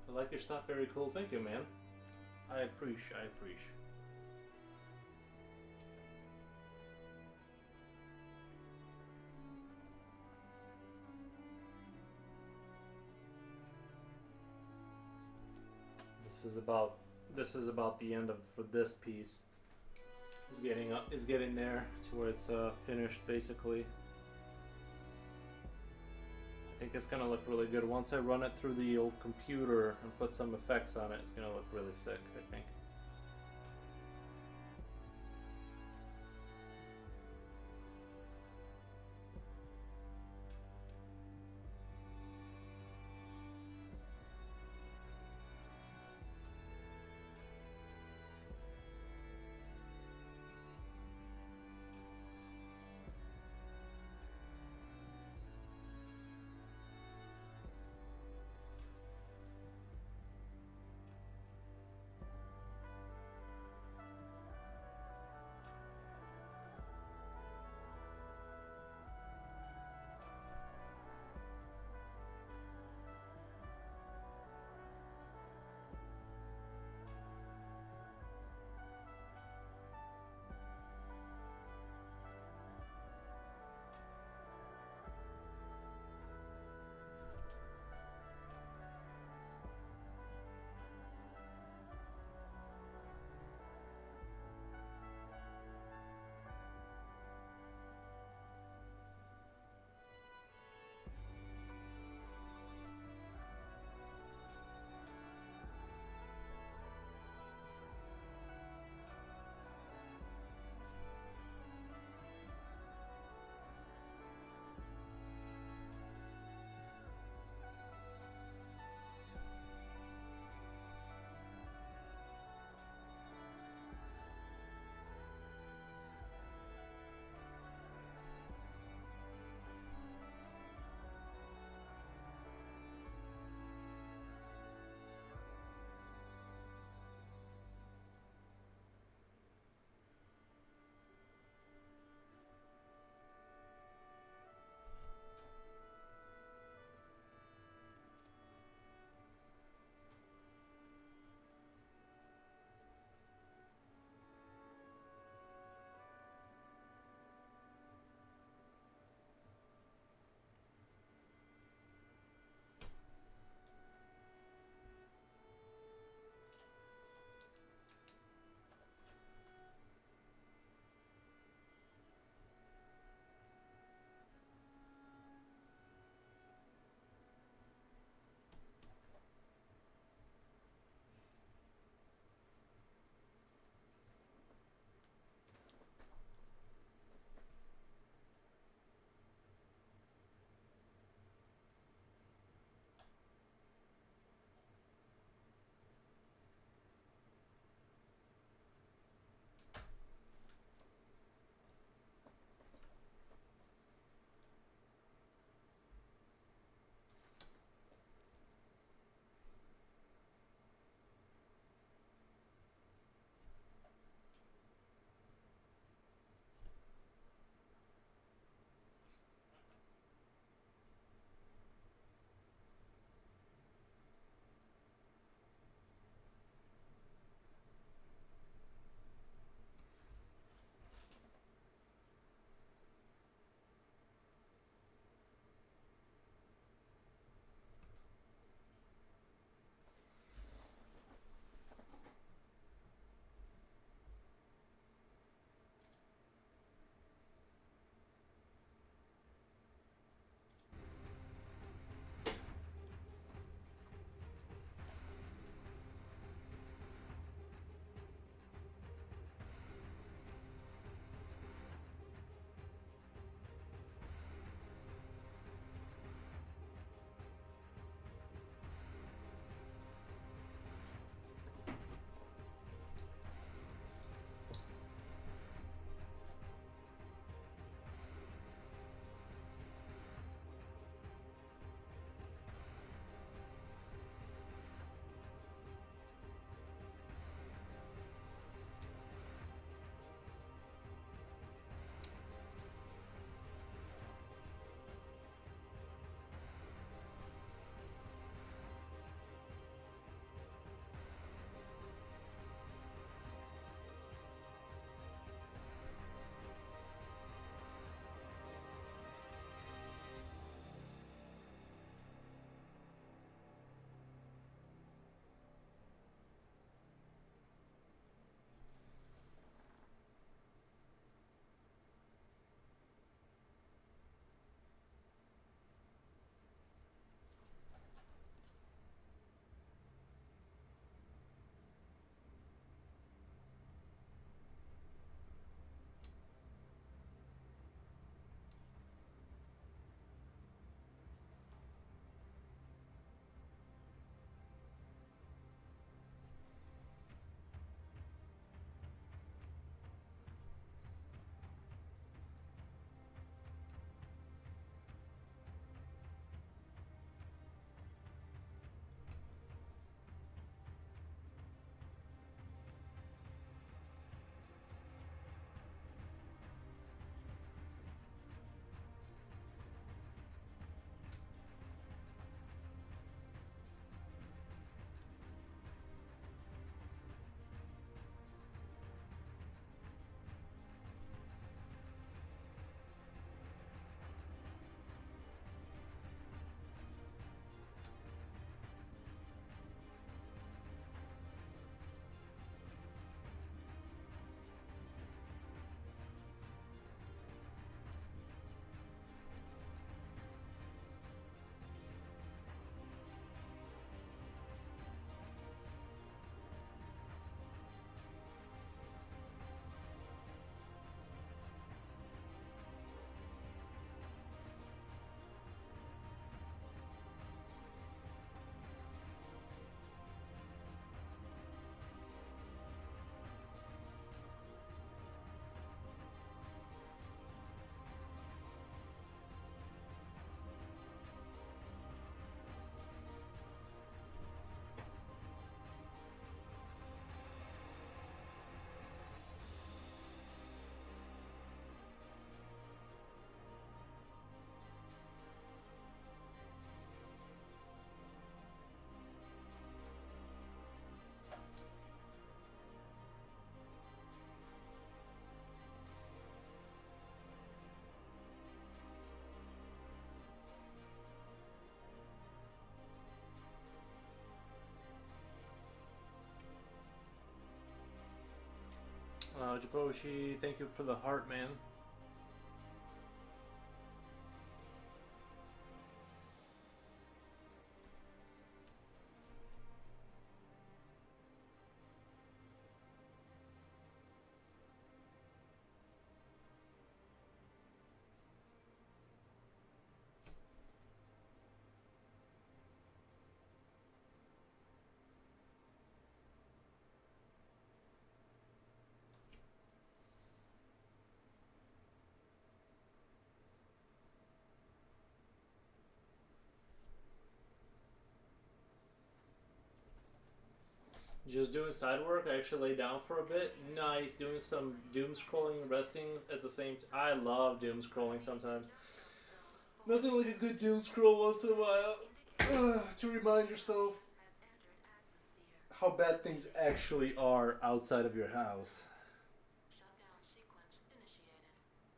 I like your stuff. Very cool. Thank you, man. I appreciate. This is about the end of for this piece. It's getting there to where it's finished basically. I think it's gonna look really good once I run it through the old computer and put some effects on it. It's gonna look really sick, I think. Japoshi, thank you for the heart, man. Just doing side work. I actually lay down for a bit. Nice. Doing some doom scrolling, resting at the same time. I love doom scrolling sometimes. Nothing like a good doom scroll once in a while. To remind yourself how bad things actually are outside of your house.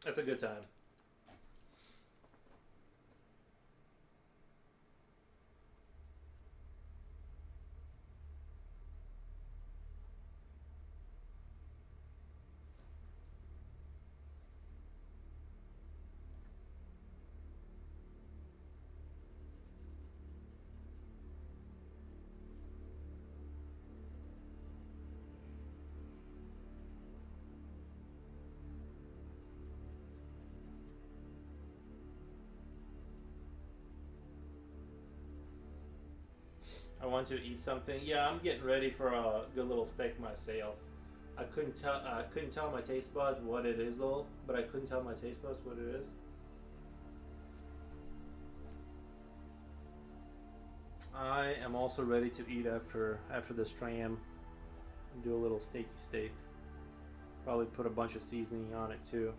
That's a good time. I want to eat something. Yeah, I'm getting ready for a good little steak myself. I couldn't tell my taste buds what it is though, but I couldn't tell my taste buds what it is. I am also ready to eat after this tram. Do a little steaky steak. Probably put a bunch of seasoning on it too.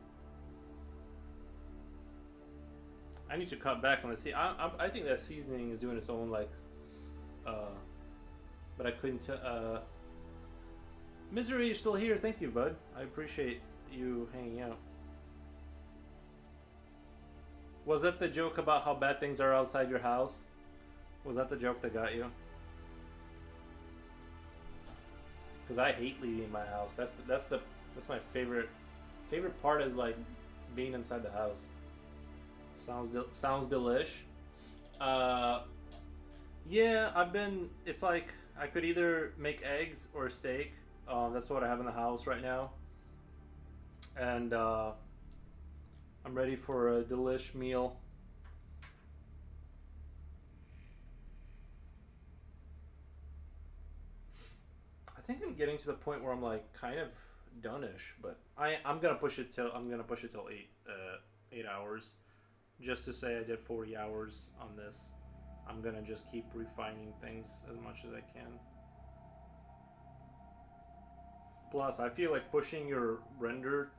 I need to cut back on the seasoning. I think that seasoning is doing its own like. But I couldn't. Misery, you're still here. Thank you, bud. I appreciate you hanging out. Was that the joke about how bad things are outside your house? Was that the joke that got you? Because I hate leaving my house. That's my favorite part is like being inside the house. Sounds delish. Yeah, it's like I could either make eggs or steak. That's what I have in the house right now. And I'm ready for a delish meal. I think I'm getting to the point where I'm like kind of done-ish, but I'm gonna push it till 8 hours, just to say I did 40 hours on this. I'm gonna just keep refining things as much as I can. Plus, I feel like pushing your render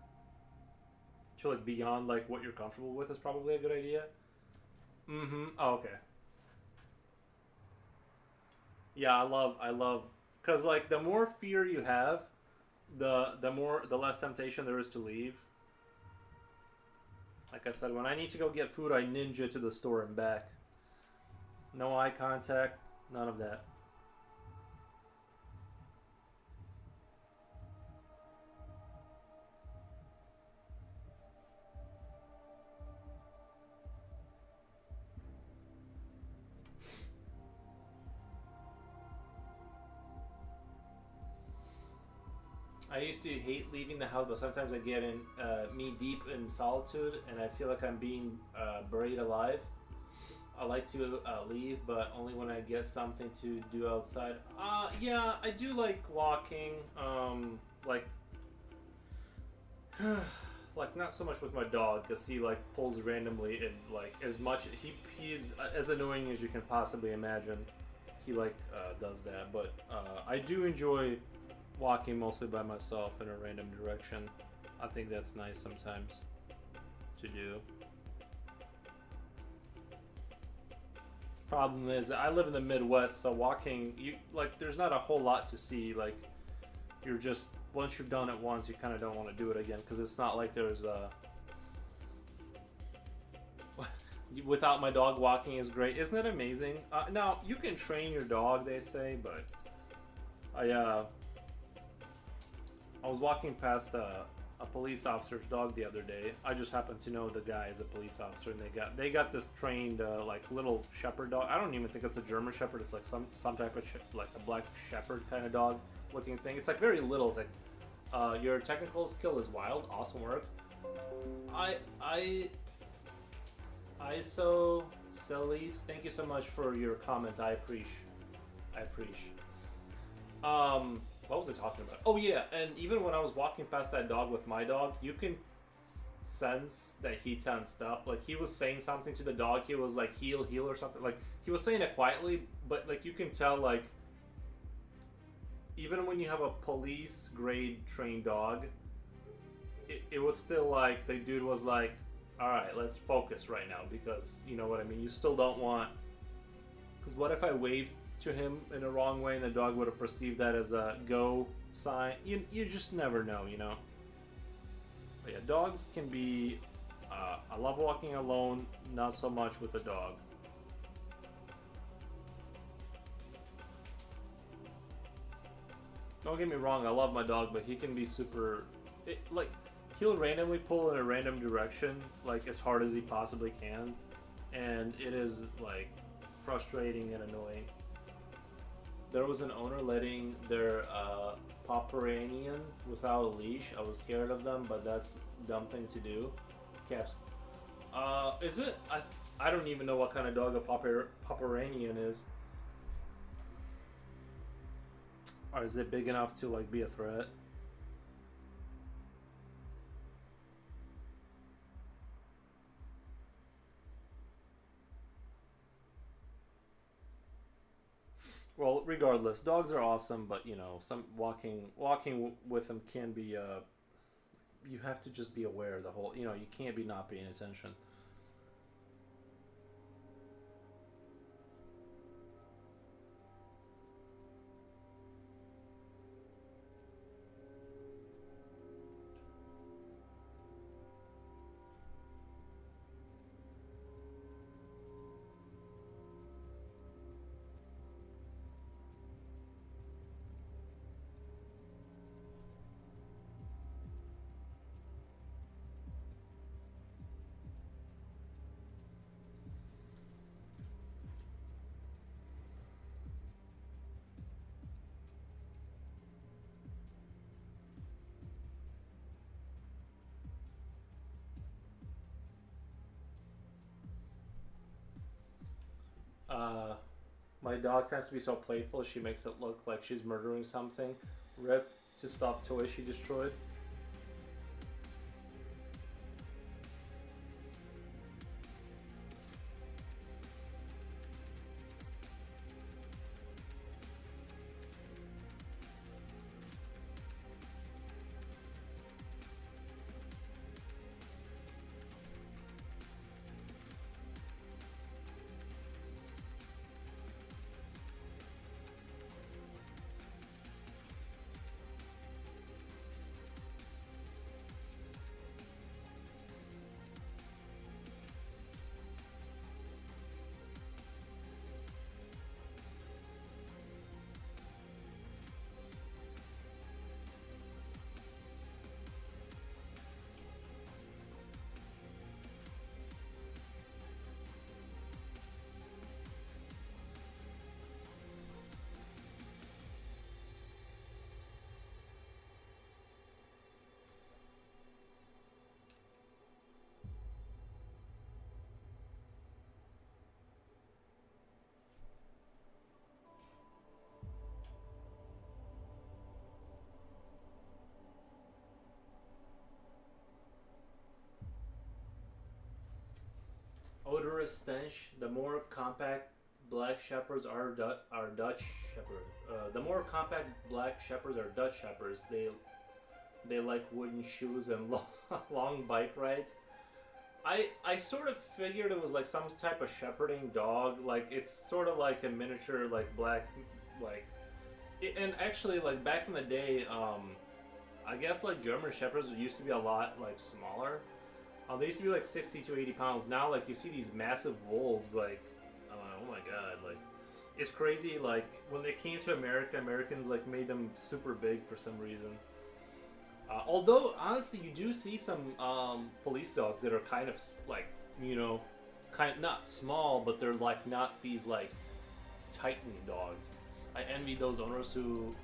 to like beyond like what you're comfortable with is probably a good idea. Oh, okay. Yeah, I love, cause like the more fear you have, the less temptation there is to leave. Like I said, when I need to go get food, I ninja to the store and back. No eye contact, none of that. I used to hate leaving the house, but sometimes I get in me deep in solitude, and I feel like I'm being buried alive. I like to leave, but only when I get something to do outside. Yeah, I do like walking. Like, like not so much with my dog, because he like pulls randomly and like he's as annoying as you can possibly imagine. He like does that, but I do enjoy walking mostly by myself in a random direction. I think that's nice sometimes to do. Problem is, I live in the Midwest, so walking, there's not a whole lot to see. Like, you're just, once you've done it once, you kind of don't want to do it again, because it's not like there's without my dog, walking is great. Isn't it amazing? Now, you can train your dog, they say, but I I was walking past a police officer's dog the other day. I just happened to know the guy is a police officer, and they got this trained like little shepherd dog. I don't even think it's a German shepherd. It's like some type of like a black shepherd kind of dog looking thing. It's like very little. It's like your technical skill is wild. Awesome work. ISO Celis, thank you so much for your comment. I appreciate. What was I talking about? Oh yeah, and even when I was walking past that dog with my dog, you can sense that he tensed up. Like he was saying something to the dog. He was like heel or something. Like he was saying it quietly, but like you can tell like even when you have a police grade trained dog, it was still like the dude was like, all right, let's focus right now, because you know what I mean. You still don't want, because what if I waved to him in a wrong way and the dog would have perceived that as a go sign? You just never know, you know. But yeah, dogs can be. I love walking alone, not so much with a dog. Don't get me wrong, I love my dog, but he can be super. Like he'll randomly pull in a random direction, like as hard as he possibly can, and it is like frustrating and annoying. There was an owner letting their Pomeranian without a leash. I was scared of them, but that's a dumb thing to do. Caps. Is it? I don't even know what kind of dog a Pomeranian is. Or is it big enough to like be a threat? Well, regardless, dogs are awesome, but you know, some walking with them can be. You have to just be aware of the whole. You know, you can't be not paying attention. My dog tends to be so playful, she makes it look like she's murdering something. Rip to stop toys she destroyed. Odorous stench. The more compact black shepherds are Dutch shepherd. The more compact black shepherds are Dutch shepherds. They like wooden shoes and long bike rides. I sort of figured it was like some type of shepherding dog. Like it's sort of like a miniature like black like. And actually, like back in the day, I guess like German shepherds used to be a lot like smaller. They used to be like 60 to 80 pounds. Now, like, you see these massive wolves, like, oh my god, like, it's crazy. Like, when they came to America, Americans, like, made them super big for some reason. Although honestly, you do see some police dogs that are kind of like, kind not small, but they're like not these like Titan dogs. I envy those owners who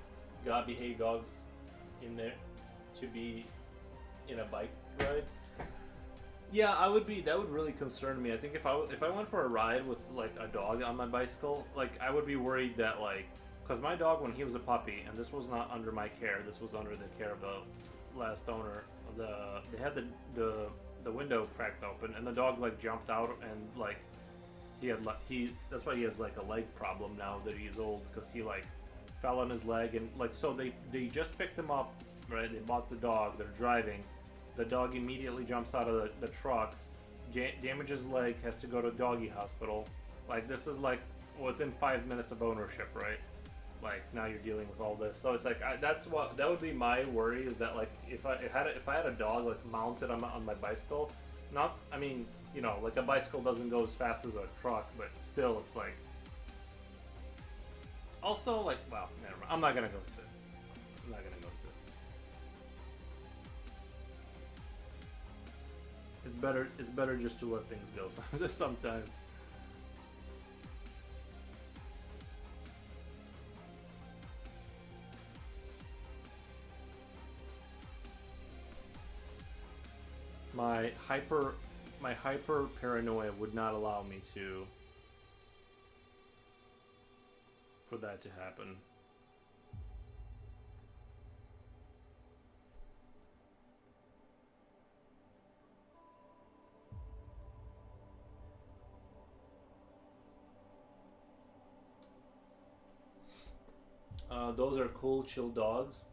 got behaved dogs in there to be in a bike ride. Yeah, I would be. That would really concern me. I think if I went for a ride with like a dog on my bicycle, like I would be worried that like, because my dog when he was a puppy, and this was not under my care. This was under the care of the last owner. They had the window cracked open, and the dog like jumped out and like that's why he has like a leg problem now that he's old, because he like fell on his leg, and like so they just picked him up, right? They bought the dog. They're driving. The dog immediately jumps out of the truck, damages his leg, has to go to doggy hospital. Like this is like within 5 minutes of ownership, right? Like now you're dealing with all this. So it's like that would be my worry, is that like if I had a dog like mounted on my bicycle, not I mean like a bicycle doesn't go as fast as a truck, but still it's like. Also like well never mind. I'm not gonna go into it. It's better just to let things go sometimes. My hyper paranoia would not allow me for that to happen. Those are cool, chill dogs.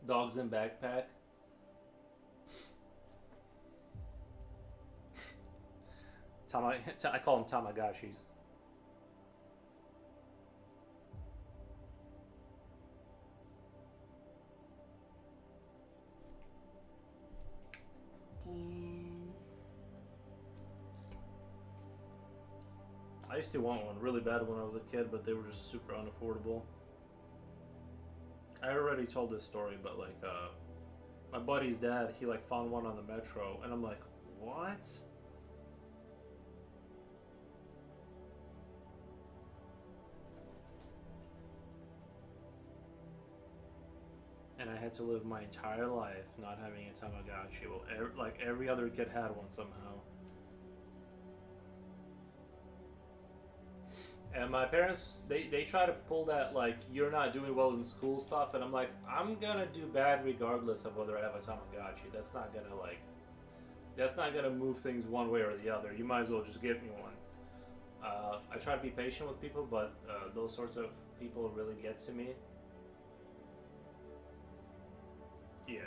Dogs in backpack. I call them Tamagotchis. I used to want one really bad when I was a kid, but they were just super unaffordable. I already told this story, but like my buddy's dad, he like found one on the metro, and I'm like, what? And I had to live my entire life not having a Tamagotchi. Well, like every other kid had one somehow. And my parents, they try to pull that, like, you're not doing well in school stuff. And I'm like, I'm gonna do bad regardless of whether I have a Tamagotchi. That's not gonna move things one way or the other. You might as well just give me one. I try to be patient with people, but those sorts of people really get to me. Yeah.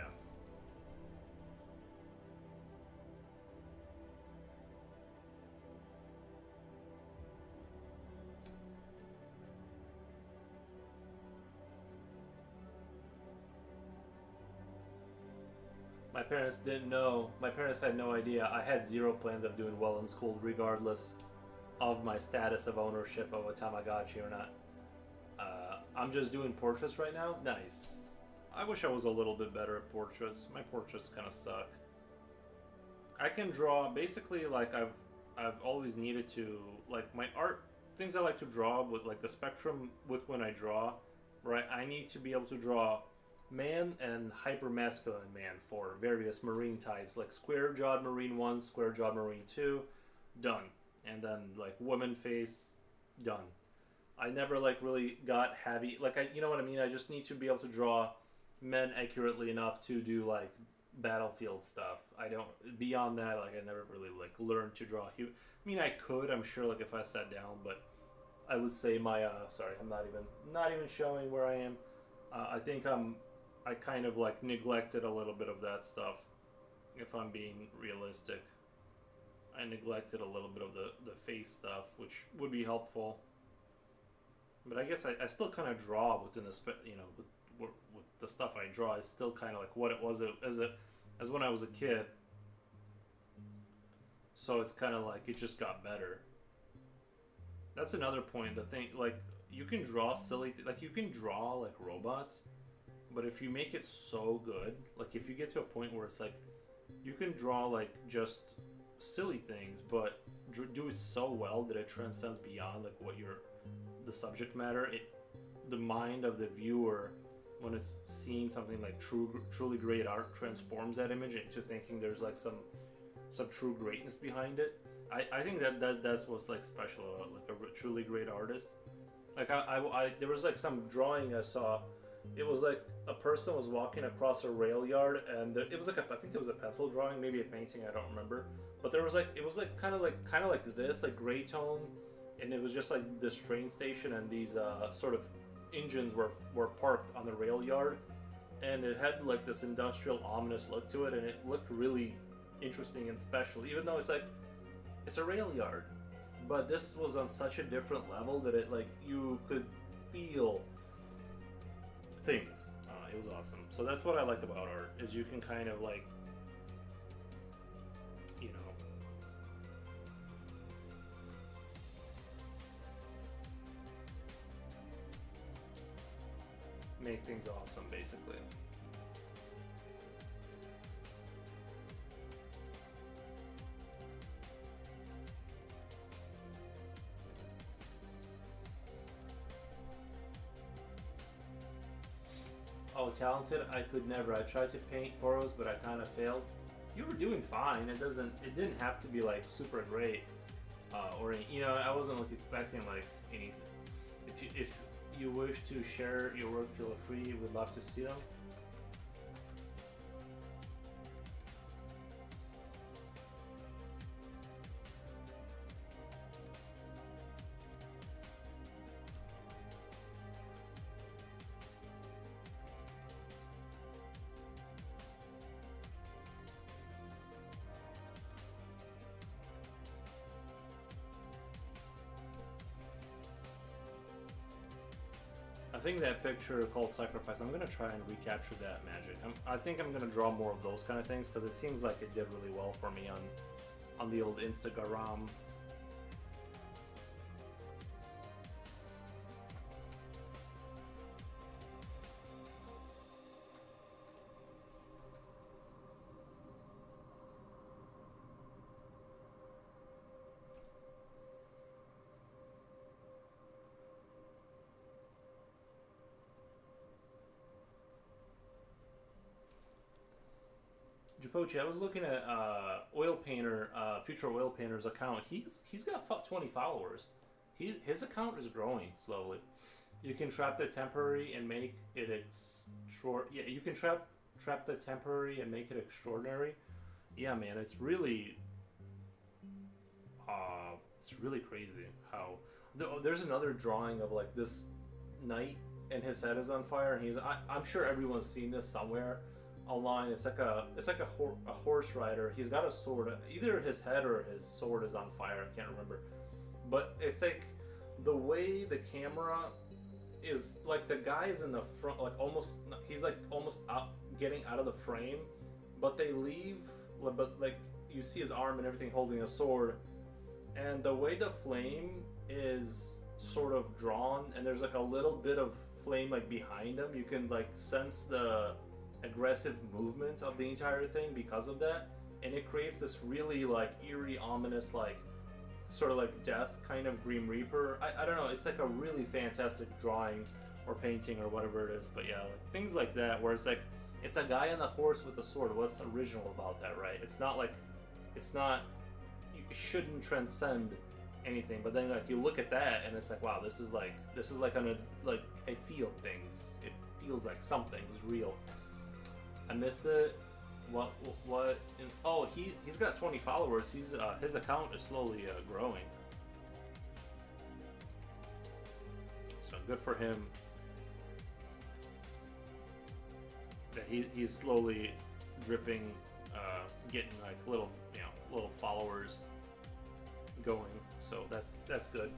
My parents didn't know. My parents had no idea. I had zero plans of doing well in school, regardless of my status of ownership of a Tamagotchi or not. I'm just doing portraits right now. Nice. I wish I was a little bit better at portraits. My portraits kind of suck. I can draw basically like I've always needed to, like my art things I like to draw with like the spectrum with when I draw, right? I need to be able to draw man and hyper-masculine man for various marine types, like square-jawed marine 1, square-jawed marine 2, done. And then like woman face, done. I never like really got heavy, like you know what I mean? I just need to be able to draw men accurately enough to do like battlefield stuff. I don't, beyond that, like I never really like learned to draw. I mean, I could, I'm sure, like if I sat down, but I would say my sorry, I'm not even showing where I am. I think I kind of like neglected a little bit of that stuff, if I'm being realistic. I neglected a little bit of the face stuff, which would be helpful. But I guess I still kind of draw within the with the stuff I draw is still kind of like what it was as when I was a kid. So it's kind of like it just got better. That's another point. The thing, like you can draw silly, like you can draw like robots, But if you make it so good, like if you get to a point where it's like you can draw like just silly things, but do it so well that it transcends beyond like what you're the subject matter. The mind of the viewer, when it's seeing something like truly great art, transforms that image into thinking there's like some true greatness behind it. I think that's what's like special about like a truly great artist. Like I there was like some drawing I saw. It was like a person was walking across a rail yard, and it was like I think it was a pencil drawing, maybe a painting, I don't remember. But there was like it was like kind of like this, like gray tone, and it was just like this train station, and these sort of engines were parked on the rail yard, and it had like this industrial ominous look to it, and it looked really interesting and special, even though it's like it's a rail yard. But this was on such a different level that it like you could feel things. It was awesome. So that's what I like about art, is you can kind of like, you know, make things awesome, basically. Oh, talented? I could never. I tried to paint FOROS, but I kind of failed. You were doing fine. It didn't have to be like super great, or you know, I wasn't like expecting like anything. If you wish to share your work, feel free. We'd love to see them. I think that picture called Sacrifice, I'm going to try and recapture that magic. I think I'm going to draw more of those kind of things, because it seems like it did really well for me on the old Instagram. Japochi, I was looking at Future Oil Painter's account. He's got 20 followers. His account is growing slowly. You can trap the temporary and make it Yeah, you can trap the temporary and make it extraordinary. Yeah, man, it's really crazy how. There's another drawing of like this knight and his head is on fire, and I'm sure everyone's seen this somewhere online. It's like a horse rider. He's got a sword. Either his head or his sword is on fire. I can't remember. But it's like the way the camera is, like the guy is in the front, like he's almost getting out of the frame, but they leave. But like you see his arm and everything holding a sword, and the way the flame is sort of drawn, and there's like a little bit of flame like behind him. You can like sense the aggressive movement of the entire thing because of that, and it creates this really like eerie, ominous, like sort of like death kind of Grim Reaper. I don't know, it's like a really fantastic drawing or painting or whatever it is. But yeah, like things like that where it's like it's a guy on a horse with a sword. What's original about that, right? It shouldn't transcend anything, but then like you look at that and it's like, wow, this is like I feel things. It feels like something is real. I missed it. What? Oh, he's got 20 followers. His account is slowly growing. So good for him. That he's slowly dripping, getting like little followers going. So that's good.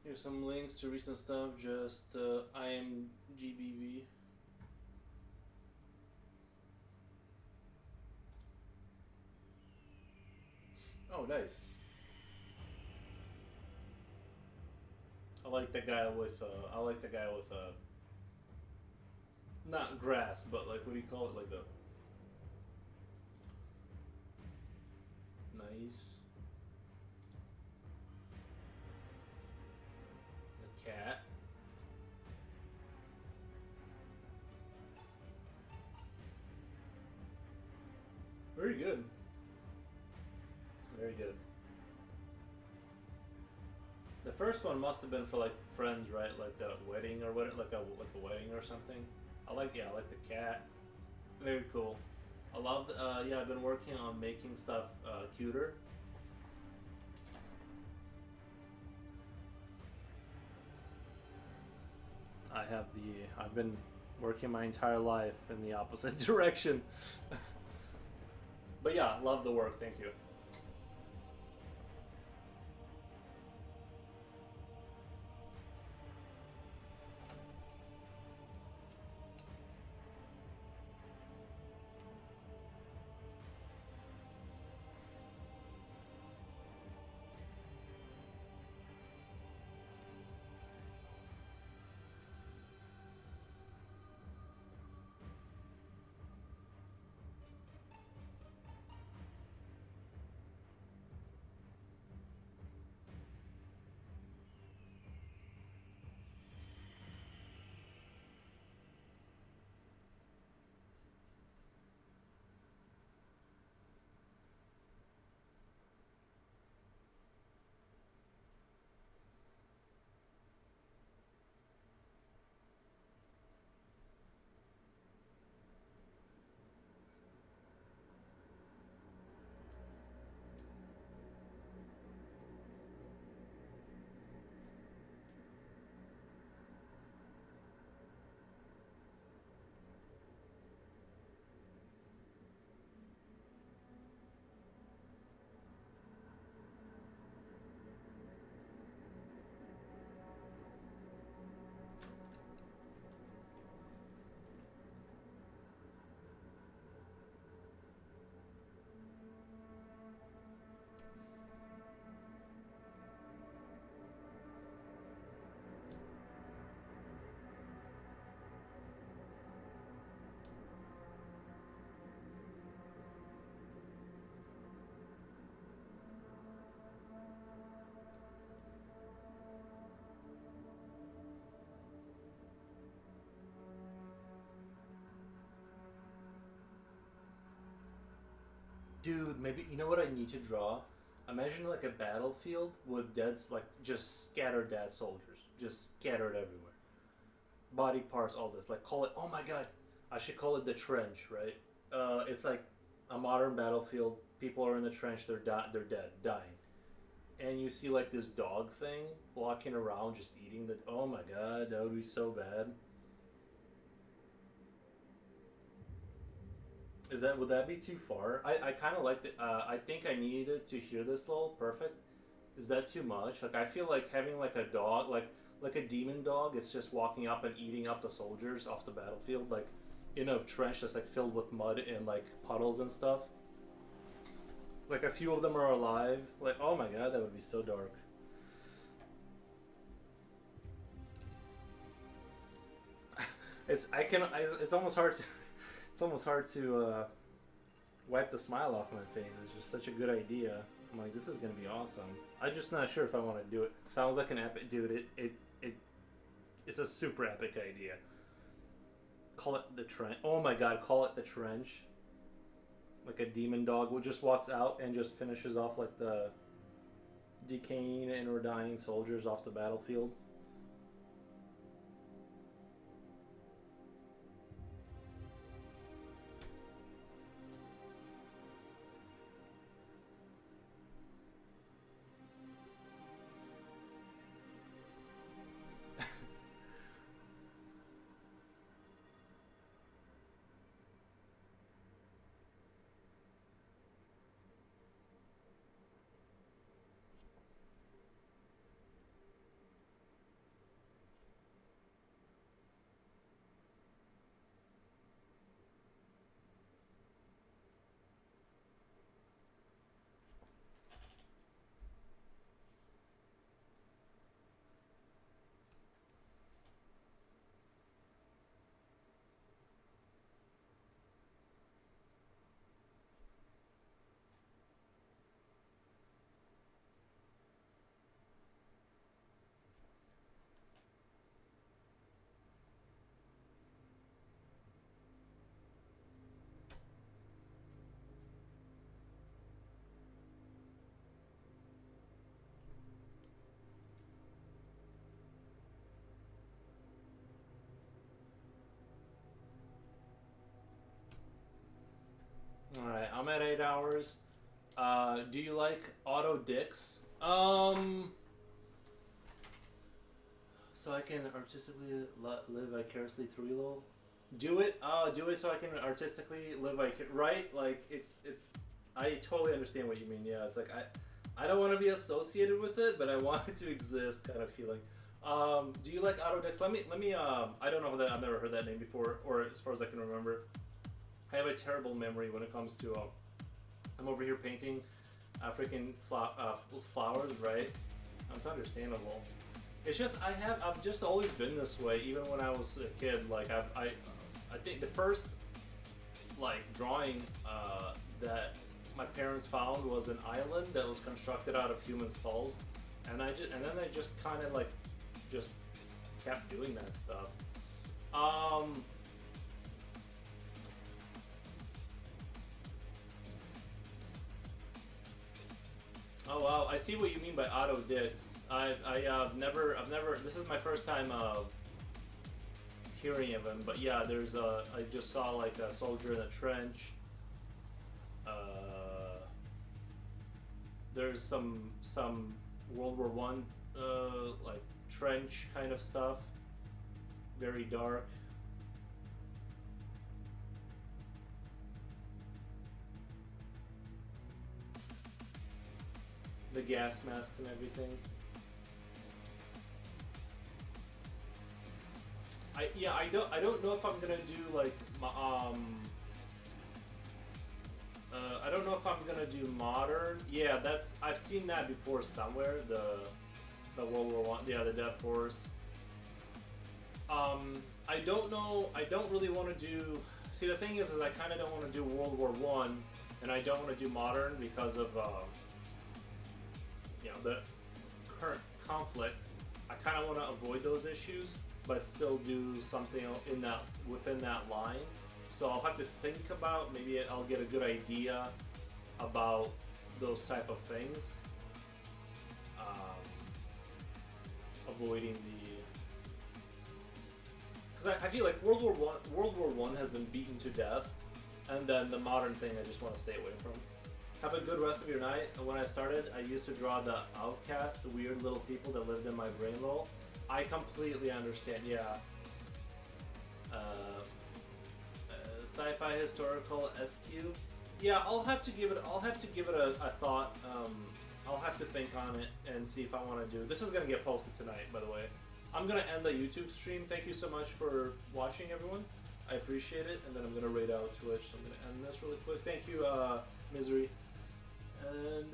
Here's some links to recent stuff. Just IMGBB. Oh, nice. I like the guy with. Not grass, but like what do you call it? Like the. Nice. The cat. Very good. Very good. The first one must have been for like friends, right? Like the wedding or what? Like a wedding or something. I like the cat. Very cool. I love. Yeah, I've been working on making stuff cuter. I've been working my entire life in the opposite direction. But yeah, love the work. Thank you. Dude, maybe you know what I need to draw? Imagine like a battlefield with like just scattered dead soldiers, just scattered everywhere. Body parts, all this. Like call it. Oh my god, I should call it the trench, right? It's like a modern battlefield. People are in the trench. They're dead, dying, and you see like this dog thing walking around, just eating the. Oh my god, that would be so bad. Would that be too far? I kind of like the. I think I needed to hear this little perfect. Is that too much? Like I feel like having like a dog, like a demon dog, it's just walking up and eating up the soldiers off the battlefield, like in a trench that's like filled with mud and like puddles and stuff. Like a few of them are alive. Like oh my god, that would be so dark. It's almost hard to. It's almost hard to wipe the smile off my face. It's just such a good idea. I'm like, this is gonna be awesome. I'm just not sure if I want to do it. Sounds like an epic, dude. It's a super epic idea. Call it the trench. Oh my god, call it the trench. Like a demon dog who just walks out and just finishes off like the decaying and or dying soldiers off the battlefield. Alright, I'm at 8 hours. Do you like auto dicks? So I can artistically live vicariously through you, lol. Do it so I can artistically live right? Like, it's, I totally understand what you mean, yeah. It's like, I don't want to be associated with it, but I want it to exist kind of feeling. Do you like auto dicks? Let me, I don't know that, I've never heard that name before, or as far as I can remember. I have a terrible memory when it comes to, I'm over here painting freaking flowers, right? That's understandable. It's just, I've just always been this way, even when I was a kid. Like, I think the first, like, drawing that my parents found was an island that was constructed out of human skulls, and then I just kind of, like, just kept doing that stuff. Oh wow, I see what you mean by auto dicks. I've never, this is my first time hearing of him, but yeah, there's I just saw like a soldier in a trench. There's some World War One like trench kind of stuff, very dark. The gas masks and everything. I don't know if I'm gonna do like I don't know if I'm gonna do modern. Yeah, I've seen that before somewhere. The World War One. Yeah, the Death Force. I don't know. I don't really want to do. See, the thing is I kind of don't want to do World War One, and I don't want to do modern because of you know, the current conflict. I kind of want to avoid those issues, but still do something within that line. So I'll have to think about, maybe I'll get a good idea about those type of things. Avoiding the, because I feel like World War One has been beaten to death, and then the modern thing I just want to stay away from. Have a good rest of your night. When I started, I used to draw the outcast, the weird little people that lived in my brain roll. I completely understand, yeah. Sci-fi historical SQ. Yeah, I'll have to give it a thought. I'll have to think on it and see if I want to do. This is gonna get posted tonight, by the way. I'm gonna end the YouTube stream. Thank you so much for watching, everyone. I appreciate it, and then I'm gonna raid out Twitch. So I'm gonna end this really quick. Thank you, Misery. And